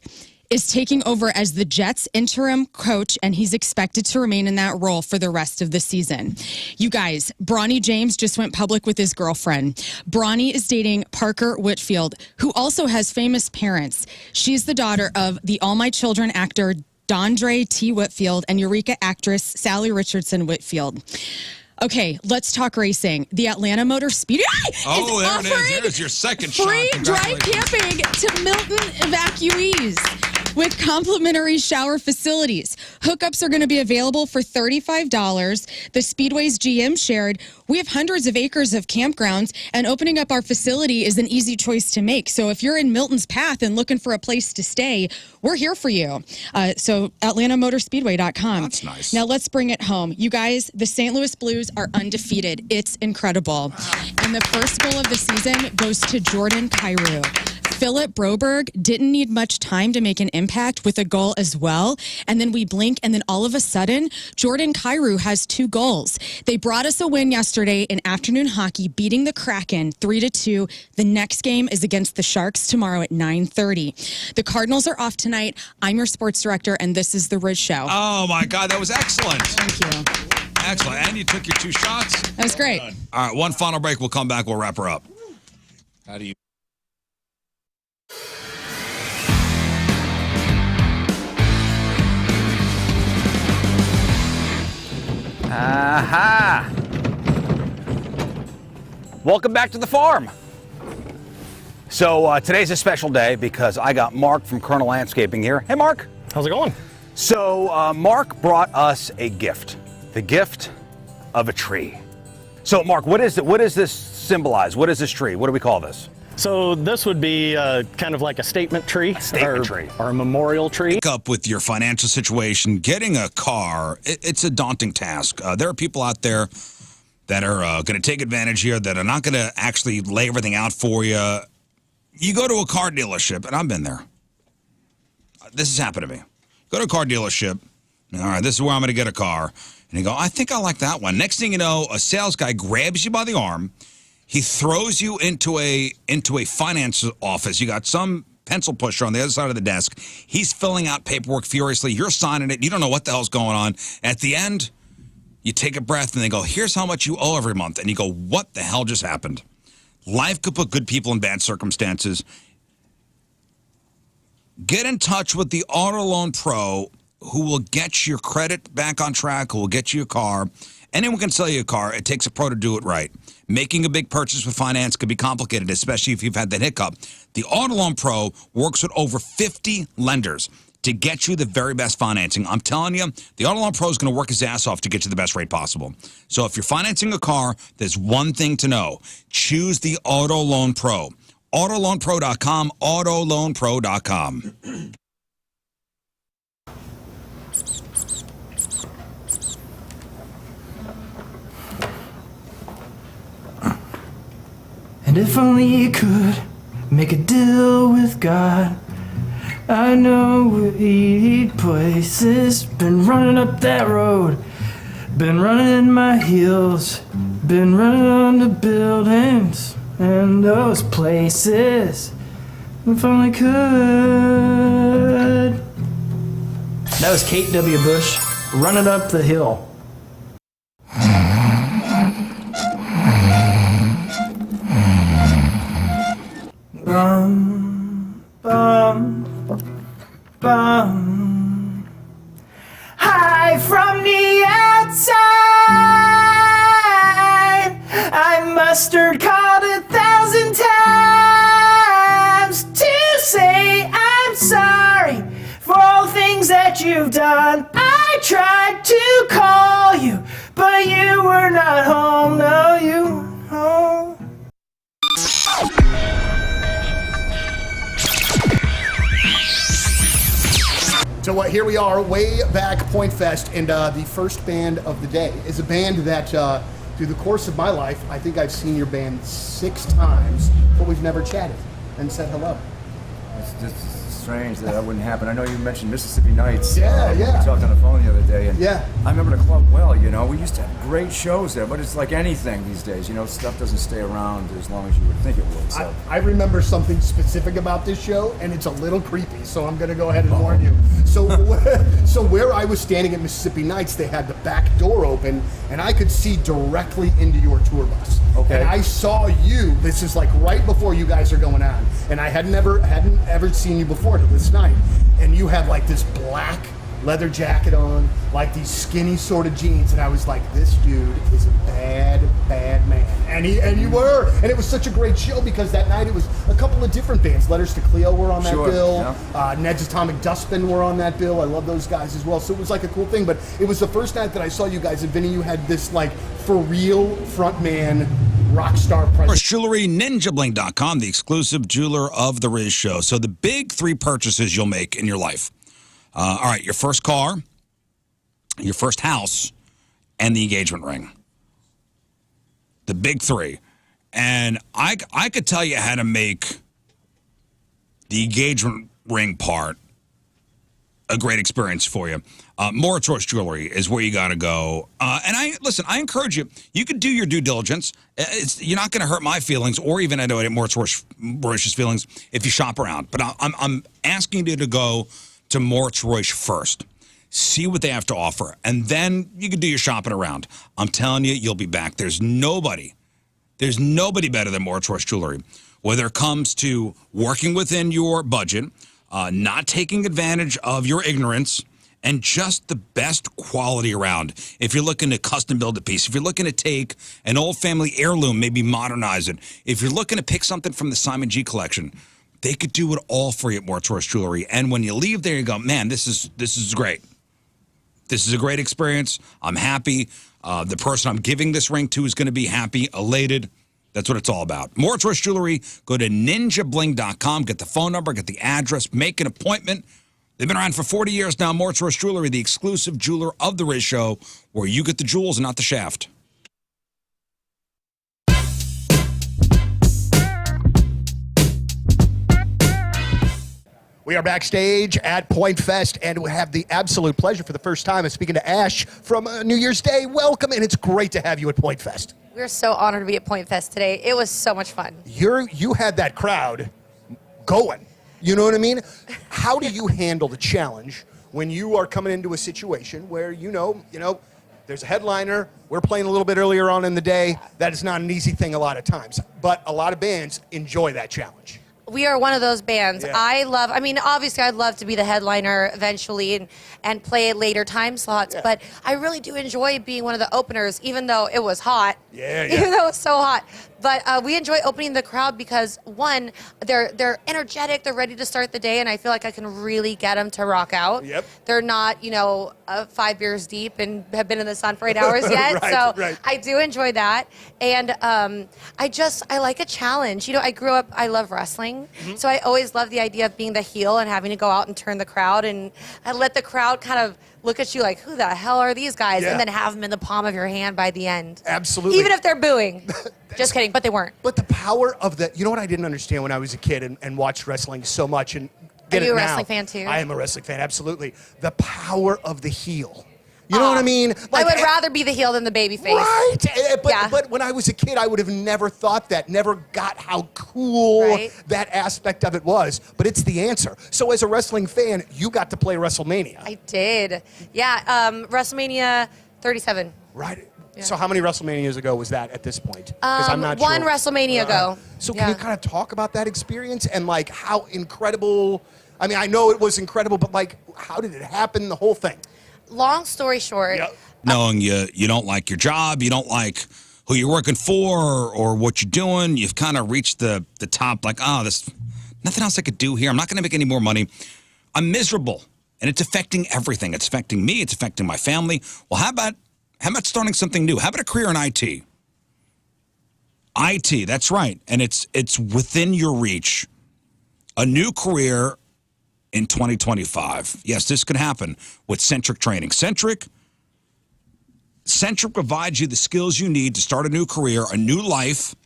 is taking over as the Jets' interim coach, and he's expected to remain in that role for the rest of the season. You guys, Bronny James just went public with his girlfriend. Bronny is dating Parker Whitfield, who also has famous parents. She's the daughter of the All My Children actor Dondre T. Whitfield and Eureka actress Sally Richardson Whitfield. Okay, let's talk racing. The Atlanta Motor Speedway is offering Here's your second shot. free drive camping to Milton evacuees. with complimentary shower facilities. Hookups are going to be available for $35. The Speedway's GM shared, we have hundreds of acres of campgrounds, and opening up our facility is an easy choice to make. So if you're in Milton's Path and looking for a place to stay, we're here for you. So AtlantaMotorspeedway.com. That's nice. Now let's bring it home. You guys, the St. Louis Blues are undefeated. It's incredible. And the first goal of the season goes to Jordan Kyrou. Philip Broberg didn't need much time to make an impact with a goal as well. And then we blink, and then all of a sudden, Jordan Kyrou has 2 goals. They brought us a win yesterday in afternoon hockey, beating the Kraken 3-2. The next game is against the Sharks tomorrow at 9:30. The Cardinals are off tonight. I'm your sports director, and this is The Riz Show. Oh, my God. That was excellent. Thank you. Excellent. And you took your 2 shots. That was great. All right, one final break. We'll come back. We'll wrap her up. How do you? Aha! Welcome back to the farm. So today's a special day because I got Mark from Colonel Landscaping here. Hey, Mark. How's it going? So Mark brought us a gift, the gift of a tree. So Mark, what is it? What does this symbolize? What is this tree? What do we call this? So this would be kind of like a statement tree. Or a memorial tree. Pick up with your financial situation. Getting a car, it's a daunting task. There are people out there that are going to take advantage here, that are not going to actually lay everything out for you. You go to a car dealership, and I've been there. This has happened to me. Go to a car dealership. All right, this is where I'm going to get a car. And you go, I think I like that one. Next thing you know, a sales guy grabs you by the arm. He throws you into a finance office. You got some pencil pusher on the other side of the desk. He's filling out paperwork furiously. You're signing it. You don't know what the hell's going on. At the end, you take a breath and they go, here's how much you owe every month. And you go, what the hell just happened? Life could put good people in bad circumstances. Get in touch with the Auto Loan Pro, who will get your credit back on track, who will get you a car. Anyone can sell you a car. It takes a pro to do it right. Making a big purchase with finance could be complicated, especially if you've had that hiccup. The Auto Loan Pro works with over 50 lenders to get you the very best financing. I'm telling you, the Auto Loan Pro is going to work his ass off to get you the best rate possible. So if you're financing a car, there's one thing to know. Choose the Auto Loan Pro. AutoLoanPro.com, AutoLoanPro.com. And if only you could make a deal with God, I know we'll eat places. Been running up that road, been running my heels, been running on the buildings and those places. If only could. That was Kate W. Bush, Running Up the Hill. Bum, bum, bum. Hi from the outside. I mustard called 1,000 times to say I'm sorry for all things that you've done. I tried to call you, but you were not home. No, you weren't home. So here we are, way back Point Fest, and the first band of the day is a band that, through the course of my life, I think I've seen your band 6 times, but we've never chatted and said hello. It's just strange that wouldn't happen. I know you mentioned Mississippi Nights. Yeah. We talked on the phone the other day, and yeah. I remember the club well. You know, we used to have great shows there, but it's like anything these days. You know, stuff doesn't stay around as long as you would think it would. So I remember something specific about this show, and it's a little creepy, so I'm going to go ahead and warn you. So where I was standing at Mississippi Nights, they had the back door open, and I could see directly into your tour bus. Okay. And I saw you. This is like right before you guys are going on, and I hadn't ever seen you before till this night. And you had like this black leather jacket on, like these skinny sort of jeans, and I was like, this dude is a bad, bad man. And you were. And it was such a great show because that night it was a couple of different bands. Letters to Cleo were on that bill. Yeah. Ned's Atomic Dustbin were on that bill. I love those guys as well. So it was like a cool thing. But it was the first night that I saw you guys, and Vinny, you had this like for real frontman rock star presence. Jewelry, ninjabling.com, the exclusive jeweler of the Riz Show. So the big 3 purchases you'll make in your life. All right, your first car, your first house, and the engagement ring. The big 3. And I could tell you how to make the engagement ring part a great experience for you. More Choice Jewelry is where you got to go. And I encourage you. You could do your due diligence. You're not going to hurt my feelings, or even I know More Choice's feelings if you shop around. But I'm asking you to go to More Choice first. See what they have to offer, and then you can do your shopping around. I'm telling you, you'll be back. There's nobody better than More Choice Jewelry. Whether it comes to working within your budget, not taking advantage of your ignorance, and just the best quality around. If you're looking to custom build a piece, if you're looking to take an old family heirloom, maybe modernize it, if you're looking to pick something from the Simon G collection, they could do it all for you at More Choice Jewelry. And when you leave there, you go, man, this is great. This is a great experience. I'm happy. The person I'm giving this ring to is going to be happy, elated. That's what it's all about. More Choice Jewelry. Go to ninjabling.com. Get the phone number. Get the address. Make an appointment. They've been around for 40 years now. More Choice Jewelry, the exclusive jeweler of the Riz Show, where you get the jewels and not the shaft. We are backstage at Point Fest, and we have the absolute pleasure for the first time of speaking to Ash from New Year's Day. Welcome, and it's great to have you at Point Fest. We're so honored to be at Point Fest today. It was so much fun. You had that crowd going. You know what I mean? How do you handle the challenge when you are coming into a situation where you know, there's a headliner, we're playing a little bit earlier on in the day. That is not an easy thing a lot of times, but a lot of bands enjoy that challenge. We are one of those bands. Yeah. Obviously I'd love to be the headliner eventually and play at later time slots, but I really do enjoy being one of the openers, even though it was hot. Even though it was so hot. But we enjoy opening the crowd because, one, they're energetic, they're ready to start the day, and I feel like I can really get them to rock out. Yep. They're not, 5 beers deep and have been in the sun for 8 hours yet. Right. I do enjoy that. And I like a challenge. I love wrestling. Mm-hmm. So I always love the idea of being the heel and having to go out and turn the crowd, and I let the crowd kind of look at you like, who the hell are these guys? Yeah. And then have them in the palm of your hand by the end. Absolutely. Even if they're booing. Just kidding, but they weren't. But the power of you know what I didn't understand when I was a kid and watched wrestling so much and Are you a wrestling fan too? I am a wrestling fan, absolutely. The power of the heel. You know what I mean? I would rather be the heel than the baby face. Right. But when I was a kid, I would have never thought that, never got how cool that aspect of it was. But it's the answer. So as a wrestling fan, you got to play WrestleMania. I did. Yeah, WrestleMania 37. Right. Yeah. So how many WrestleManias ago was that at this point? Because I'm not one sure. WrestleMania ago. So can you kind of talk about that experience and like how incredible, I mean, I know it was incredible, but like how did it happen, the whole thing? Long story short. Knowing you don't like your job, you don't like who you're working for or what you're doing, you've kind of reached the top like, there's nothing else I could do here. I'm not going to make any more money. I'm miserable. And it's affecting everything. It's affecting me. It's affecting my family. Well, how about starting something new? How about a career in IT? IT, that's right. And it's within your reach. A new career in 2025. Yes, this could happen with Centric Training. Centric provides you the skills you need to start a new career, a new life,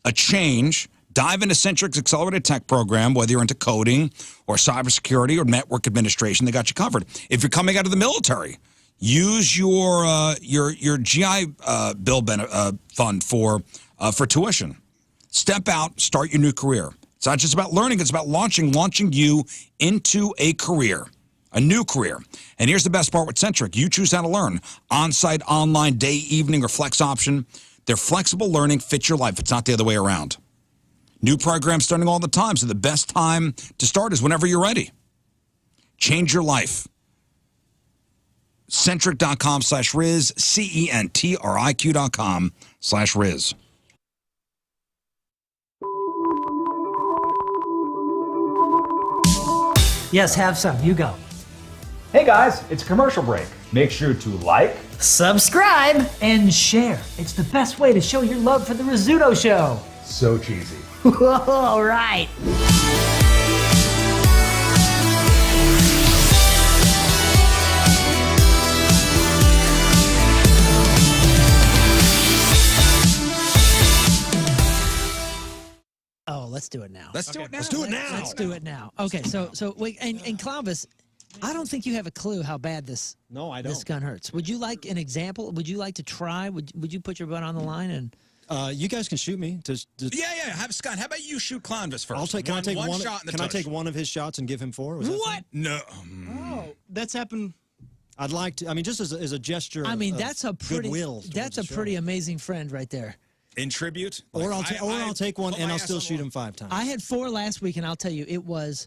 a change. Dive into Centric's Accelerated Tech program, whether you're into coding or cybersecurity or network administration, they got you covered. If you're coming out of the military, use your GI Bill fund for tuition. Step out, start your new career. It's not just about learning, it's about launching you into a career, a new career. And here's the best part with Centric. You choose how to learn. On-site, online, day, evening, or flex option. Their flexible learning fits your life. It's not the other way around. New programs starting all the time, so the best time to start is whenever you're ready. Change your life. centric.com/Riz, CENTRIQ.com/Riz. Yes, have some. You go. Hey guys, it's a commercial break. Make sure to like, subscribe, and share. It's the best way to show your love for the Rizzuto Show. So cheesy. All right. Oh, let's do it now. Let's do it now. Let's do it now. Okay, so wait, and Clovis, I don't think you have a clue how bad this this gun hurts. Would you like an example? Would you like to try? Would you put your butt on the line and? You guys can shoot me. Yeah. Have Scott. How about you shoot Clovis first? Can I take one shot in the Can I tush. take one of his shots and give him 4? Was that What? fine? No. Oh, that's happened. I'd like to. I mean, just as a gesture. I mean, of that's a pretty. goodwill. That's a pretty amazing friend right there. In tribute? Or I'll take one and I'll still shoot him 5 times. I had 4 last week, and I'll tell you, it was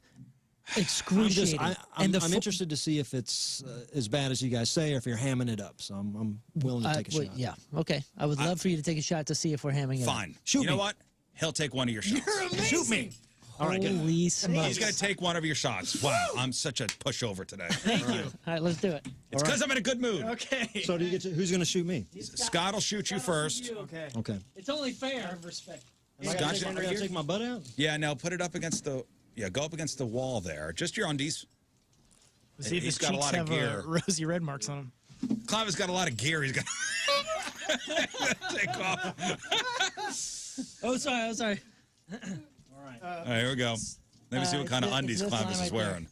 excruciating. I'm interested to see if it's as bad as you guys say, or if you're hamming it up. So I'm willing to take a shot. Yeah. Okay. I would love for you to take a shot to see if we're hamming it up. Fine. You know what? He'll take one of your shots. You're amazing. Shoot me. All right, good. Holy smokes. He's going to take one of your shots. Wow, I'm such a pushover today. Thank you. All right, let's do it. It's because I'm in a good mood. Okay. So do you get to, who's going to shoot me? Scott will shoot you first. Okay. Okay. It's only fair. Respect. I gotta take my butt out? Yeah, no, put it up against the, go up against the wall there. Just your undies. See if He's his got a cheeks lot of have gear. rosy red marks on him. Clive's got a lot of gear. He's got take off. Oh, sorry. All right, here we go. Let me see what kind of undies this Clive line is right wearing.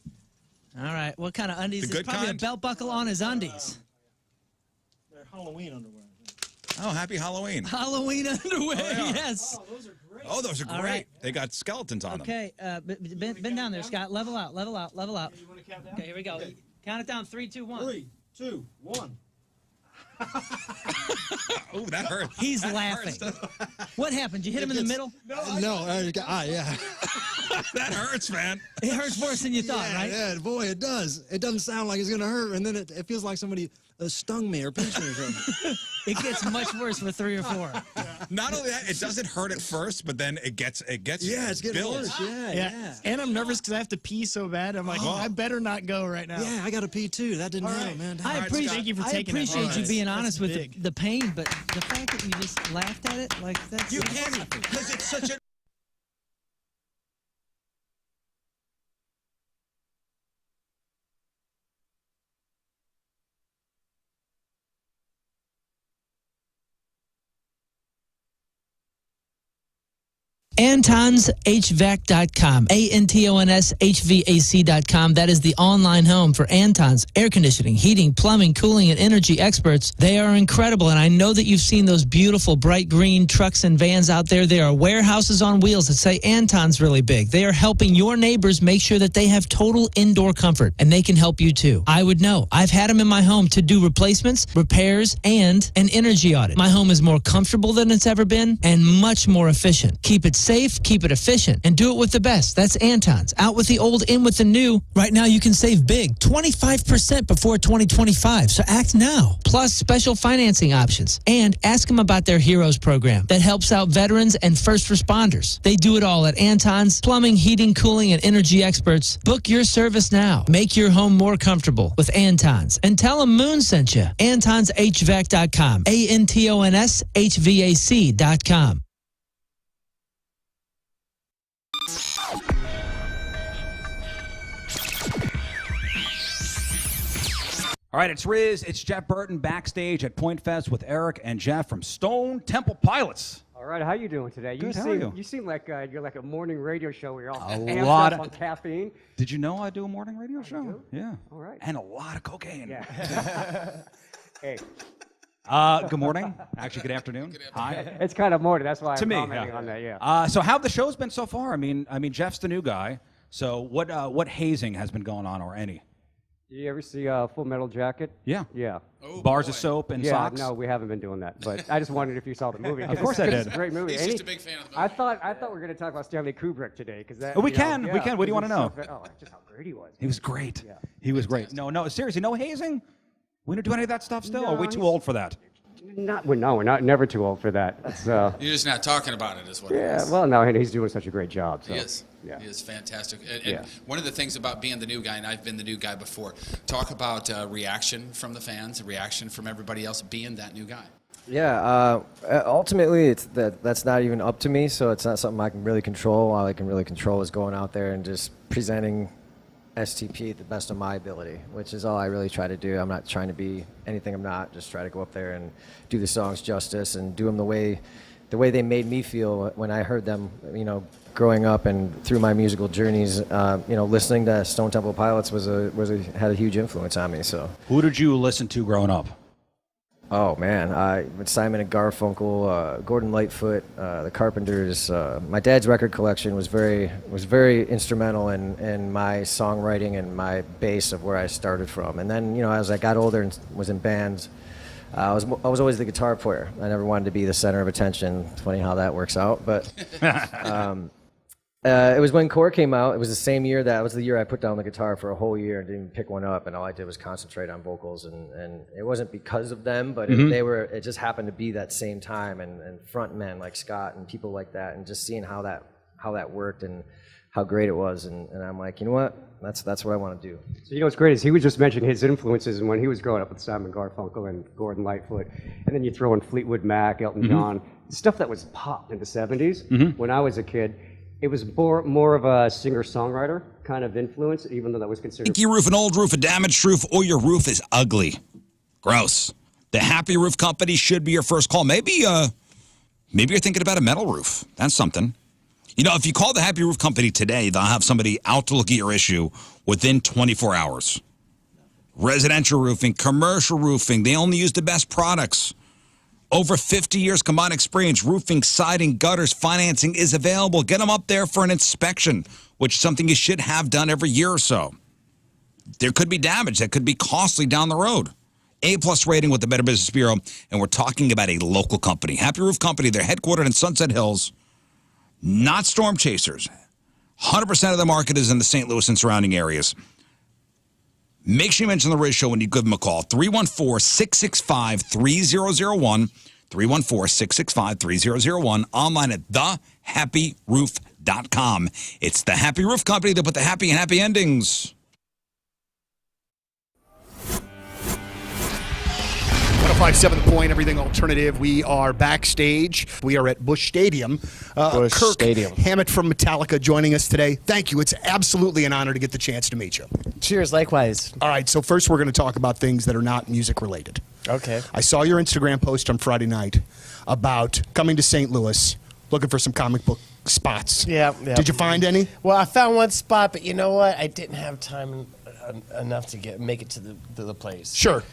All right, what kind of undies? The There's good probably kind? a belt buckle on his undies. They're Halloween underwear. Oh, happy Halloween. Halloween underwear, Oh, yeah. yes. Oh, those are great. All right. They got skeletons on them. Okay, bend down there, Scott. Level out. Okay, here we go. Count it down. 3, 2, 1. 3, 2, 1. Oh, that hurt. He's That laughing. hurts. What happened? You hit him in the middle? Yeah. That hurts, man. It hurts worse than you thought, right? Yeah, boy, it does. It doesn't sound like it's going to hurt, and then it feels like somebody stung me or pinched me or something. It gets much worse with 3 or 4. Not only that, it doesn't hurt at first, but then it gets Yeah, it's getting builds. worse. Yeah. And I'm nervous because I have to pee so bad. I'm like, I better not go right now. Yeah, I got to pee too. That didn't help, man. I appreciate, Thank you for taking it. appreciate you being honest with big. the pain, but the fact that you just laughed at it, like that's. You can't, because it's such a. AntonsHVAC.com. ANTONSHVAC.com. That is the online home for Anton's air conditioning, heating, plumbing, cooling, and energy experts. They are incredible, and I know that you've seen those beautiful bright green trucks and vans out there. They are warehouses on wheels that say Anton's really big. They are helping your neighbors make sure that they have total indoor comfort, and they can help you too. I would know. I've had them in my home to do replacements, repairs, and an energy audit. My home is more comfortable than it's ever been and much more efficient. Keep it safe, keep it efficient, and do it with the best. That's Anton's. Out with the old, in with the new. Right now you can save big, 25% before 2025, so act now. Plus special financing options. And ask them about their Heroes program that helps out veterans and first responders. They do it all at Anton's. Plumbing, heating, cooling, and energy experts. Book your service now. Make your home more comfortable with Anton's. And tell them Moon sent you. AntonsHVAC.com. ANTONSHVAC.com. All right, it's Riz. It's Jeff Burton backstage at Point Fest with Eric and Jeff from Stone Temple Pilots. All right, how you doing today? Good, how are you? You seem like you're like a morning radio show where you're all A amped lot up of- on caffeine. Did you know I do a morning radio show? do? Yeah. All right. And a lot of cocaine. Yeah. Hey. Good morning. Actually, good afternoon. Hi. It's kind of morning. That's why To I'm me, commenting yeah. on that. Yeah. So how have the shows been so far? I mean, Jeff's the new guy. So what hazing has been going on, or any? Did you ever see Full Metal Jacket? Yeah. Yeah. Bars of soap and yeah, socks? no, we haven't been doing that. But I just wondered if you saw the movie. Of course I did. It's a great movie. He's just a big fan of the movie. I thought we were going to talk about Stanley Kubrick today because that. We you know, can. yeah, We can. What do you want to know? just how great he was. He was great. Yeah. He was great. No, seriously, no hazing? We don't do any of that stuff still? Or are we too old for that? We're not never too old for that. It's, You're just not talking about it, is what it is. well, no, and he's doing such a great job. So. He is. Yeah. He is fantastic. And one of the things about being the new guy, and I've been the new guy before, talk about reaction from the fans, reaction from everybody else being that new guy. Yeah, ultimately, that's not even up to me, so it's not something I can really control. All I can really control is going out there and just presenting STP at the best of my ability, which is all I really try to do. I'm not trying to be anything I'm not. Just try to go up there and do the songs justice and do them the way they made me feel when I heard them, growing up and through my musical journeys. Listening to Stone Temple Pilots had a huge influence on me. So, who did you listen to growing up? Oh man, Simon and Garfunkel, Gordon Lightfoot, the Carpenters. My dad's record collection was very instrumental in my songwriting and my base of where I started from. And then, as I got older and was in bands, I was always the guitar player. I never wanted to be the center of attention. It's funny how that works out, but it was when Core came out. It was the same year that was the year I put down the guitar for a whole year and didn't pick one up, and all I did was concentrate on vocals. And it wasn't because of them, but it just happened to be that same time, and front men like Scott and people like that, and just seeing how that worked and how great it was. And I'm like, you know what? That's what I want to do. So what's great is he was just mentioning his influences and when he was growing up with Simon Garfunkel and Gordon Lightfoot, and then you throw in Fleetwood Mac, Elton John, stuff that was pop in the 70s. When I was a kid, it was more of a singer-songwriter kind of influence, even though that was considered... Leaky roof, an old roof, a damaged roof, or your roof is ugly. Gross. The Happy Roof Company should be your first call. Maybe you're thinking about a metal roof. That's something. If you call the Happy Roof Company today, they'll have somebody out to look at your issue within 24 hours. Residential roofing, commercial roofing, they only use the best products. Over 50 years combined experience, roofing, siding, gutters, financing is available. Get them up there for an inspection, which is something you should have done every year or so. There could be damage that could be costly down the road. A+ rating with the Better Business Bureau, and we're talking about a local company. Happy Roof Company, they're headquartered in Sunset Hills. Not storm chasers. 100% of the market is in the St. Louis and surrounding areas. Make sure you mention the Riz Show when you give them a call. 314-665-3001. 314-665-3001. Online at thehappyroof.com. It's the Happy Roof Company that put the happy and happy endings. 105.7 The Point, everything alternative. We are backstage. We are at Busch Stadium. Kirk Hammett from Metallica joining us today. Thank you. It's absolutely an honor to get the chance to meet you. Cheers, likewise. All right, so first we're going to talk about things that are not music related. Okay. I saw your Instagram post on Friday night about coming to St. Louis, looking for some comic book spots. Yeah. Did you find any? Well, I found one spot, but you know what? I didn't have time enough to make it to the place. Sure.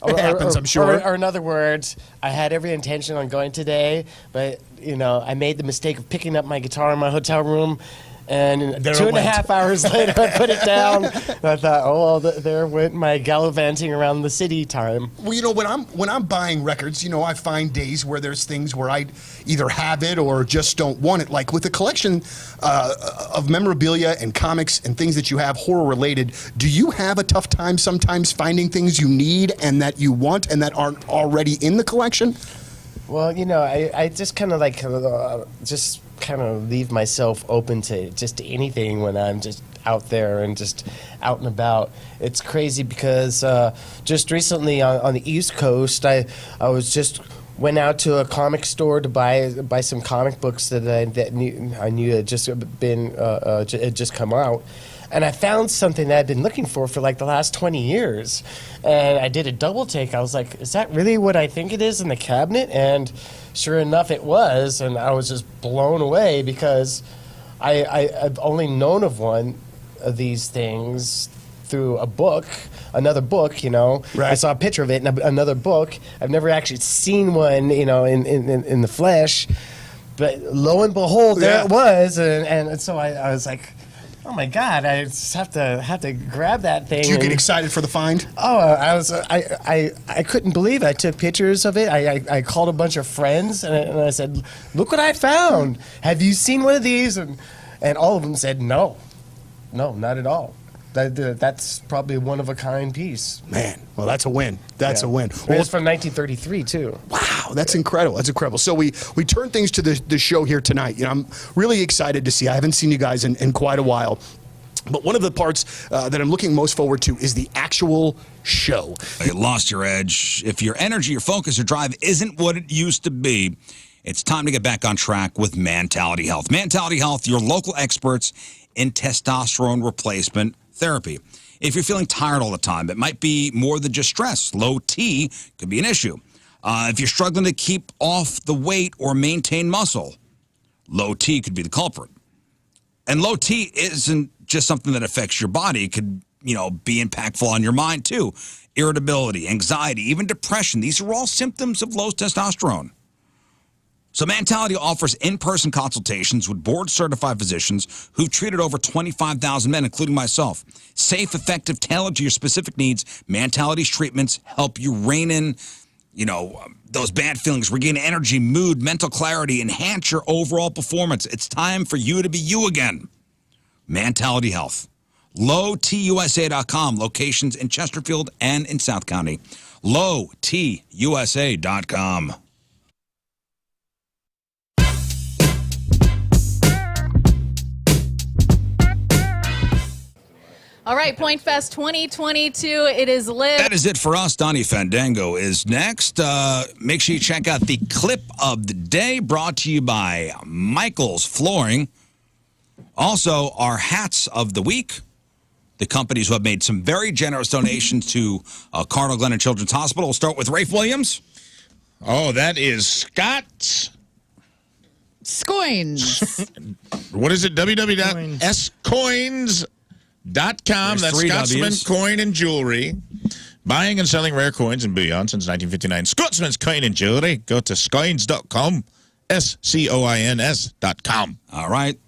It happens, I'm sure. Or in other words, I had every intention on going today, but, I made the mistake of picking up my guitar in my hotel room, and 2.5 hours later, I put it down. And I thought, there went my gallivanting around the city time. Well, when I'm buying records, I find days where there's things where I either have it or just don't want it. Like with a collection of memorabilia and comics and things that you have horror related, do you have a tough time sometimes finding things you need and that you want and that aren't already in the collection? Well, I just kind of leave myself open to just anything when I'm just out there and just out and about. It's crazy because just recently on the East Coast, I went out to a comic store to buy some comic books that I knew had just come out. And I found something that I'd been looking for like the last 20 years. And I did a double take. I was like, is that really what I think it is in the cabinet? And sure enough, it was. And I was just blown away because I've only known of one of these things through a book, another book, Right. I saw a picture of it in another book. I've never actually seen one, in the flesh. But lo and behold, there it was. And so I was like, oh my God! I just have to grab that thing. Did you get excited for the find? Oh, I couldn't believe it. I took pictures of it. I called a bunch of friends and I said, "Look what I found! Have you seen one of these?" And all of them said, "No, not at all." That's probably a one-of-a-kind piece. Man, well, that's a win. That's a win. Well, it's from 1933, too. Wow, that's incredible. That's incredible. So we turn things to the show here tonight. You know, I'm really excited to see. I haven't seen you guys in quite a while. But one of the parts that I'm looking most forward to is the actual show. You lost your edge. If your energy, your focus, or drive isn't what it used to be, it's time to get back on track with Mentality Health. Mentality Health, your local experts in testosterone replacement therapy. If you're feeling tired all the time, it might be more than just stress. Low T could be an issue. If you're struggling to keep off the weight or maintain muscle, low T could be the culprit. And low T isn't just something that affects your body. It could, be impactful on your mind too. Irritability, anxiety, even depression. These are all symptoms of low testosterone. So Mentality offers in-person consultations with board-certified physicians who've treated over 25,000 men, including myself. Safe, effective, tailored to your specific needs, Mentality's treatments help you rein in, those bad feelings, regain energy, mood, mental clarity, enhance your overall performance. It's time for you to be you again. Mentality Health. LowTUSA.com. Locations in Chesterfield and in South County. LowTUSA.com. All right, Point Fest 2022, it is lit. That is it for us. Donnie Fandango is next. Make sure you check out the clip of the day brought to you by Michael's Flooring. Also, our hats of the week. The companies who have made some very generous donations to Cardinal Glennon Children's Hospital. We'll start with Rafe Williams. Oh, that is Scott Scoins. What is it? www.scoins.com. There's That's 3 Scotsman W's. Coin and Jewelry. Buying and selling rare coins and bullion since 1959. Scotsman's Coin and Jewelry. Go to scoins.com. SCOINS.com. All right.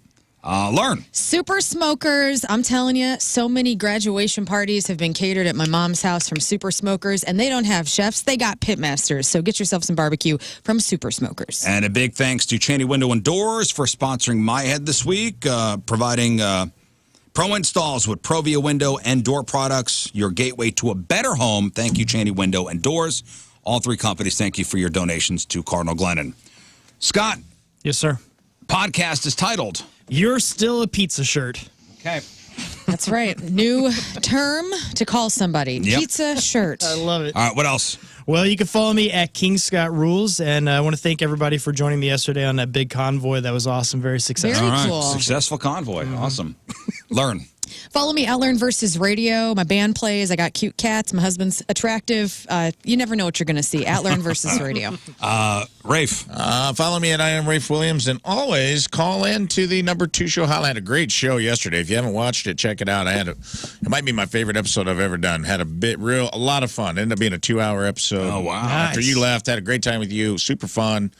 Lern. Super Smokers. I'm telling you, so many graduation parties have been catered at my mom's house from Super Smokers, and they don't have chefs. They got pitmasters. So get yourself some barbecue from Super Smokers. And a big thanks to Cheney Window and Doors for sponsoring my head this week, providing pro installs with Provia window and door products, your gateway to a better home. Thank you, Cheney Window and Doors. All 3 companies, thank you for your donations to Cardinal Glennon. Scott. Yes, sir. Podcast is titled You're Still a Pizza Shirt. Okay. That's right. New term to call somebody. Yep. Pizza shirt. I love it. All right, what else? Well, you can follow me at King Scott Rules, and I want to thank everybody for joining me yesterday on that big convoy. That was awesome. Very successful. Very All right. cool. Successful convoy. Awesome. Learn. Follow me at Lern versus Radio. My band plays. I got cute cats. My husband's attractive. You never know what you're going to see at Lern versus Radio. Rafe. Follow me at I am Rafe Williams, and always call in to the number 2 show hotline. I had a great show yesterday. If you haven't watched it, check it out. It might be my favorite episode I've ever done. Had a lot of fun. Ended up being a 2-hour episode. Oh, wow. After you left, had a great time with you. Super fun.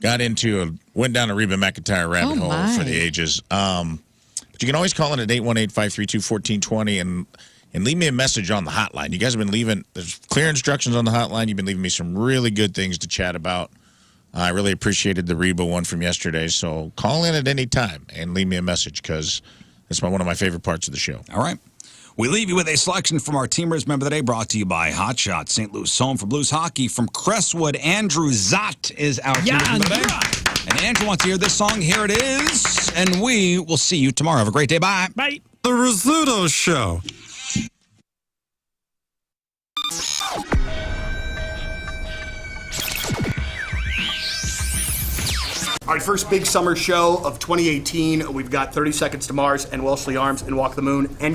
Went down a Reba McEntire rabbit hole for the ages. But you can always call in at 818-532-1420 and leave me a message on the hotline. You guys have been leaving, there's clear instructions on the hotline. You've been leaving me some really good things to chat about. I really appreciated the Reba one from yesterday. So call in at any time and leave me a message because it's one of my favorite parts of the show. All right. We leave you with a selection from our Teamers Member of the Day brought to you by Hot Shot, St. Louis home for Blues hockey. From Crestwood, Andrew Zott is our Teamers Member of the Day. And Andrew wants to hear this song. Here it is. And we will see you tomorrow. Have a great day. Bye. Bye. The Rizzuto Show. All right, first big summer show of 2018. We've got 30 Seconds to Mars and Wellesley Arms and Walk the Moon and